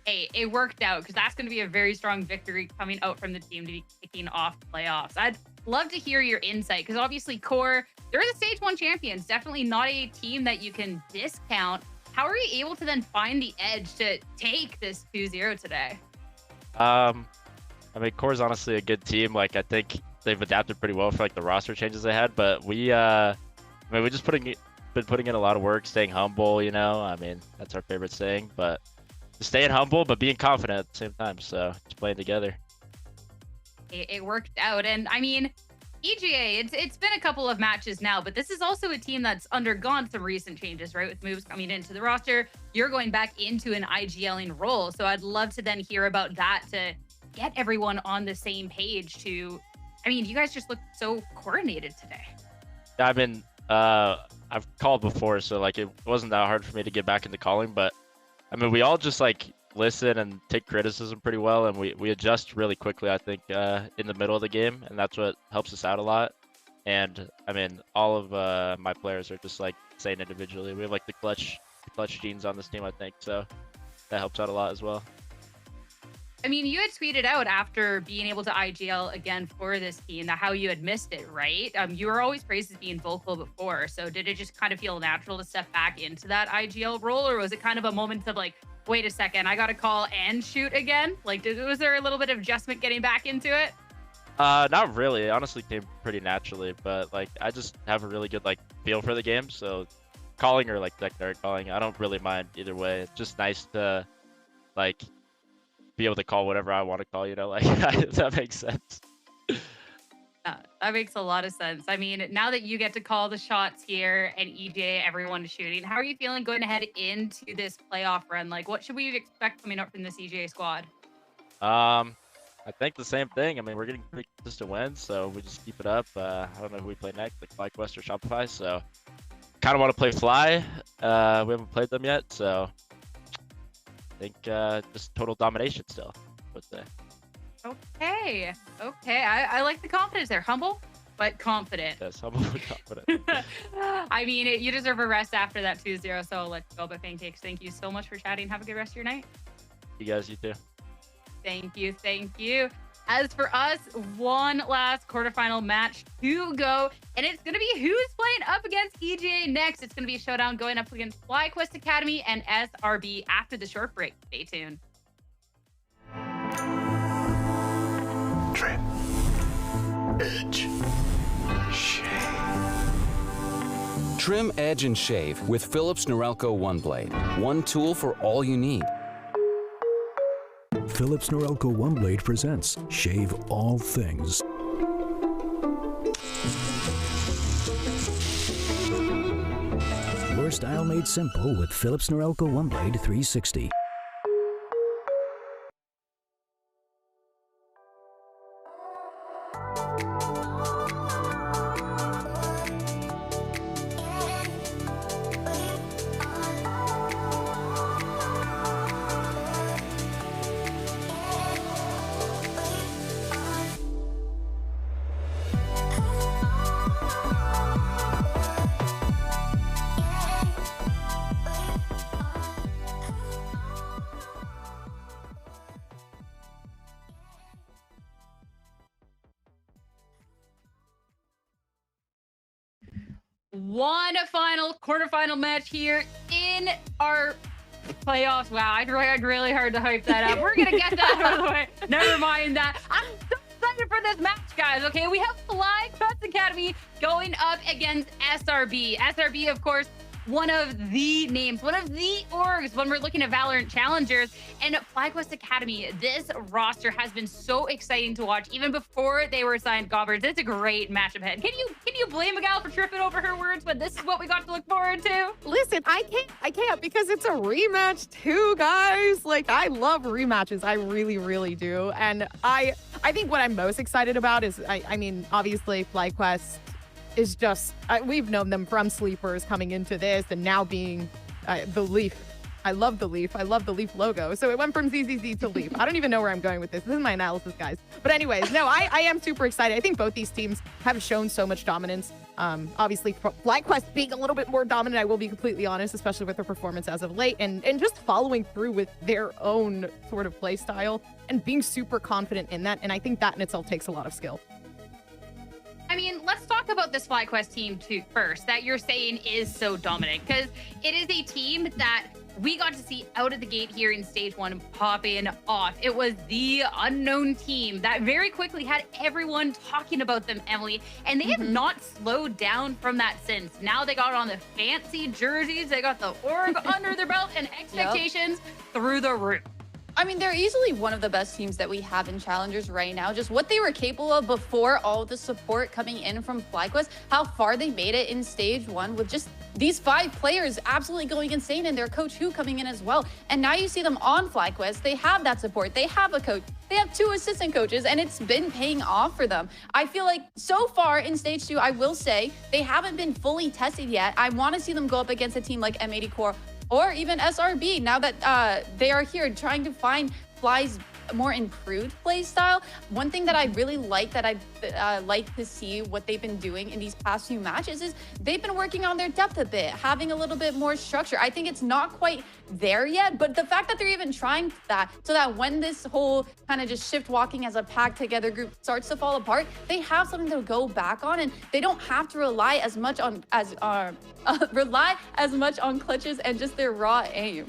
Hey, it worked out because that's going to be a very strong victory coming out from the team to be kicking off playoffs. I'd love to hear your insight because obviously QOR, they're the stage 1 champions, definitely not a team that you can discount. How are you able to then find the edge to take this 2-0 today? I mean, QOR's honestly a good team. Like, I think they've adapted pretty well for like the roster changes they had, but we we just been putting in a lot of work, staying humble, you know? I mean, that's our favorite saying, but staying humble, but being confident at the same time. So just playing together. It worked out. And I mean, EGA, it's been a couple of matches now, but this is also a team that's undergone some recent changes, right? With moves coming into the roster, you're going back into an IGLing role. So I'd love to then hear about that to get everyone on the same page to, I mean, you guys just look so coordinated today. I mean, I've called before, so like it wasn't that hard for me to get back into calling, but I mean, we all just like listen and take criticism pretty well, and we adjust really quickly, I think, in the middle of the game, and that's what helps us out a lot. And I mean, all of my players are just like saying individually. We have like the clutch genes on this team, I think, so that helps out a lot as well. I mean, you had tweeted out after being able to IGL again for this team that how you had missed it, right? You were always praised as being vocal before. So did it just kind of feel natural to step back into that IGL role? Or was it kind of a moment of like, wait a second, I got to call and shoot again? Like, was there a little bit of adjustment getting back into it? Not really. It honestly came pretty naturally, but like I just have a really good like feel for the game. So calling or like secondary calling, I don't really mind either way. It's just nice to like be able to call whatever I want to call, you know, like if that makes sense. That makes a lot of sense. I mean, now that you get to call the shots here and EJ, everyone is shooting, how are you feeling going ahead into this playoff run? Like, what should we expect coming up from this EJ squad? I think the same thing. I mean, we're getting pretty consistent wins, so we just keep it up. I don't know who we play next, like FlyQuest or Shopify, so kind of want to play Fly. We haven't played them yet, so I think just total domination still, I would say. Okay. I like the confidence there. Humble, but confident. Yes, humble but confident. I mean, you deserve a rest after that 2-0, so let's go. But Pancakes, thank you so much for chatting. Have a good rest of your night. You guys, you too. Thank you. As for us, one last quarterfinal match to go, and it's going to be who's playing up against EGA next. It's going to be a showdown going up against FlyQuest Academy and SRB after the short break. Stay tuned. Trim, edge, shave. Trim, edge, and shave with Philips Norelco One Blade. One tool for all you need. Philips Norelco One Blade presents Shave All Things. Your style made simple with Philips Norelco One Blade 360. one final quarterfinal match here in our playoffs. Wow, I tried really hard to hype that up. We're gonna get that out of the way. Never mind that. I'm so excited for this match, guys. Okay, we have FlyQuest Academy going up against SRB. SRB, of course, one of the names, one of the orgs when we're looking at Valorant Challengers. And FlyQuest Academy, this roster has been so exciting to watch even before they were signed Gobbers. It's a great matchup ahead. Can you blame a gal for tripping over her words when this is what we got to look forward to? Listen, I can't because it's a rematch too, guys. Like, I love rematches. I really, really do. And I think what I'm most excited about is, I mean, obviously FlyQuest is just, we've known them from Sleepers coming into this and now being the Leaf. I love the Leaf. I love the Leaf logo. So it went from ZZZ to Leaf. I don't even know where I'm going with this. This is my analysis, guys. But anyways, no, I am super excited. I think both these teams have shown so much dominance. Obviously, FlyQuest being a little bit more dominant, I will be completely honest, especially with their performance as of late, and just following through with their own sort of play style and being super confident in that. And I think that in itself takes a lot of skill. I mean, let's talk about this FlyQuest team too first, that you're saying is so dominant, because it is a team that we got to see out of the gate here in stage 1 popping off. It was the unknown team that very quickly had everyone talking about them, Emily, and they have not slowed down from that since. Now they got on the fancy jerseys, they got the org under their belt, and expectations through the roof. I mean, they're easily one of the best teams that we have in Challengers right now. Just what they were capable of before all the support coming in from FlyQuest, how far they made it in stage 1 with just these 5 players absolutely going insane and their coach Who coming in as well. And now you see them on FlyQuest. They have that support. They have a coach. They have 2 assistant coaches, and it's been paying off for them. I feel like so far in stage 2, I will say they haven't been fully tested yet. I want to see them go up against a team like M80 QOR or even SRB now that they are here trying to find Fly's more improved play style. One thing that I really like, that I like to see what they've been doing in these past few matches, is they've been working on their depth a bit, having a little bit more structure. I think it's not quite there yet, but the fact that they're even trying that, so that when this whole kind of just shift walking as a pack together group starts to fall apart, they have something to go back on, and they don't have to rely as much on clutches and just their raw aim.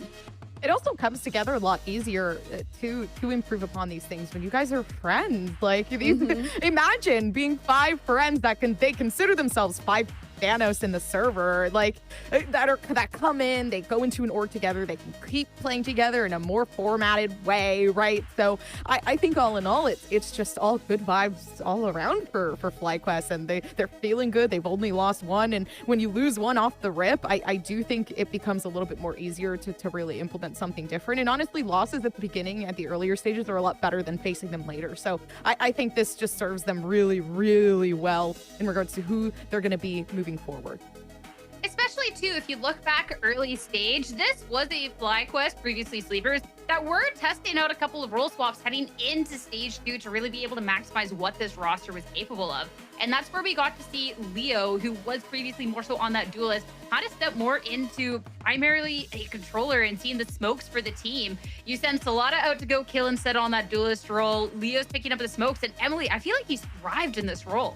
It also comes together a lot easier to improve upon these things when you guys are friends. Like, imagine being 5 friends that they consider themselves 5 Thanos in the server, like that come in, they go into an org together, they can keep playing together in a more formatted way, right? So I think all in all, it's just all good vibes all around for FlyQuest, and they're feeling good. They've only lost 1, and when you lose 1 off the rip, I do think it becomes a little bit more easier to really implement something different. And honestly, losses at the beginning, at the earlier stages, are a lot better than facing them later. So I think this just serves them really, really well in regards to who they're going to be moving forward. Especially too, if you look back early stage, this was a FlyQuest, previously Sleepers, that were testing out a couple of role swaps heading into stage 2 to really be able to maximize what this roster was capable of. And that's where we got to see Leo, who was previously more so on that duelist, kind of step more into primarily a controller and seeing the smokes for the team. You send Salada out to go kill instead on that duelist role. Leo's picking up the smokes, and Emily, I feel like he's thrived in this role.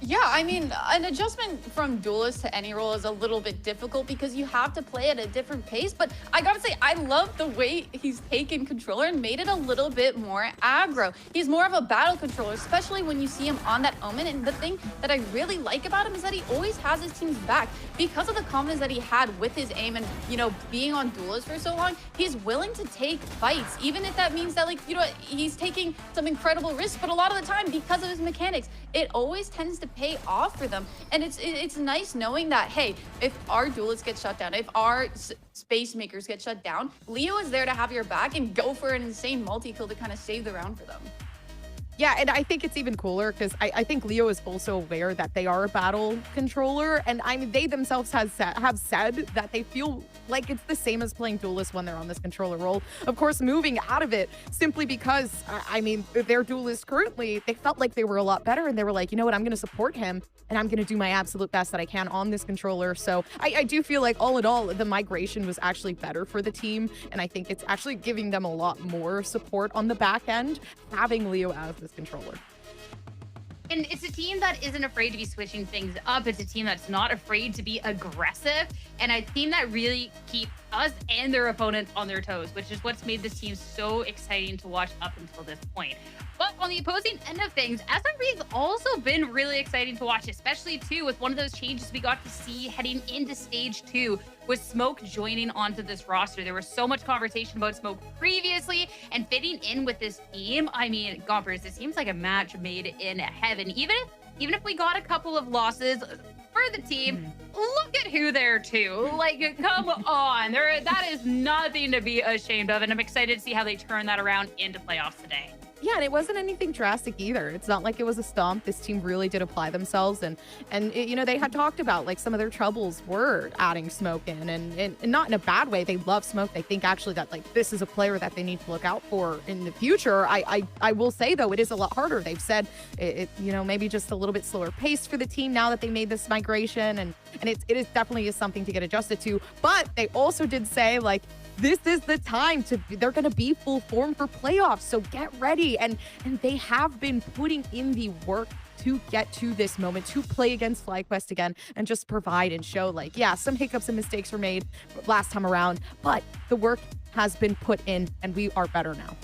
Yeah, I mean, an adjustment from duelist to any role is a little bit difficult because you have to play at a different pace. But I gotta say, I love the way he's taken controller and made it a little bit more aggro. He's more of a battle controller, especially when you see him on that Omen. And the thing that I really like about him is that he always has his team's back. Because of the confidence that he had with his aim and, you know, being on duelist for so long, he's willing to take fights, even if that means that, like, you know, he's taking some incredible risks. But a lot of the time, because of his mechanics, it always tends to pay off for them. And it's nice knowing that, hey, if our duelists get shut down, if our space makers get shut down, Leo is there to have your back and go for an insane multi-kill to kind of save the round for them. Yeah, and I think it's even cooler because I think Leo is also aware that they are a battle controller, and I mean, they themselves have said that they feel like it's the same as playing duelist when they're on this controller role. Of course, moving out of it simply because, I mean, their duelist currently, they felt like they were a lot better, and they were like, you know what, I'm going to support him, and I'm going to do my absolute best that I can on this controller. So I do feel like all in all, the migration was actually better for the team, and I think it's actually giving them a lot more support on the back end, having Leo as this controller. And it's a team that isn't afraid to be switching things up. It's a team that's not afraid to be aggressive. And a team that really keeps us and their opponents on their toes, which is what's made this team so exciting to watch up until this point. But on the opposing end of things, SRB has also been really exciting to watch, especially too with one of those changes we got to see heading into stage 2 with Smoke joining onto this roster. There was so much conversation about Smoke previously, and fitting in with this team, I mean, Gompers, this seems like a match made in heaven. Even if we got a couple of losses for the team, look at who they're to. Like, come on. That is nothing to be ashamed of, and I'm excited to see how they turn that around into playoffs today. Yeah, and it wasn't anything drastic either. It's not like it was a stomp. This team really did apply themselves, and it, you know, they had talked about like some of their troubles were adding Smoke in, and not in a bad way. They love Smoke. They think actually that like this is a player that they need to look out for in the future. I will say though, it is a lot harder. They've said it you know, maybe just a little bit slower pace for the team now that they made this migration, and it is definitely is something to get adjusted to. But they also did say like, this is the time they're going to be full form for playoffs. So get ready. And they have been putting in the work to get to this moment, to play against FlyQuest again and just provide and show like, yeah, some hiccups and mistakes were made last time around, but the work has been put in and we are better now.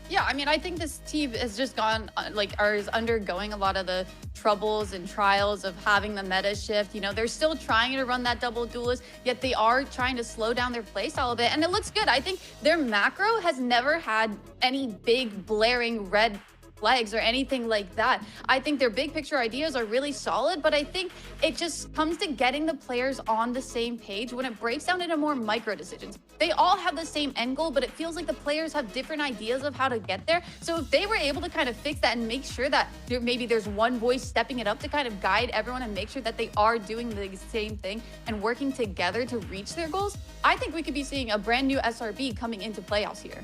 Yeah, I mean, I think this team has just gone, is undergoing a lot of the troubles and trials of having the meta shift. You know, they're still trying to run that double duelist, yet they are trying to slow down their playstyle a bit, and it looks good. I think their macro has never had any big blaring red flags or anything like that. I think their big picture ideas are really solid, but I think it just comes to getting the players on the same page when it breaks down into more micro decisions. They all have the same end goal, but it feels like the players have different ideas of how to get there. So if they were able to kind of fix that and make sure that maybe there's one voice stepping it up to kind of guide everyone and make sure that they are doing the same thing and working together to reach their goals, I think we could be seeing a brand new SRB coming into playoffs here.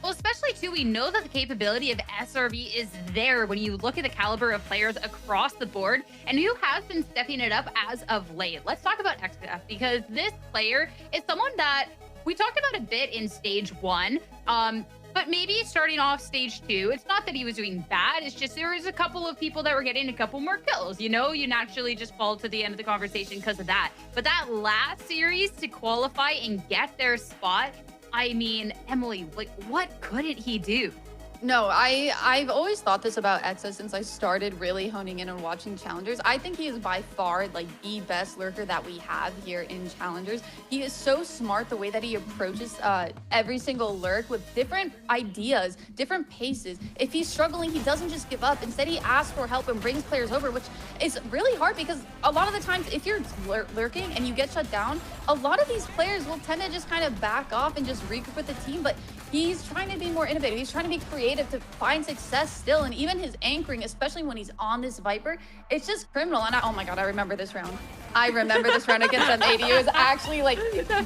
Well, especially too, we know that the capability of SRB is there when you look at the caliber of players across the board and who has been stepping it up as of late. Let's talk about XF, because this player is someone that we talked about a bit in stage 1. But maybe starting off stage 2, it's not that he was doing bad. It's just there was a couple of people that were getting a couple more kills. You know, you naturally just fall to the end of the conversation because of that. But that last series to qualify and get their spot, I mean, Emily, like, what couldn't he do? No, I've always thought this about Exa since I started really honing in on watching Challengers. I think he is by far like the best lurker that we have here in Challengers. He is so smart the way that he approaches every single lurk with different ideas, different paces. If he's struggling, he doesn't just give up. Instead, he asks for help and brings players over, which is really hard because a lot of the times if you're lurking and you get shut down, a lot of these players will tend to just kind of back off and just regroup with the team. But he's trying to be more innovative. He's trying to be creative to find success still, and even his anchoring, especially when he's on this Viper, it's just criminal. And oh my god, I remember this round. I remember this round against M80. It was actually like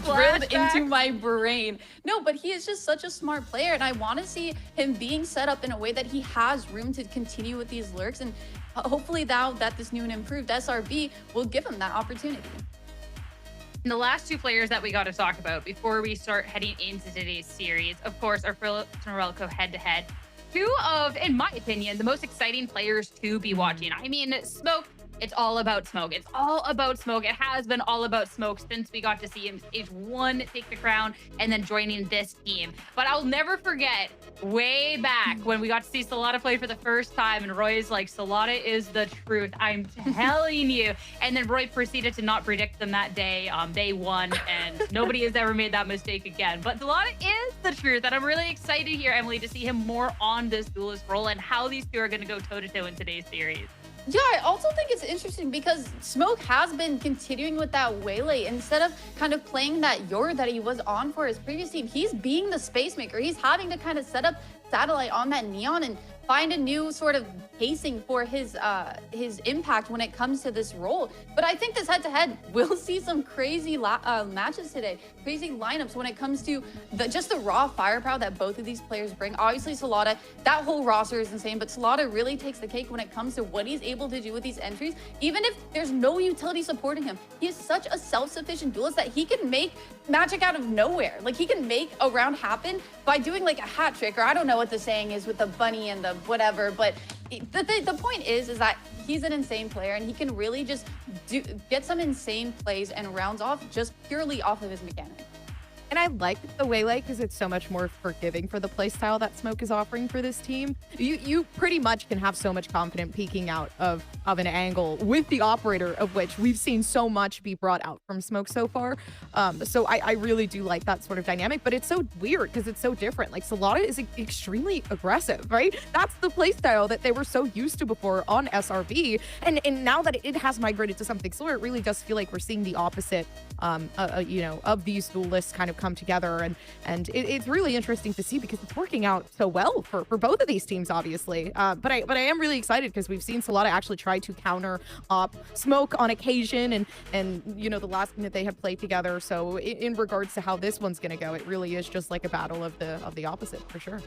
drilled into my brain. No, but he is just such a smart player, and I want to see him being set up in a way that he has room to continue with these lurks, and hopefully now that this new and improved SRB will give him that opportunity. And the last two players that we got to talk about before we start heading into today's series, of course, are Philips and Norelco head-to-head. Two of, in my opinion, the most exciting players to be watching. I mean, Smoke, it's all about Smoke. It's all about Smoke. It has been all about Smoke since we got to see him stage 1 take the crown and then joining this team. But I'll never forget way back when we got to see Solana play for the first time and Roy's like, Solana is the truth, I'm telling you. And then Roy proceeded to not predict them that day. They won, and nobody has ever made that mistake again. But Solana is the truth, and I'm really excited here, Emily, to see him more on this duelist role and how these two are going to go toe-to-toe in today's series. Yeah, I also think it's interesting because Smoke has been continuing with that waylay. Instead of kind of playing that Yor that he was on for his previous team, he's being the space maker. He's having to kind of set up satellite on that Neon and find a new sort of pacing for his impact when it comes to this role. But I think this head-to-head, we'll see some crazy matches today, crazy lineups when it comes to just the raw firepower that both of these players bring. Obviously, Solana, that whole roster is insane, but Solana really takes the cake when it comes to what he's able to do with these entries. Even if there's no utility supporting him, he is such a self-sufficient duelist that he can make magic out of nowhere. Like, he can make a round happen by doing like a hat trick, or I don't know what the saying is with the bunny and the whatever. But the point is that he's an insane player, and he can really just get some insane plays and rounds off just purely off of his mechanics. And I like the Waylay because it's so much more forgiving for the playstyle that Smoke is offering for this team. You pretty much can have so much confident peeking out of an angle with the operator, of which we've seen so much be brought out from Smoke so far. So I really do like that sort of dynamic, but it's so weird because it's so different. Like, Solana is extremely aggressive, right? That's the playstyle that they were so used to before on SRB. And now that it has migrated to something similar, it really does feel like we're seeing the opposite, of these duelists kind of come together, and it's really interesting to see because it's working out so well for both of these teams, obviously. But I am really excited because we've seen Solana actually try to counter Smoke on occasion, and the last thing that they have played together. So in regards to how this one's going to go, it really is just like a battle of the opposite for sure.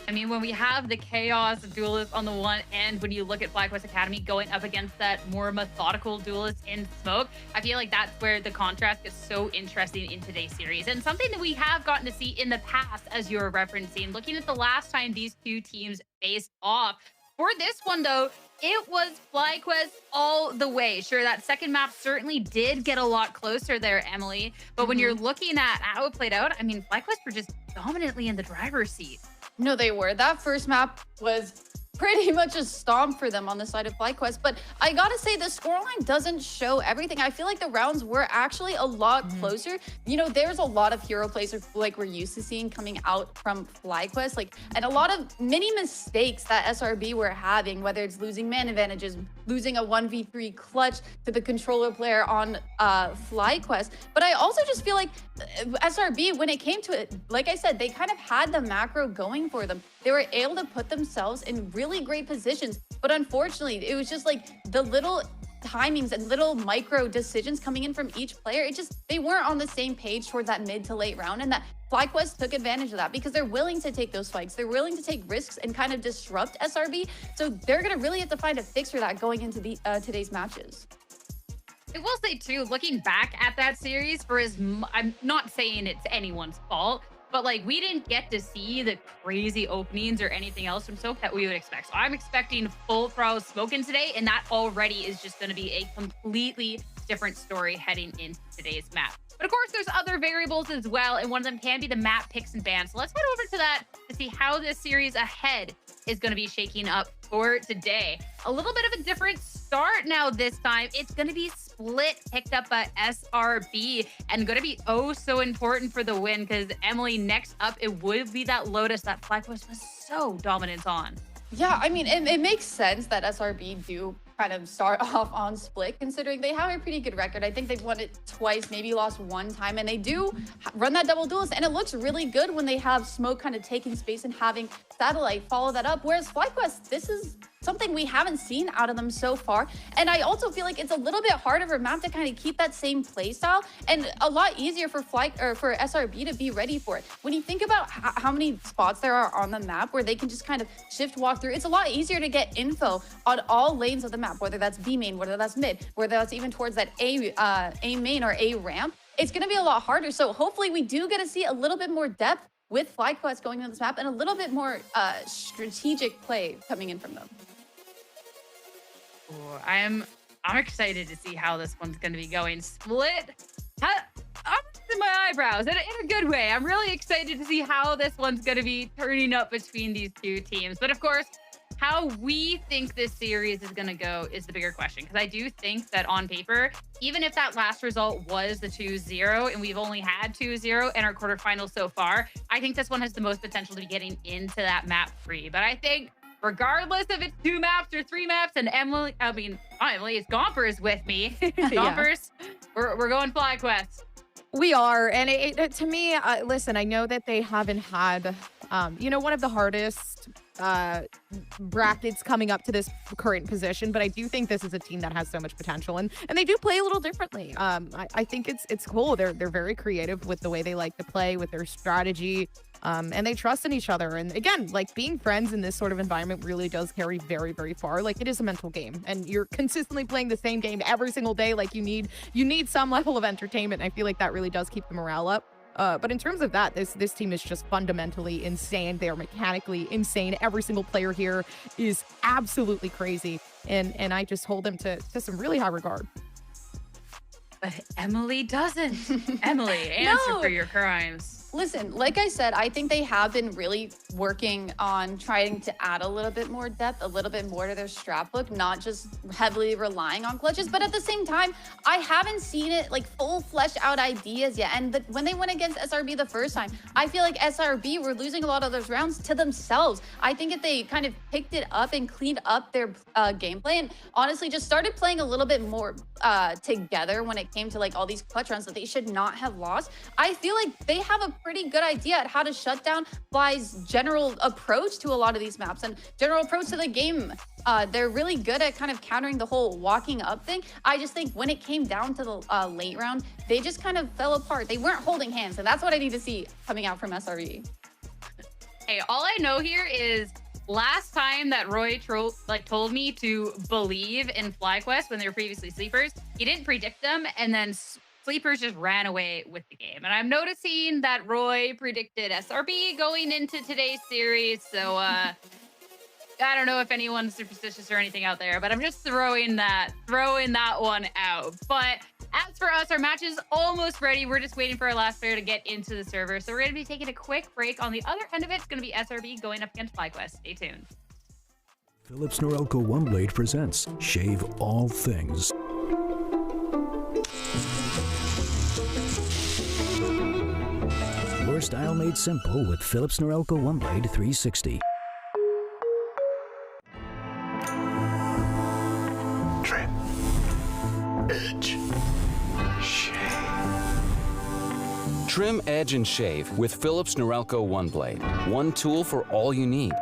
I mean, when we have the chaos duelist on the one end, when you look at FlyQuest Academy going up against that more methodical duelist in Smoke, I feel like that's where the contrast gets so interesting in today's series. And something that we have gotten to see in the past, as you're referencing, looking at the last time these two teams faced off. For this one, though, it was FlyQuest all the way. Sure, that second map certainly did get a lot closer there, Emily. But when you're looking at how it played out, I mean, FlyQuest were just dominantly in the driver's seat. No, they were. That first map was pretty much a stomp for them on the side of FlyQuest. But I gotta say, the scoreline doesn't show everything. I feel like the rounds were actually a lot closer. There's a lot of hero plays like we're used to seeing coming out from FlyQuest, and a lot of mini mistakes that SRB were having, whether it's losing man advantages, losing a 1v3 clutch to the controller player on FlyQuest. But I also just feel like SRB, when it came to it, like I said, they kind of had the macro going for them. They were able to put themselves in really great positions, but unfortunately, it was just like the little timings and little micro decisions coming in from each player. They weren't on the same page toward that mid to late round, and that FlyQuest took advantage of that because they're willing to take those fights. They're willing to take risks and kind of disrupt SRB. So they're going to really have to find a fix for that going into the today's matches. I will say, too, looking back at that series, I'm not saying it's anyone's fault, but we didn't get to see the crazy openings or anything else from Soap that we would expect. So I'm expecting full throw smoking today, and that already is just going to be a completely different story heading into today's map. But of course, there's other variables as well, and one of them can be the map picks and bans. So let's head over to that to see how this series ahead is going to be shaking up for today. A little bit of a different start now this time. It's going to be split, picked up by SRB, and going to be so important for the win because, Emily, next up, it would be that Lotus that FlyQuest was so dominant on. Yeah, I mean, it makes sense that SRB do kind of start off on split, considering they have a pretty good record. I think they've won it twice, maybe lost one time, and they do run that double duelist, and it looks really good when they have Smoke kind of taking space and having Satellite follow that up, whereas FlyQuest, this is something we haven't seen out of them so far. And I also feel like it's a little bit harder for map to kind of keep that same play style, and a lot easier for for SRB to be ready for it. When you think about how many spots there are on the map where they can just kind of shift walk through, it's a lot easier to get info on all lanes of the map, whether that's B main, whether that's mid, whether that's even towards that A main or A ramp. It's going to be a lot harder. So hopefully we do get to see a little bit more depth with FlyQuest going into this map and a little bit more strategic play coming in from them. Ooh, I'm excited to see how this one's going to be going. Split. I'm in my eyebrows in a good way. I'm really excited to see how this one's going to be turning up between these two teams. But of course, how we think this series is going to go is the bigger question. Because I do think that on paper, even if that last result was the 2-0 and we've only had 2-0 in our quarterfinals so far, I think this one has the most potential to be getting into that map 3. But I think regardless if it's 2 maps or 3 maps, and Emily, it's Gomper is with me. Gompers, we're going FlyQuest. We are, and to me, listen, I know that they haven't had, one of the hardest brackets coming up to this current position, but I do think this is a team that has so much potential, and they do play a little differently. I think it's cool. They're very creative with the way they like to play, with their strategy. And they trust in each other. And again, being friends in this sort of environment really does carry very, very far. It is a mental game, and you're consistently playing the same game every single day. You need some level of entertainment. I feel like that really does keep the morale up. But in terms of that, this team is just fundamentally insane. They are mechanically insane. Every single player here is absolutely crazy. And I just hold them to some really high regard. But Emily doesn't. Emily, answer No. for your crimes. Listen, like I said, I think they have been really working on trying to add a little bit more depth, a little bit more to their strat book, not just heavily relying on clutches. But at the same time, I haven't seen it like full fleshed out ideas yet. And when they went against SRB the first time, I feel like SRB were losing a lot of those rounds to themselves. I think if they kind of picked it up and cleaned up their gameplay and honestly just started playing a little bit more together when it came to like all these clutch rounds that they should not have lost, I feel like they have a pretty good idea at how to shut down Fly's general approach to a lot of these maps and general approach to the game. They're really good at kind of countering the whole walking up thing. I just think when it came down to the late round, they just kind of fell apart. They weren't holding hands, and that's what I need to see coming out from SRB. Hey, all I know here is last time that Roy told me to believe in FlyQuest when they were previously sleepers, he didn't predict them, and then sleepers just ran away with the game. And I'm noticing that Roy predicted SRB going into today's series, so I don't know if anyone's superstitious or anything out there, but I'm just throwing that one out. But as for us, our match is almost ready. We're just waiting for our last player to get into the server. So we're going to be taking a quick break. On the other end of it, it's going to be SRB going up against FlyQuest. Stay tuned. Philips Norelco OneBlade presents Shave All Things. Your style made simple with Philips Norelco OneBlade 360. Trim. Edge. Shave. Trim, edge, and shave with Philips Norelco OneBlade. One tool for all you need.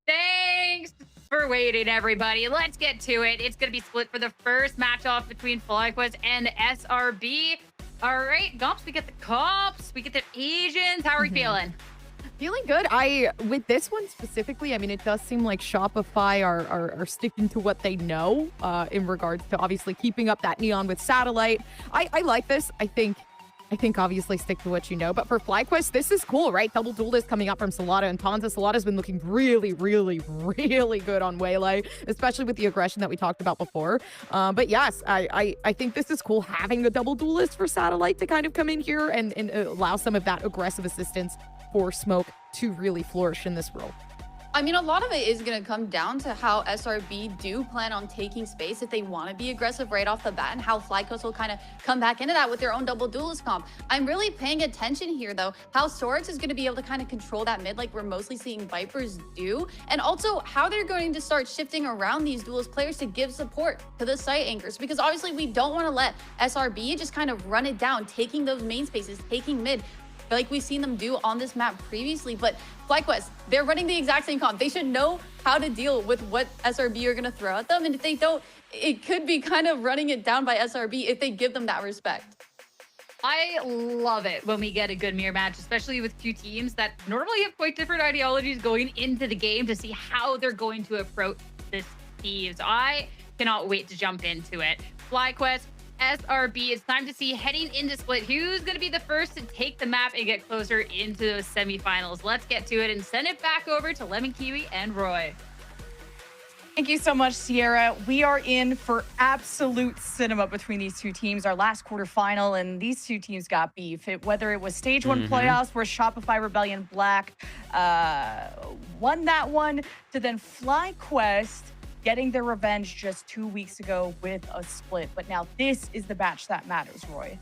Thanks for waiting, everybody. Let's get to it. It's going to be split for the first match off between FlyQuest and SRB. All right, Gumps, we get the cops, we get the Asians. How are we feeling? Feeling good. With this one specifically, I mean, it does seem like Shopify are sticking to what they know in regards to obviously keeping up that neon with satellite. I like this. I think obviously stick to what you know. But for FlyQuest, this is cool, right? Double duelist coming up from Salada and Tanza. Salada's been looking really, really, really good on Waylay, especially with the aggression that we talked about before. But yes, I think this is cool having a double duelist for Satellite to kind of come in here and allow some of that aggressive assistance for Smoke to really flourish in this role. I mean, a lot of it is going to come down to how SRB do plan on taking space if they want to be aggressive right off the bat, and how FlyQuest will kind of come back into that with their own double duelist comp. I'm really paying attention here, though, how Sorax is going to be able to kind of control that mid like we're mostly seeing Vipers do, and also how they're going to start shifting around these duelist players to give support to the site anchors, because obviously we don't want to let SRB just kind of run it down, taking those main spaces, taking mid, like we've seen them do on this map previously. But FlyQuest, they're running the exact same comp. They should know how to deal with what SRB are going to throw at them. And if they don't, it could be kind of running it down by SRB if they give them that respect. I love it when we get a good mirror match, especially with two teams that normally have quite different ideologies going into the game, to see how they're going to approach this Thieves. I cannot wait to jump into it. FlyQuest, SRB, it's time to see heading into split who's going to be the first to take the map and get closer into those semifinals. Let's get to it and send it back over to Lemon Kiwi and Roy. Thank you so much, Sierra. We are in for absolute cinema between these two teams. Our last quarterfinal, and these two teams got beef. Whether it was stage one playoffs where Shopify Rebellion Black won that one, to then FlyQuest getting their revenge just 2 weeks ago with a split. But now this is the match that matters, Roy.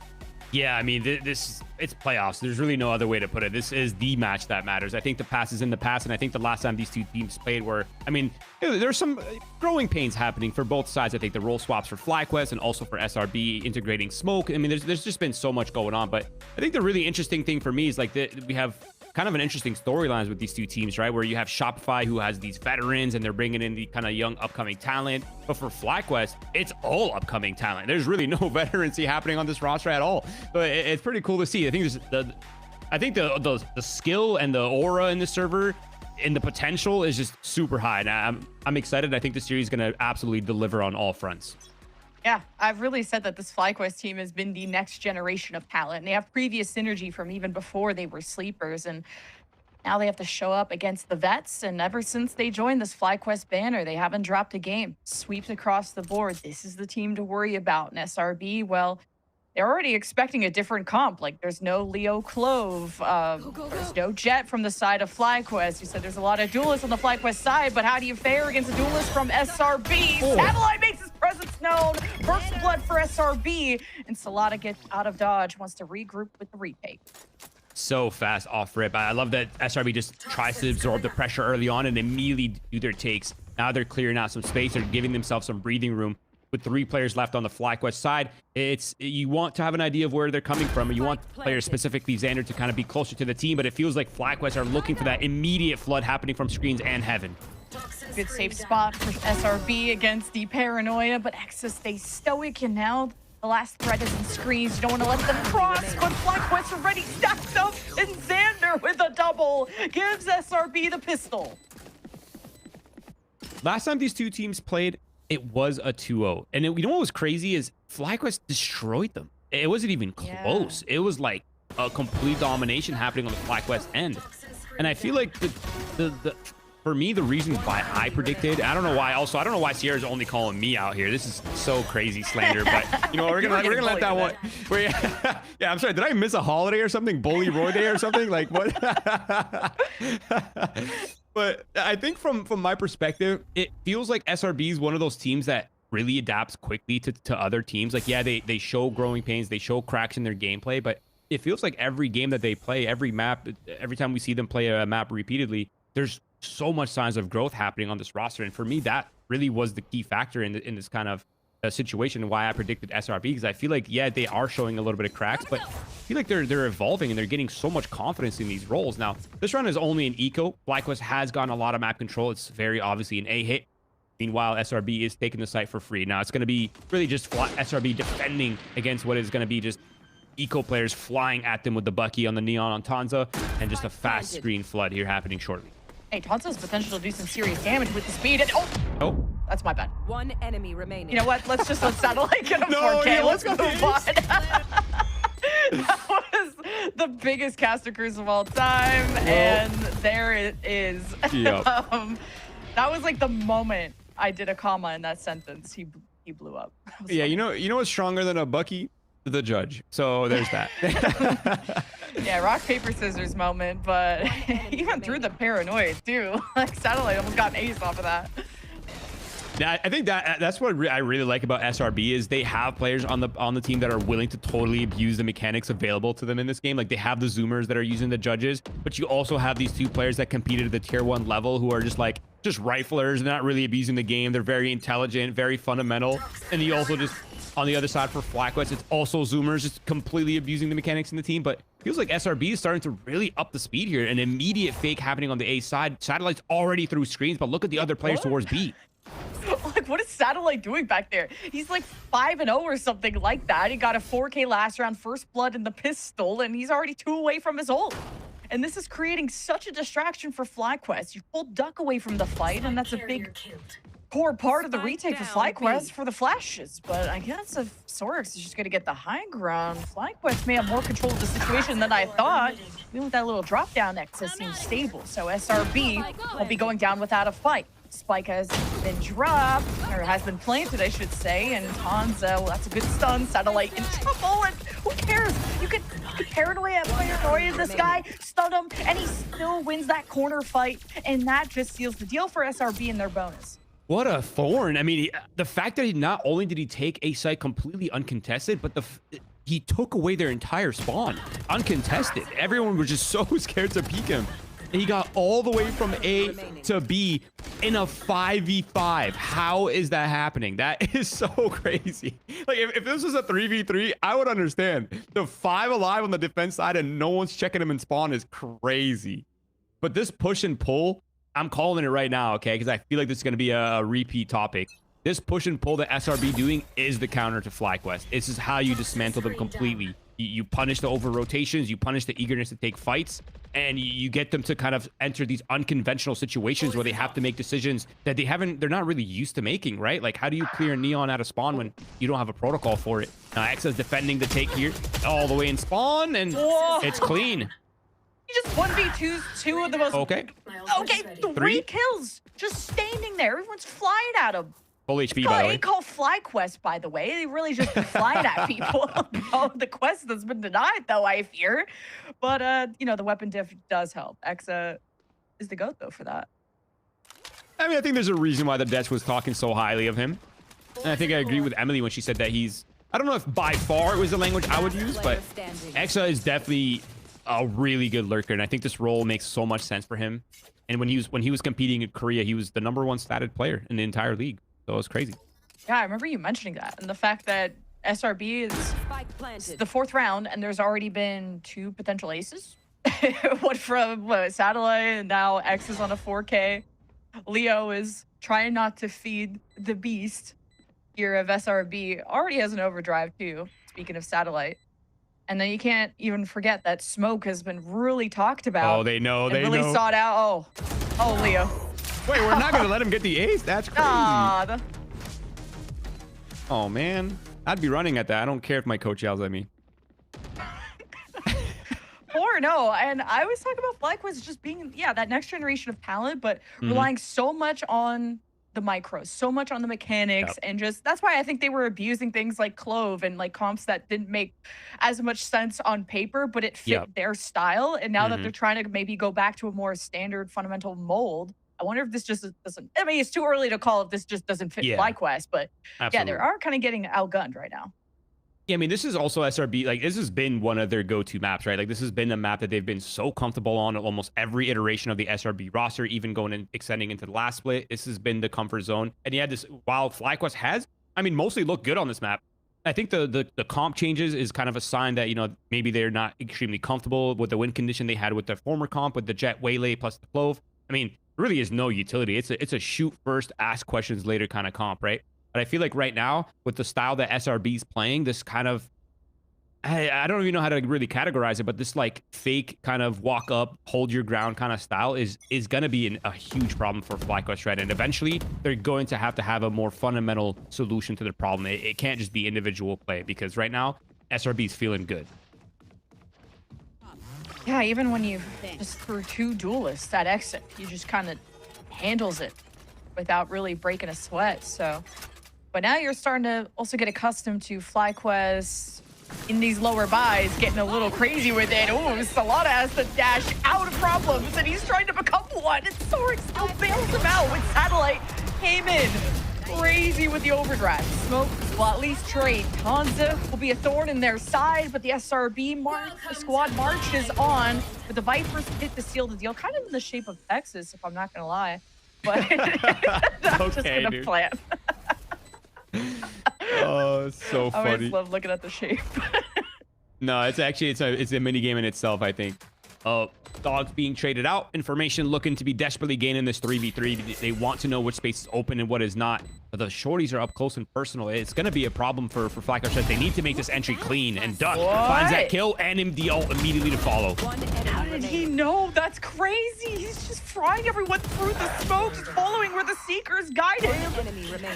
Yeah, I mean, it's playoffs. There's really no other way to put it. This is the match that matters. I think the past is in the past, and I think the last time these two teams played were, I mean, there's some growing pains happening for both sides. I think the role swaps for FlyQuest and also for SRB integrating Smoke. I mean, there's just been so much going on. But I think the really interesting thing for me is like we have kind of an interesting storylines with these two teams, right? Where you have Shopify, who has these veterans and they're bringing in the kind of young upcoming talent. But for FlyQuest, it's all upcoming talent. There's really no veterancy happening on this roster at all. But it's pretty cool to see. I think the skill and the aura in the server and the potential is just super high. And I'm excited. I think the series is going to absolutely deliver on all fronts. Yeah, I've really said that this FlyQuest team has been the next generation of talent. And they have previous synergy from even before they were sleepers. And now they have to show up against the vets. And ever since they joined this FlyQuest banner, they haven't dropped a game. Sweeps across the board. This is the team to worry about. And SRB, well, they're already expecting a different comp. Like, there's no Leo Clove. There's no Jet from the side of FlyQuest. You said there's a lot of duelists on the FlyQuest side, but how do you fare against a duelist from SRB? Satellite makes his presence known. First blood for SRB. And Salada gets out of dodge, wants to regroup with the retake. So fast off rip. I love that SRB just tries to absorb the pressure early on and immediately do their takes. Now they're clearing out some space. They're giving themselves some breathing room. With 3 players left on the FlyQuest side, you want to have an idea of where they're coming from. You want players, specifically Xander, to kind of be closer to the team, but it feels like FlyQuest are looking for that immediate flood happening from screens and heaven. Good safe spot for SRB against the paranoia, but Exa stays stoic, and now the last threat is in screens. You don't want to let them cross, but FlyQuest already stacked up, and Xander with a double gives SRB the pistol. Last time these two teams played, it was a 2-0. And you know what was crazy is FlyQuest destroyed them. It wasn't even close. Yeah. It was like a complete domination happening on the FlyQuest end. And I feel like for me, the reason why I predicted, I don't know why Sierra's only calling me out here. This is so crazy slander, but you know, we're gonna let that one. Yeah, I'm sorry. Did I miss a holiday or something? Bully Roy Day or something? Like what? But I think from my perspective, it feels like SRB is one of those teams that really adapts quickly to other teams. Like, yeah, they show growing pains, they show cracks in their gameplay, but it feels like every game that they play, every map, every time we see them play a map repeatedly, there's so much signs of growth happening on this roster. And for me, that really was the key factor in this kind of situation why I predicted SRB, because I feel like, yeah, they are showing a little bit of cracks, but I feel like they're evolving and they're getting so much confidence in these roles. Now, this round is only an eco. FlyQuest has gotten a lot of map control. It's very obviously an A hit. Meanwhile, SRB is taking the site for free. Now, it's going to be really just SRB defending against what is going to be just eco players flying at them with the Bucky on the Neon on Tanza, and just a fast screen flood here happening shortly. Hey, Tanza's potential to do some serious damage with the speed. And oh, that's my bad. One enemy remaining. You know what? Let's just let Satellite get a 4K. yeah, Let's let's move go. on. That was the biggest caster cruise of all time, and there it is. Yep. That was like the moment I did a comma in that sentence. He blew up. Yeah, you know what's stronger than a Bucky? The judge. So there's that. Yeah, rock, paper, scissors moment, but even through the paranoia too. Like Satellite almost got an ace off of that. Yeah, I think that's what I really like about SRB is they have players on the team that are willing to totally abuse the mechanics available to them in this game. Like they have the zoomers that are using the judges, but you also have these two players that competed at the tier 1 level who are just riflers, not really abusing the game. They're very intelligent, very fundamental. And you also just on the other side for FlyQuest, it's also zoomers just completely abusing the mechanics in the team. But it feels like SRB is starting to really up the speed here. An immediate fake happening on the A side. Satellite's already through screens, but look at the other players towards B. Like, what is Satellite doing back there? He's like 5-0 or something like that. He got a 4K last round, first blood in the pistol, and he's already 2 away from his ult. And this is creating such a distraction for FlyQuest. You pulled Duck away from the fight, and that's a big core part of the retake for FlyQuest for the flashes. But I guess if Sorix is just going to get the high ground, FlyQuest may have more control of the situation than I thought. Even with that little drop down, Nexus seems stable. So SRB will be going down without a fight. Spike has been dropped, or has been planted, I should say, and Tanza, well, that's a good stun. Satellite in trouble, and who cares? You could paranoia this guy, stun him, and he still wins that corner fight, and that just seals the deal for SRB and their bonus. What a thorn. I mean, the fact that not only did he take a site completely uncontested, but he took away their entire spawn uncontested. Everyone was just so scared to peek him. He got all the way from A to B in a 5v5. How is that happening? That is so crazy. Like, if this was a 3v3, I would understand. The 5 alive on the defense side and no one's checking him in spawn is crazy. But this push and pull, I'm calling it right now, okay? Because I feel like this is going to be a repeat topic. This push and pull that SRB doing is the counter to FlyQuest. This is how you dismantle them completely. You punish the over rotations, you punish the eagerness to take fights, and you get them to kind of enter these unconventional situations where they have to make decisions that they're not really used to making, right? Like, how do you clear Neon out of spawn when you don't have a protocol for it? Now, Exa's defending the take here all the way in spawn, and it's clean. He just 1v2s 2 of the most... Okay, 3 kills. Just standing there. Everyone's flying at him. Full HP, by the way. They call FlyQuest, by the way. They really just been flying at people. Oh, the quest has been denied, though, I fear. But, you know, the weapon diff does help. Exa is the GOAT, though, for that. I mean, I think there's a reason why the Dutch was talking so highly of him. And I think I agree with Emily when she said that he's... I don't know if by far it was the language I would use, but Exa is definitely a really good lurker. And I think this role makes so much sense for him. And when he was competing in Korea, he was the #1 statted player in the entire league. So it's crazy. Yeah, I remember you mentioning that. And the fact that SRB is the 4th round and there's already been 2 potential aces. One from Satellite, and now X is on a 4K. Leo is trying not to feed the beast here of SRB. Already has an overdrive too, speaking of Satellite. And then you can't even forget that Smoke has been really talked about. Oh, they know. They really sought out. Oh, Leo. Wait, we're not going to let him get the ace? That's crazy. Oh, man. I'd be running at that. I don't care if my coach yells at me. Or no. And I always talk about FlyQuest just being, that next generation of talent, but relying so much on the micros, so much on the mechanics, and just that's why I think they were abusing things like Clove and like comps that didn't make as much sense on paper, but it fit their style. And now that they're trying to maybe go back to a more standard fundamental mold, I wonder if this just doesn't... I mean, it's too early to call if this just doesn't fit FlyQuest, but yeah, they are kind of getting outgunned right now. Yeah, I mean, this is also SRB. Like, this has been one of their go-to maps, right? Like, this has been a map that they've been so comfortable on almost every iteration of the SRB roster, even going and extending into the last split. This has been the comfort zone. And yeah, while FlyQuest has I mean, mostly look good on this map. I think the comp changes is kind of a sign that, you know, maybe they're not extremely comfortable with the win condition they had with their former comp with the Jet Waylay plus the Clove. I mean, really is no utility. It's a shoot first, ask questions later kind of comp, right? But I feel like right now with the style that SRB's playing, this kind of, I don't even know how to really categorize it, but this like fake kind of walk up, hold your ground kind of style is going to be a huge problem for FlyQuest, right? And eventually they're going to have a more fundamental solution to the problem. It can't just be individual play, because right now SRB's feeling good. Yeah, even when you just threw 2 duelists at exit, you just kind of handles it without really breaking a sweat. So, but now you're starting to also get accustomed to FlyQuest in these lower buys, getting a little crazy with it. Oh, Salada has to dash out of problems, and he's trying to become one. And Sorik still bails him out when Satellite came in crazy with the overdrive. Smoke will at least trade. Tanza will be a thorn in their side, but the SRB squad marches on. But the Vipers hit to seal the deal, kind of in the shape of Texas, if I'm not gonna lie. But that's Okay, just gonna dude. plan. Oh, so I funny. always love looking at the shape. No, it's a mini game in itself, I think. Dogs being traded out, information looking to be desperately gaining this 3v3. They want to know which space is open and what is not. But the shorties are up close and personal. It's going to be a problem for FlyQuest. They need to make this entry clean, and Duck finds that kill and him the ult immediately to follow. How did he know? That's crazy. He's just frying everyone through the smoke, just following where the Seekers guide him.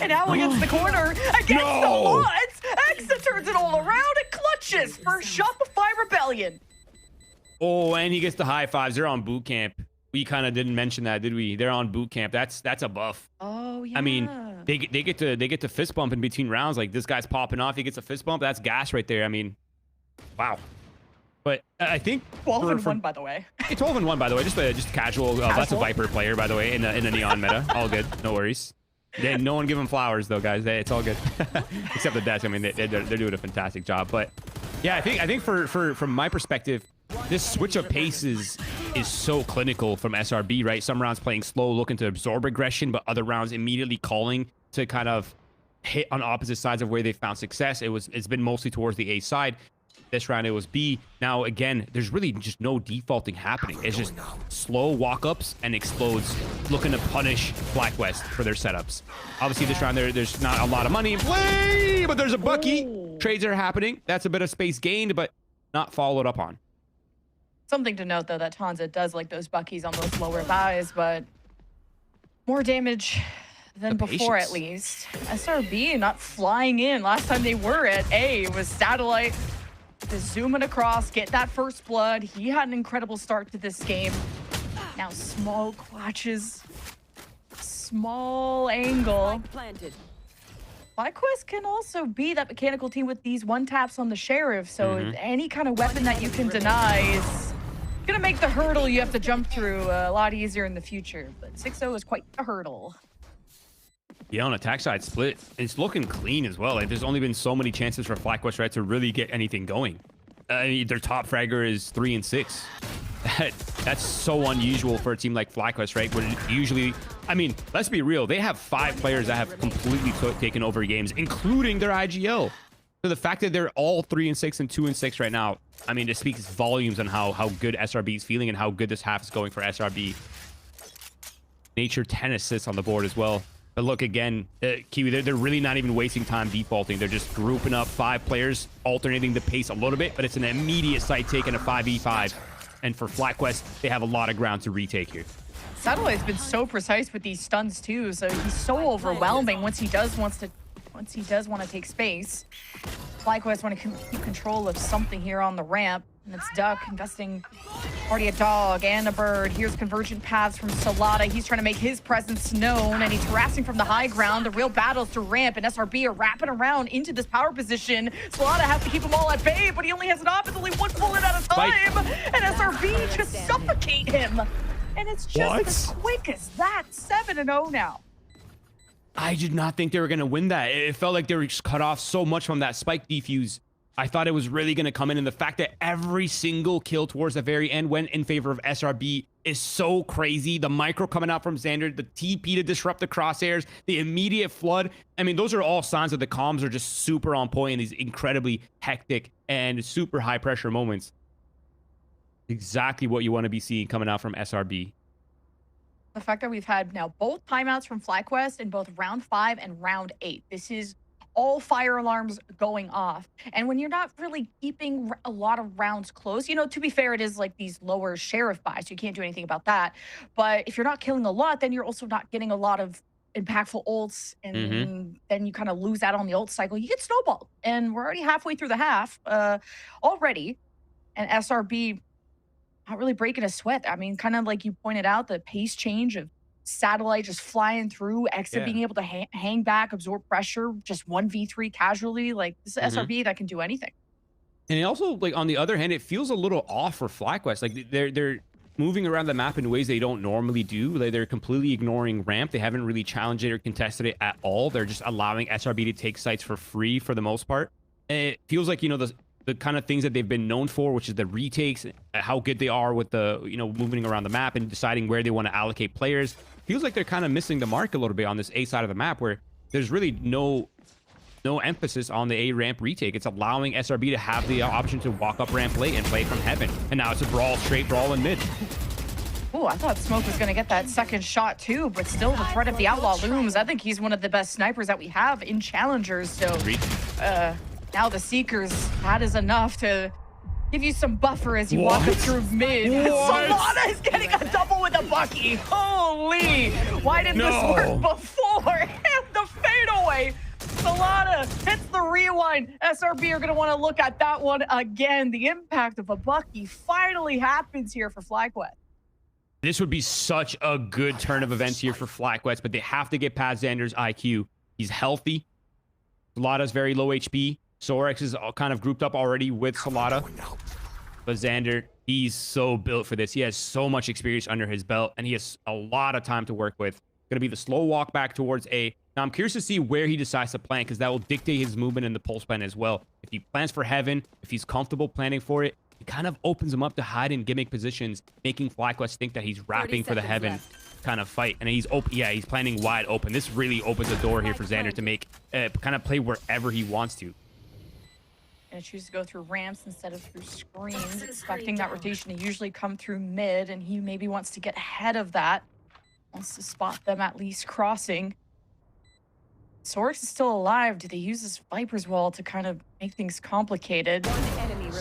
And now against the corner, against the odds, Exa turns it all around and clutches for Shopify Rebellion. Oh, and he gets the high fives. They're on boot camp. We kind of didn't mention that, did we? They're on boot camp. That's a buff. Oh yeah. I mean, they get to fist bump in between rounds. Like, this guy's popping off. He gets a fist bump. That's gas right there. I mean, wow. But I think 12 and 1, by the way. 12 and 1, by the way. Just casual. That's a Viper player, by the way, in the Neon meta. All good. No worries. No one give him flowers though, guys. It's all good. Except the desk. I mean, they're doing a fantastic job. But yeah, I think from my perspective, this switch of pace is so clinical from SRB, right? Some rounds playing slow, looking to absorb aggression, but other rounds immediately calling to kind of hit on opposite sides of where they found success. It's been mostly towards the A side. This round it was B. Now again, there's really just no defaulting happening. It's just slow walk-ups and explodes, looking to punish FlyQuest for their setups. Obviously this round there's not a lot of money in play, but there's a Bucky. Trades are happening. That's a bit of space gained, but not followed up on. Something to note, though, that Tanza does like those Buckies on those lower buys, but more damage than before, at least. SRB not flying in. Last time they were at A was Satellite. Just zooming across, get that first blood. He had an incredible start to this game. Now Smoke watches. Small angle. FlyQuest can also be that mechanical team with these one taps on the Sheriff, so any kind of weapon that you can deny is gonna make the hurdle you have to jump through a lot easier in the future. But 6-0 is quite a hurdle. Yeah, on attack side split, it's looking clean as well. Like, there's only been so many chances for FlyQuest, right, to really get anything going. Their top fragger is 3 and 6. That's so unusual for a team like FlyQuest, right? Where usually, I mean, let's be real, they have 5 players that have completely taken over games, including their IGL. So the fact that they're all 3 and 6 and 2 and 6 right now, I mean, it speaks volumes on how good SRB is feeling and how good this half is going for SRB. Nature 10 assists on the board as well. But look, again, Kiwi, they're really not even wasting time defaulting. They're just grouping up 5 players, alternating the pace a little bit, but it's an immediate site take and a 5v5. And for FlyQuest, they have a lot of ground to retake here. Satellite's been so precise with these stuns too, so he's so overwhelming once he does want to take space. FlyQuest want to keep control of something here on the ramp, and it's Duck investing already a dog and a bird. Here's convergent paths from Salada. He's trying to make his presence known, and he's harassing from the high ground. The real battles to ramp, and SRB are wrapping around into this power position. Salada has to keep them all at bay, but he only has an op. It's only one bullet at a time, and SRB just suffocate him. And it's just as quick as that. 7-0 now. I did not think they were going to win that. It felt like they were just cut off so much from that spike defuse. I thought it was really going to come in, and the fact that every single kill towards the very end went in favor of SRB is so crazy. The micro coming out from Xander, the TP to disrupt the crosshairs, the immediate flood. I mean, those are all signs that the comms are just super on point in these incredibly hectic and super high pressure moments. Exactly what you want to be seeing coming out from SRB. The fact that we've had now both timeouts from FlyQuest in both round 5 and round 8. This is all fire alarms going off. And when you're not really keeping a lot of rounds close, you know, to be fair, it is like these lower sheriff buys, so you can't do anything about that. But if you're not killing a lot, then you're also not getting a lot of impactful ults, and then you kind of lose out on the ult cycle. You get snowballed, and we're already halfway through the half already. And SRB not really breaking a sweat. I mean, kind of like you pointed out, the pace change of Satellite just flying through, Exit being able to hang back, absorb pressure, just 1v3 casually. Like, this is SRB that can do anything. And it also, like, on the other hand, it feels a little off for FlyQuest. Like, they're moving around the map in ways they don't normally do. Like, they're completely ignoring ramp. They haven't really challenged it or contested it at all. They're just allowing SRB to take sites for free for the most part. And it feels like, you know, the kind of things that they've been known for, which is the retakes, how good they are with the, you know, moving around the map and deciding where they want to allocate players. Feels like they're kind of missing the mark a little bit on this A side of the map, where there's really no emphasis on the A ramp retake. It's allowing SRB to have the option to walk up ramp late and play from heaven. And now it's a brawl, straight brawl in mid. Oh, I thought Smoke was going to get that second shot too, but still the threat of the Outlaw looms. I think he's one of the best snipers that we have in Challengers. So now the Seekers, that is enough to give you some buffer as you walk it through mid. Solana is getting a double with a Bucky. Holy! Why didn't this work before? And the fadeaway. Solana hits the rewind. SRB are going to want to look at that one again. The impact of a Bucky finally happens here for FlyQuest. This would be such a good turn of events here for FlyQuest, but they have to get past Xander's IQ. He's healthy. Solada's very low HP. Sorex is all kind of grouped up already with Solana. But Xander, he's so built for this. He has so much experience under his belt, and he has a lot of time to work with. Going to be the slow walk back towards A. Now, I'm curious to see where he decides to plan, because that will dictate his movement in the pulse plan as well. If he plans for heaven, if he's comfortable planning for it, it kind of opens him up to hide in gimmick positions, making FlyQuest think that he's wrapping for the heaven kind of fight. And he's open. Yeah, he's planning wide open. This really opens the door here for Xander to make kind of play wherever he wants to. And choose to go through ramps instead of through screens, expecting that rotation to usually come through mid, and he maybe wants to get ahead of that. Wants to spot them at least crossing. Sorex is still alive. Do they use this Viper's Wall to kind of make things complicated?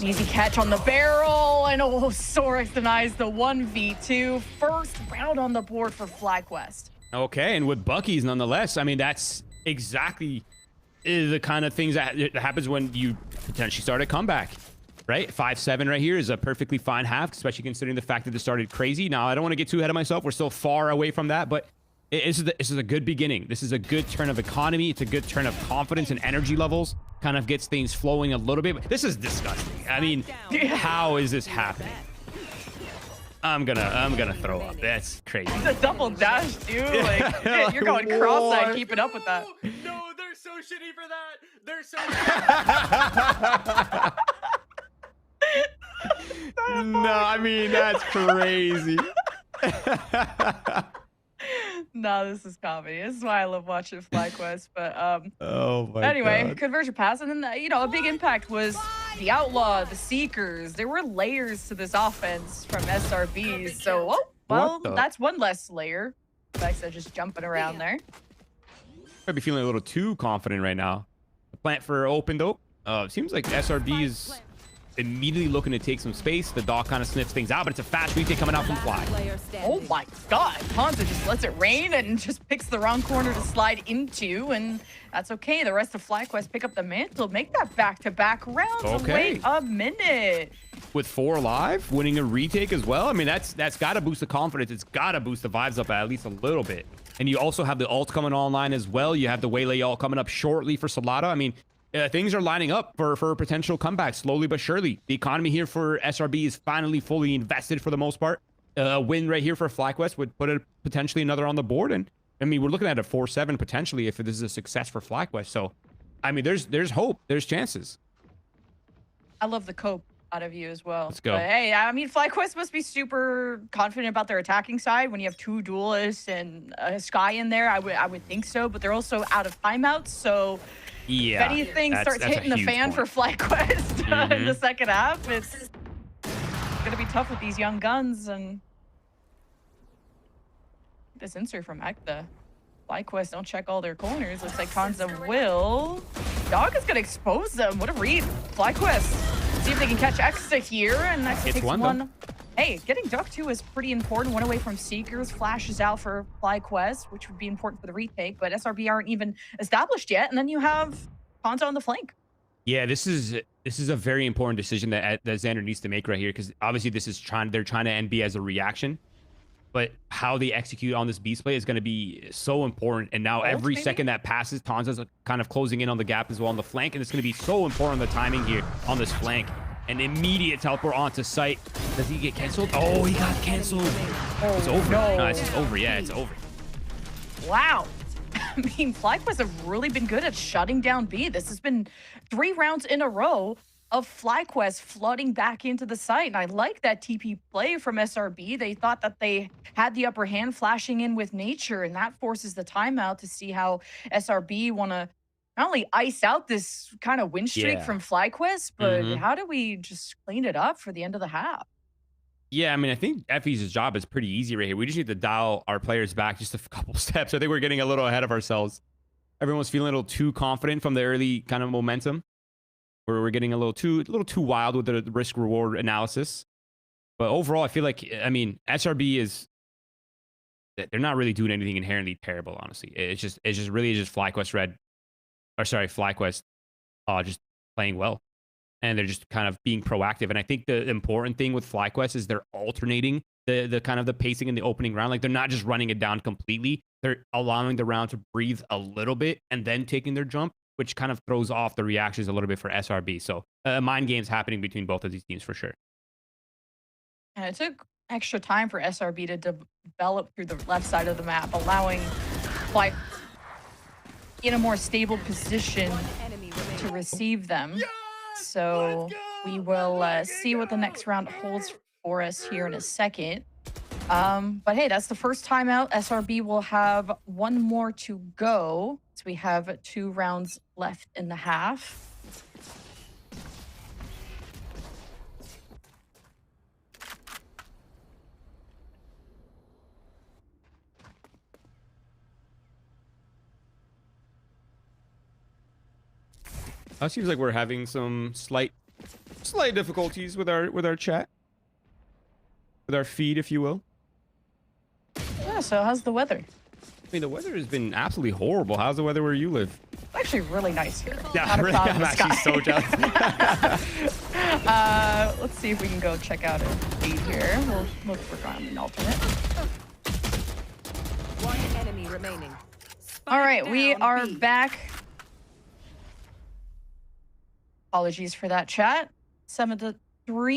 Easy catch on the barrel, and oh, Sorex denies the 1v2. First round on the board for FlyQuest. Okay, and with Bucky's nonetheless, I mean, that's exactly the kind of things that happens when you potentially start a comeback, right? 5-7 right here is a perfectly fine half, especially considering the fact that it started crazy. Now, I don't want to get too ahead of myself. We're still far away from that, but this is a good beginning. This is a good turn of economy. It's a good turn of confidence and energy levels. Kind of gets things flowing a little bit. This is disgusting. I mean, how is this happening? I'm gonna throw up. That's crazy. It's a double dash, dude. Like, you're going cross-eyed keeping up with that. No, they're so shitty for that. They're so No, I mean, that's crazy. No, this is comedy. This is why I love watching FlyQuest. But oh my anyway, God. Conversion pass, and then you know, a big impact was the Outlaw, the Seekers. There were layers to this offense from SRB. So well, that's one less layer. Like I just jumping around there. Might be feeling a little too confident right now. The plant for open though. It seems like SRB is immediately looking to take some space. The dog kind of sniffs things out, but it's a fast retake coming out from Fly. Oh my God. Hansa just lets it rain and just picks the wrong corner to slide into, and that's okay. The rest of FlyQuest pick up the mantle, make that back-to-back rounds. Okay. Wait a minute. With 4 alive, winning a retake as well. I mean, that's got to boost the confidence. It's got to boost the vibes up at least a little bit. And you also have the ult coming online as well. You have the Waylay ult coming up shortly for Solana. I mean, things are lining up for a potential comeback slowly but surely. The economy here for SRB is finally fully invested for the most part. A win right here for FlyQuest would put potentially another on the board. And I mean, we're looking at a 4-7 potentially if this is a success for FlyQuest. So, I mean, there's hope. There's chances. I love the cope out of you as well. Let's go. But hey, I mean, FlyQuest must be super confident about their attacking side when you have 2 duelists and a Sky in there. I would think so, but they're also out of timeouts, so Yeah, if anything starts that's a hitting the huge fan point. for FlyQuest in the second half, it's gonna be tough with these young guns. And this insert from Ekta. FlyQuest don't check all their corners. Looks like Kanza will. Dog is gonna expose them. What a read. FlyQuest. See if they can catch Ekta here, and Ekta takes one. Hey, getting Duck 2 is pretty important. One away from Seekers. Flashes out for FlyQuest, which would be important for the retake, but SRB aren't even established yet. And then you have Kanza on the flank. Yeah, this is a very important decision that Xander needs to make right here, because obviously they're trying to end B as a reaction, but how they execute on this beast play is going to be so important. And now every second that passes, Tanza's kind of closing in on the gap as well on the flank, and it's going to be so important the timing here on this flank. An immediate teleport onto site. Does he get canceled? Oh, he got canceled. It's over. No, it's just over. Yeah, it's over. Wow. I mean, FlyQuest have really been good at shutting down B. This has been 3 rounds in a row of FlyQuest flooding back into the site. And I like that TP play from SRB. They thought that they had the upper hand flashing in with Nature, and that forces the timeout to see how SRB want to not only ice out this kind of win streak from FlyQuest, but how do we just clean it up for the end of the half? Yeah, I mean, I think FE's job is pretty easy right here. We just need to dial our players back just a couple steps. I think we're getting a little ahead of ourselves. Everyone's feeling a little too confident from the early kind of momentum, where we're getting a little too wild with the risk reward analysis. But overall, I feel like, I mean, SRB they're not really doing anything inherently terrible, honestly. It's just really just FlyQuest FlyQuest just playing well. And they're just kind of being proactive. And I think the important thing with FlyQuest is they're alternating the kind of the pacing in the opening round. Like, they're not just running it down completely. They're allowing the round to breathe a little bit and then taking their jump, which kind of throws off the reactions a little bit for SRB. So mind games happening between both of these teams for sure. And it took extra time for SRB to develop through the left side of the map, allowing Fly in a more stable position to receive them. So we will see what the next round holds for us here in a second. But hey, that's the first timeout. SRB will have 1 more to go. So we have 2 rounds left in the half. It seems like we're having some slight difficulties with our chat, with our feed, if you will. Yeah. So how's the weather? I mean, the weather has been absolutely horrible. How's the weather where you live? It's actually really nice here. Yeah, really, I'm actually so jealous. Let's see if we can go check out a feed here. We'll look for an alternate. 1 enemy remaining. All right, we are back. Apologies for that, chat. 7-3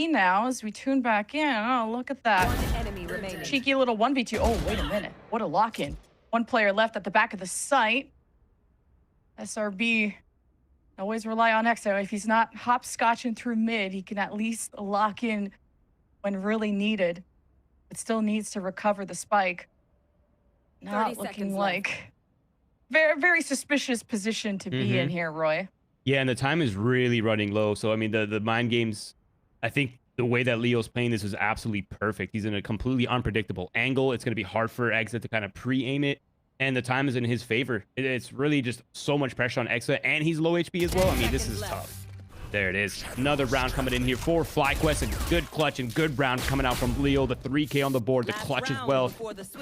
now as we tune back in. Oh, look at that. 1 enemy remaining. Cheeky little 1v2. Oh, wait a minute. What a lock-in. 1 player left at the back of the site. SRB always rely on Exo. If he's not hopscotching through mid, he can at least lock in when really needed. It still needs to recover the spike. Not looking like very, very suspicious position to be in here, Roy. Yeah, and the time is really running low. So, I mean, the mind games, I think the way that Leo's playing this is absolutely perfect. He's in a completely unpredictable angle. It's going to be hard for Exit to kind of pre-aim it. And the time is in his favor. It's really just so much pressure on Exit. And he's low HP as well. I mean, this is tough. There it is. Another round coming in here for FlyQuest. A good clutch and good round coming out from Leo. The 3K on the board. The clutch as well.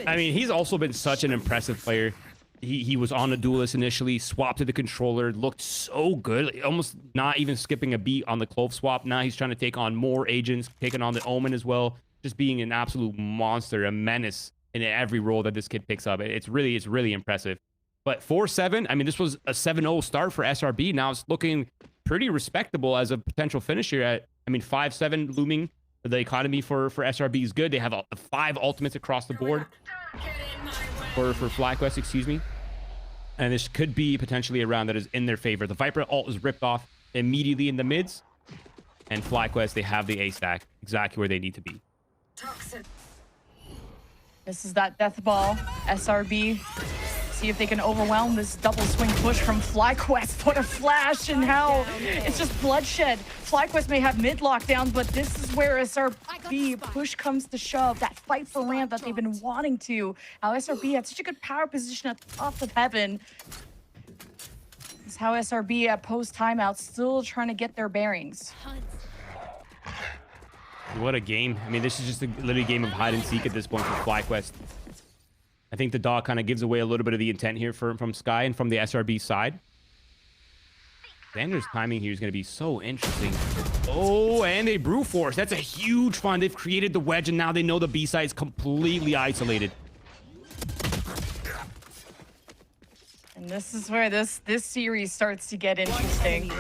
I mean, he's also been such an impressive player. He was on the duelist initially, swapped to the controller, looked so good, almost not even skipping a beat on the Clove swap. Now he's trying to take on more agents, taking on the Omen as well, just being an absolute monster, a menace in every role that this kid picks up. It's really impressive. But 4-7, I mean, this was a 7-0 start for SRB. Now it's looking pretty respectable as a potential finisher at, I mean, 5-7 looming. The economy for SRB is good. They have 5 ultimates across the board. For FlyQuest, excuse me. And this could be potentially a round that is in their favor. The Viper ult is ripped off immediately in the mids. And FlyQuest, they have the A stack exactly where they need to be. This is that death ball. SRB. See if they can overwhelm this double swing push from FlyQuest. What a flash, and how it's just bloodshed. FlyQuest may have mid lockdown, but this is where SRB push comes to shove. That fight for ramp that they've been wanting to. How SRB had such a good power position at the top of heaven. This is how SRB at post timeout still trying to get their bearings. What a game. I mean, this is just a literally game of hide and seek at this point for FlyQuest. I think the dog kind of gives away a little bit of the intent here from Sky and from the SRB side. Xander's timing here is going to be so interesting. Oh, and a Brew Force. That's a huge fun. They've created the wedge, and now they know the B side is completely isolated. And this is where this series starts to get interesting.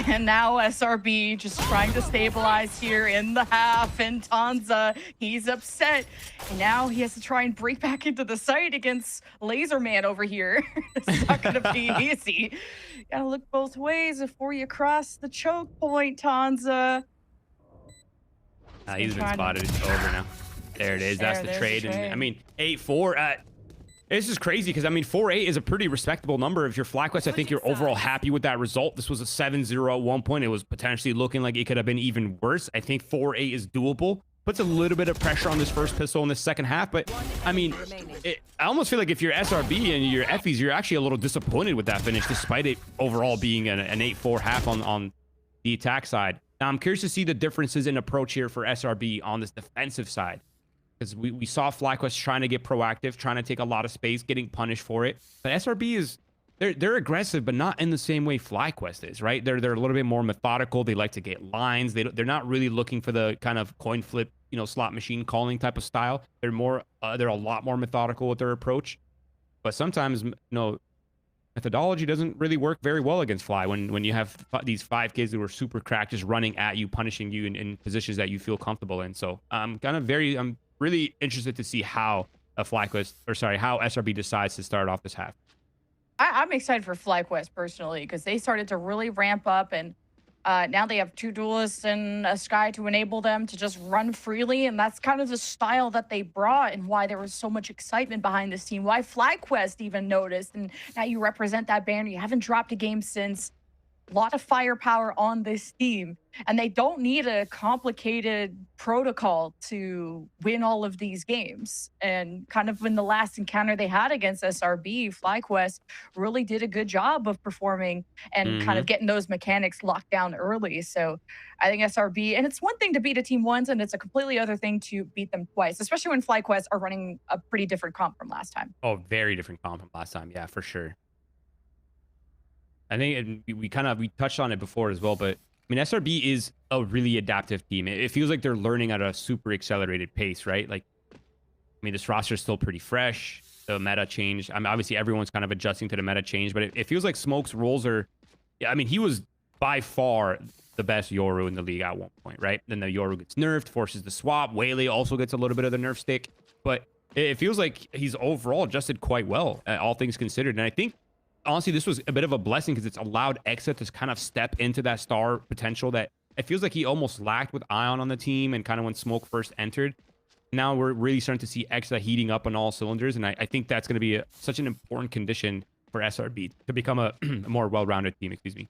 And now SRB just trying to stabilize here in the half, and Tanza, he's upset. And now he has to try and break back into the site against Laserman over here. It's not gonna be easy. Gotta look both ways before you cross the choke point, Tanza. He's been spotted. It's over now. There it is. That's the trade. And I mean, 8-4. This is crazy because, I mean, 4-8 is a pretty respectable number. If you're FlyQuest, I think you're overall happy with that result. This was a 7-0 at one point. It was potentially looking like it could have been even worse. I think 4-8 is doable. Puts a little bit of pressure on this first pistol in the second half. But, I mean, I almost feel like if you're SRB and you're Effies, you're actually a little disappointed with that finish, despite it overall being an 8-4 half on the attack side. Now, I'm curious to see the differences in approach here for SRB on this defensive side. Because we saw FlyQuest trying to get proactive, trying to take a lot of space, getting punished for it. But SRB is, they're aggressive, but not in the same way FlyQuest is, right? They're a little bit more methodical. They like to get lines. They're not really looking for the kind of coin flip, slot machine calling type of style. They're a lot more methodical with their approach. But sometimes, methodology doesn't really work very well against Fly when you have these 5 kids who are super cracked, just running at you, punishing you in positions that you feel comfortable in. So I'm really interested to see how how SRB decides to start off this half. I'm excited for FlyQuest personally because they started to really ramp up, and now they have 2 duelists and a Sky to enable them to just run freely, and that's kind of the style that they brought and why there was so much excitement behind this team, why FlyQuest even noticed, and now you represent that banner. You haven't dropped a game since. A lot of firepower on this team, and they don't need a complicated protocol to win all of these games. And kind of in the last encounter they had against SRB, FlyQuest really did a good job of performing and kind of getting those mechanics locked down early. So I think SRB, and it's one thing to beat a team once, and it's a completely other thing to beat them twice, especially when FlyQuest are running a pretty different comp from last time. Oh, very different comp from last time. Yeah, for sure. I think we touched on it before as well, but I mean, SRB is a really adaptive team. It feels like they're learning at a super accelerated pace, right? Like, I mean, this roster is still pretty fresh. The meta changed. I mean, obviously everyone's kind of adjusting to the meta change, but it feels like Smoke's roles are, I mean, he was by far the best Yoru in the league at one point, right? Then the Yoru gets nerfed, forces the swap. Waylay also gets a little bit of the nerf stick, but it feels like he's overall adjusted quite well, all things considered. And I think, honestly, this was a bit of a blessing because it's allowed Exa to kind of step into that star potential that it feels like he almost lacked with Ion on the team and kind of when Smoke first entered. Now we're really starting to see Exa heating up on all cylinders, and I think that's going to be such an important condition for SRB to become a more well-rounded team, excuse me.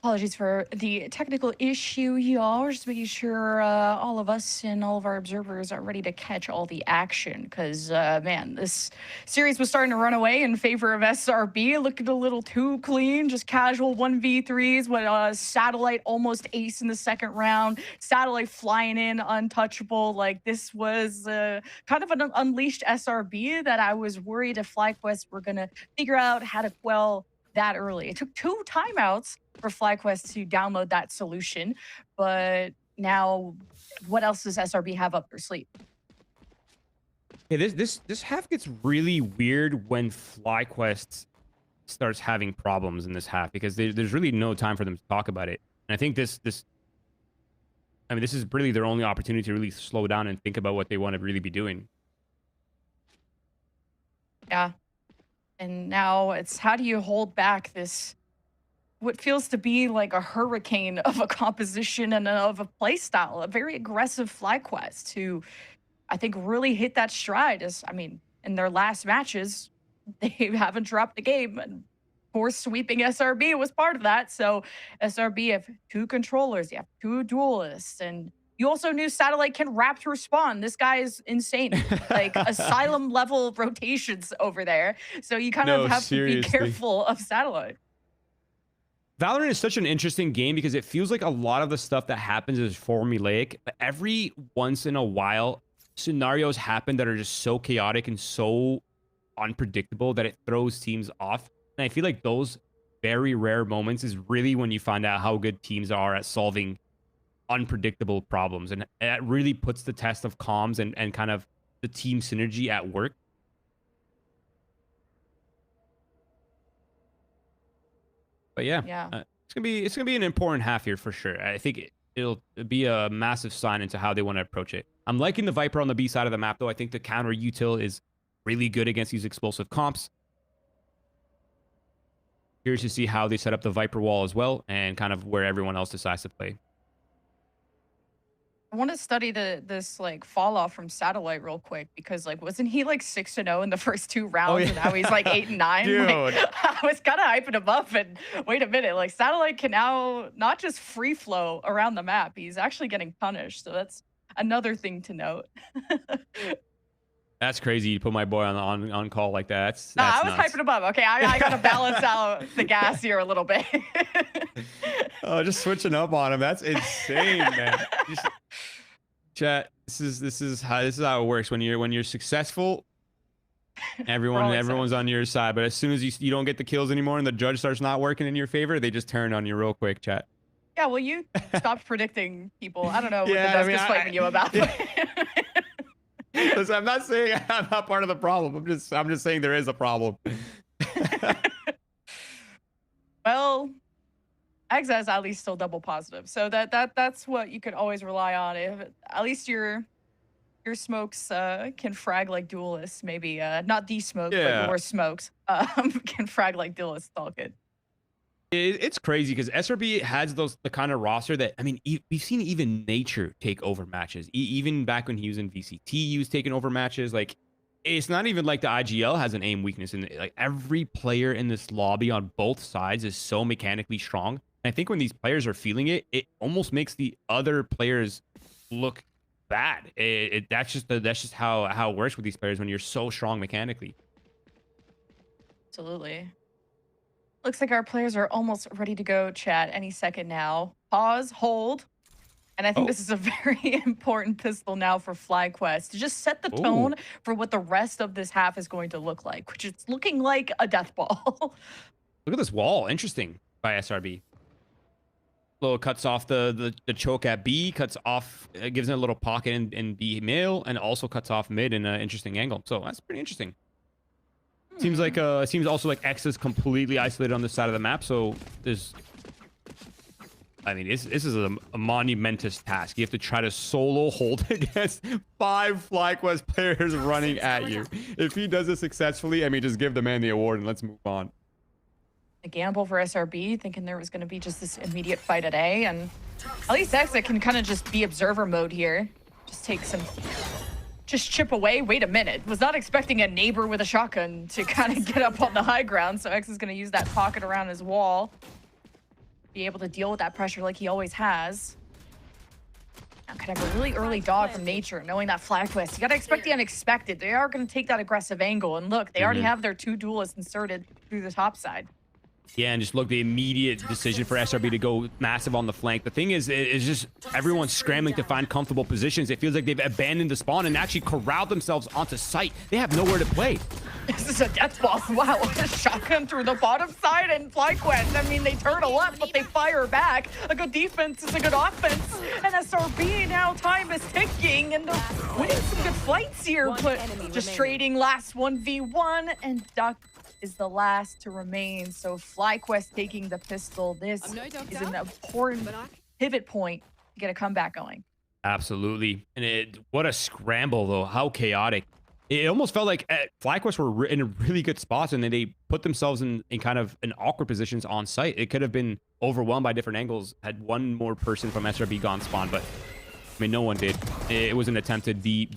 Apologies for the technical issue, y'all. Just making sure all of us and all of our observers are ready to catch all the action. Because, man, this series was starting to run away in favor of SRB. Looking a little too clean. Just casual 1v3s with Satellite almost ace in the second round. Satellite flying in untouchable. Like, this was kind of an unleashed SRB that I was worried if FlyQuest were going to figure out how to quell that early. It took 2 timeouts for FlyQuest to download that solution, but now what else does SRB have up their sleeve? Hey, this half gets really weird when FlyQuest starts having problems in this half because there's really no time for them to talk about it. And I think this is really their only opportunity to really slow down and think about what they want to really be doing. Yeah. And now it's how do you hold back this, what feels to be like a hurricane of a composition and of a play style, a very aggressive FlyQuest who I think really hit that stride as, I mean, in their last matches, they haven't dropped the game. And of course, sweeping SRB was part of that. So SRB have 2 controllers, you have 2 duelists, and you also knew Satellite can raptor spawn. This guy is insane. Like asylum level rotations over there. So you kind of have to be careful of Satellite. Valorant is such an interesting game because it feels like a lot of the stuff that happens is formulaic, but every once in a while, scenarios happen that are just so chaotic and so unpredictable that it throws teams off. And I feel like those very rare moments is really when you find out how good teams are at solving unpredictable problems. And it really puts the test of comms and kind of the team synergy at work. But yeah, it's gonna be an important half here for sure. I think it'll be a massive sign into how they want to approach it. I'm liking the Viper on the B side of the map, though. I think the counter util is really good against these explosive comps. Curious to see how they set up the Viper wall as well, and kind of where everyone else decides to play. I want to study this like fall off from Satellite real quick because like wasn't he like 6-0 in the first 2 rounds and now he's like 8-9? Dude. Like, I was kind of hyping him up and wait a minute, like Satellite can now not just free flow around the map, he's actually getting punished. So that's another thing to note. That's crazy. You put my boy on call like that. That's I was nuts. hyping him up. Okay, I gotta balance out the gas here a little bit. Oh, just switching up on him. That's insane, man. Chat. This is how it works when you're successful. Everyone's on your side, but as soon as you don't get the kills anymore and the judge starts not working in your favor, they just turn on you real quick. Chat. Yeah, well, you stopped predicting people. I don't know what the desk is fighting you about. Listen, I'm not saying I'm not part of the problem. I'm just saying there is a problem. Well, Exa is at least still double positive, so that's what you could always rely on. If at least your smokes can frag like duelists, maybe not the smoke, but your smokes can frag like duelists. It's all good. It's crazy because SRB has the kind of roster that, I mean, we've seen even Nature take over matches. Even back when he was in VCT, he was taking over matches. Like, it's not even like the IGL has an aim weakness. And like every player in this lobby on both sides is so mechanically strong. And I think when these players are feeling it, it almost makes the other players look bad. That's just how it works with these players when you're so strong mechanically. Absolutely. Looks like our players are almost ready to go, chat, any second now. Pause, hold. And I think this is a very important pistol now for FlyQuest to just set the tone for what the rest of this half is going to look like, which is looking like a death ball. Look at this wall. Interesting by SRB. Little cuts off the choke at B, cuts off, gives it a little pocket in B male, and also cuts off mid in an interesting angle. So that's pretty interesting. Seems like seems also like X is completely isolated on this side of the map. So there's, I mean, this is a monumentous task. You have to try to solo hold against 5 FlyQuest players running at you. If he does it successfully, I mean, just give the man the award and let's move on. A gamble for SRB, thinking there was going to be just this immediate fight at A, and at least Exit can kind of just be observer mode here. Just take some, just chip away. Wait a minute, was not expecting a neighbor with a shotgun to kind of get up on the high ground, so X is going to use that pocket around his wall. Be able to deal with that pressure like he always has. Now kind of a really early dog from Nature, knowing that FlyQuest. You got to expect the unexpected. They are going to take that aggressive angle, and look, they already have their 2 duelists inserted through the top side. Yeah, and just look, the immediate decision for SRB to go massive on the flank. The thing is, it's just everyone's scrambling to find comfortable positions. It feels like they've abandoned the spawn and actually corralled themselves onto site. They have nowhere to play. This is a death ball. Wow, a shotgun through the bottom side and FlyQuest. I mean, they turn a left, but they fire back. A good defense is a good offense. And SRB now, time is ticking, and they're winning some good fights here, but just trading last 1v1, and Duck is the last to remain. So FlyQuest taking the pistol. This is an important pivot point to get a comeback going. Absolutely. And what a scramble, though. How chaotic. It almost felt like FlyQuest were in a really good spot, and then they put themselves in kind of an awkward positions on site. It could have been overwhelmed by different angles had one more person from SRB gone spawn, but I mean, no one did. It was an attempted B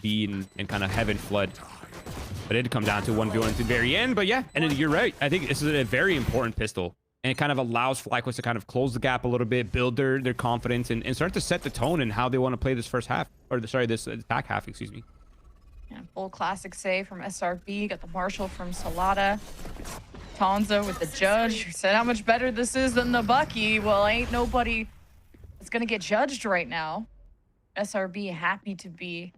and kind of heaven flood. But it did come down to 1v1 at the very end. But yeah, and you're right. I think this is a very important pistol. And it kind of allows FlyQuest to kind of close the gap a little bit, build their confidence, and start to set the tone in how they want to play this first half. Or, this back half, excuse me. Yeah, full classic save from SRB. Got the Marshall from Salada. Tonza with the judge, who said how much better this is than the Bucky. Well, ain't nobody that's going to get judged right now. SRB happy to be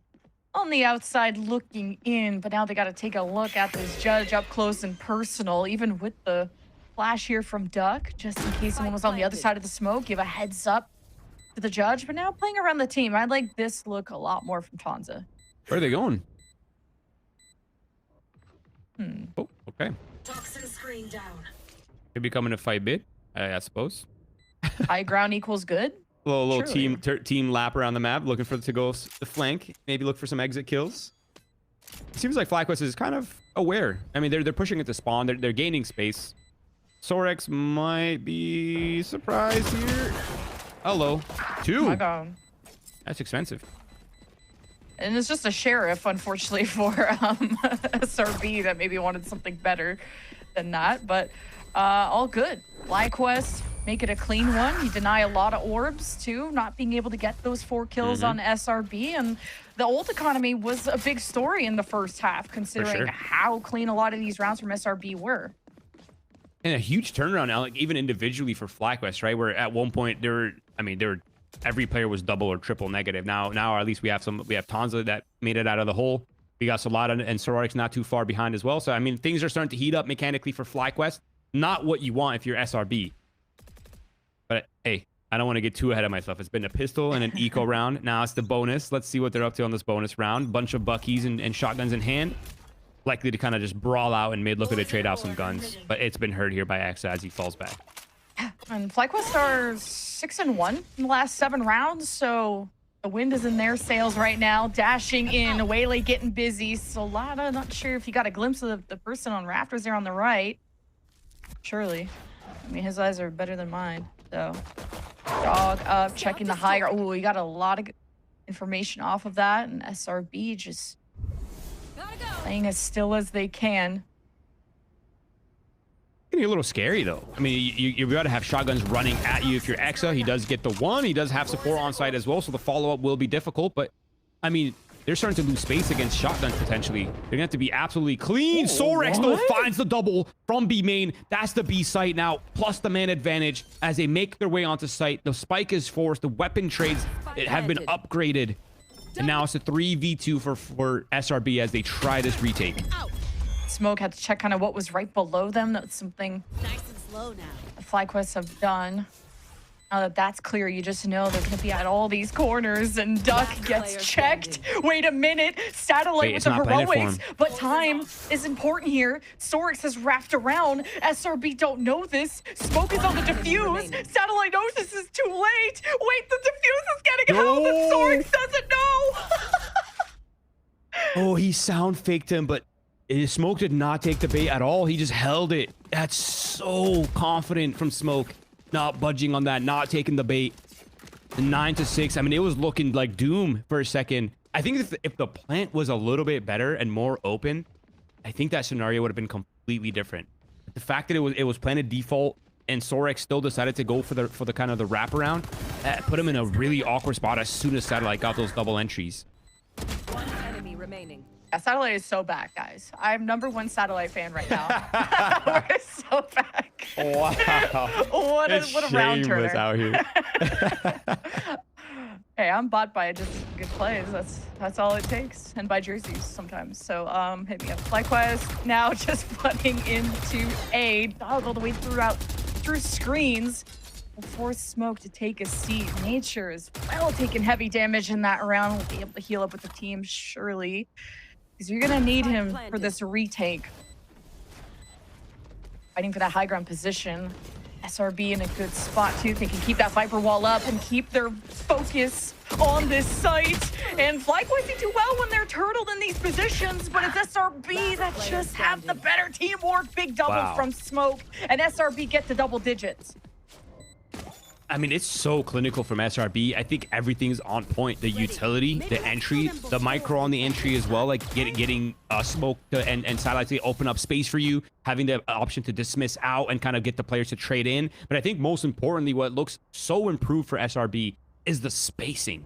on the outside looking in, but now they got to take a look at this judge up close and personal, even with the flash here from Duck, just in case someone was on the other side of the smoke, give a heads up to the judge. But now playing around the team, I like this look a lot more from Tonza. Where are they going? Oh, okay. Toxin screen down. Could be coming to fight bit, I suppose. High ground equals good. Little team lap around the map, looking for to go the flank. Maybe look for some exit kills. It seems like FlyQuest is kind of aware. I mean, they're pushing it to spawn. They're gaining space. Sorex might be surprised here. Hello, 2. Oh my God. That's expensive. And it's just a sheriff, unfortunately, for SRB that maybe wanted something better than that. But all good. FlyQuest, make it a clean one. You deny a lot of orbs, too, not being able to get those 4 kills on SRB. And the ult economy was a big story in the first half, considering how clean a lot of these rounds from SRB were. And a huge turnaround now, like even individually for FlyQuest, right? Where at one point every player was double or triple negative. Now at least we have Tonza that made it out of the hole. We got Solana and Sororix not too far behind as well. So I mean, things are starting to heat up mechanically for FlyQuest. Not what you want if you're SRB. But hey, I don't want to get too ahead of myself. It's been a pistol and an eco round. Now it's the bonus. Let's see what they're up to on this bonus round. Bunch of Buckies and shotguns in hand. Likely to kind of just brawl out and mid, looking to trade out some guns. But it's been hurt here by X as he falls back. And FlyQuest are 6-1 in the last 7 rounds, so the wind is in their sails right now. Dashing in, Awele getting busy. Solana, not sure if you got a glimpse of the person on Rafters there on the right. Surely. I mean, his eyes are better than mine, so. Dog up, checking the higher. Oh, we got a lot of information off of that, and SRB just playing as still as they can. It's a little scary though. I mean, you got to have shotguns running at you if you're Exa. He does get the 1. He does have support on site as well, so the follow-up will be difficult. But I mean, they're starting to lose space against shotguns potentially. They're gonna have to be absolutely clean. Sorex though finds the double from B main. That's the B site now, plus the man advantage as they make their way onto site. The spike is forced. The weapon trades have been upgraded. And now it's a 3v2 for SRB as they try this retake. Smoke had to check kind of what was right below them. That's something Nice and slow now. the FlyQuest have done. Now that that's clear, you just know they're going to be at all these corners, and Duck gets checked. Wait a minute. Satellite with the heroics, but time is important here. Sorex has wrapped around. SRB don't know this. Smoke is on the defuse. Satellite knows this is too late. Wait, the defuse is getting held, and Sorex doesn't know. Oh, he sound faked him, but Smoke did not take the bait at all. He just held it. That's so confident from Smoke. Not budging on that, not taking the bait. 9-6. I mean, it was looking like doom for a second. I think if the plant was a little bit better and more open, I think that scenario would have been completely different. The fact that it was planted default and Sorex still decided to go for the kind of the wraparound, put him in a really awkward spot as soon as Satellite got those double entries. One enemy remaining. Yeah, Satellite is so back, guys. I'm #1 Satellite fan right now. We're so back. Wow. what a round turner. Out here. Hey, I'm bought by just good plays. That's all it takes, and by jerseys sometimes. So hit me up. FlyQuest now just putting into A. Dog all the way through screens. Will force Smoke to take a seat. Nature is well taking heavy damage in that round. Will be able to heal up with the team surely, because you're gonna need him for this retake. Fighting for that high ground position. SRB in a good spot too. They can keep that Viper wall up and keep their focus on this site. And FlyQuest, they do well when they're turtled in these positions, but it's SRB that just have the better teamwork. Big double from Smoke, and SRB get to double digits. I mean, it's so clinical from SRB. I think everything's on point. The utility, the entry, the micro on the entry as well, like getting Smoke to, and Sidelights to open up space for you, having the option to dismiss out and kind of get the players to trade in. But I think most importantly, what looks so improved for SRB is the spacing.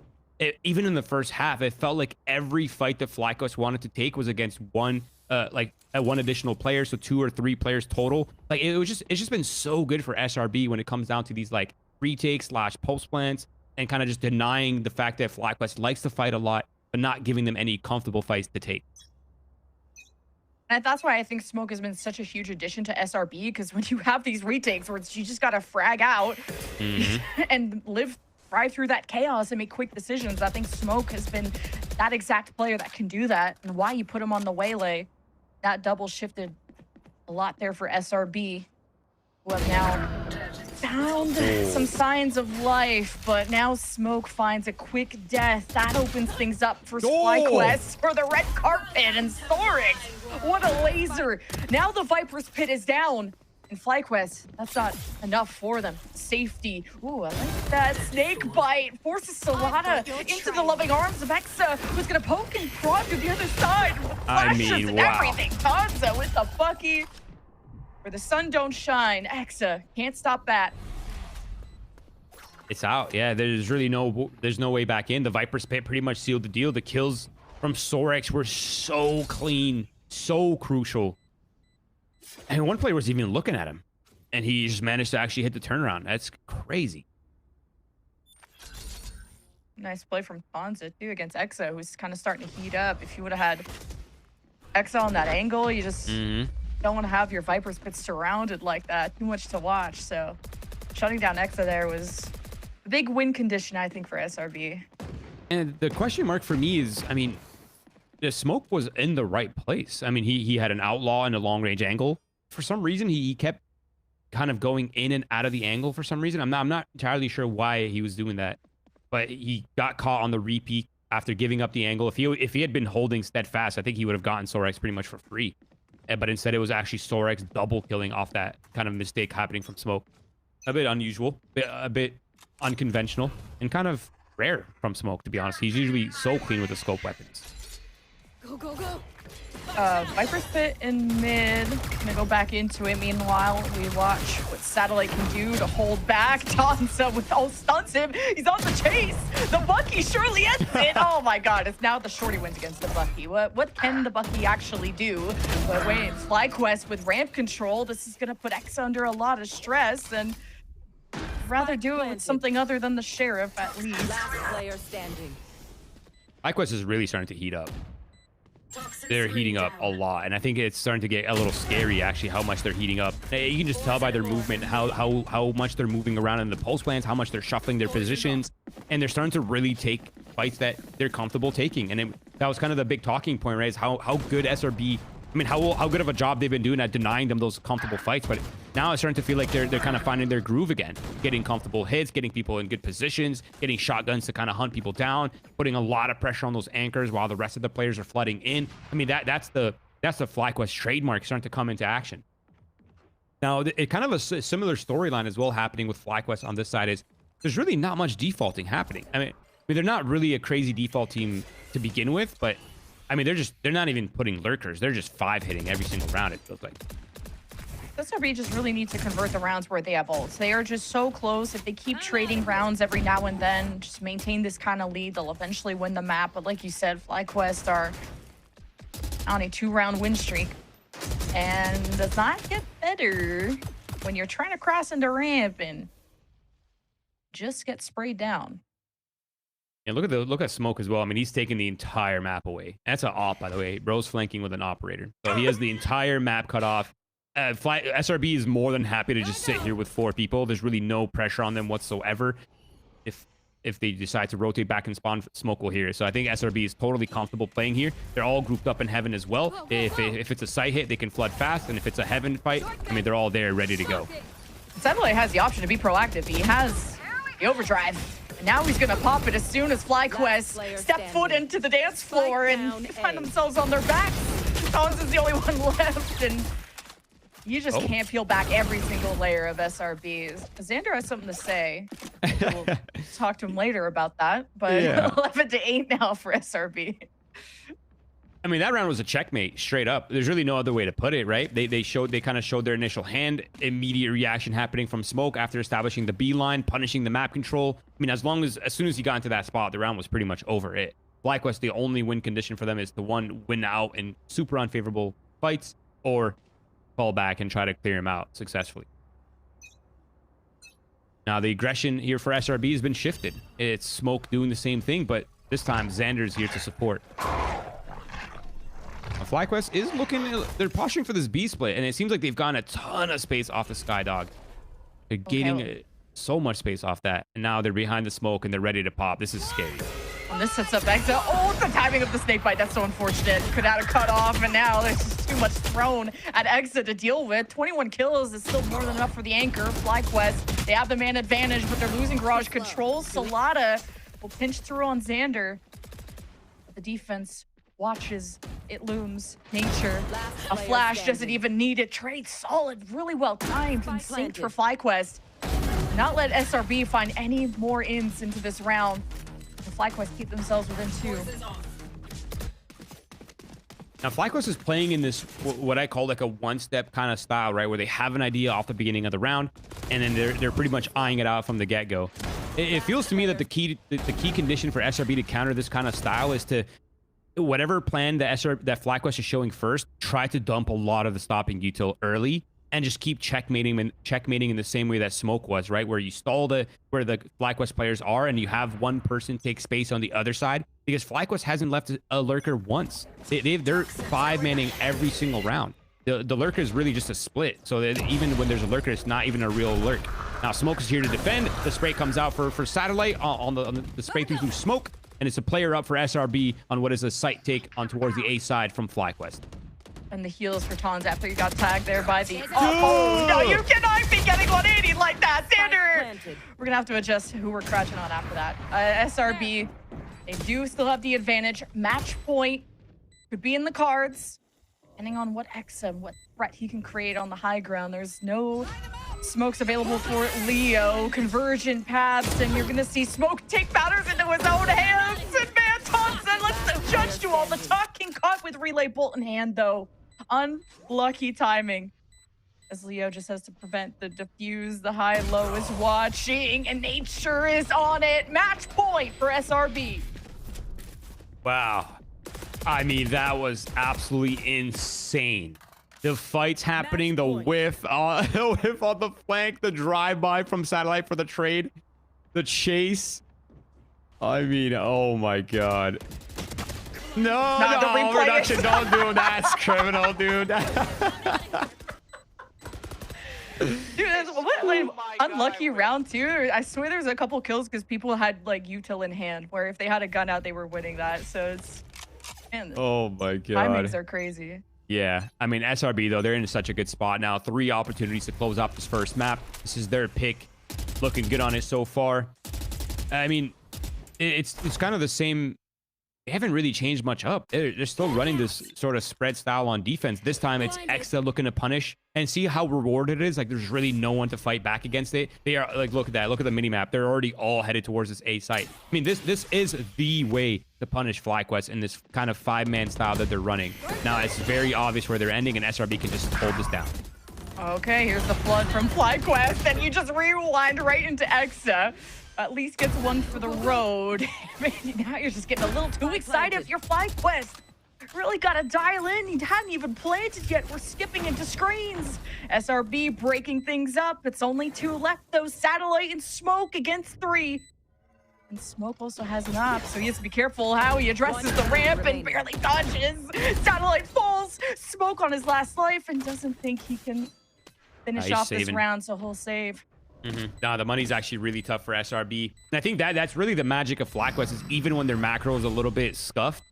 Even in the first half, it felt like every fight that FlyQuest wanted to take was against one additional player, so 2 or 3 players total. Like it's just been so good for SRB when it comes down to these like retakes / pulse plants and kind of just denying the fact that FlyQuest likes to fight a lot, but not giving them any comfortable fights to take. And that's why I think Smoke has been such a huge addition to SRB, because when you have these retakes where you just got to frag out and thrive through that chaos and make quick decisions, I think Smoke has been that exact player that can do that, and why you put him on the waylay. That double shifted a lot there for SRB, who have now found some signs of life, but now Smoke finds a quick death. That opens things up for FlyQuest for the red carpet, and Sorix, what a laser. Now the Viper's Pit is down, and FlyQuest, that's not enough for them. Safety, ooh, I like that. Snake bite forces Solana into the loving arms of Exa, who's gonna poke and prod to the other side. Flashes and everything. Tanza with the Bucky. Where the sun don't shine, Exa can't stop that. It's out. Yeah, there's no way back in. The Viper's Pit pretty much sealed the deal. The kills from Sorix were so clean, so crucial. And one player was even looking at him, and he just managed to actually hit the turnaround. That's crazy. Nice play from Tanza too against Exa, who's kind of starting to heat up. If you would have had Exa on that angle, you just don't want to have your Viper's Pit surrounded like that. Too much to watch. So shutting down Exa there was a big win condition, I think, for SRB. And the question mark for me is, I mean, the Smoke was in the right place. I mean, he had an outlaw and a long range angle. For some reason, he kept kind of going in and out of the angle for some reason. I'm not entirely sure why he was doing that, but he got caught on the repeat after giving up the angle. If he had been holding steadfast, I think he would have gotten Sorix pretty much for free. But instead, it was actually Sorix double killing off that kind of mistake happening from Smoke. A bit unusual, a bit unconventional, and kind of rare from Smoke, to be honest. He's usually so clean with the scope weapons. Go, go, go. Viper's Pit in mid. Gonna go back into it. Meanwhile, we watch what Satellite can do to hold back. Tanza with stunts him. He's on the chase. The Bucky surely ends it. Oh my god, it's now the shorty wins against the Bucky. What can the Bucky actually do? But wait, FlyQuest with ramp control. This is gonna put X under a lot of stress, and rather do it with something other than the Sheriff at least. Last player standing. FlyQuest is really starting to heat up. They're heating up a lot, and I think it's starting to get a little scary actually how much they're heating up. You can just tell by their movement how much they're moving around in the pulse plans, how much they're shuffling their positions, and they're starting to really take fights that they're comfortable taking. And that was kind of the big talking point, right? Is how good SRB, I mean, how good of a job they've been doing at denying them those comfortable fights. But now it's starting to feel like they're kind of finding their groove again, getting comfortable hits, getting people in good positions, getting shotguns to kind of hunt people down, putting a lot of pressure on those anchors while the rest of the players are flooding in. I mean, that's the FlyQuest trademark starting to come into action. Now, it kind of a similar storyline as well happening with FlyQuest on this side is there's really not much defaulting happening. I mean, they're not really a crazy default team to begin with, but I mean, they're not even putting lurkers. They're just 5-hitting every single round, it feels like. SRB just really needs to convert the rounds where they have ults. They are just so close. If they keep trading rounds every now and then, just maintain this kind of lead, they'll eventually win the map. But like you said, FlyQuest are on a 2-round win streak. And does not get better when you're trying to cross into ramp and just get sprayed down. And look at Smoke as well. I mean, he's taking the entire map away. That's an op, by the way. Bro's flanking with an operator. So he has the entire map cut off. SRB is more than happy to just sit here with 4 people. There's really no pressure on them whatsoever. If they decide to rotate back and spawn, Smoke will hear it. So I think SRB is totally comfortable playing here. They're all grouped up in heaven as well. If it's a site hit, they can flood fast. And if it's a heaven fight, I mean, they're all there ready to go. Satellite has the option to be proactive. He has the overdrive. Now he's gonna pop it as soon as FlyQuest step foot into the dance floor and find themselves on their backs. Tons is the only one left, and you just can't peel back every single layer of SRBs. Xander has something to say. We'll talk to him later about that, but 11-8 now for SRB. I mean, that round was a checkmate straight up. There's really no other way to put it, right? They kind of showed their initial hand, immediate reaction happening from Smoke after establishing the B line, punishing the map control. I mean, as soon as he got into that spot, the round was pretty much over it. FlyQuest, the only win condition for them is to win out in super unfavorable fights, or fall back and try to clear him out successfully. Now the aggression here for SRB has been shifted. It's Smoke doing the same thing, but this time Xander's here to support. FlyQuest is they're posturing for this B split, and it seems like they've gotten a ton of space off the Skydog. They're gaining so much space off that, and now they're behind the smoke and they're ready to pop. This is scary. And this sets up Exa. Oh, the timing of the snake bite. That's so unfortunate. Could have cut off, and now there's just too much thrown at Exa to deal with. 21 kills is still more than enough for the anchor. FlyQuest, they have the man advantage, but they're losing garage control. Salada will pinch through on Xander. The defense watches, it looms. Nature, a flash doesn't even need it. Trade solid, really well timed and synced for FlyQuest. Not let SRB find any more ins into this round. The FlyQuest keep themselves within 2. Now FlyQuest is playing in this what I call like a one-step kind of style, right, where they have an idea off the beginning of the round, and then they're pretty much eyeing it out from the get-go. It feels to me that the key condition for SRB to counter this kind of style is to, whatever plan that FlyQuest is showing first, try to dump a lot of the stopping util early and just keep checkmating in the same way that Smoke was, right? Where you stall where the FlyQuest players are and you have one person take space on the other side, because FlyQuest hasn't left a lurker once. They're 5-manning every single round. The lurker is really just a split. So that even when there's a lurker, it's not even a real lurk. Now Smoke is here to defend. The spray comes out for Satellite on the spray through Smoke. And it's a player up for SRB on what is a sight take on towards the A side from FlyQuest. And the heals for Tons after you got tagged there by the... Oh, no, you cannot be getting 180 like that, Xander! We're going to have to adjust who we're crouching on after that. SRB, they do still have the advantage. Match point could be in the cards, depending on what Exa, what threat he can create on the high ground. There's no smokes available for Leo. Conversion paths, and you're going to see Smoke take matters into his own hands. And man, Thompson, let's judge to all the talking, caught with relay bolt in hand, though. Unlucky timing, as Leo just has to prevent the defuse. The high-low is watching, and Nature is on it. Match point for SRB. Wow. I mean, that was absolutely insane. The fights happening, the whiff on the flank, the drive-by from Satellite for the trade, the chase. I mean, oh my god. No, no, reduction, don't do that. It's criminal, dude. Dude, unlucky round 2. I swear there's a couple kills because people had like util in hand, where if they had a gun out, they were winning that. So it's, man, oh my god, timings are crazy. Yeah, I mean, SRB though, they're in such a good spot now. 3 opportunities to close up this first map. This is their pick, looking good on it so far. I mean, it's kind of the same. They haven't really changed much up. They're still running this sort of spread style on defense. This time it's Exa looking to punish, and see how rewarded it is. Like, there's really no one to fight back against it. They are like, look at that. Look at the mini map. They're already all headed towards this A site. I mean, this is the way to punish FlyQuest in this kind of 5-man style that they're running. Now it's very obvious where they're ending, and SRB can just hold this down. Okay, here's the flood from FlyQuest, and you just rewind right into Exa. At least gets one for the road. Now you're just getting a little too excited if you're FlyQuest. Really got to dial in. He hadn't even planted yet. We're skipping into screens. SRB breaking things up. It's only 2 left, though. Satellite and Smoke against 3. And Smoke also has an op, so he has to be careful how he addresses the ramp and barely dodges. Satellite falls. Smoke on his last life and doesn't think he can finish off this round, so he'll save. Nah, the money's actually really tough for SRB. And I think that's really the magic of FlyQuest, is even when their macro is a little bit scuffed,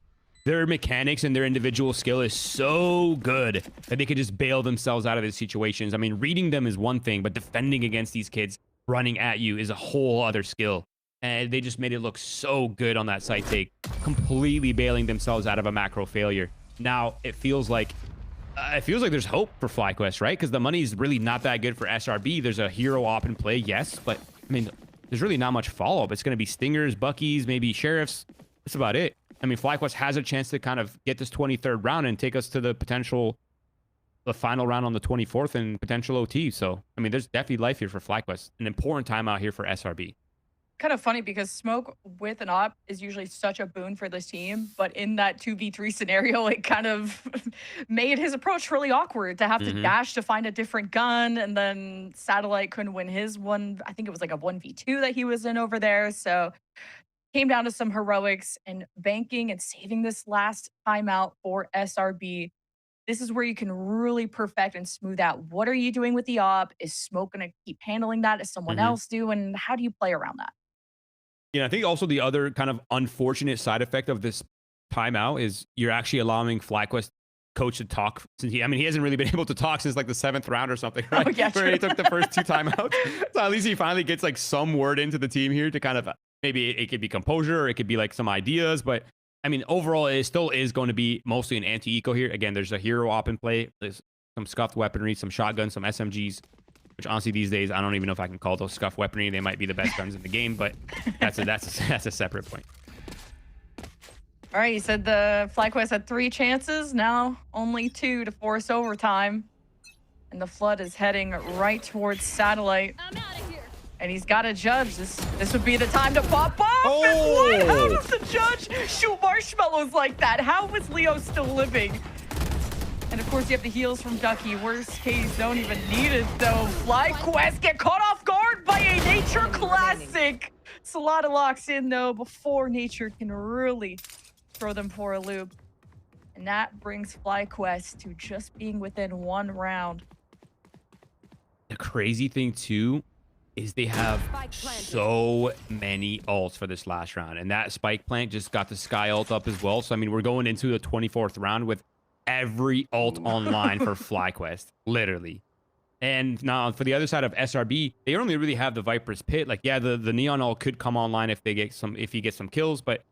their mechanics and their individual skill is so good that they could just bail themselves out of these situations. I mean, reading them is one thing, but defending against these kids running at you is a whole other skill. and they just made it look so good on that site take, completely bailing themselves out of a macro failure. Now it feels like there's hope for FlyQuest, right? Because the money is really not that good for SRB. There's a hero op in play, yes, but I mean, there's really not much follow-up. It's going to be Stingers, Buckies, maybe Sheriffs. That's about it. I mean, FlyQuest has a chance to kind of get this 23rd round and take us to the final round on the 24th and potential OT. So, I mean, there's definitely life here for FlyQuest. An important time out here for SRB. Kind of funny because smoke with an op is usually such a boon for this team, but in that 2v3 scenario, it kind of made his approach really awkward to have to dash to find a different gun, and then Satellite couldn't win his one. I think it was like a 1v2 that he was in over there. So came down to some heroics and banking and saving this last timeout for SRB. This is where you can really perfect and smooth out. What are you doing with the op? Is Smoke going to keep handling that? Is someone else do? And how do you play around that? Yeah, I think also the other kind of unfortunate side effect of this timeout is you're actually allowing FlyQuest coach to talk. Since he hasn't really been able to talk since like the 7th round or something, right? Oh, yeah, where he took the first 2 timeouts. So at least he finally gets like some word into the team here to kind of, maybe it could be composure or it could be like some ideas. But I mean, overall, it still is going to be mostly an anti-eco here. Again, there's a hero op in play. There's some scuffed weaponry, some shotguns, some SMGs. Which honestly, these days, I don't even know if I can call those scuff weaponry. They might be the best guns in the game, but that's a separate point. All right, you said the FlyQuest had 3 chances, now only 2 to force overtime. And the Flood is heading right towards Satellite. I'm out of here. And he's got to judge. This would be the time to pop off. Oh! And what? How does the judge shoot marshmallows like that? How is Leo still living? And of course, you have the heals from Ducky. Worst case, don't even need it, though. FlyQuest get caught off guard by a Nature Classic. Salada locks in, though, before Nature can really throw them for a loop. And that brings FlyQuest to just being within 1 round. The crazy thing, too, is they have so many ults for this last round. And that Spike Plant just got the Sky ult up as well. So, I mean, we're going into the 24th round with every ult online for FlyQuest, literally. And now for the other side of SRB, they only really have the Viper's Pit. Like, yeah, the Neon ult could come online if he gets some kills, but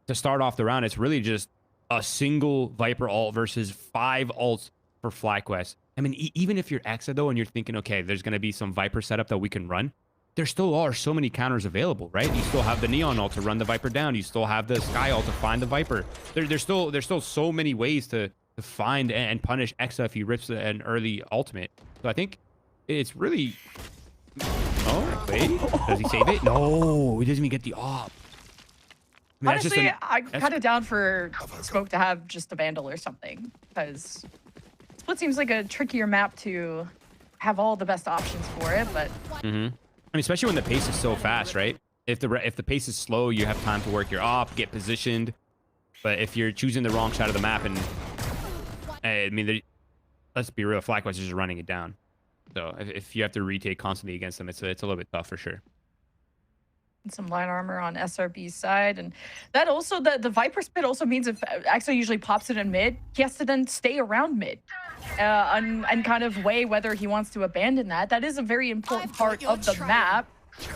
to start off the round, it's really just a single Viper ult versus 5 ults for FlyQuest. I mean, even if you're Exa though, and you're thinking, okay, there's going to be some Viper setup that we can run, there still are so many counters available, right? You still have the Neon ult to run the Viper down. You still have the Sky ult to find the Viper. There's still so many ways to find and punish Exa if he rips an early ultimate. So I think it's really... Oh, wait. Does he save it? No, he doesn't even get the op. I mean, honestly, I'm kind of down for Smoke to have just the Vandal or something, because Split seems like a trickier map to have all the best options for it, but... I mean, especially when the pace is so fast, right? If the pace is slow, you have time to work your op, get positioned. But if you're choosing the wrong side of the map, and I mean, let's be real, FlyQuest is just running it down. So if you have to retake constantly against them, it's a little bit tough for sure. Some light armor on SRB's side, and that also the Viper's Pit also means if Exa usually pops it in mid, he has to then stay around mid and kind of weigh whether he wants to abandon that. That is a very important part of the map.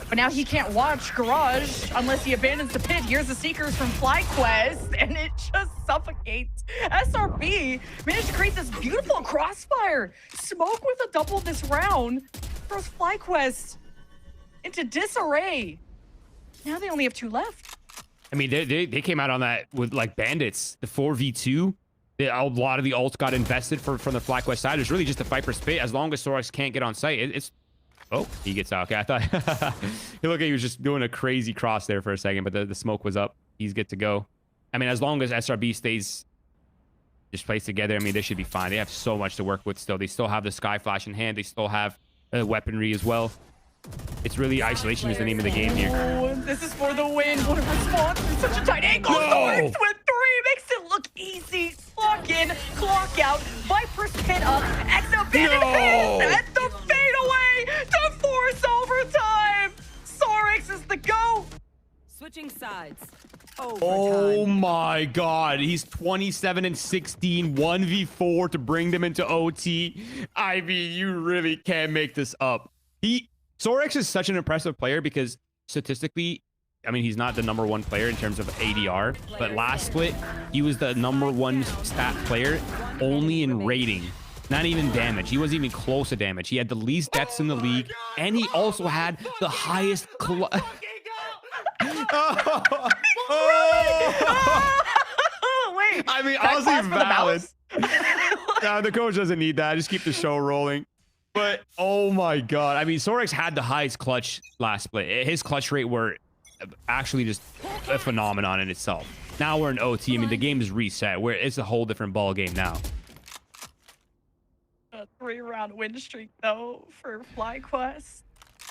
But now he can't watch Garage unless he abandons the pit. Here's the Seekers from FlyQuest, and it just suffocates. SRB managed to create this beautiful crossfire. Smoke with a double this round throws FlyQuest into disarray. Now they only have 2 left. I mean, they came out on that with like bandits. The 4v2, a lot of the ults got invested from the FlyQuest side. It's really just a Viper's Pit. As long as Sorax can't get on site, it's... Oh, he gets out. Okay, I thought he looked like he was just doing a crazy cross there for a second, but the smoke was up. He's good to go. I mean, as long as SRB stays just placed together, I mean, they should be fine. They have so much to work with still. They still have the Sky Flash in hand. They still have weaponry as well. It's really isolation is the name of the game here. Oh, this is for the win. What a response from such a tight angle. Sorax with 3 makes it look easy. Clock in, clock out. Viper's Pit up. Exa abandoned his at the fadeaway to force overtime. Sorax is the GOAT. Switching sides. Oh my god, he's 27 and 16, 1v4 to bring them into OT. I mean, you really can't make this up. Sorax is such an impressive player because statistically, I mean, he's not the #1 player in terms of ADR, but last split, he was the #1 stat player only in rating, not even damage. He wasn't even close to damage. He had the least deaths in the league, and he also had the highest Wait, I mean, honestly, valid. No, the coach doesn't need that. Just keep the show rolling. But oh my god, I mean, Sorex had the highest clutch last split. His clutch rate were actually just a phenomenon in itself. Now we're in OT. I mean, the game is reset. Where it's a whole different ball game now. A 3-round win streak though for FlyQuest.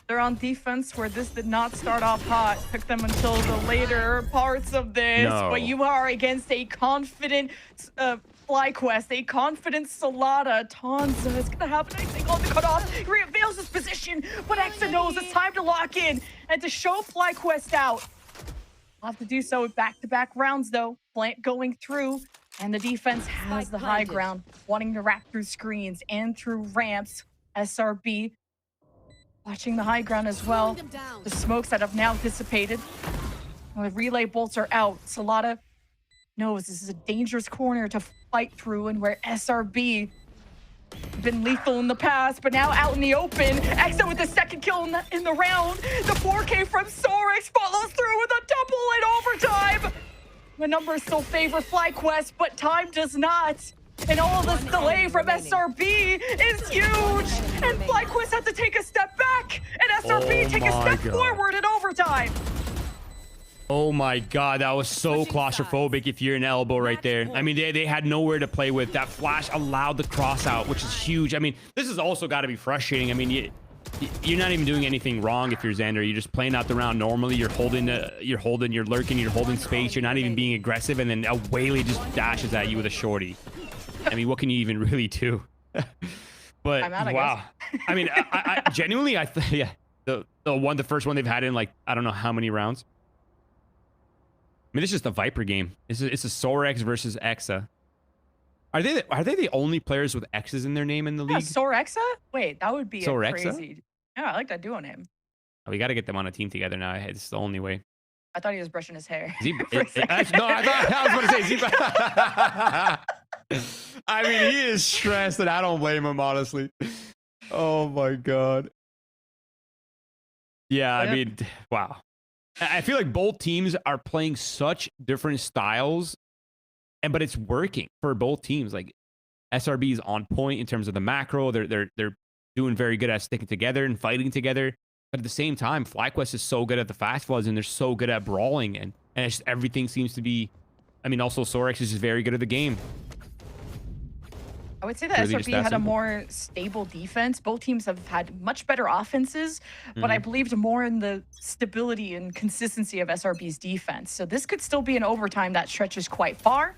They're on defense where this did not start off hot. Took them until the later parts of this. No. But you are against a confident FlyQuest, a confident Solana. Tonza is gonna happen, I think, on the cutoff. He reveals his position, but Exa knows it's time to lock in and to show FlyQuest out. We'll have to do so with back-to-back rounds though. Plant going through, and the defense has the high ground, wanting to wrap through screens and through ramps. SRB watching the high ground as well. The smokes that have now dissipated. The relay bolts are out. Solana knows this is a dangerous corner to fight through, and where SRB been lethal in the past, but now out in the open. Exa with the second kill in the round. The 4K from Sorex follows through with a double in overtime. The numbers still favor FlyQuest, but time does not. And all this delay from SRB is huge. And FlyQuest had to take a step back, and SRB take a step forward in overtime. Oh my god, that was so claustrophobic if you're an elbow right there. I mean, they had nowhere to play with. That flash allowed the cross out, which is huge. I mean, this has also got to be frustrating. I mean, you're not even doing anything wrong if you're Xander. You're just playing out the round normally. You're holding, you're lurking, you're holding space. You're not even being aggressive, and then a Whaley just dashes at you with a shorty. I mean, what can you even really do? But I'm out, wow. I mean, I genuinely, yeah, the first one they've had in like, I don't know how many rounds. I mean, it's just a Viper game. It's a Sorex versus Exa. Are they the only players with X's in their name in the league? Sorexa? Wait, that would be Sorexa? crazy. Yeah, I like that duo name. Oh, we got to get them on a team together now. It's the only way. I thought he was brushing his hair. No, I was going to say. I mean, he is stressed, and I don't blame him, honestly. Oh my god. Yeah, I mean, wow. I feel like both teams are playing such different styles, but it's working for both teams. Like SRB is on point in terms of the macro. They're doing very good at sticking together and fighting together. But at the same time, FlyQuest is so good at the fast floods, and they're so good at brawling, and it's just, everything seems to be. I mean, also Sorex is just very good at the game. I would say that SRB had a more stable defense. Both teams have had much better offenses, but I believed more in the stability and consistency of SRB's defense. So this could still be an overtime that stretches quite far.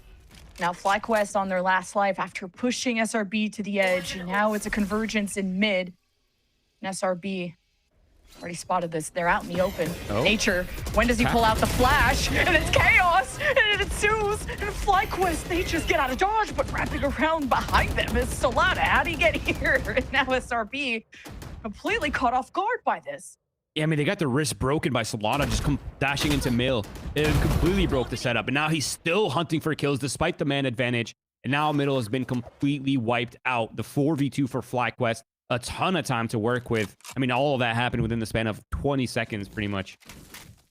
Now FlyQuest on their last life after pushing SRB to the edge. And now it's a convergence in mid. And SRB already spotted this. They're out in the open. Oh. Nature, when does he pull out the flash? And it's chaos, and it ensues. And FlyQuest, they just get out of dodge, but wrapping around behind them is Solana. How do you get here? And now SRB completely caught off guard by this. Yeah, I mean, they got the wrist broken by Solana just dashing into Mill. It completely broke the setup, and now he's still hunting for kills despite the man advantage. And now Middle has been completely wiped out. The 4v2 for FlyQuest. A ton of time to work with. I mean, all of that happened within the span of 20 seconds, pretty much.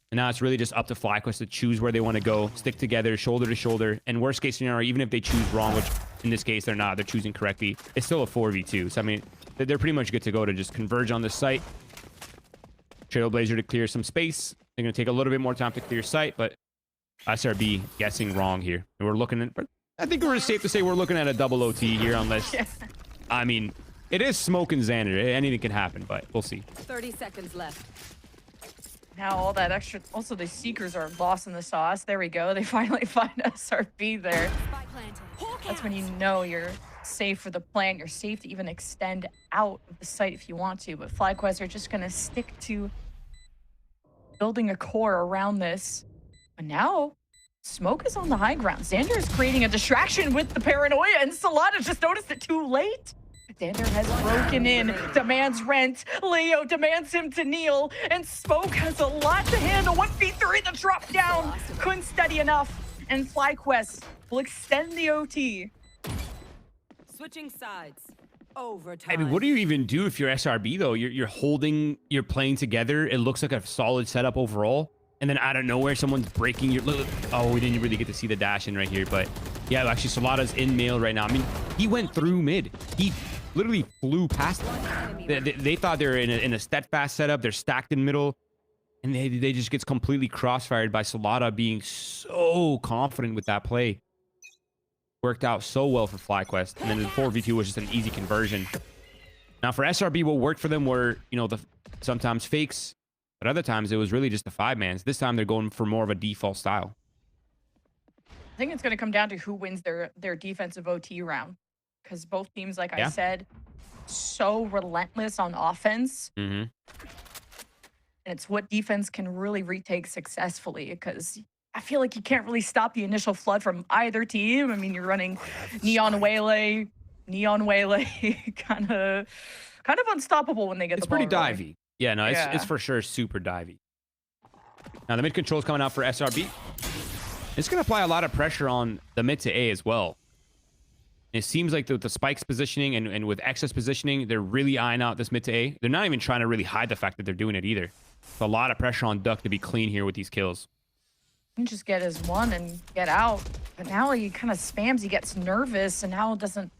And now it's really just up to FlyQuest to choose where they want to go, stick together, shoulder to shoulder. And worst case scenario, even if they choose wrong, which in this case they're not, they're choosing correctly, it's still a 4v2. So, I mean, they're pretty much good to go to just converge on the site. Trailblazer to clear some space. They're going to take a little bit more time to clear site, but SRB guessing wrong here. And we're looking at, I think we're safe to say we're looking at a double OT here unless, I mean, it is Smoke and Xander. Anything can happen, but we'll see. 30 seconds left. Now all that extra... Also, the Seekers are lost in the sauce. There we go. They finally find SRB there. That's when you know you're safe for the plant. You're safe to even extend out of the site if you want to. But FlyQuest are just going to stick to building a core around this. But now, Smoke is on the high ground. Xander is creating a distraction with the paranoia, and Solana just noticed it too late. Xander has broken in, demands rent. Leo demands him to kneel, and Smoke has a lot to handle. 1v3, the drop down. Couldn't steady enough. And FlyQuest will extend the OT. Switching sides. Overtime. I mean, what do you even do if you're SRB though? You're holding, you're playing together. It looks like a solid setup overall. And then out of nowhere, someone's breaking your... Oh, we didn't really get to see the dash in right here. But yeah, actually, Solada's in mail right now. I mean, he went through mid. He literally flew past them. They thought they were in a steadfast setup. They're stacked in middle. And they just gets completely crossfired by Solada being so confident with that play. Worked out so well for FlyQuest. And then the 4v2 was just an easy conversion. Now for SRB, what worked for them were, you know, sometimes fakes. But other times, it was really just the 5-mans. This time, they're going for more of a default style. I think it's going to come down to who wins their defensive OT round. Because both teams, like I said, so relentless on offense. Mm-hmm. And it's what defense can really retake successfully. Because I feel like you can't really stop the initial flood from either team. I mean, you're running Neon Waylay, kind of unstoppable when they get the ball. It's pretty divey. Yeah, no, it's for sure super divey. Now, the mid control is coming out for SRB. It's going to apply a lot of pressure on the mid to A as well. It seems like the Spike's positioning and with X's positioning, they're really eyeing out this mid to A. They're not even trying to really hide the fact that they're doing it either. It's a lot of pressure on Duck to be clean here with these kills. You can just get his one and get out. But now he kind of spams, he gets nervous, and now doesn't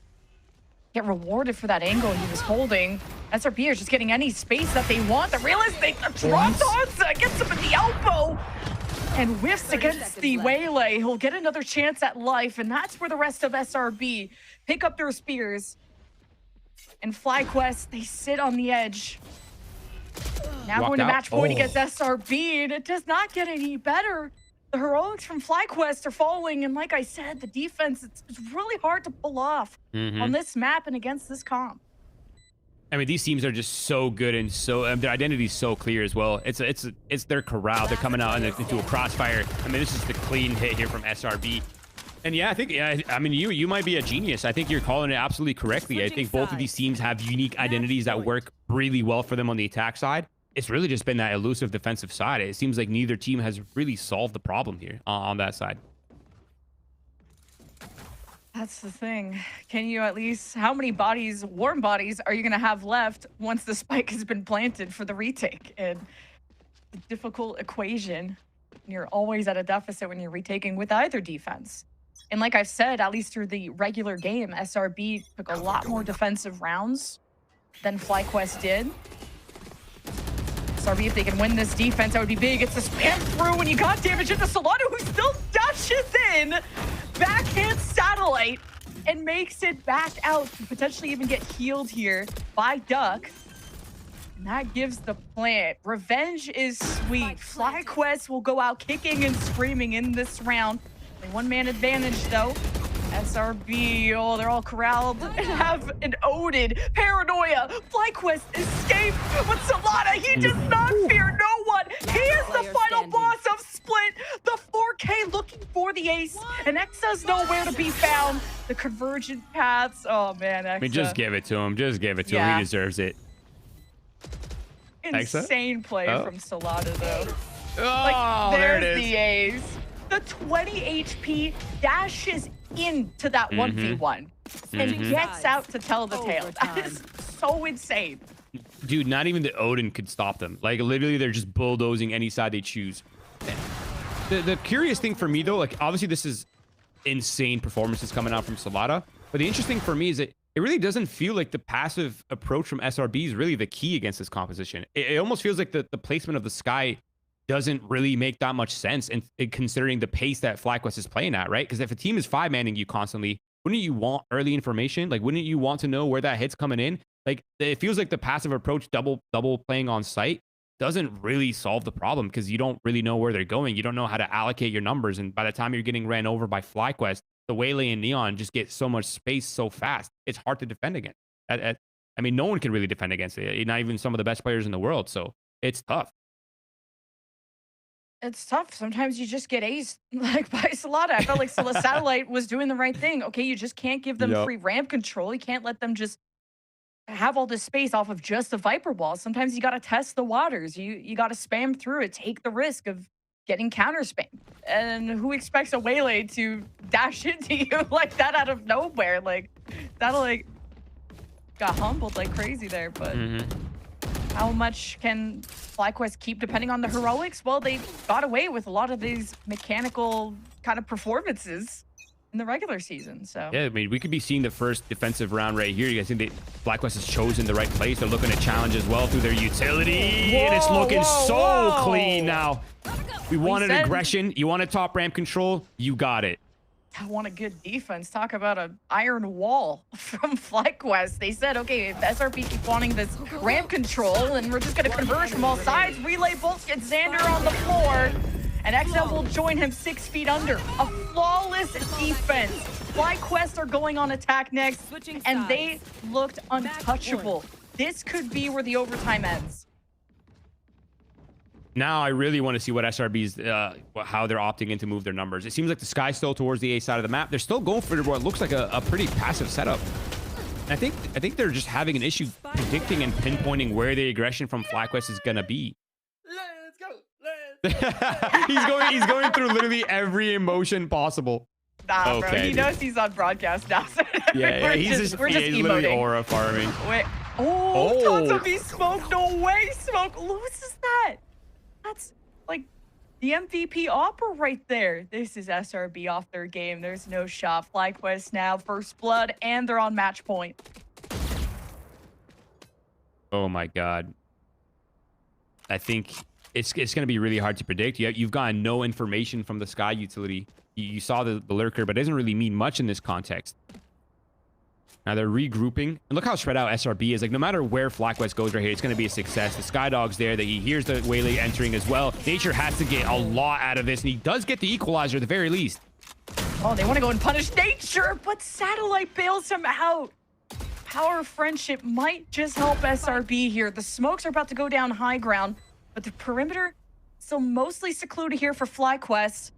get rewarded for that angle he was holding. SRB is just getting any space that they want. The realistic drop Hansa gets him in the elbow and whiffs against the Waylay. He'll get another chance at life, and that's where the rest of SRB pick up their spears. And FlyQuest, they sit on the edge. Now going to match point against SRB, and it does not get any better. The heroics from FlyQuest are falling, and like I said, the defense, it's really hard to pull off on this map and against this comp. I mean, these teams are just so good and so their identity is so clear as well. It's their corral. They're coming out into a crossfire. I mean, this is the clean hit here from SRB. And yeah, I mean, you might be a genius. I think you're calling it absolutely correctly. I think both of these teams have unique identities that work really well for them on the attack side. It's really just been that elusive defensive side. It seems like neither team has really solved the problem here on that side. That's the thing. Can you at least, how many bodies, warm bodies, are you going to have left once the spike has been planted for the retake? And the difficult equation, you're always at a deficit when you're retaking with either defense. And like I've said, at least through the regular game, SRB took a lot more defensive rounds than FlyQuest did. SRB, if they can win this defense, that would be big. It's a spam through, and you got damage into Solano, who still dashes in. Backhand satellite and makes it back out to potentially even get healed here by Duck. And that gives the plant. Revenge is sweet. FlyQuest will go out kicking and screaming in this round. One-man advantage, though. SRB, oh, they're all corralled and have an Odin. Paranoia. FlyQuest escape with Solana. He does not fear no one. He is the final boss of Split. The 4K looking for the ace. And Exa's nowhere to be found. The convergent paths. Oh, man, Exa. I mean, just give it to him. Just give it to him. He deserves it. Insane play from Solana, though. Oh, like, there it there's is. the ace. The 20 HP dashes into that 1v1 and gets out to tell the tale. That is so insane. Dude, not even the Odin could stop them. Like, literally, they're just bulldozing any side they choose. The curious thing for me, though, like, obviously, this is insane performances coming out from Solana. But the interesting for me is that it really doesn't feel like the passive approach from SRB is really the key against this composition. It almost feels like the placement of the Sky doesn't really make that much sense, and considering the pace that FlyQuest is playing at, right? Because if a team is 5-manning you constantly, wouldn't you want early information? Like, wouldn't you want to know where that hit's coming in? Like, it feels like the passive approach, double playing on site, doesn't really solve the problem because you don't really know where they're going. You don't know how to allocate your numbers, and by the time you're getting ran over by FlyQuest, the Waylay and Neon just get so much space so fast. It's hard to defend against. I mean, no one can really defend against it. Not even some of the best players in the world. So it's tough. It's tough. Sometimes you just get aced, like by Solana. I felt like Satellite was doing the right thing. Okay, you just can't give them free ramp control. You can't let them just have all this space off of just the Viper Wall. Sometimes you got to test the waters. You got to spam through it, take the risk of getting counter spam. And who expects a Waylay to dash into you like that out of nowhere? Like, that'll like got humbled like crazy there. But how much can FlyQuest keep depending on the heroics? Well, they got away with a lot of these mechanical kind of performances in the regular season. So yeah, I mean, we could be seeing the first defensive round right here. You guys think FlyQuest has chosen the right place? They're looking to challenge as well through their utility, and it's looking so clean now. We wanted aggression. You wanted top ramp control. You got it. I want a good defense. Talk about an iron wall from FlyQuest. They said, okay, if SRB keep wanting this ramp control, and we're just going to converge from all sides. Relay bolts get Xander on the floor, and XL will join him 6 feet under. A flawless defense. FlyQuest are going on attack next, and they looked untouchable. This could be where the overtime ends. Now I really want to see what SRB's, how they're opting in to move their numbers. It seems like the sky's still towards the A side of the map. They're still going for what looks like a pretty passive setup. And I think they're just having an issue predicting and pinpointing where the aggression from FlyQuest is gonna be. Let's go. he's going through literally every emotion possible. Nah, bro. He knows he's on broadcast now. So yeah, he's just literally aura farming. Wait. Oh, tons of me smoke. No way, smoke loses that. That's like the MVP opera right there. This is SRB off their game. There's no shot. FlyQuest now first blood, and they're on match point. Oh my god. I think it's going to be really hard to predict. You've gotten no information from the Sky utility. You saw the lurker, but it doesn't really mean much in this context. Now they're regrouping. And look how spread out SRB is. Like, no matter where FlyQuest goes right here, it's going to be a success. The Skydog's there. That he hears the Waylay entering as well. Nature has to get a lot out of this, and he does get the equalizer at the very least. Oh, they want to go and punish Nature, but Satellite bails him out. Power friendship might just help SRB here. The smokes are about to go down high ground, but the perimeter still mostly secluded here for FlyQuest.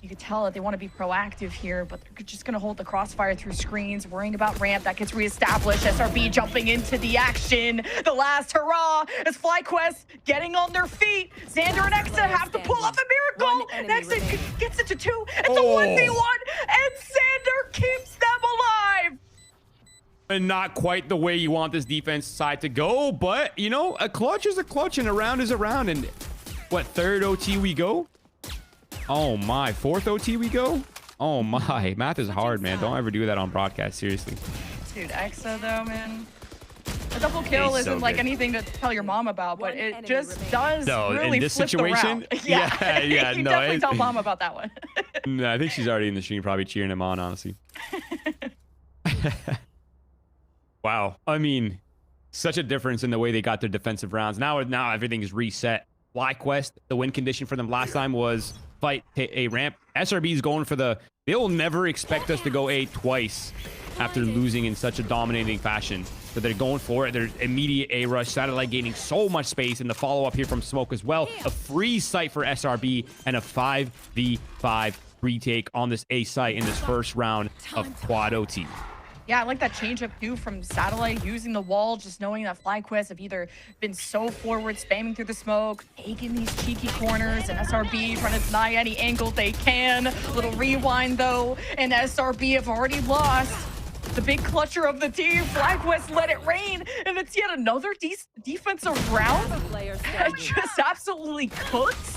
You could tell that they want to be proactive here, but they're just going to hold the crossfire through screens, worrying about ramp. That gets reestablished. SRB jumping into the action. The last hurrah is FlyQuest getting on their feet. Xander and Exa have to pull off a miracle. Exa gets it to 2. It's a 1v1, and Xander keeps them alive. And not quite the way you want this defense side to go, but, you know, a clutch is a clutch, and a round is a round. And what, third OT we go? Oh my, fourth OT we go? Oh my, math is hard, man. Don't ever do that on broadcast, seriously. Dude, Exa though, man. A double kill isn't like anything to tell your mom about, but it just does really in this flip situation, the round. Yeah, you no, definitely tell mom about that one. No, I think she's already in the stream, probably cheering him on, honestly. Wow, I mean, such a difference in the way they got their defensive rounds. Now everything is reset. FlyQuest, the win condition for them last time was fight a ramp. SRB is going for they'll never expect us to go A twice after losing in such a dominating fashion. So they're going for it. They're immediate A rush. Satellite gaining so much space, and the follow-up here from Smoke as well. A free site for SRB and a 5v5 retake on this A site in this first round of Quad OT. Yeah, I like that change up too from Satellite using the wall, just knowing that FlyQuest have either been so forward, spamming through the smoke, taking these cheeky corners, and SRB trying to deny any angle they can. A little rewind though, and SRB have already lost. The big clutcher of the team, FlyQuest let it rain, and it's yet another defensive round that just absolutely cooks.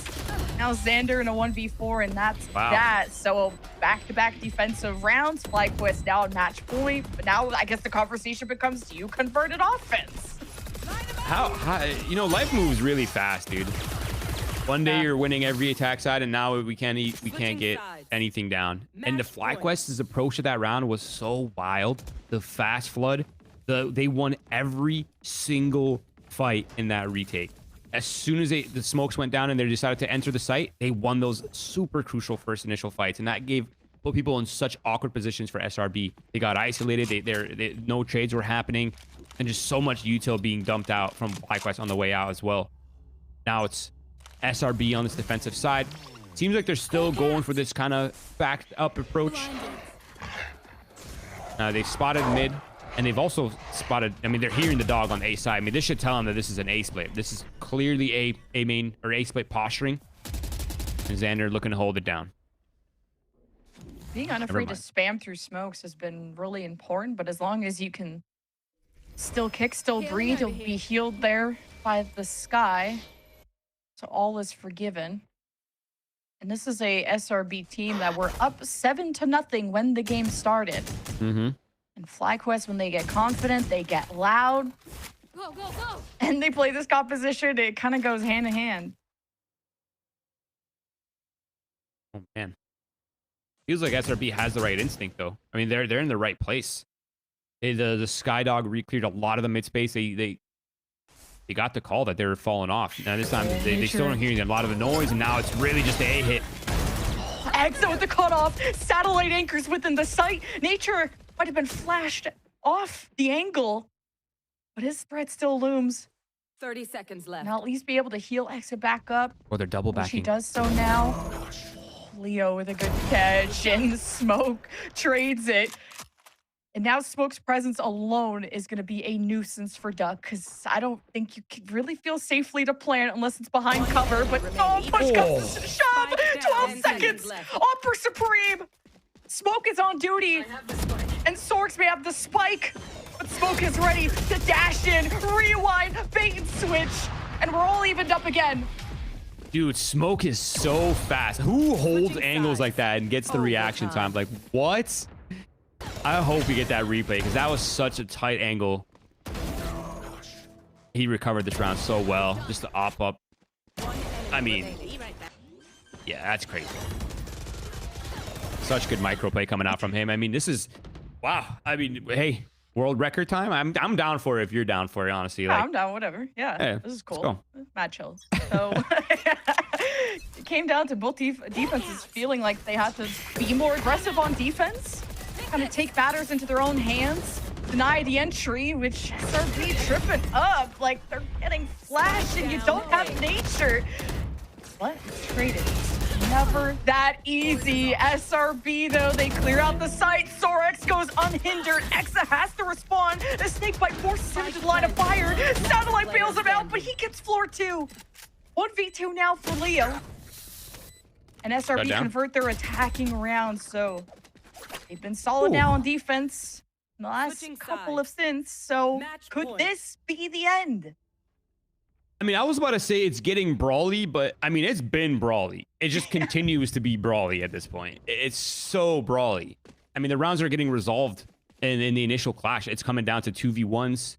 Now Xander in a 1v4, and that's that. So back-to-back defensive rounds. FlyQuest now at match point, but now I guess the conversation becomes, do you convert an offense? How you know, life moves really fast, dude. One day you're winning every attack side, and now we can't get anything down. And the FlyQuest's approach to that round was so wild. The fast flood, they won every single fight in that retake. As soon as the smokes went down and they decided to enter the site, they won those super crucial first initial fights, and that put people in such awkward positions for SRB. They got isolated. No trades were happening, and just so much util being dumped out from FlyQuest on the way out as well. Now it's SRB on this defensive side. Seems like they're still going for this kind of backed up approach. They spotted mid. And they've also spotted, I mean, they're hearing the dog on the A side. I mean, this should tell them that this is an A split. This is clearly A main or A split posturing. And Xander looking to hold it down. Being unafraid to spam through smokes has been really important, but as long as you can still kick, still breathe, you'll be healed there by the sky. So all is forgiven. And this is a SRB team that were up 7-0 when the game started. Mm-hmm. And FlyQuest, when they get confident, they get loud. Go, go, go. And they play this composition. It kind of goes hand in hand. Oh, man. Feels like SRB has the right instinct, though. I mean, they're in the right place. The Skydog re-cleared a lot of the mid space. They got the call that they were falling off. Now this time they still don't hear a lot of the noise, and now it's really just the A hit. Exa with the cutoff. Satellite anchors within the site. Nature might have been flashed off the angle, but his threat still looms. 30 seconds left. Now at least be able to heal Exa back up. Well, they're double backing. She does so now. Leo with a good catch, and Smoke trades it. And now Smoke's presence alone is going to be a nuisance for Duck, because I don't think you can really feel safely to plant unless it's behind cover. But push comes to shove. 12 seconds. Upper Supreme. Smoke is on duty. And Sorks may have the spike. But Smoke is ready to dash in, rewind, bait and switch. And we're all evened up again. Dude, Smoke is so fast. Who holds angles like that and gets the reaction time? Like, what? I hope we get that replay, because that was such a tight angle. He recovered this round so well. Just the op up. I mean, yeah, that's crazy. Such good micro play coming out from him. I mean, this is, wow. I mean, hey, world record time. I'm down for it if you're down for it, honestly. Yeah, Like, I'm down, whatever. Yeah, hey, this is cool. let's Mad chill. So it came down to both defenses feeling like they had to be more aggressive on defense, kind of take matters into their own hands, deny the entry, which SRB tripping up. Like, they're getting flashed and you don't have nature. What? Traded. Never that easy. SRB, though, they clear out the site. Sorex goes unhindered. Exa has to respond. The snake bite forces him to the line of fire. Satellite bails him out, but he gets floor 2. 1v2 now for Leo. And SRB convert their attacking rounds, so they've been solid now on defense in the last couple of stints. So could this be the end? I mean, I was about to say it's getting brawly, but I mean, it's been brawly. It just continues to be brawly at this point. It's so brawly. I mean, the rounds are getting resolved in the initial clash. It's coming down to 2v1s,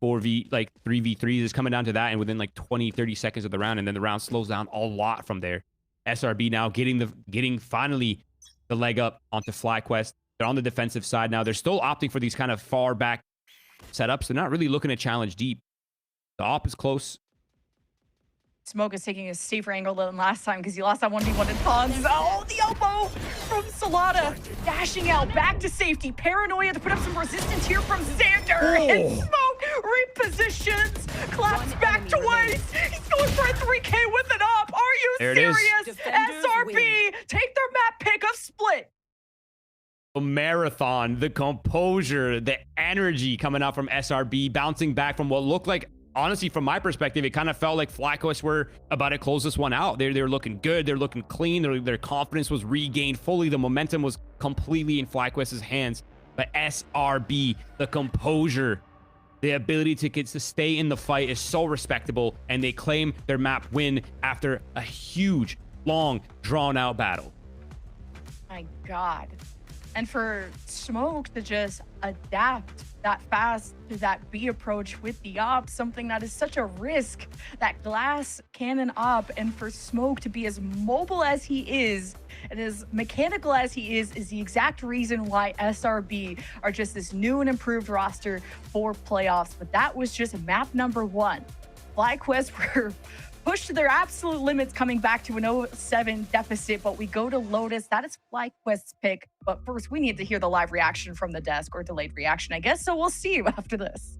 3v3s. It's coming down to that, and within like 20-30 seconds of the round, and then the round slows down a lot from there. SRB now getting finally the leg up onto FlyQuest. They're on the defensive side now. They're still opting for these kind of far back setups. They're not really looking to challenge deep. The op is close. Smoke is taking a safer angle than last time because he lost that 1v1 in Pons. Oh, the elbow from Salada. Dashing out back to safety. Paranoia to put up some resistance here from Xander. And Smoke repositions. Claps back to waste. He's going for a 3K with it up. Are you serious? SRB, take their map pick of split. The marathon, the composure, the energy coming out from SRB, bouncing back from what looked like, honestly, from my perspective, it kind of felt like FlyQuest were about to close this one out. They're looking good. They're looking clean. Their confidence was regained fully. The momentum was completely in FlyQuest's hands. But SRB, the composure, the ability to stay in the fight is so respectable, and they claim their map win after a huge, long, drawn-out battle. My God. And for Smoke to just adapt that fast to that B approach with the op, something that is such a risk, that glass cannon op, and for Smoke to be as mobile as he is and as mechanical as he is the exact reason why SRB are just this new and improved roster for playoffs. But that was just map number 1. FlyQuest were pushed to their absolute limits, coming back to an 0-7 deficit, but we go to Lotus. That is FlyQuest's pick. But first, we need to hear the live reaction from the desk, or delayed reaction, I guess. So we'll see you after this.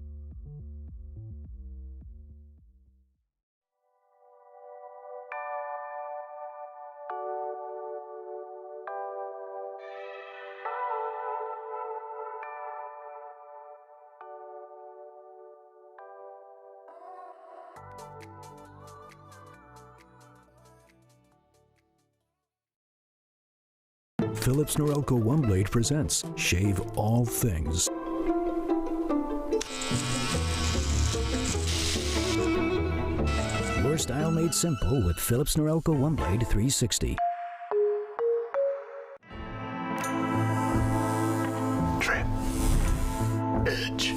Philips Norelco OneBlade presents Shave All Things. Your style made simple with Philips Norelco OneBlade 360. Trim. Edge.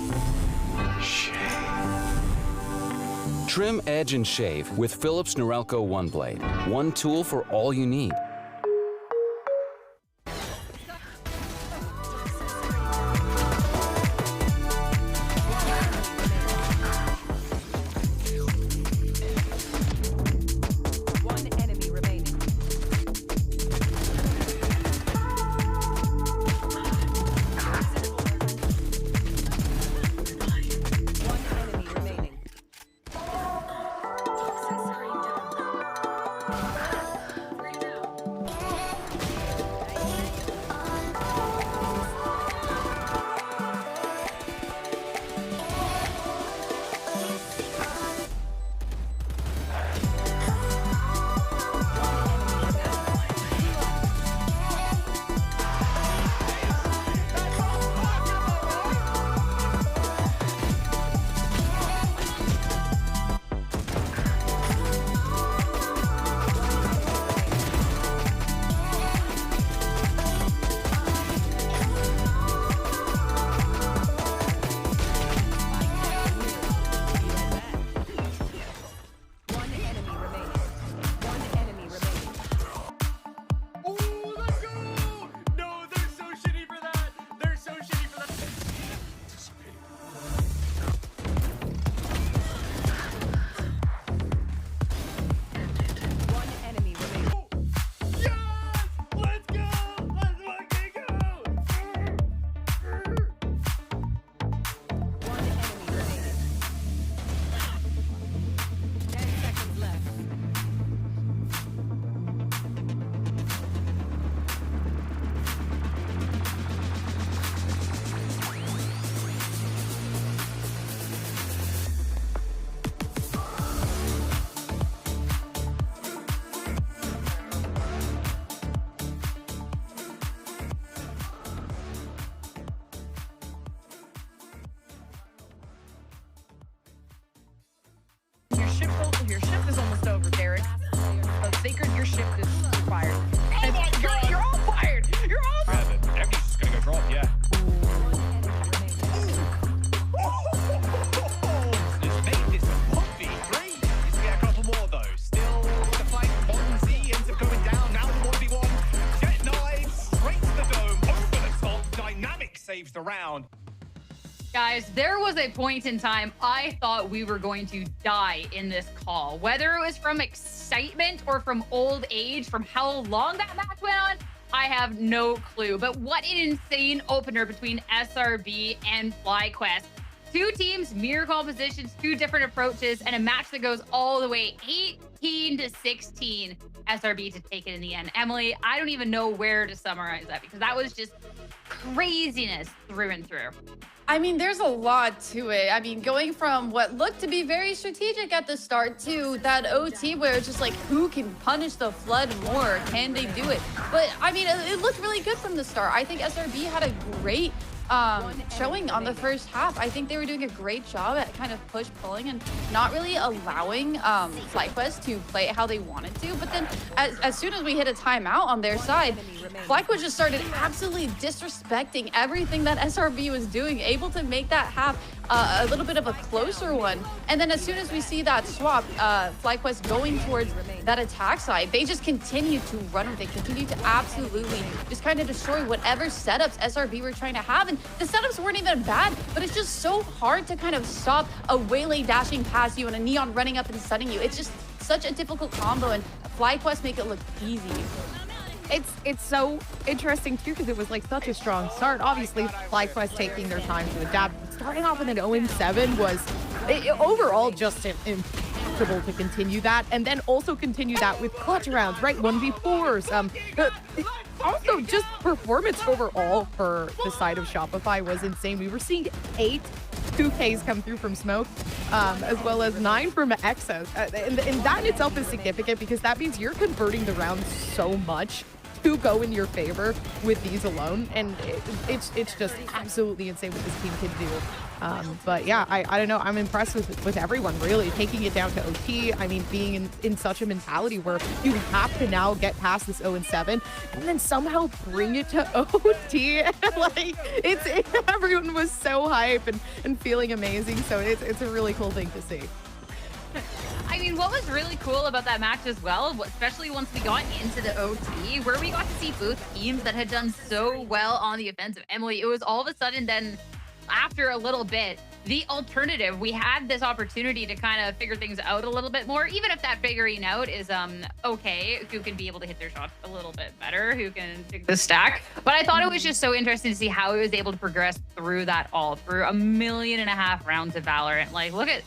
Shave. Trim, edge, and shave with Philips Norelco OneBlade. One tool for all you need. Your shift is almost over, Derek. Sacred, your shift is fired. Oh my God! You're all fired! You're all fired! Yeah, the Echo's just gonna go drop, yeah. Just made this a puppy. Great. Needs to get a couple more though. Still the fight on Z ends up going down. Now the 1v1. Jet knives straight to the dome. Over the top. Dynamic saves the round. Guys, there was a point in time I thought we were going to die in this call. Whether it was from excitement or from old age, from how long that match went on, I have no clue. But what an insane opener between SRB and FlyQuest. Two teams, mirror compositions, two different approaches, and a match that goes all the way 18-16. SRB to take it in the end. Emily, I don't even know where to summarize that because that was just craziness through and through. I mean, there's a lot to it. I mean, going from what looked to be very strategic at the start to that OT where it's just like, who can punish the Flood more? Can they do it? But I mean, it looked really good from the start. I think SRB had a great showing on the first half. I think they were doing a great job at kind of push pulling and not really allowing FlyQuest to play how they wanted to. But then as soon as we hit a timeout on their side, FlyQuest just started absolutely disrespecting everything that SRB was doing, able to make that half a little bit of a closer one. And then as soon as we see that swap, FlyQuest going towards that attack side, they just continue to run with it, continue to absolutely just kind of destroy whatever setups SRB were trying to have. And the setups weren't even bad, but it's just so hard to kind of stop a Waylay dashing past you and a Neon running up and stunning you. It's just such a difficult combo, and FlyQuest make it look easy. It's so interesting too because it was like such a strong start. Obviously, FlyQuest taking their time to adapt. Starting off with an 0-7 was overall just impossible to continue that, and then also continue that with clutch rounds, right? 1v4s. Also, just performance overall for the side of Shopify was insane. We were seeing 8 2 Ks come through from Smoke, as well as 9 from Exa. And that in itself is significant because that means you're converting the rounds so much to go in your favor with these alone, and it's just absolutely insane what this team can do. But yeah, I don't know, I'm impressed with everyone really taking it down to OT. I mean, being in such a mentality where you have to now get past this 0-7 and then somehow bring it to OT. Like everyone was so hype and feeling amazing, so it's a really cool thing to see. I mean, what was really cool about that match as well, especially once we got into the OT, where we got to see both teams that had done so well on the offensive, Emily, it was all of a sudden then, after a little bit, the alternative, we had this opportunity to kind of figure things out a little bit more, even if that figuring out is okay, who can be able to hit their shots a little bit better, who can pick the stack. But I thought it was just so interesting to see how he was able to progress through that all, through 1.5 million rounds of Valorant. Like, look at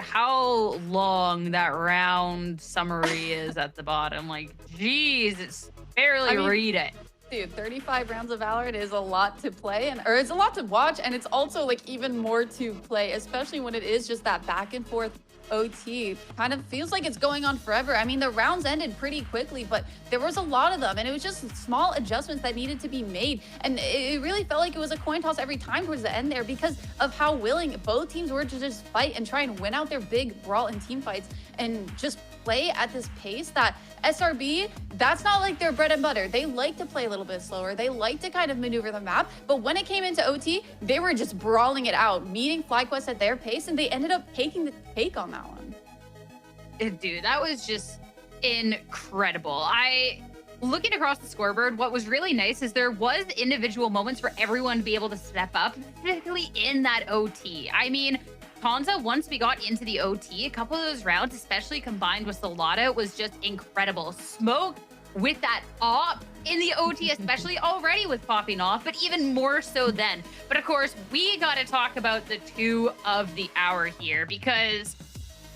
how long that round summary is at the bottom. Like, geez, it's barely read it. Dude, 35 rounds of Valorant is a lot to play, or it's a lot to watch, and it's also like even more to play, especially when it is just that back and forth OT. Kind of feels like it's going on forever. I mean, the rounds ended pretty quickly, but there was a lot of them, and it was just small adjustments that needed to be made. And it really felt like it was a coin toss every time towards the end there because of how willing both teams were to just fight and try and win out their big brawl and team fights and just play at this pace that SRB, that's not like their bread and butter. They like to play a little bit slower. They like to kind of maneuver the map. But when it came into OT, they were just brawling it out, meeting FlyQuest at their pace, and they ended up taking the take on that one. Dude, that was just incredible. Looking across the scoreboard, what was really nice is there was individual moments for everyone to be able to step up, particularly in that OT. I mean, Kanza, once we got into the OT, a couple of those rounds, especially combined with Solana, was just incredible. Smoke with that op in the OT, especially already was popping off, but even more so then. But of course, we got to talk about the 2 of the hour here because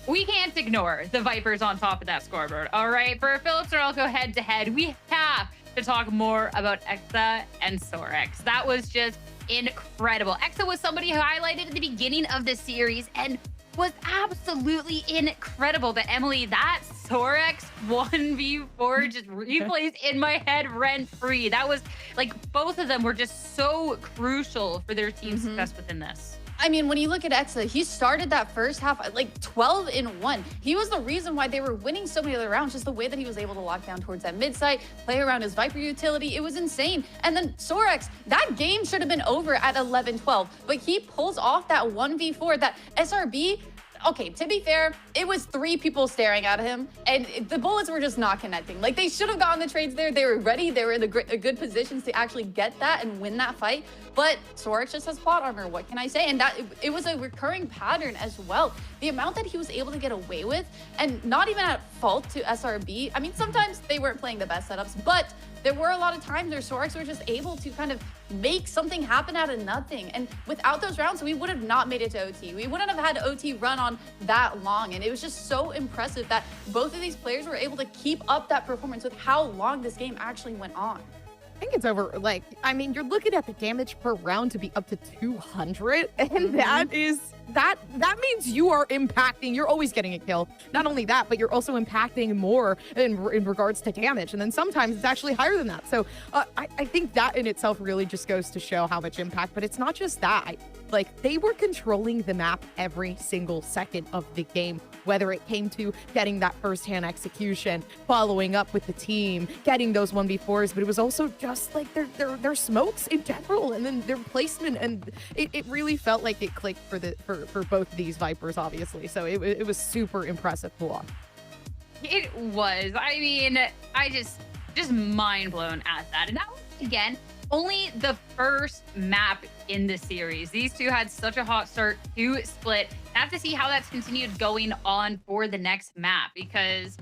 we can't ignore the Vipers on top of that scoreboard. All right, for Philips Norelco head-to-head, we have to talk more about Exa and Sorex. That was just incredible. Exa was somebody who highlighted at the beginning of the series and was absolutely incredible. But Emily, that Sorex 1v4 just replays in my head rent-free. That was like, both of them were just so crucial for their team's success within this. I mean, when you look at Exa, he started that first half like 12-1. He was the reason why they were winning so many other rounds, just the way that he was able to lock down towards that mid site, play around his Viper utility. It was insane. And then Sorex, that game should have been over at 11-12, but he pulls off that 1v4 that SRB. Okay, to be fair, it was 3 people staring at him, and the bullets were just not connecting. Like, they should have gotten the trades there. They were ready. They were in a good positions to actually get that and win that fight. But Sorex just has plot armor. What can I say? And that it was a recurring pattern as well. The amount that he was able to get away with, and not even at fault to SRB. I mean, sometimes they weren't playing the best setups, but there were a lot of times where Sorex were just able to kind of make something happen out of nothing. And without those rounds, we would have not made it to OT. We wouldn't have had OT run on that long. And it was just so impressive that both of these players were able to keep up that performance with how long this game actually went on. I think it's over, like, I mean, you're looking at the damage per round to be up to 200, and that means you are impacting, you're always getting a kill. Not only that, but you're also impacting more in regards to damage, and then sometimes it's actually higher than that. So I think that in itself really just goes to show how much impact, but it's not just that. Like, they were controlling the map every single second of the game, whether it came to getting that first-hand execution, following up with the team, getting those 1v4s, but it was also just like their smokes in general, and then their placement, and it really felt like it clicked for both of these Vipers, obviously. So it was super impressive to watch. It was. I mean, I just mind blown at that. And that was, again, only the first map in the series. These two had such a hot start to split. I have to see how that's continued going on for the next map, because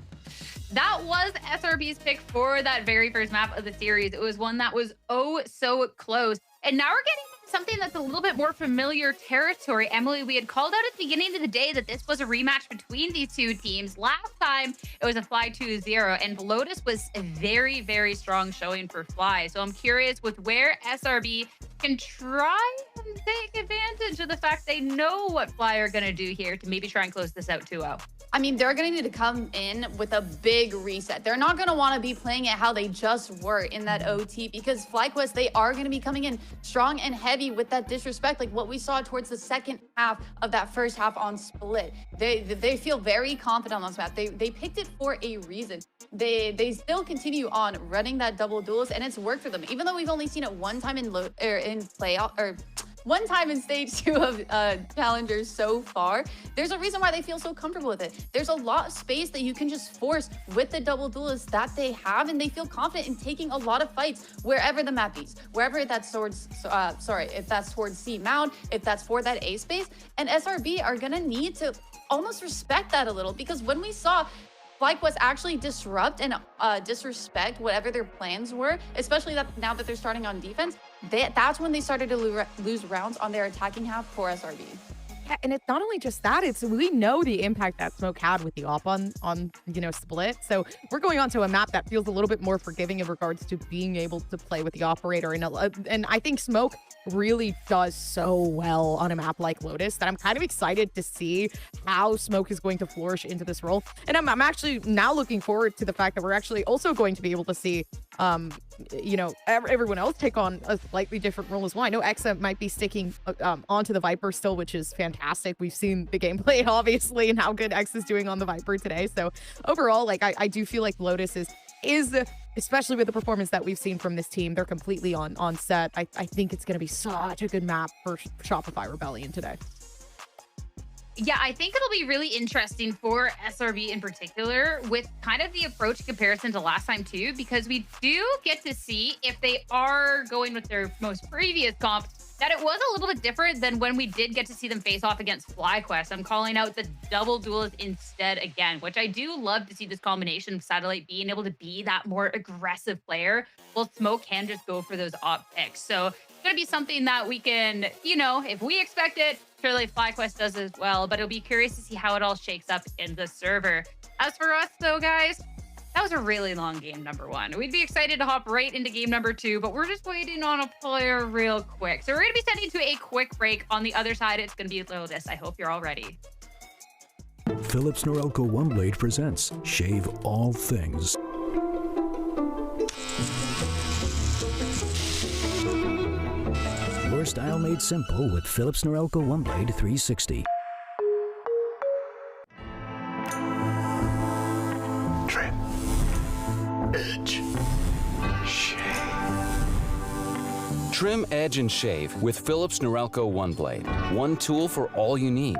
that was SRB's pick for that very first map of the series. It was one that was oh so close. And now we're getting something that's a little bit more familiar territory. Emily, we had called out at the beginning of the day that this was a rematch between these two teams. Last time, it was a Fly 2-0, and Lotus was a very, very strong showing for Fly. So I'm curious with where SRB can try take advantage of the fact they know what Fly are going to do here to maybe try and close this out 2-0. I mean, they're going to need to come in with a big reset. They're not going to want to be playing it how they just were in that OT, because FlyQuest, they are going to be coming in strong and heavy with that disrespect, like what we saw towards the second half of that first half on Split. They feel very confident on this map. They picked it for a reason. They still continue on running that double duelist, and it's worked for them. Even though we've only seen it one time in playoff, or one time in stage 2 of Challengers so far, there's a reason why they feel so comfortable with it. There's a lot of space that you can just force with the double duelists that they have, and they feel confident in taking a lot of fights wherever the map is, wherever that's towards, if that's towards C mount, if that's for that A space. And SRB are gonna need to almost respect that a little, because when we saw FlyQuest actually disrupt and disrespect whatever their plans were, especially that now that they're starting on defense, that's when they started to lose rounds on their attacking half for SRB. Yeah, and it's not only just that, it's we know the impact that Smoke had with the op on Split. So we're going on to a map that feels a little bit more forgiving in regards to being able to play with the operator, and I think Smoke really does so well on a map like Lotus that I'm kind of excited to see how Smoke is going to flourish into this role. And I'm actually now looking forward to the fact that we're actually also going to be able to see everyone else take on a slightly different role as well. I know Exa might be sticking onto the Viper still, which is fantastic. We've seen the gameplay obviously and how good X is doing on the Viper today. So overall, like I do feel like Lotus is especially with the performance that we've seen from this team, they're completely on set. I think it's going to be such a good map for Shopify Rebellion today. Yeah, I think it'll be really interesting for SRB in particular with kind of the approach comparison to last time too, because we do get to see if they are going with their most previous comp, that it was a little bit different than when we did get to see them face off against FlyQuest. I'm calling out the double duelist instead again, which I do love to see this combination of Satellite being able to be that more aggressive player, while Smoke can just go for those op picks. So it's going to be something that we can, if we expect it, surely FlyQuest does as well, but it'll be curious to see how it all shakes up in the server. As for us though, guys, that was a really long game number 1. We'd be excited to hop right into game number 2, but we're just waiting on a player real quick. So we're going to be sending to a quick break. On the other side, it's going to be Lotus. I hope you're all ready. Philips Norelco OneBlade presents Shave All Things. Your style made simple with Philips Norelco OneBlade 360. Trim. Edge. Shave. Trim, edge, and shave with Philips Norelco OneBlade. One tool for all you need.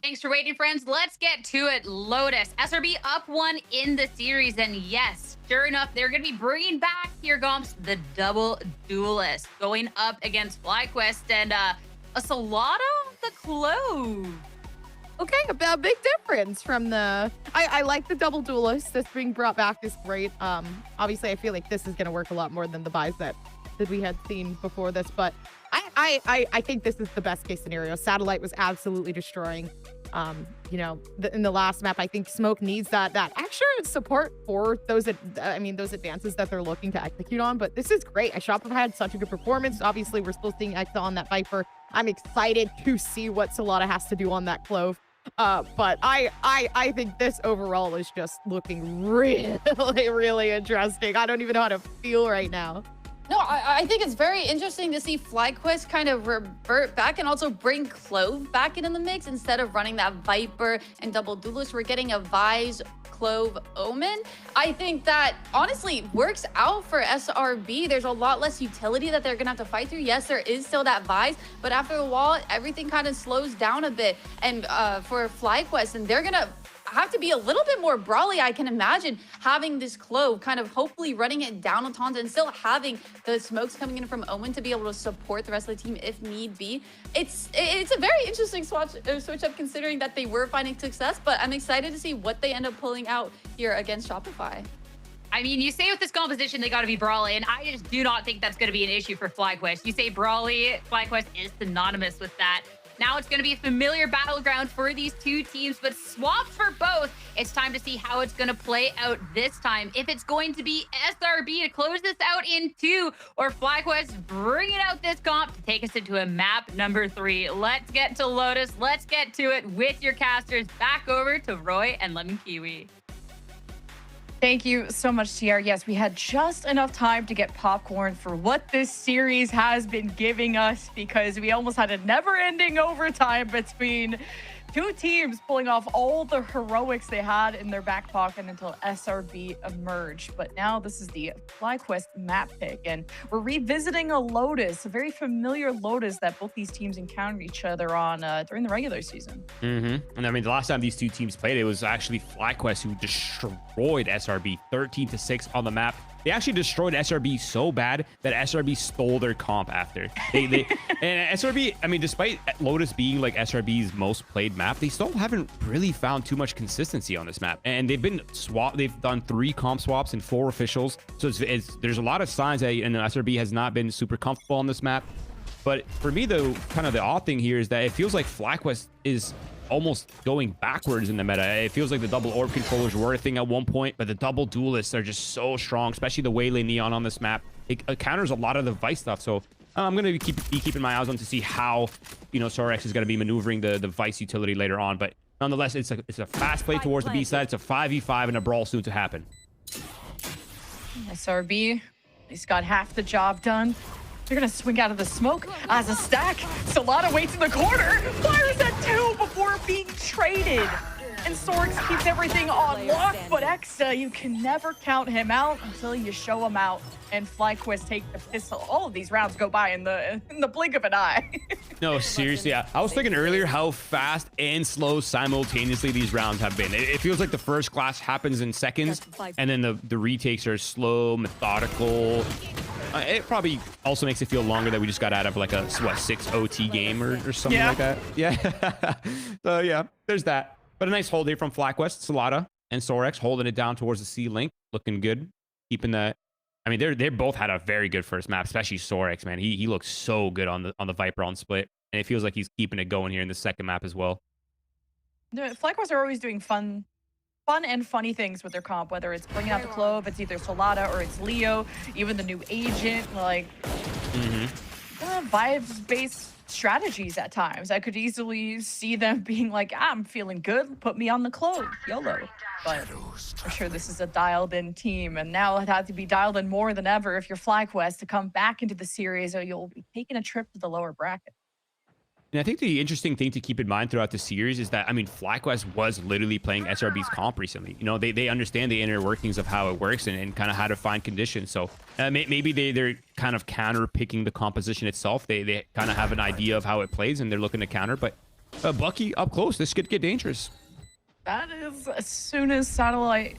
Thanks for waiting, friends. Let's get to it. Lotus, SRB up 1 in the series. And yes, sure enough, they're going to be bringing back, here comes the double duelist, going up against FlyQuest and a Salado the Clove. Okay, a big difference from the... I like the double duelist. This being brought back is great. Obviously, I feel like this is going to work a lot more than the buys that we had seen before this, but I think this is the best case scenario. Satellite was absolutely destroying. You know, in the last map, I think Smoke needs that extra support for those advances that they're looking to execute on. But this is great. Shopify had such a good performance. Obviously, we're still seeing Exa on that Viper. I'm excited to see what Solana has to do on that Clove. But I think this overall is just looking really, really interesting. I don't even know how to feel right now. No, I think it's very interesting to see FlyQuest kind of revert back and also bring Clove back into the mix instead of running that Viper and double duelist. We're getting a Vise, Clove, Omen. I think that honestly works out for SRB. There's a lot less utility that they're gonna have to fight through. Yes, there is still that Vise, but after a while, everything kind of slows down a bit. And for FlyQuest, and they're gonna have to be a little bit more brawly, I can imagine, having this Clove, kind of hopefully running it down on Tons and still having the smokes coming in from Omen to be able to support the rest of the team if need be. It's a very interesting switch up considering that they were finding success, but I'm excited to see what they end up pulling out here against Shopify. I mean, you say with this composition, they got to be brawly, and I just do not think that's going to be an issue for FlyQuest. You say brawly, FlyQuest is synonymous with that. Now it's going to be a familiar battleground for these two teams, but swaps for both. It's time to see how it's going to play out this time. If it's going to be SRB to close this out in 2, or FlyQuest bringing out this comp to take us into a map number 3. Let's get to Lotus. Let's get to it with your casters. Back over to Roy and Lemon Kiwi. Thank you so much, TR. Yes, we had just enough time to get popcorn for what this series has been giving us, because we almost had a never-ending overtime between two teams pulling off all the heroics they had in their back pocket until SRB emerged. But now this is the FlyQuest map pick, and we're revisiting a Lotus, a very familiar Lotus that both these teams encountered each other on during the regular season. And I mean, the last time these two teams played, it was actually FlyQuest who destroyed SRB 13-6 on the map. They actually destroyed SRB so bad that SRB stole their comp after. And SRB, I mean, despite Lotus being like SRB's most played map, they still haven't really found too much consistency on this map. And they've been they've done 3 comp swaps and 4 officials. So there's a lot of signs that SRB has not been super comfortable on this map. But for me, though, kind of the odd thing here is that it feels like FlyQuest is almost going backwards in the meta. It feels like the double orb controllers were a thing at one point, but the double duelists are just so strong, especially the Waylay Neon on this map. It counters a lot of the Vice stuff. So I'm going to be keeping my eyes on to see how, Sorex is going to be maneuvering the Vice utility later on. But nonetheless, it's a fast play towards the B side. It's a 5v5 and a brawl soon to happen. SRB, he's got half the job done. They're gonna swing out of the smoke as a stack. Solana waits in the corner, fires at 2 before being traded. And Sorix keeps everything on lock, but Exa, you can never count him out until you show him out. And FlyQuest take the pistol. All of these rounds go by in the blink of an eye. No, seriously, I was thinking earlier how fast and slow simultaneously these rounds have been. It feels like the first class happens in seconds, and then the retakes are slow, methodical. It probably also makes it feel longer that we just got out of like a 6 OT game or something like that. Yeah. So yeah, there's that. But a nice hold here from FlyQuest, Solana, and Sorex holding it down towards the C link, looking good, keeping that. I mean, they both had a very good first map, especially Sorex, man. He looks so good on the Viper on split, and it feels like he's keeping it going here in the second map as well. The FlyQuest are always doing fun and funny things with their comp, whether it's bringing out the Clove, it's either Solana or it's Leo, even the new agent, like vibes-based strategies at times. I could easily see them being like, I'm feeling good, put me on the Clove, YOLO. But I'm sure this is a dialed-in team, and now it has to be dialed in more than ever if you're FlyQuest to come back into the series, or you'll be taking a trip to the lower bracket. And I think the interesting thing to keep in mind throughout the series is that, I mean, FlyQuest was literally playing SRB's comp recently. They understand the inner workings of how it works and kind of how to find conditions. So maybe they're kind of counter picking the composition itself. They kind of have an idea of how it plays and they're looking to counter. But Bucky up close. This could get dangerous. That is as soon as Satellite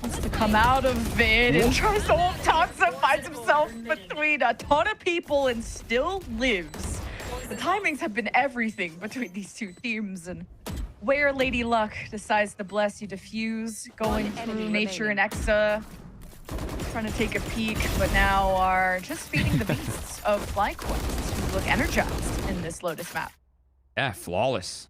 wants to come out of it and tries to hold Tanza, finds himself between a ton of people and still lives. The timings have been everything between these two teams, and where Lady Luck decides to bless you diffuse, going through Nature and Exa, trying to take a peek, but now are just feeding the beasts of FlyQuest, who look energized in this Lotus map. Yeah, flawless.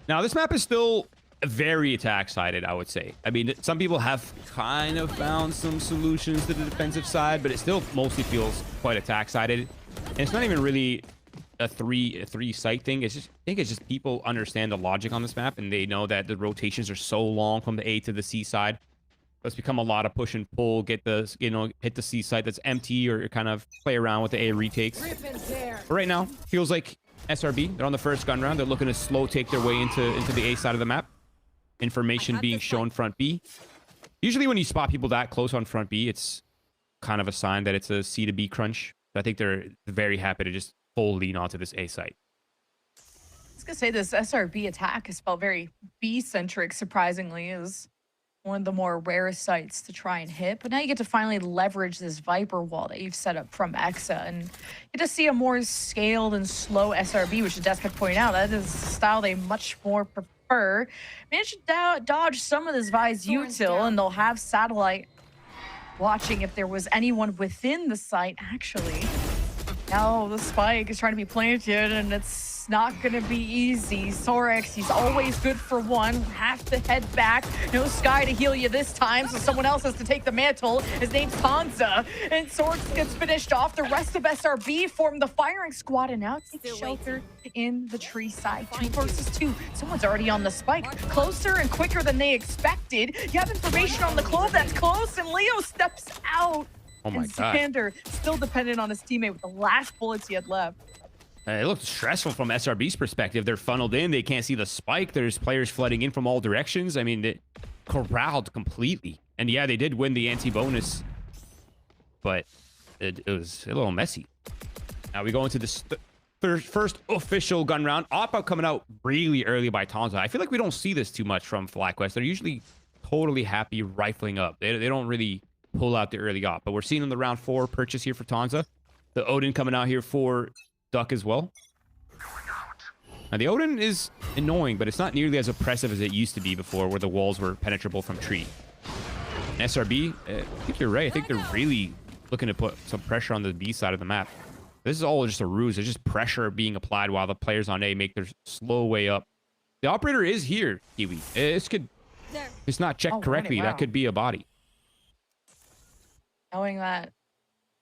Now, this map is still very attack-sided, I would say. I mean, some people have kind of found some solutions to the defensive side, but it still mostly feels quite attack-sided. And it's not even really a three site thing. It's just, I think it's just people understand the logic on this map, and they know that the rotations are so long from the A to the C side. It's become a lot of push and pull, get the, hit the C site that's empty, or kind of play around with the A retakes. But right now, feels like SRB, they're on the first gun round. They're looking to slow take their way into the A side of the map. Information being shown front B. Usually when you spot people that close on front B, it's kind of a sign that it's a C to B crunch. But I think they're very happy to just full lean onto this A site. I was gonna say this SRB attack has felt very B-centric, surprisingly. It was one of the more rarest sites to try and hit, but now you get to finally leverage this Viper wall that you've set up from Exa, and you get to see a more scaled and slow SRB, which Des could point out, that is a style they much more prefer. Managed to dodge some of this Vi's util, and they'll have Satellite watching if there was anyone within the site, actually. Now the spike is trying to be planted, and it's not gonna be easy. Sorex, he's always good for one. Have to head back. No Sky to heal you this time, so someone else has to take the mantle. His name's Tanza, and Sorex gets finished off. The rest of SRB form the firing squad, and now take shelter in the tree side. 2 versus 2. Someone's already on the spike. Closer and quicker than they expected. You have information on the clove that's close, and Leo steps out. Oh my God. Xander still dependent on his teammate with the last bullets he had left. It looked stressful from SRB's perspective. They're funneled in. They can't see the spike. There's players flooding in from all directions. I mean, they corralled completely. And yeah, they did win the anti-bonus, but it was a little messy. Now we go into this first official gun round. Oppa coming out really early by Tanza. I feel like we don't see this too much from FlyQuest. They're usually totally happy rifling up. They don't really pull out the early op, but we're seeing in the round 4 purchase here for Tanza. The Odin coming out here for Duck as well. Now the Odin is annoying, but it's not nearly as oppressive as it used to be before, where the walls were penetrable from tree. And SRB, I think you're right. I think they're really looking to put some pressure on the B side of the map. This is all just a ruse. There's just pressure being applied while the players on A make their slow way up. The operator is here, Kiwi. This could, it's not checked correctly. That could be a body. Knowing that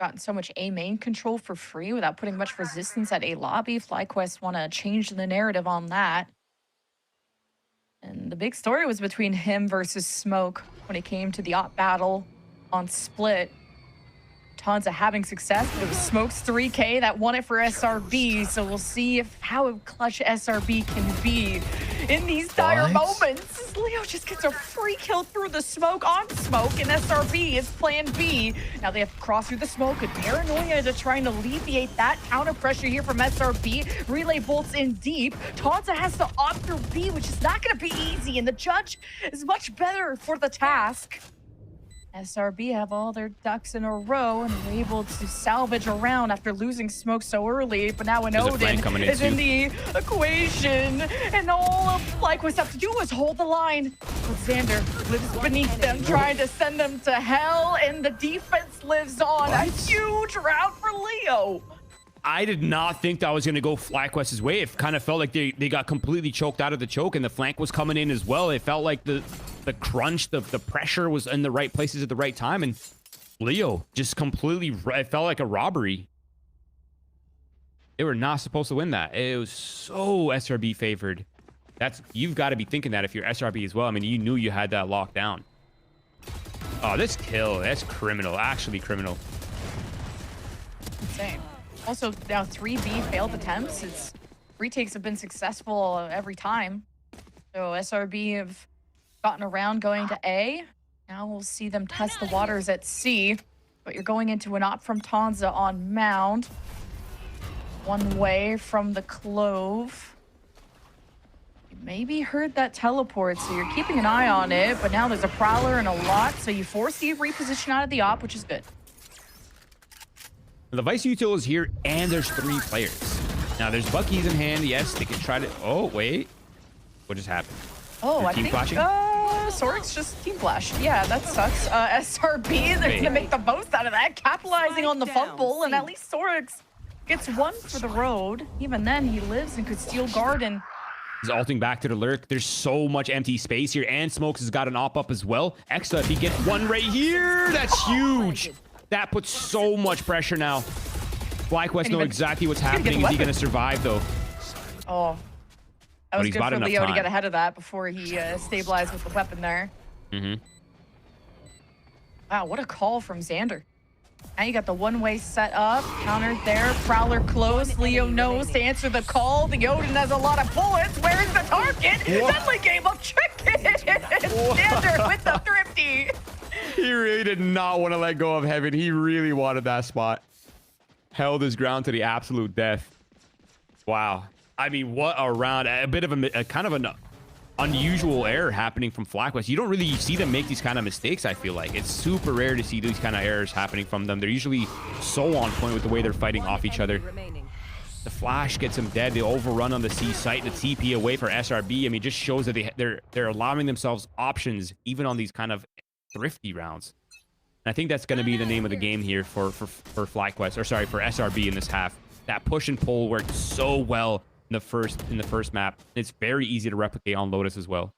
gotten so much A main control for free without putting much resistance at A lobby, FlyQuest want to change the narrative on that. And the big story was between him versus Smoke when it came to the op battle on Split. Tanza having success, but it was Smoke's 3K that won it for SRB, so we'll see how clutch SRB can be in these dire moments. Leo just gets a free kill through the smoke on Smoke, and SRB is plan B. Now they have to cross through the smoke, and Paranoia to try and alleviate that counter pressure here from SRB. Relay bolts in deep. Tanza has to opt through B, which is not going to be easy, and the judge is much better for the task. SRB have all their ducks in a row and are able to salvage a round after losing Smoke so early, but now an Odin is in the equation, and all FlyQuest have to do is hold the line. But Xander lives beneath them, trying to send them to hell, and the defense lives on. A huge round for Leo. I did not think that was going to go FlyQuest's way. It kind of felt like they got completely choked out of the choke, and the flank was coming in as well. It felt like the crunch, the pressure was in the right places at the right time, and Leo just completely, it felt like a robbery. They were not supposed to win that. It was so SRB favored. You've got to be thinking that if you're SRB as well. I mean, you knew you had that locked down. Oh, this kill, that's criminal, actually criminal. Insane. Also, now 3B failed attempts. Its retakes have been successful every time. So SRB have gotten around going to A. Now we'll see them test the waters at C. But you're going into an op from Tanza on Mound. One way from the Clove. You maybe heard that teleport, so you're keeping an eye on it, but now there's a Prowler and a lot, so you force the reposition out of the op, which is good. The Vice Util is here, and there's 3 players. Now, there's Bucky's in hand. Yes, they can try to... Oh, wait. What just happened? Oh, They're I team think flashing? Sorik's just team flash. Yeah, that sucks. SRB, they're gonna make the most out of that, capitalizing on the fumble, and at least Sorik's gets one for the road. Even then, he lives and could steal Garden. He's ulting back to the lurk. There's so much empty space here, and Smokes has got an op up as well. Exa, if he gets one right here, that's huge. That puts so much pressure now. FlyQuest know exactly what's happening. Is he going to survive, though? Oh. That was he's good got for enough Leo to time. get ahead of that before he stabilized with the weapon there. Wow, what a call from Xander. Now you got the one-way set up, countered there, Prowler close, Leo knows to answer the call, the Odin has a lot of bullets, where's the target? Deadly game of chicken! Xander with the thrifty! He really did not want to let go of Heaven. He really wanted that spot. Held his ground to the absolute death. Wow. I mean, what a round. A bit of a kind of an unusual error happening from FlyQuest. You don't really see them make these kind of mistakes, I feel like. It's super rare to see these kind of errors happening from them. They're usually so on point with the way they're fighting off each other. The flash gets him dead. They overrun on the C site. The TP away for SRB. I mean, just shows that they're allowing themselves options even on these kind of thrifty rounds. And I think that's going to be the name of the game here for FlyQuest, or sorry, for SRB in this half. That push and pull worked so well in the first map. It's very easy to replicate on Lotus as well.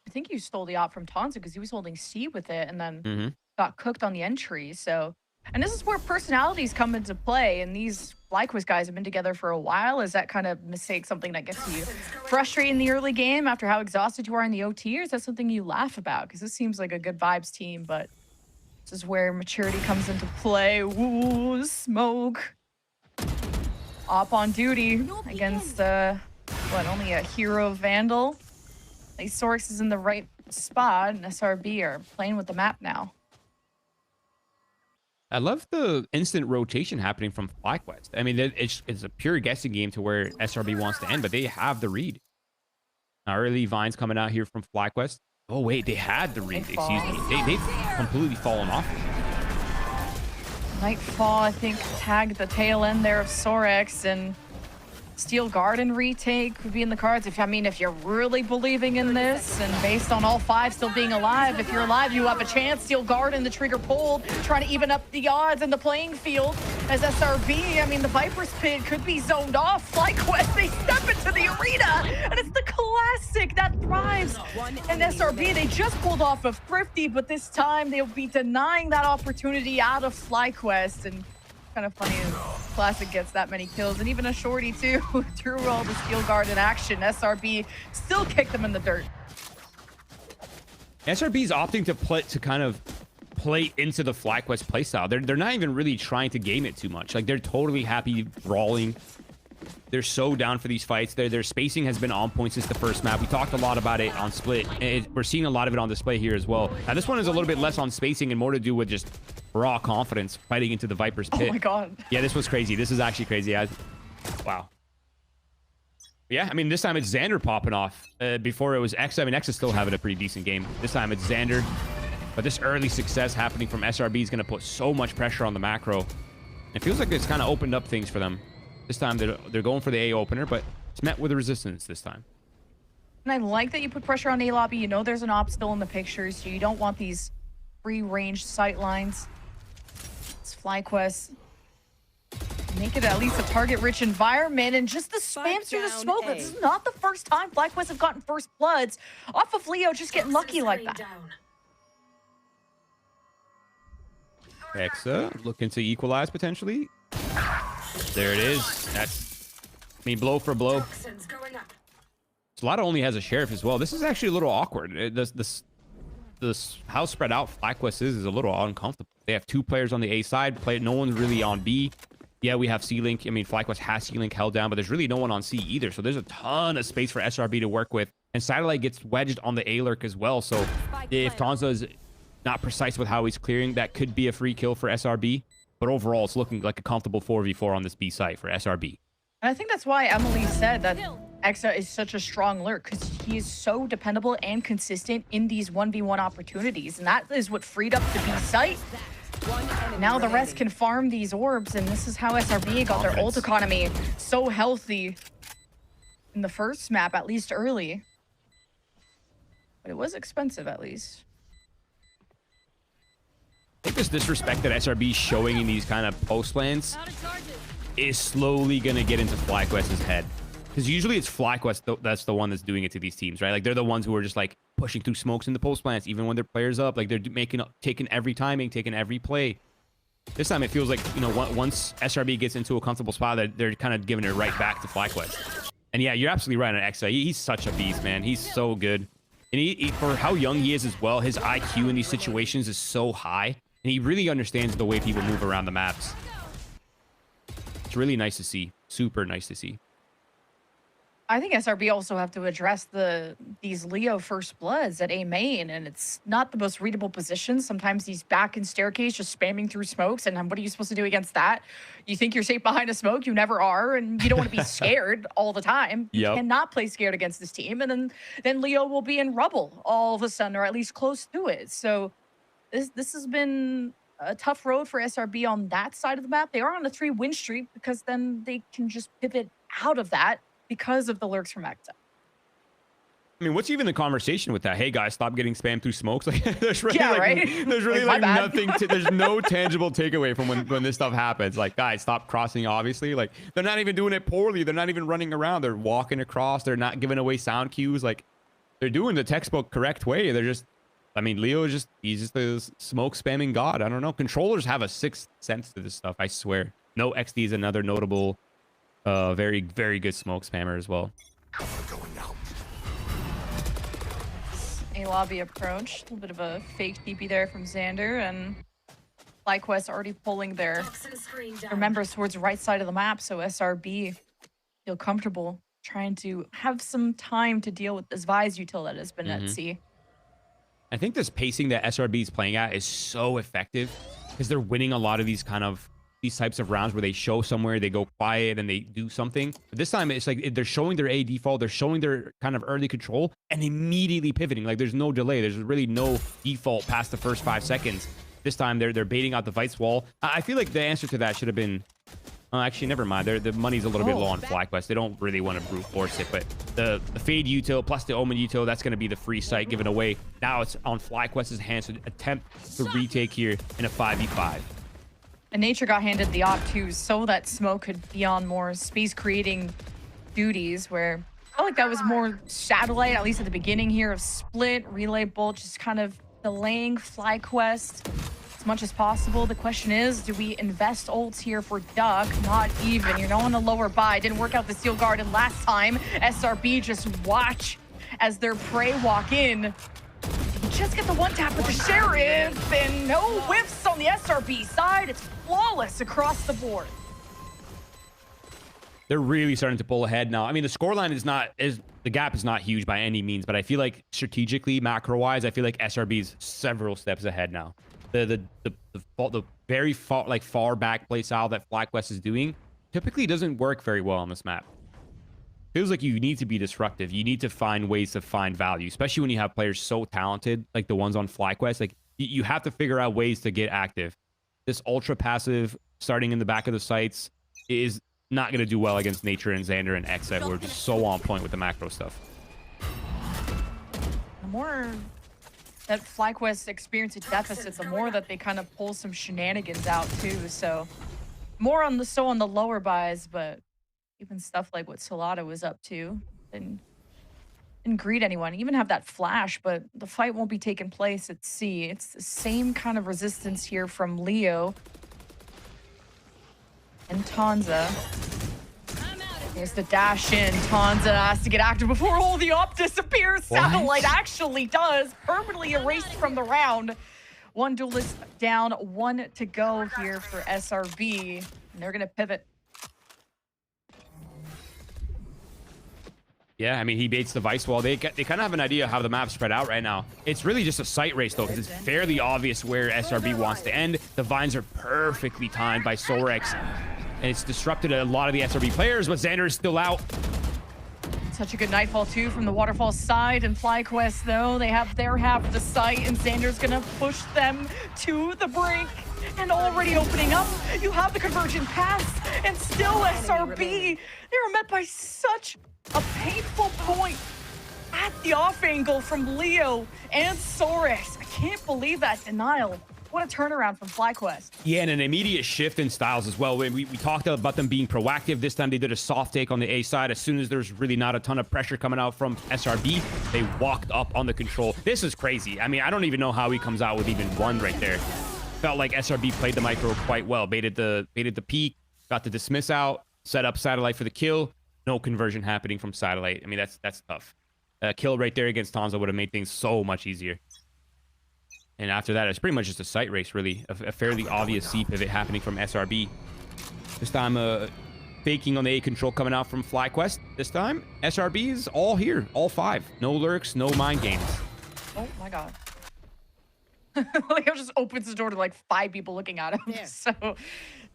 I think you stole the op from Tonza because he was holding C with it and then got cooked on the entry. So, and this is where personalities come into play. And these FlyQuest guys have been together for a while. Is that kind of mistake something that gets you frustrated in the early game after how exhausted you are in the OT? Or is that something you laugh about? Because this seems like a good vibes team, but this is where maturity comes into play. Ooh, Smoke. Op on duty against, only a hero Vandal. Sorix is in the right spot, and SRB are playing with the map now. I love the instant rotation happening from FlyQuest. I mean, it's a pure guessing game to where SRB wants to end, but they have the read. Now, early vines coming out here from FlyQuest. Oh, wait, they had the read. Excuse me. They've completely fallen off. Nightfall, I think, tagged the tail end there of Sorix, and Steel Garden retake would be in the cards. If you're really believing in this, and based on all 5 still being alive, if you're alive, you have a chance. Steel Garden, the trigger pulled, trying to even up the odds in the playing field. As SRB, the Viper's Pit could be zoned off. FlyQuest, they step into the arena, and it's the classic that thrives. And SRB, they just pulled off of Thrifty, but this time they'll be denying that opportunity out of FlyQuest. And kind of funny as Classic gets that many kills, and even a shorty too through all the Steel Guard in action. SRB still kick them in the dirt. SRB's opting to kind of play into the FlyQuest playstyle. They're not even really trying to game it too much. Like, they're totally happy brawling. They're so down for these fights. Their spacing has been on point since the first map. We talked a lot about it on Split. We're seeing a lot of it on display here as well. Now, this one is a little bit less on spacing and more to do with just raw confidence fighting into the Viper's Pit. Oh my god. Yeah, this was crazy. This is actually crazy. Wow. Yeah, this time it's Xander popping off. Before it was X. X is still having a pretty decent game. This time it's Xander. But this early success happening from SRB is going to put so much pressure on the macro. It feels like it's kind of opened up things for them. This time they're going for the A opener, but it's met with resistance this time. And I like that you put pressure on A lobby. You know there's an op still in the picture, so you don't want these free-range sight lines. It's FlyQuest. Make it at least a target-rich environment, and just the spam through the smoke. This is not the first time FlyQuest have gotten first bloods off of Leo, just getting lucky like that. Exa looking to equalize potentially. There it is. That's, blow for blow. Slaughter only has a sheriff as well. This is actually a little awkward. This how spread out FlyQuest is a little uncomfortable. They have 2 players on the A side. No one's really on B. Yeah, we have C-Link. FlyQuest has C-Link held down, but there's really no one on C either. So there's a ton of space for SRB to work with. And Satellite gets wedged on the A lurk as well. So if Tonza is not precise with how he's clearing, that could be a free kill for SRB. But overall, it's looking like a comfortable 4v4 on this B site for SRB. And I think that's why Emily said that Exa is such a strong lurk, because he is so dependable and consistent in these 1v1 opportunities. And that is what freed up the B site. Now the rest can farm these orbs, and this is how SRB got their ult economy so healthy in the first map, at least early. But it was expensive, at least. I think this disrespect that SRB is showing in these kind of post lands is slowly going to get into FlyQuest's head. Because usually it's FlyQuest that's the one that's doing it to these teams, right? Like, they're the ones who are just, like, pushing through smokes in the post plants, even when their players up. Like, they're taking every timing, taking every play. This time it feels like, you know, once SRB gets into a comfortable spot, they're kind of giving it right back to FlyQuest. And yeah, you're absolutely right on Exa. He's such a beast, man. He's so good. And he, for how young he is as well, his IQ in these situations is so high. And he really understands the way people move around the maps. It's really nice to see. Super nice to see. I think SRB also have to address these Leo first bloods at A main, and it's not the most readable position. Sometimes he's back in staircase just spamming through smokes, and what are you supposed to do against that? You think you're safe behind a smoke, you never are, and you don't want to be scared all the time. You cannot play scared against this team, and then Leo will be in rubble all of a sudden, or at least close to it. So this has been a tough road for SRB on that side of the map. They are on a 3-win streak, because then they can just pivot out of that because of the lurks from Exa. I mean, what's even the conversation with that? Hey guys, stop getting spammed through smokes. Like, there's really, there's really like nothing. There's no tangible takeaway from when this stuff happens. Like, guys, stop crossing. Obviously, like, they're not even doing it poorly. They're not even running around. They're walking across. They're not giving away sound cues. Like, they're doing the textbook correct way. They're just, I mean, Leo is he's just a smoke spamming god. I don't know. Controllers have a sixth sense to this stuff, I swear. No XD is another notable, very, very good smoke spammer as well. A lobby approach. A little bit of a fake TP there from Xander, and FlyQuest already pulling their members towards the right side of the map, so SRB feel comfortable trying to have some time to deal with this Vise util that has been at sea. I think this pacing that SRB is playing at is so effective, because they're winning a lot of these types of rounds where they show somewhere, they go quiet, and they do something. But this time, it's like they're showing their A default, they're showing their kind of early control, and immediately pivoting. Like, there's no delay. There's really no default past the first 5 seconds. This time, they're baiting out the Vice wall. I feel like the answer to that should have been... actually, never mind. The money's a little bit low on FlyQuest. They don't really want to brute force it, but the Fade util plus the Omen util, that's going to be the free site given away. Now it's on FlyQuest's hands to attempt to retake here in a 5v5. And Nature got handed the op too, so that Smoke could be on more space creating duties, where I felt like that was more satellite, at least at the beginning here, of Split, Relay Bolt, just kind of delaying FlyQuest as much as possible. The question is, do we invest ults here for Duck? Not even. You're not on a lower buy. Didn't work out the Steel Garden last time. SRB just watch as their prey walk in. You just get the one tap with the Sheriff, and no whiffs on the SRB side. It's flawless across the board. They're really starting to pull ahead now. I mean, the scoreline the gap is not huge by any means, but I feel like strategically, macro-wise, I feel like SRB's several steps ahead now. The very far back play style that FlyQuest is doing typically doesn't work very well on this map. Feels like you need to be disruptive. You need to find ways to find value, especially when you have players so talented like the ones on FlyQuest. Like, you have to figure out ways to get active. This ultra passive starting in the back of the sites is not going to do well against Nature and Xander and Exa, who are just so on point with the macro stuff. The more that FlyQuest experiences deficits, the more that they kind of pull some shenanigans out too. So more on the lower buys, but even stuff like what Solata was up to didn't greet anyone. Even have that flash, but the fight won't be taking place at C. It's the same kind of resistance here from Leo and Tanza. Here's the dash in. Tanza has to get active before all the op disappears. Satellite actually does. Permanently erased from the round. One duelist down, 1 to go here for SRB. And they're going to pivot. Yeah, I mean, he baits the Vice Wall. They kind of have an idea how the map's spread out right now. It's really just a sight race, though, because it's fairly obvious where SRB wants to end. The vines are perfectly timed by Sorex, and it's disrupted a lot of the SRB players, but Xander is still out. Such a good Nightfall, too, from the Waterfall side. And FlyQuest, though, they have their half of the site, and Xander's going to push them to the brink. And already opening up, you have the Convergent Pass, and still SRB. They were met by such a painful point at the off angle from Leo and Sorex. I can't believe that denial. What a turnaround from FlyQuest. Yeah, and an immediate shift in styles as well. We talked about them being proactive. This time they did a soft take on the A side. As soon as there's really not a ton of pressure coming out from SRB, they walked up on the control. This is crazy. I mean, I don't even know how he comes out with even one right there. Felt like SRB played the micro quite well. Baited the peak, got the dismiss out, set up Satellite for the kill. No conversion happening from Satellite. I mean, that's tough. Kill right there against Tonza would have made things so much easier. And after that, it's pretty much just a sight race, really. A fairly obvious C pivot happening from SRB. This time, faking on the A control coming out from FlyQuest. This time, SRB is all here, all 5. No lurks, no mind games. Oh my god. Leo just opens the door to like 5 people looking at him. Yeah. So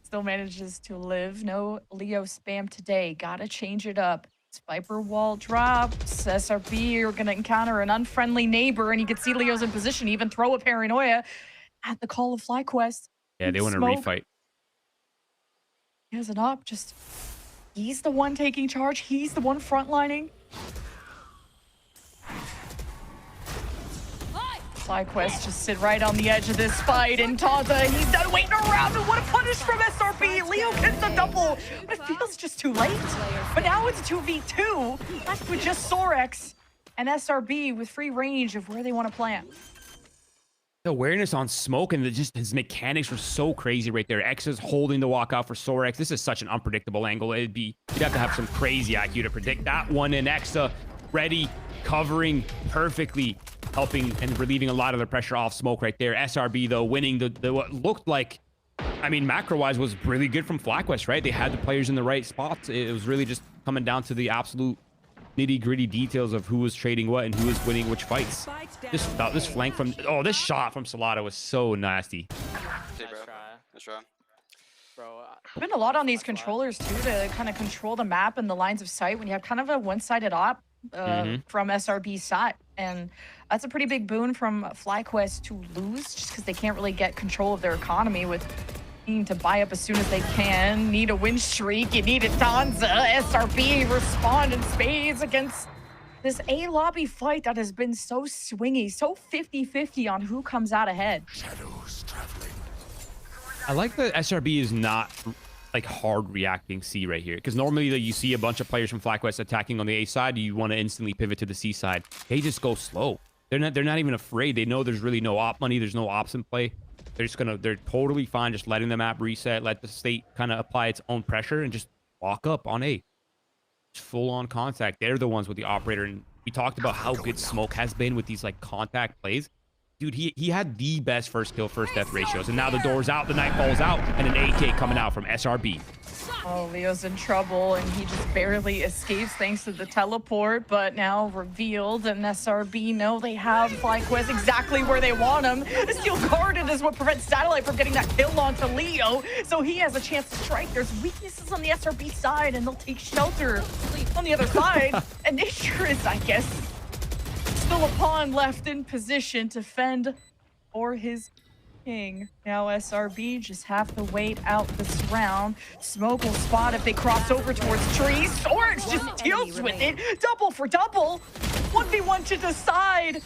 still manages to live. No Leo spam today. Gotta change it up. Viper wall drops. SRB are gonna encounter an unfriendly neighbor, and you can see Leo's in position, even throw a paranoia at the call of FlyQuest. Yeah, they want to refight. He has an op, just he's the one taking charge, he's the one frontlining. FlyQuest just sit right on the edge of this fight, and Tonza, he's done waiting around, and what a punish from SRB. Leo gets the double, but it feels just too late. But now it's a 2v2, left with just Sorex and SRB with free range of where they want to plant. The awareness on smoke and just his mechanics were so crazy right there. X is holding the walkout for Sorex. This is such an unpredictable angle. You'd have to have some crazy IQ to predict that one. And Exa ready, covering perfectly, helping and relieving a lot of the pressure off smoke right there. SRB, though, winning the what looked like, I mean, macro-wise was really good from FlyQuest, right? They had the players in the right spots. It was really just coming down to the absolute nitty-gritty details of who was trading what and who was winning which fights. This flank from, oh, this shot from Salada was so nasty. Nice try. Bro, been a lot on these controllers too to kind of control the map and the lines of sight when you have kind of a one-sided op from SRB's side, and that's a pretty big boon from FlyQuest to lose, just because they can't really get control of their economy with needing to buy up as soon as they can. Need a win streak, you need a Tonza. SRB respond in spades against this A lobby fight that has been so swingy, so 50-50 on who comes out ahead. Shadows traveling. I like that SRB is not like hard reacting C right here, because normally you see a bunch of players from FlyQuest attacking on the A side, you want to instantly pivot to the C side. They just go slow. They're not even afraid. They know there's really no op money, there's no ops in play. They're totally fine just letting the map reset, let the state kind of apply its own pressure and just walk up on A. Just full on contact. They're the ones with the operator, and we talked about how good Smoke has been with these like contact plays. Dude, he had the best first kill, first death ratios, and now the door's out, the Nightfall's out, and an AK coming out from SRB. Oh, Leo's in trouble, and he just barely escapes thanks to the teleport, but now revealed, and SRB know they have FlyQuest exactly where they want him. The steel guarded is what prevents Satellite from getting that kill onto Leo, so he has a chance to strike. There's weaknesses on the SRB side, and they'll take shelter on the other side, and Nature is, I guess, still a pawn left in position to fend for his king. Now SRB just have to wait out this round. Smoke will spot if they cross over towards trees. Sorex just deals with it. Double for double. 1v1 to decide.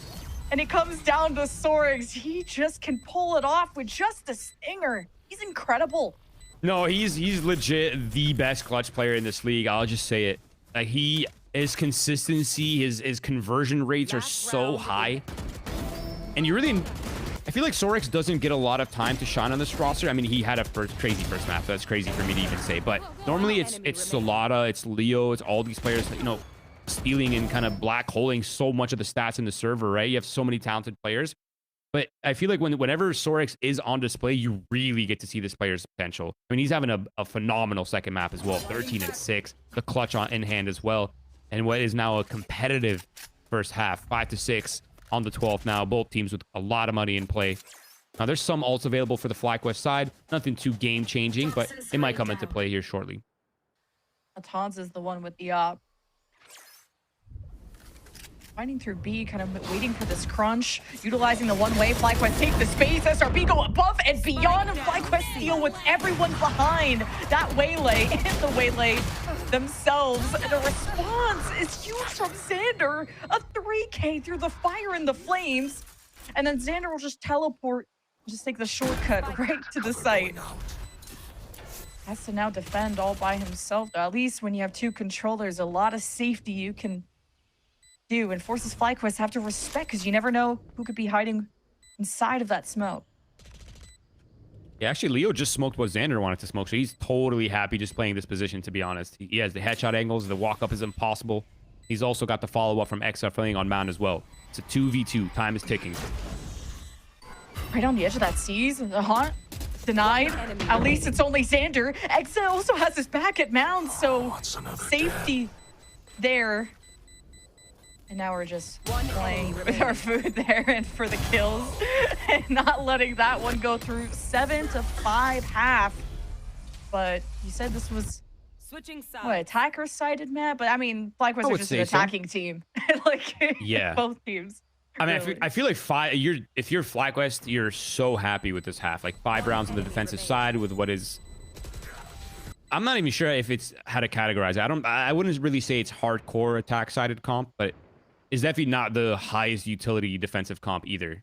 And it comes down to Sorex. He just can pull it off with just a stinger. He's incredible. No, he's legit the best clutch player in this league. I'll just say it. Like his consistency, his conversion rates are so high. And you really, I feel like Sorex doesn't get a lot of time to shine on this roster. I mean, he had a crazy first map. So that's crazy for me to even say. But normally it's Solada, it's Leo, it's all these players, you know, stealing and kind of black holing so much of the stats in the server, right? You have so many talented players. But I feel like whenever Sorex is on display, you really get to see this player's potential. I mean, he's having a phenomenal second map as well, 13 and 6, the clutch in hand as well. and what is now a competitive first half, 5-6 on the 12th now. Both teams with a lot of money in play. Now, there's some ults available for the FlyQuest side. Nothing too game-changing, but it might come into play here shortly. Tons is the one with the op. Fighting through B, kind of waiting for this crunch, utilizing the one-way. FlyQuest take the space. SRB go above and beyond. And FlyQuest deal with everyone behind that waylay and the waylay themselves. And the response is huge from Xander. A 3K through the fire and the flames. And then Xander will just teleport, just take the shortcut right to the site. Has to now defend all by himself. At least when you have two controllers, a lot of safety you can do, and forces FlyQuest have to respect, because you never know who could be hiding inside of that smoke. Yeah, actually, Leo just smoked what Xander wanted to smoke, so he's totally happy just playing this position, to be honest. He has the headshot angles, the walk-up is impossible. He's also got the follow-up from XR playing on Mount as well. It's a 2v2. Time is ticking. Right on the edge of that seas, the haunt denied. At least it's only Xander. XR also has his back at Mount, so safety there. And now we're just playing with our food there and for the kills and not letting that one go through. 7-5 half. But you said this was what, attacker sided, Matt? But I mean, FlyQuest are just an attacking team. Like, yeah, both teams. I mean, I feel like if you're FlyQuest, you're so happy with this half. Like 5 rounds on the defensive side with what is, I'm not even sure if it's how to categorize it. I wouldn't really say it's hardcore attack sided comp, but is definitely not the highest utility defensive comp either.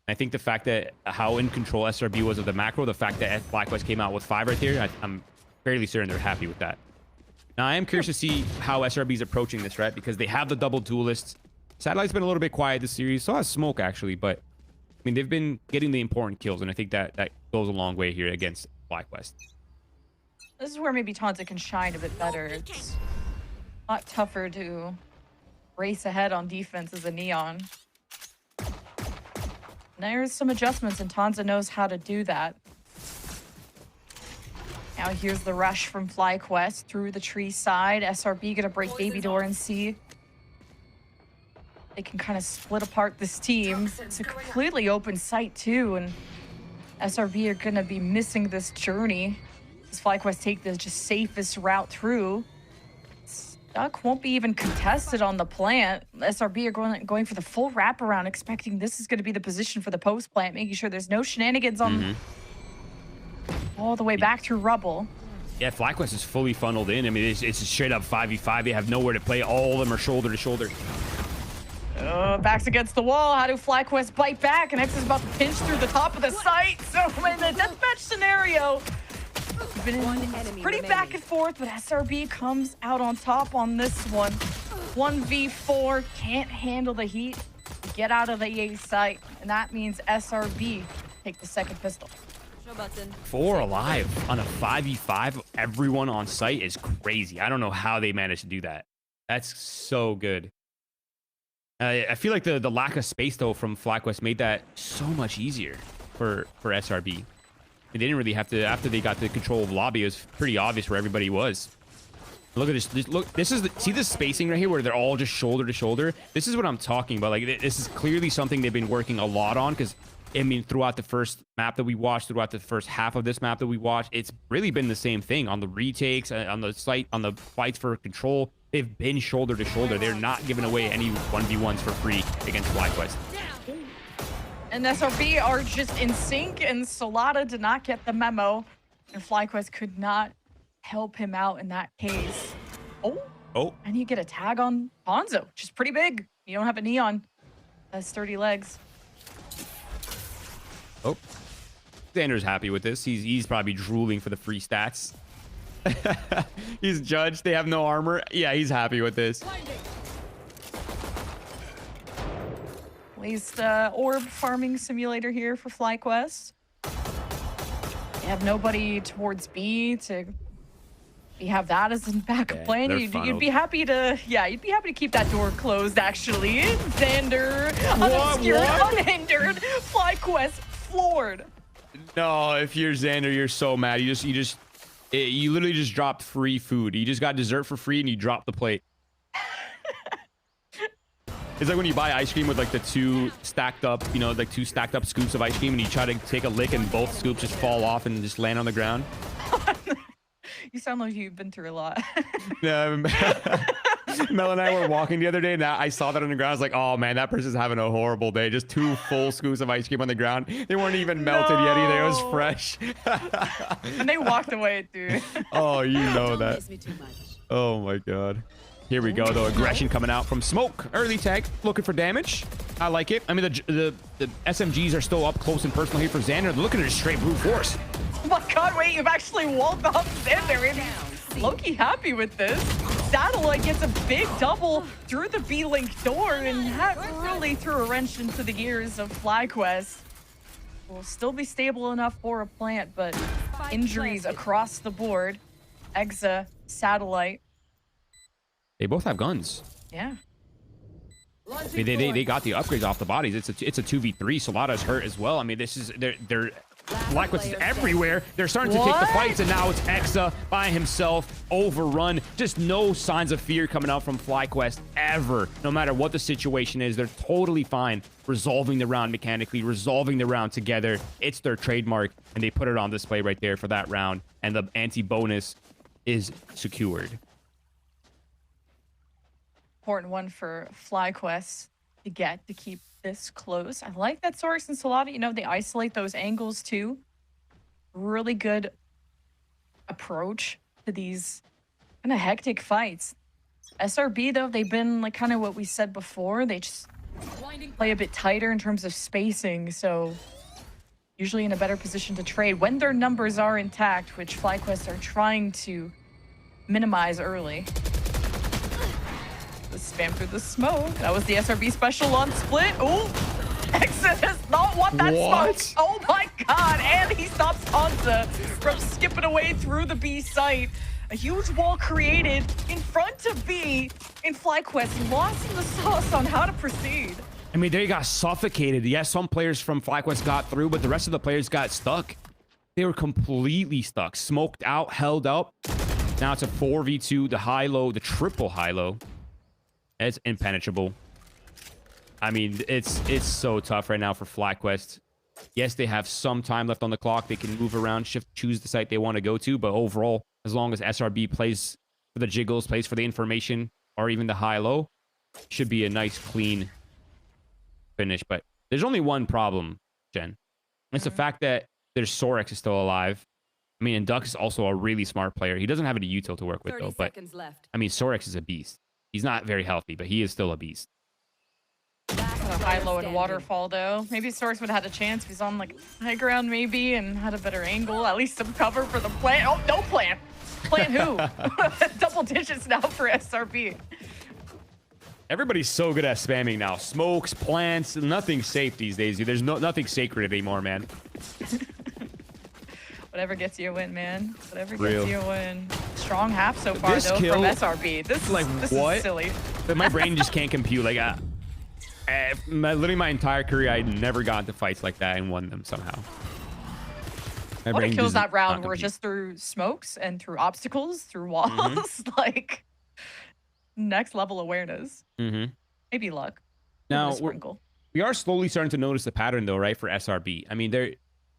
I think the fact that how in control SRB was of the macro, the fact that FlyQuest came out with 5 right there, I'm fairly certain they're happy with that. Now, I am curious to see how SRB is approaching this, right? Because they have the double duelists. Satellite's been a little bit quiet this series. So has Smoke, actually. But, I mean, they've been getting the important kills. And I think that goes a long way here against FlyQuest. This is where maybe Tonza can shine a bit better. It's a lot tougher to race ahead on defense as a Neon. There's some adjustments, and Tonza knows how to do that. Now here's the rush from FlyQuest through the tree side. SRB gonna break Baby Door and see they can kind of split apart this team. It's a completely open site too, and SRB are gonna be missing this journey as FlyQuest take the just safest route through. Duck won't be even contested on the plant. SRB are going for the full wraparound, expecting this is going to be the position for the post plant, making sure there's no shenanigans on all the way back through rubble. Yeah, FlyQuest is fully funneled in. I mean, it's a straight up 5v5. They have nowhere to play. All of them are shoulder to shoulder. Backs against the wall. How do FlyQuest bite back? And X is about to pinch through the top of the site. So in the deathmatch scenario, been pretty back and forth, but SRB comes out on top on this one. 1v4, can't handle the heat. Get out of the A site, and that means SRB take the second pistol. 4 alive on a 5v5. Everyone on site is crazy. I don't know how they managed to do that. That's so good. I feel like the lack of space though from FlyQuest made that so much easier for SRB. They didn't really have to, after they got the control of lobby, it was pretty obvious where everybody was. Look at this. Look, this is see this spacing right here where they're all just shoulder to shoulder. This is what I'm talking about. Like, this is clearly something they've been working a lot on, because I mean, throughout the first map that we watched, throughout the first half of this map that we watched, it's really been the same thing on the retakes, on the site, on the fights for control. They've been shoulder to shoulder. They're not giving away any 1v1s for free against FlyQuest. And SRB are just in sync, and Solada did not get the memo, and FlyQuest could not help him out in that case. Oh. And you get a tag on Bonzo, which is pretty big. You don't have a Neon. Has sturdy legs. Oh. Xander's happy with this. He's probably drooling for the free stats. He's judged. They have no armor. Yeah, he's happy with this. At least orb farming simulator here for FlyQuest. They have nobody towards B to have that as a backup plan. You'd be happy to, you'd be happy to keep that door closed, actually. Xander, unobscured, unhindered, FlyQuest floored. No, if you're Xander, you're so mad. You literally just dropped free food. You just got dessert for free and you dropped the plate. It's like when you buy ice cream with like the two stacked up, you know, like two stacked up scoops of ice cream, and you try to take a lick and both scoops just fall off and just land on the ground. You sound like you've been through a lot. Yeah, Mel and I were walking the other day, and I saw that on the ground. I was like, oh man, that person's having a horrible day. Just 2 full scoops of ice cream on the ground. They weren't even melted yet either. It was fresh. And they walked away, dude. Oh, you know that. Oh my god. Here we go, though. Aggression coming out from Smoke. Early tag, looking for damage. I like it. I mean, the SMGs are still up close and personal here for Xander. They're looking at a straight brute force. Oh my god, wait, you've actually walled off Xander. And Loki happy with this. Satellite gets a big double through the B-Link door, and that really threw a wrench into the gears of FlyQuest. Will still be stable enough for a plant, but injuries across the board. Exa, Satellite. They both have guns. Yeah. I mean, they got the upgrades off the bodies. It's a 2v3. Solada's hurt as well. I mean, this is they're FlyQuest is everywhere. They're starting to take the fights, and now it's Exa by himself, overrun. Just no signs of fear coming out from FlyQuest ever. No matter what the situation is, they're totally fine resolving the round mechanically, resolving the round together. It's their trademark, and they put it on display right there for that round. And the anti-bonus is secured. Important one for FlyQuest to get to keep this close. I like that Sorex and Solada, you know, they isolate those angles too. Really good approach to these kind of hectic fights. SRB, though, they've been like kind of what we said before. They just play a bit tighter in terms of spacing, so usually in a better position to trade when their numbers are intact, which FlyQuest are trying to minimize early. Spam through the smoke. That was the SRB special on split. Oh, Exa does not want that smoke. Oh my god, and he stops Hansa from skipping away through the B site. A huge wall created in front of B, and FlyQuest lost in the sauce on how to proceed. I mean, they got suffocated. Yes, some players from FlyQuest got through, but the rest of the players got stuck. They were completely stuck. Smoked out, held up. Now it's a 4v2, the high-low, the triple high-low. It's impenetrable. I mean, it's so tough right now for FlyQuest. Yes, they have some time left on the clock. They can move around, shift, choose the site they want to go to. But overall, as long as SRB plays for the jiggles, plays for the information, or even the high-low, should be a nice, clean finish. But there's only one problem, Jen. It's the fact that there's Sorex is still alive. I mean, and Duck is also a really smart player. He doesn't have any util to work with, though. But, I mean, Sorex is a beast. He's not very healthy, but he is still a beast. High, low, and waterfall, though. Maybe Sorex would have had a chance if he's on, like, high ground, maybe, and had a better angle. At least some cover for the plant. Oh, no plant. Plant who? Double digits now for SRB. Everybody's so good at spamming now. Smokes, plants, nothing's safe these days. There's nothing sacred anymore, man. Whatever gets you a win, man. Whatever gets you a win. Strong half so far, though, from SRB. This is silly. But my brain just can't compute. Like, literally my entire career, I never got into fights like that and won them somehow. What kills that round were just through smokes and through obstacles, through walls. Like, next level awareness. Maybe luck. Now, we are slowly starting to notice the pattern, though, right, for SRB. I mean,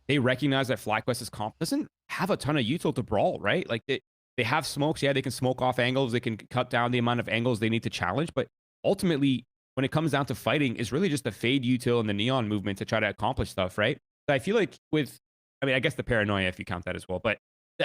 they recognize that FlyQuest's comp doesn't have a ton of util to brawl, right? Like, they have smokes. Yeah, they can smoke off angles. They can cut down the amount of angles they need to challenge. But ultimately, when it comes down to fighting, it's really just the fade util and the neon movement to try to accomplish stuff, right? So I feel like I mean, I guess the paranoia, if you count that as well. But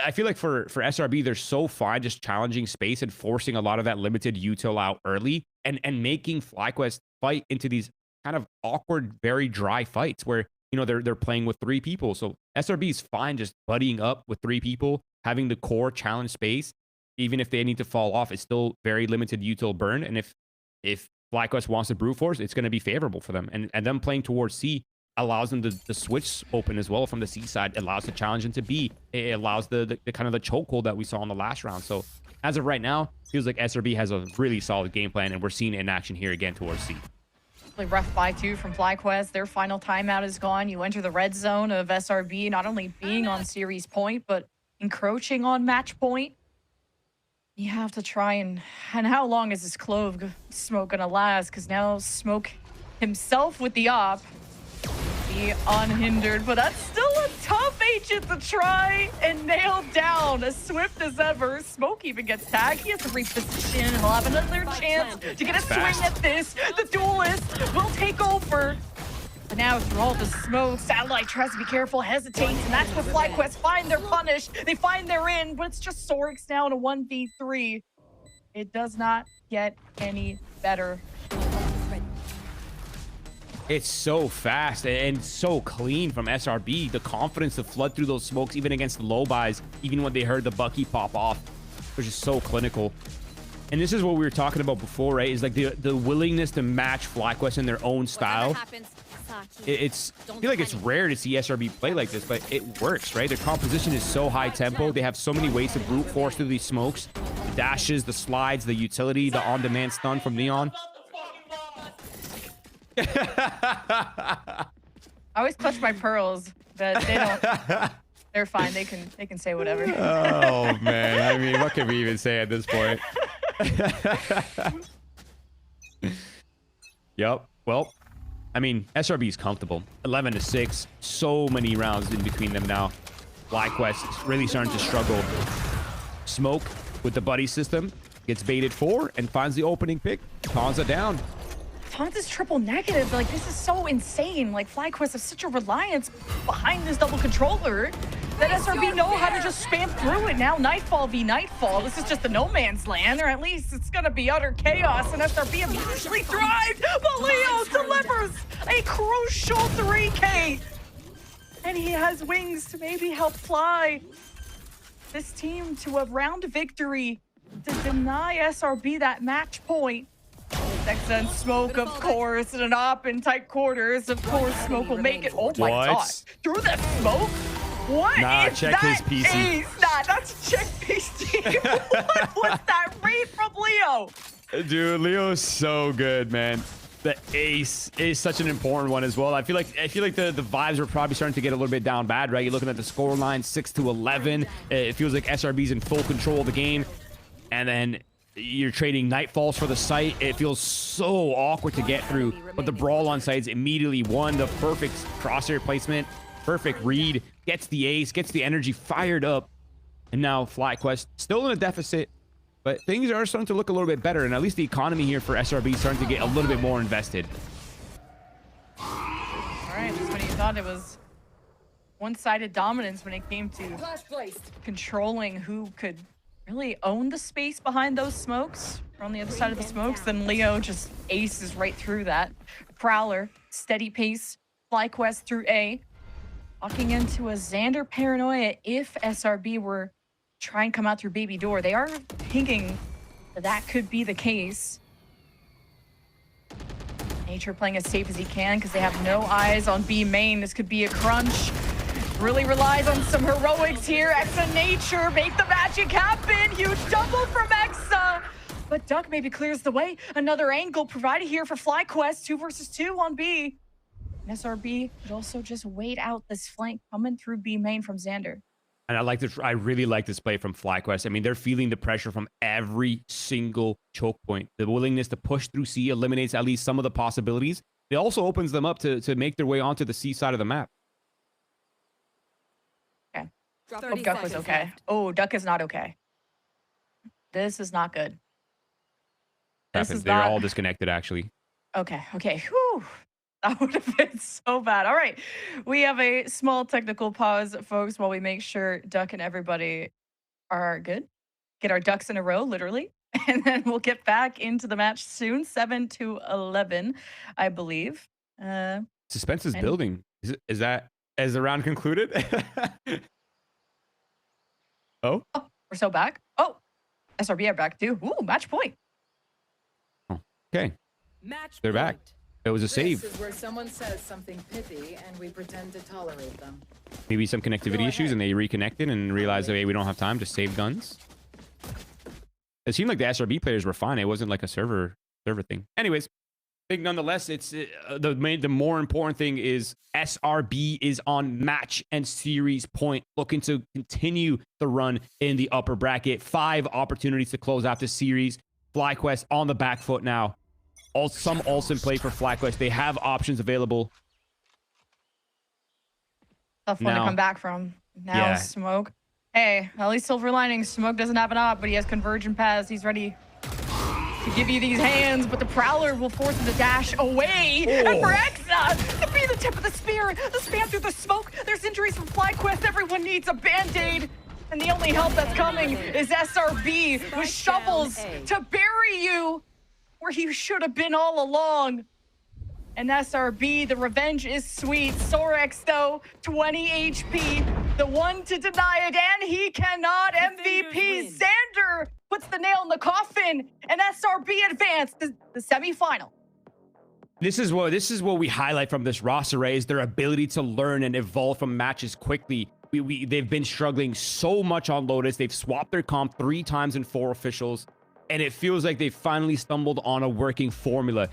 I feel like for SRB, they're so fine just challenging space and forcing a lot of that limited util out early and making FlyQuest fight into these kind of awkward, very dry fights where, you know, they're playing with 3 people. So SRB is fine just buddying up with 3 people, having the core challenge space. Even if they need to fall off, it's still very limited util burn. And if FlyQuest wants to brute force, it's going to be favorable for them. And them playing towards C allows them to switch open as well from the C side. It allows the challenge into B. It allows the kind of the chokehold that we saw in the last round. So as of right now, feels like SRB has a really solid game plan, and we're seeing it in action here again towards C. Rough buy two from FlyQuest. Their final timeout is gone. You enter the red zone of SRB, not only being on series point, but encroaching on match point. You have to try and how long is this clove smoke gonna last? Because now Smoke himself with the op be unhindered, but that's still a tough agent to try and nail down as swift as ever. Smoke even gets tagged. He has to reposition. He'll have another chance to get a swing at this. The duelist will take over. But now through all the smoke, Satellite tries to be careful, hesitates, and that's where FlyQuest find their punish. They find their in, but it's just Sorix now in a 1v3. It does not get any better. It's so fast and so clean from SRB. The confidence to flood through those smokes, even against the low buys, even when they heard the Bucky pop off, which is so clinical. And this is what we were talking about before, right? Is like the willingness to match FlyQuest in their own style. I feel like it's rare to see SRB play like this, but it works, right? Their composition is so high tempo. They have so many ways to brute force through these smokes. The dashes, the slides, the utility, the on-demand stun from Neon. I always clutch my pearls, but they don't. They're fine. They can say whatever. Oh man, I mean, what can we even say at this point? Yep. Well, I mean, SRB is comfortable. 11-6. So many rounds in between them now. FlyQuest really starting to struggle. Smoke with the buddy system gets baited for and finds the opening pick. Tonza down. Tonza's triple negative. Like, this is so insane. Like, FlyQuest has such a reliance behind this double controller that SRB know how to just spam through it now. Nightfall v Nightfall. This is just the no man's land, or at least it's gonna be utter chaos, and SRB have usually thrived, but Leo delivers a crucial 3K. And he has wings to maybe help fly this team to a round victory to deny SRB that match point. Nexa and Smoke, of course, and an op in tight quarters. Of course, Smoke will make it. Oh my god. Through the smoke? What is check that? his PC. Nah, that's check PC. What was that read from Leo? Dude, Leo's so good, man. The ace is such an important one as well. I feel like the vibes are probably starting to get a little bit down bad, right? You're looking at the score line 6-11. It feels like SRB's in full control of the game. And then you're trading Nightfalls for the site. It feels so awkward to get through, but the brawl on sites immediately won. The perfect crosshair placement, perfect read, gets the ace, gets the energy fired up. And now FlyQuest still in a deficit, but things are starting to look a little bit better, and at least the economy here for SRB is starting to get a little bit more invested. All right, just when you thought it was one-sided dominance when it came to controlling who could really own the space behind those smokes. Or on the other side of the smokes, then Leo just aces right through that. Prowler, steady pace, FlyQuest through A. Walking into a Xander paranoia if SRB were try and come out through baby door. They are thinking that could be the case. Nature playing as safe as he can because they have no eyes on B main. This could be a crunch. Really relies on some heroics here. Exa Nature make the magic happen. Huge double from Exa. But Duck maybe clears the way. Another angle provided here for FlyQuest. 2 versus 2 on B. And SRB could also just wait out this flank coming through B main from Xander. And I really like this play from FlyQuest. I mean, they're feeling the pressure from every single choke point. The willingness to push through C eliminates at least some of the possibilities. It also opens them up to make their way onto the C side of the map. Okay. Oh, Duck was okay. Left. Oh, Duck is not okay. This is not good. They're all disconnected, actually. Okay. Whew. That would have been so bad. All right. We have a small technical pause, folks, while we make sure Duck and everybody are good. Get our ducks in a row, literally. And then we'll get back into the match soon. 7-11, I believe. Suspense is building. Is the round concluded? Oh, we're so back. Oh, SRB are back too. Ooh, match point. Oh, okay. They're back. It was a save. This is where someone says something pithy and we pretend to tolerate them. Maybe some connectivity issues and they reconnected and realized that, hey, we don't have time to save guns. It seemed like the SRB players were fine. It wasn't like a server thing. Anyways, think nonetheless, it's the more important thing is SRB is on match and series point, looking to continue the run in the upper bracket. 5 opportunities to close out the series. FlyQuest on the back foot now. Some ults in play for FlyQuest. They have options available. Tough one to come back from. Now Yeah. Smoke. Hey, at least silver lining. Smoke doesn't have an op, but he has convergent paths. He's ready to give you these hands, but the Prowler will force him to dash away. And for Exa to be the tip of the spear, the spam through the smoke. There's injuries from FlyQuest. Everyone needs a band-aid. And the only help that's coming is SRB with shovels to bury you where you should have been all along. And SRB, the revenge is sweet. Sorex, though, 20 HP, the one to deny it, and he cannot. MVP Xander puts the nail in the coffin, and SRB advanced the semifinal. This is what we highlight from this roster, is their ability to learn and evolve from matches quickly. They've been struggling so much on Lotus. They've swapped their comp 3 times in 4 officials, and it feels like they finally stumbled on a working formula,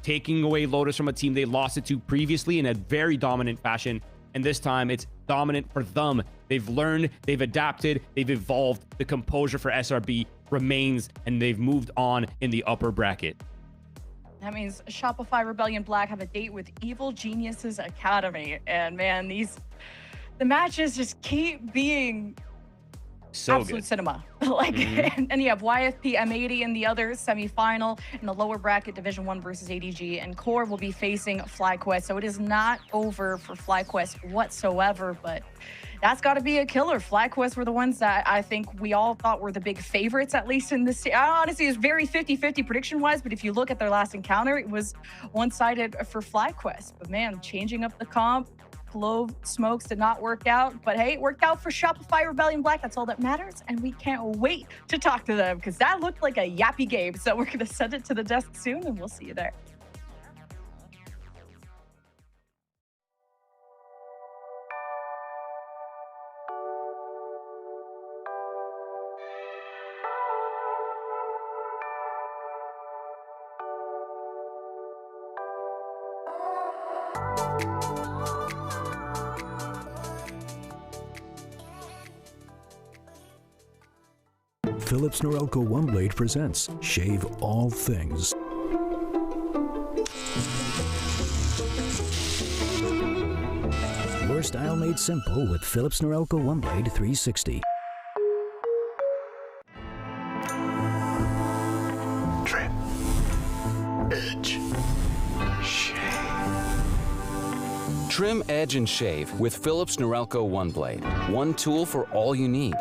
taking away Lotus from a team they lost it to previously in a very dominant fashion. And this time it's dominant for them. They've learned, they've adapted, they've evolved. The composure for SRB remains, and they've moved on in the upper bracket. That means Shopify Rebellion Black have a date with Evil Geniuses Academy. And man, the matches just keep being so absolute good. cinema. Like, and you have YFP M80 in the other semifinal in the lower bracket, Division 1 versus ADG, and QOR will be facing FlyQuest. So it is not over for FlyQuest whatsoever, but that's got to be a killer. FlyQuest were the ones that I think we all thought were the big favorites, at least in this. Honestly, it was very 50-50 prediction-wise, but if you look at their last encounter, it was one-sided for FlyQuest. But man, changing up the comp, Glove Smokes did not work out, but hey, it worked out for Shopify Rebellion Black. That's all that matters, and we can't wait to talk to them because that looked like a yappy game. So we're going to send it to the desk soon, and we'll see you there. Philips Norelco One Blade presents Shave All Things. Your style made simple with Philips Norelco One Blade 360. Trim. Edge. Shave. Trim, edge, and shave with Philips Norelco One Blade. One tool for all you need.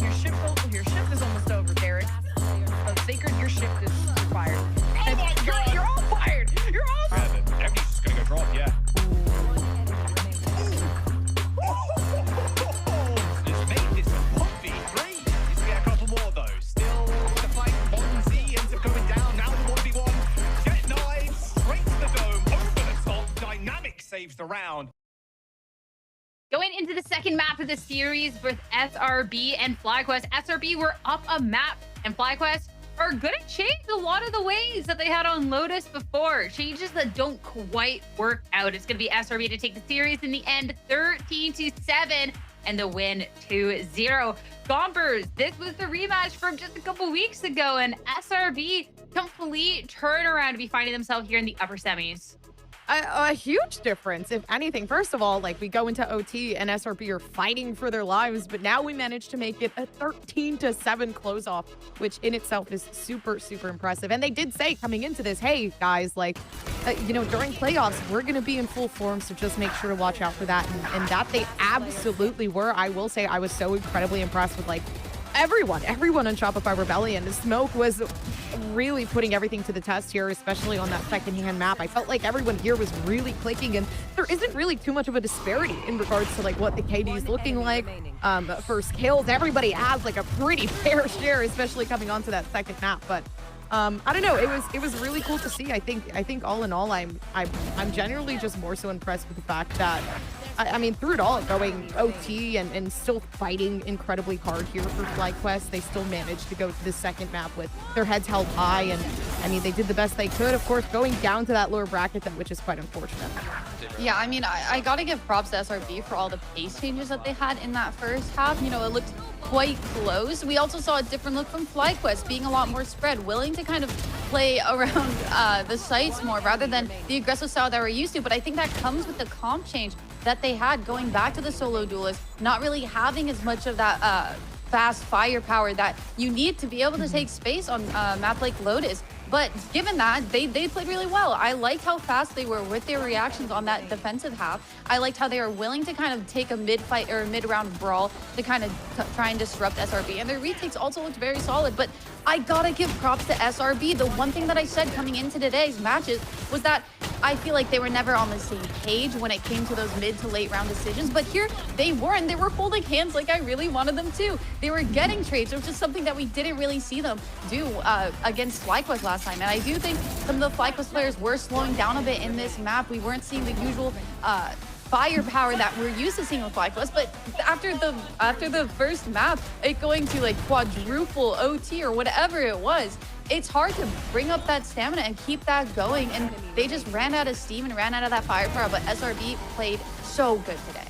Your shift is almost over, Derek. Sacred, your shift is fired. Oh my God. You're all fired. You're all fired. Yeah, everything's just gonna go drop, yeah. This made this a 1v3. Needs to get a couple more though. Still with the fight. Bonzi ends up going down. Now the 1v1. Get knives. Straight to the dome. Over the top. Dynamic saves the round. Going into the second map of the series with SRB and FlyQuest. SRB were up a map, and FlyQuest are going to change a lot of the ways that they had on Lotus before. Changes that don't quite work out. It's going to be SRB to take the series in the end, 13-7, and the win 2-0. Gompers, this was the rematch from just a couple weeks ago, and SRB complete turnaround to be finding themselves here in the upper semis. A huge difference, if anything. First of all, like, we go into OT and SRB are fighting for their lives, but now we managed to make it a 13-7 close off, which in itself is super, super impressive. And they did say coming into this, hey, guys, like, you know, during playoffs, we're going to be in full form, so just make sure to watch out for that. And that they absolutely were. I will say I was so incredibly impressed with, like, everyone on Shopify Rebellion. Smoke was really putting everything to the test here, especially on that second-hand map. I felt like everyone here was really clicking, and there isn't really too much of a disparity in regards to like what the KD is looking like. First kills, everybody has like a pretty fair share, especially coming onto that second map. But I don't know, it was really cool to see. I think all in all, I'm generally just more so impressed with the fact that I mean, through it all, going OT and still fighting incredibly hard here for FlyQuest, they still managed to go to the second map with their heads held high. And I mean, they did the best they could. Of course, going down to that lower bracket, which is quite unfortunate. Yeah, I mean, I gotta give props to SRB for all the pace changes that they had in that first half. You know, it looked quite close. We also saw a different look from FlyQuest, being a lot more spread, willing to kind of play around the sites more rather than the aggressive style that we're used to. But I think that comes with the comp change that they had going back to the solo duelist, not really having as much of that fast firepower that you need to be able to take space on a map like Lotus. But given that, they played really well. I liked how fast they were with their reactions on that defensive half. I liked how they were willing to kind of take a mid-fight or a mid-round brawl to kind of try and disrupt SRB. And their retakes also looked very solid. But I gotta give props to SRB. The one thing that I said coming into today's matches was that I feel like they were never on the same page when it came to those mid to late round decisions. But here they were, and they were holding hands like I really wanted them to. They were getting trades, which is something that we didn't really see them do against FlyQuest last time. And I do think some of the FlyQuest players were slowing down a bit in this map. We weren't seeing the usual firepower that we're used to seeing with FlyQuest. But after the first map, it going to like quadruple OT or whatever it was, it's hard to bring up that stamina and keep that going. And they just ran out of steam and ran out of that firepower. But SRB played so good today.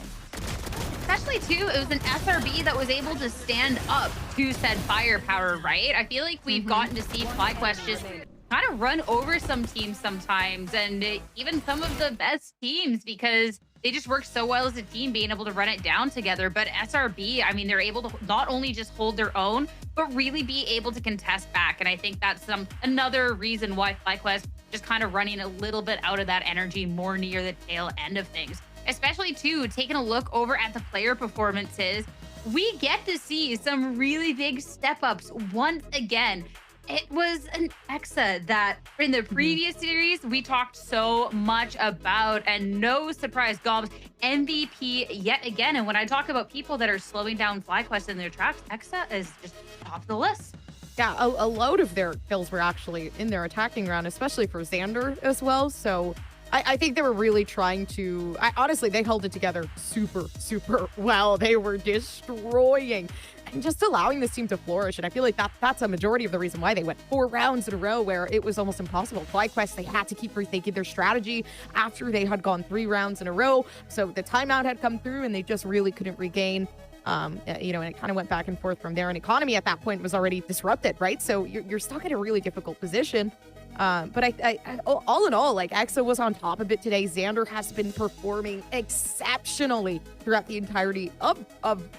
Especially, too, it was an SRB that was able to stand up to said firepower, right? I feel like we've gotten to see FlyQuest just kind of run over some teams sometimes, and even some of the best teams, because they just work so well as a team, being able to run it down together. But SRB, I mean, they're able to not only just hold their own, but really be able to contest back. And I think that's another reason why FlyQuest just kind of running a little bit out of that energy more near the tail end of things. Especially, too, taking a look over at the player performances, we get to see some really big step-ups once again. It was an Exa that in the previous series we talked so much about, and no surprise, Gobs MVP yet again. And when I talk about people that are slowing down FlyQuest in their tracks, Exa is just top of the list. Yeah, a load of their kills were actually in their attacking round, especially for Xander as well. So I think they were really trying to, honestly, they held it together super, super well. They were destroying and just allowing this team to flourish. And I feel like that's a majority of the reason why they went 4 rounds in a row where it was almost impossible. FlyQuest, they had to keep rethinking their strategy after they had gone 3 rounds in a row. So the timeout had come through and they just really couldn't regain. You know, and it kind of went back and forth from there. And economy at that point was already disrupted, right? So you're stuck in a really difficult position. But I all in all, like, Exa was on top of it today. Xander has been performing exceptionally throughout the entirety of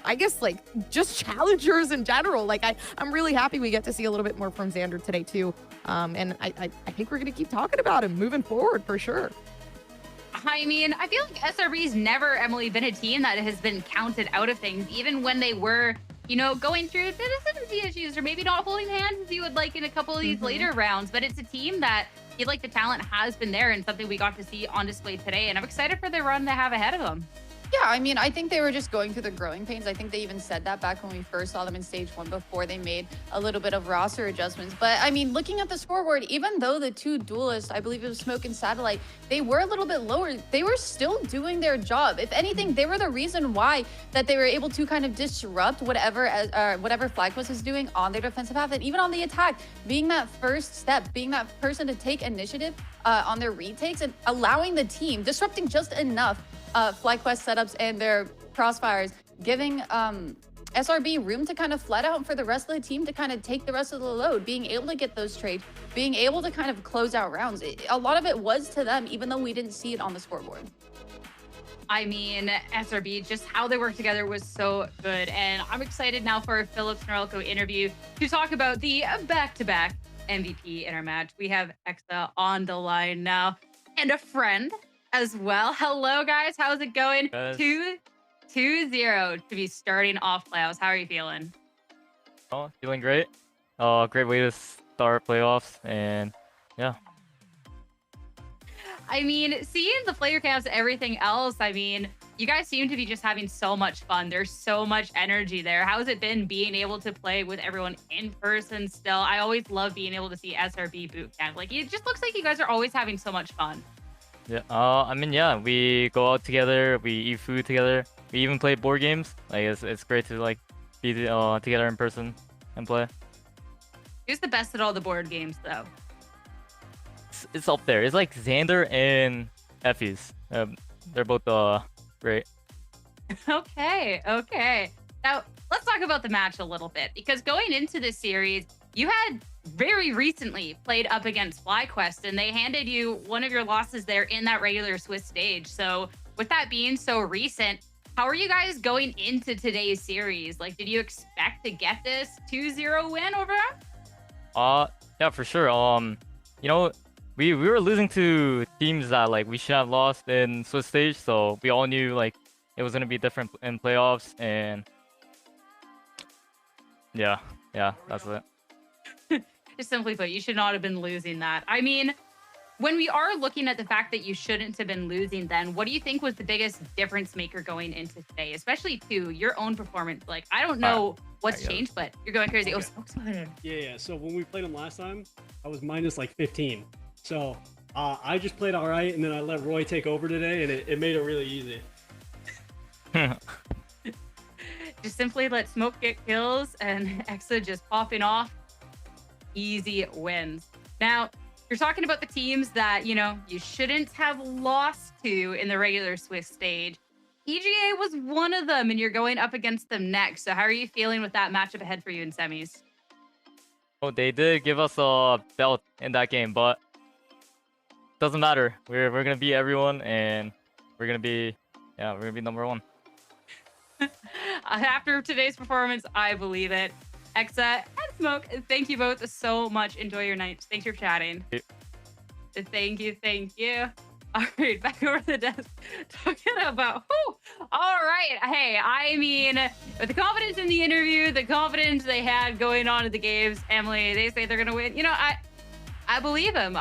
I guess, like, just challengers in general. Like, I'm really happy we get to see a little bit more from Xander today too. And I think we're gonna keep talking about him moving forward for sure. I mean, I feel like SRB's never, Emily, been a team that has been counted out of things, even when they were you know, going through the issues or maybe not holding hands as you would like in a couple of these later rounds. But it's a team that I feel like the talent has been there and something we got to see on display today. And I'm excited for the run they have ahead of them. Yeah, I mean, I think they were just going through the growing pains. I think they even said that back when we first saw them in stage 1 before they made a little bit of roster adjustments. But I mean, looking at the scoreboard, even though the two duelists, I believe it was Smoke and Satellite, they were a little bit lower, they were still doing their job. If anything, they were the reason why that they were able to kind of disrupt whatever FlyQuest is doing on their defensive half and even on the attack, being that first step, being that person to take initiative on their retakes and allowing the team, disrupting just enough FlyQuest setups and their crossfires, giving SRB room to kind of flat out and for the rest of the team to kind of take the rest of the load, being able to get those trades, being able to kind of close out rounds. A lot of it was to them, even though we didn't see it on the scoreboard. I mean, SRB, just how they work together was so good. And I'm excited now for a Phillips Norelco interview to talk about the back-to-back MVP in our match. We have Exa on the line now and a friend as well. Hello, guys. How's it going? 2-0 to be starting off playoffs. How are you feeling? Oh, feeling great. Great way to start playoffs, and yeah. I mean, seeing the player camps and everything else, I mean, you guys seem to be just having so much fun. There's so much energy there. How has it been being able to play with everyone in person still? I always love being able to see SRB boot camp. Like, it just looks like you guys are always having so much fun. Yeah, I mean, yeah, we go out together, we eat food together, we even play board games. Like, it's great to like be together in person and play. Who's the best at all the board games, though? It's up there. It's like Xander and Effie's. They're both great. Okay. Now, let's talk about the match a little bit, because going into this series, you had very recently played up against FlyQuest, and they handed you one of your losses there in that regular Swiss stage. So with that being so recent, how are you guys going into today's series? Like, did you expect to get this 2-0 win over them? Yeah, for sure. You know, we were losing to teams that like we should have lost in Swiss stage, so we all knew like it was gonna be different in playoffs, and yeah, that's it. Just simply put, you should not have been losing that. I mean, when we are looking at the fact that you shouldn't have been losing then, what do you think was the biggest difference maker going into today, especially to your own performance? Like, I don't know what's changed, but you're going crazy. Okay. Oh, Smoke's Yeah. So when we played them last time, I was minus like 15. So I just played all right, and then I let Roy take over today, and it made it really easy. Just simply let Smoke get kills and Exa just popping off. Easy wins. Now, you're talking about the teams that, you know, you shouldn't have lost to in the regular Swiss stage. EGA was one of them, and you're going up against them next. So how are you feeling with that matchup ahead for you in semis? Oh, they did give us a belt in that game, but doesn't matter. We're gonna beat everyone, and we're gonna be number one. After today's performance, I believe it. Exa and Smoke, thank you both so much. Enjoy your night. Thanks for chatting. Thank you. All right, back over to the desk. Talking about, all right. Hey, I mean, with the confidence in the interview, the confidence they had going on at the games, Emily, they say they're going to win. You know, I believe him.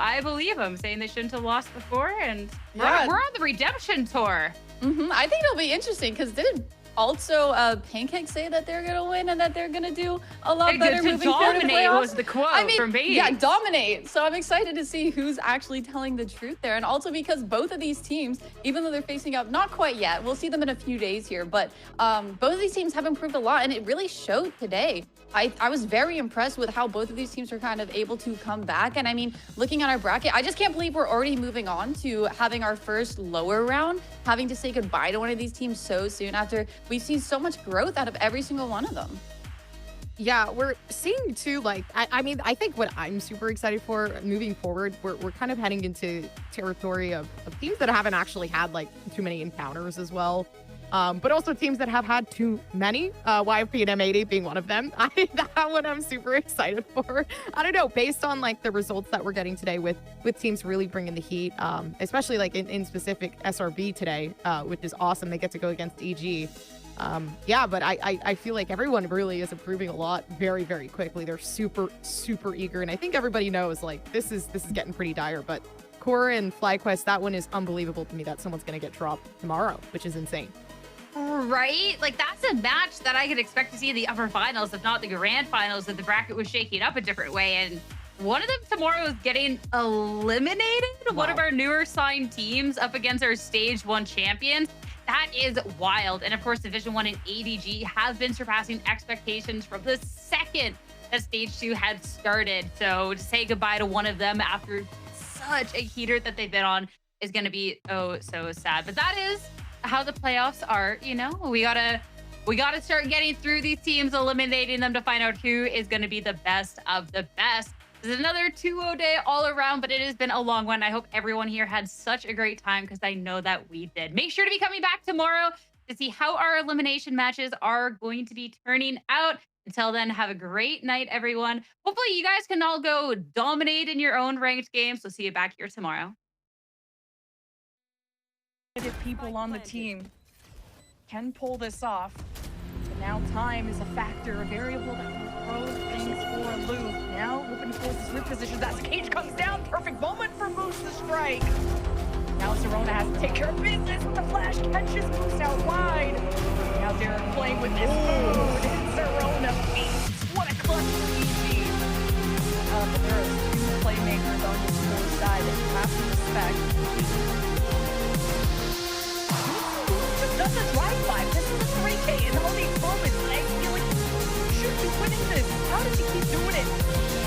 Saying they shouldn't have lost before. And we're on the redemption tour. I think it'll be interesting because did also Pancake say that they're gonna win and that they're gonna do a lot better moving forward in dominate playoffs? was the quote from me. Yeah, dominate. So I'm excited to see who's actually telling the truth there, and also because both of these teams, even though they're facing up, not quite yet, we'll see them in a few days here, but both of these teams have improved a lot, and it really showed today. I was very impressed with how both of these teams are kind of able to come back. And I mean, looking at our bracket, I just can't believe we're already moving on to having our first lower round, having to say goodbye to one of these teams so soon after we've seen so much growth out of every single one of them. Yeah, we're seeing too, like, I mean, I think what I'm super excited for moving forward, we're kind of heading into territory of teams that haven't actually had like too many encounters as well. But also teams that have had too many, YFP and M80 being one of them. That one I'm super excited for. I don't know, based on like the results that we're getting today with teams really bringing the heat, especially like in specific SRB today, which is awesome. They get to go against EG. Yeah, but I feel like everyone really is improving a lot very, very quickly. They're super, super eager. And I think everybody knows, like, this is getting pretty dire. But QOR and FlyQuest, that one is unbelievable to me that someone's going to get dropped tomorrow, which is insane. Right? Like, that's a match that I could expect to see in the upper finals, if not the grand finals, if the bracket was shaking up a different way. And one of them tomorrow is getting eliminated. Wow. One of our newer signed teams up against our stage 1 champions. That is wild. And of course, Division 1 and ADG have been surpassing expectations from the second that stage 2 had started. So to say goodbye to one of them after such a heater that they've been on is going to be oh so sad. But that is how the playoffs are. You know, we gotta start getting through these teams, eliminating them to find out who is going to be the best of the best. This is another 2-0 day all around, but it has been a long one. I hope everyone here had such a great time, because I know that we did. Make sure to be coming back tomorrow to see how our elimination matches are going to be turning out. Until then, have a great night, everyone. Hopefully you guys can all go dominate in your own ranked games. We'll see you back here tomorrow. People on the team can pull this off. But now time is a factor, a variable that can throw things for a loop. Now looking for this rip position. That's Cage comes down. Perfect moment for Moose to strike. Now Zerona has to take care of business with the flash catches Moose out wide. Now Derek playing with this food. Zerona feeds. What a clutch for EG. But there are 2 playmakers on the score side that you have to respect. Does the drive-by. This is the 3K in all these moments. I feel like you should be winning this. How does he keep doing it?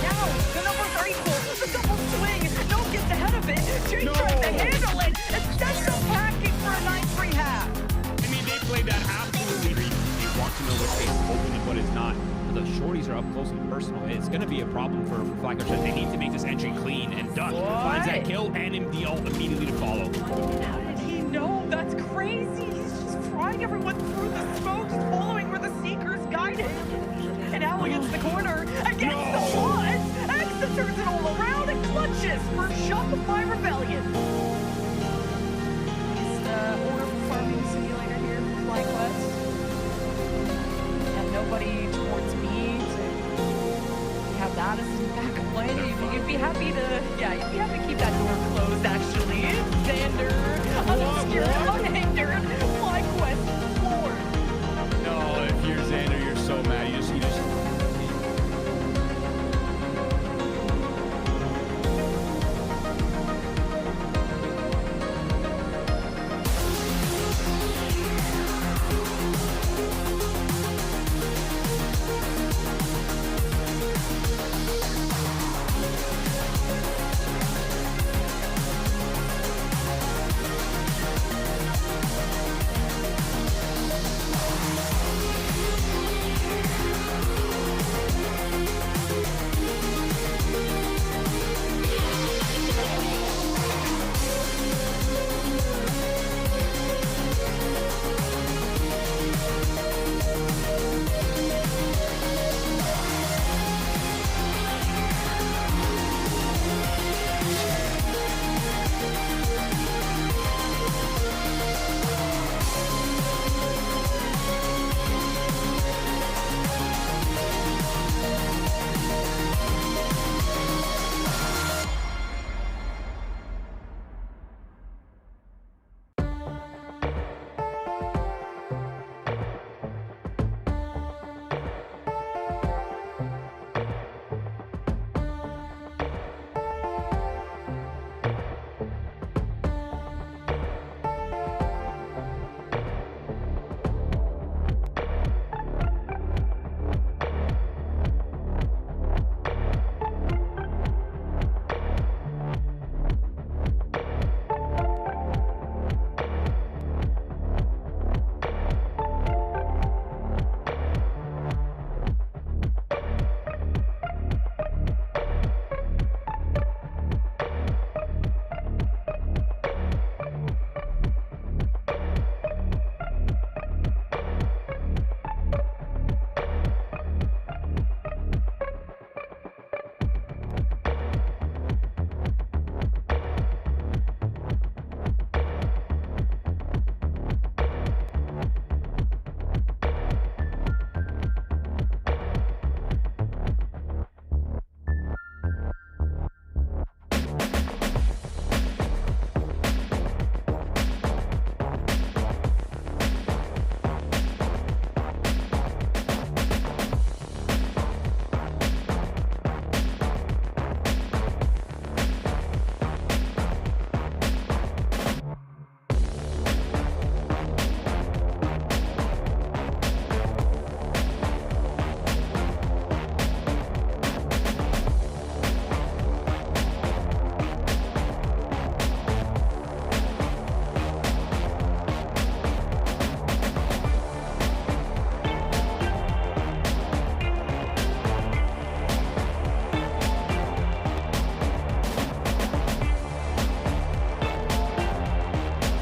Now, the numbers are equal. The double swing. No gets ahead of it. Jay tries to handle it. And that's the packing for a 9-3 half. I mean, they played that absolutely reasonable. They want to know what is open and what is not. But the shorties are up close and personal. It's going to be a problem for FlyQuest. They need to make this entry clean. And Duck finds that kill and the ult immediately to follow. How did he know? That's crazy. Flying everyone through the smoke, just following where the Seekers guided. And now against the corner, against the one. Exa turns it all around and clutches for Shopify Rebellion. It's the order farming simulator here for FlyQuest. And nobody towards me to have that as a backup play. You'd be happy to, yeah, you'd be happy to keep that door closed, actually.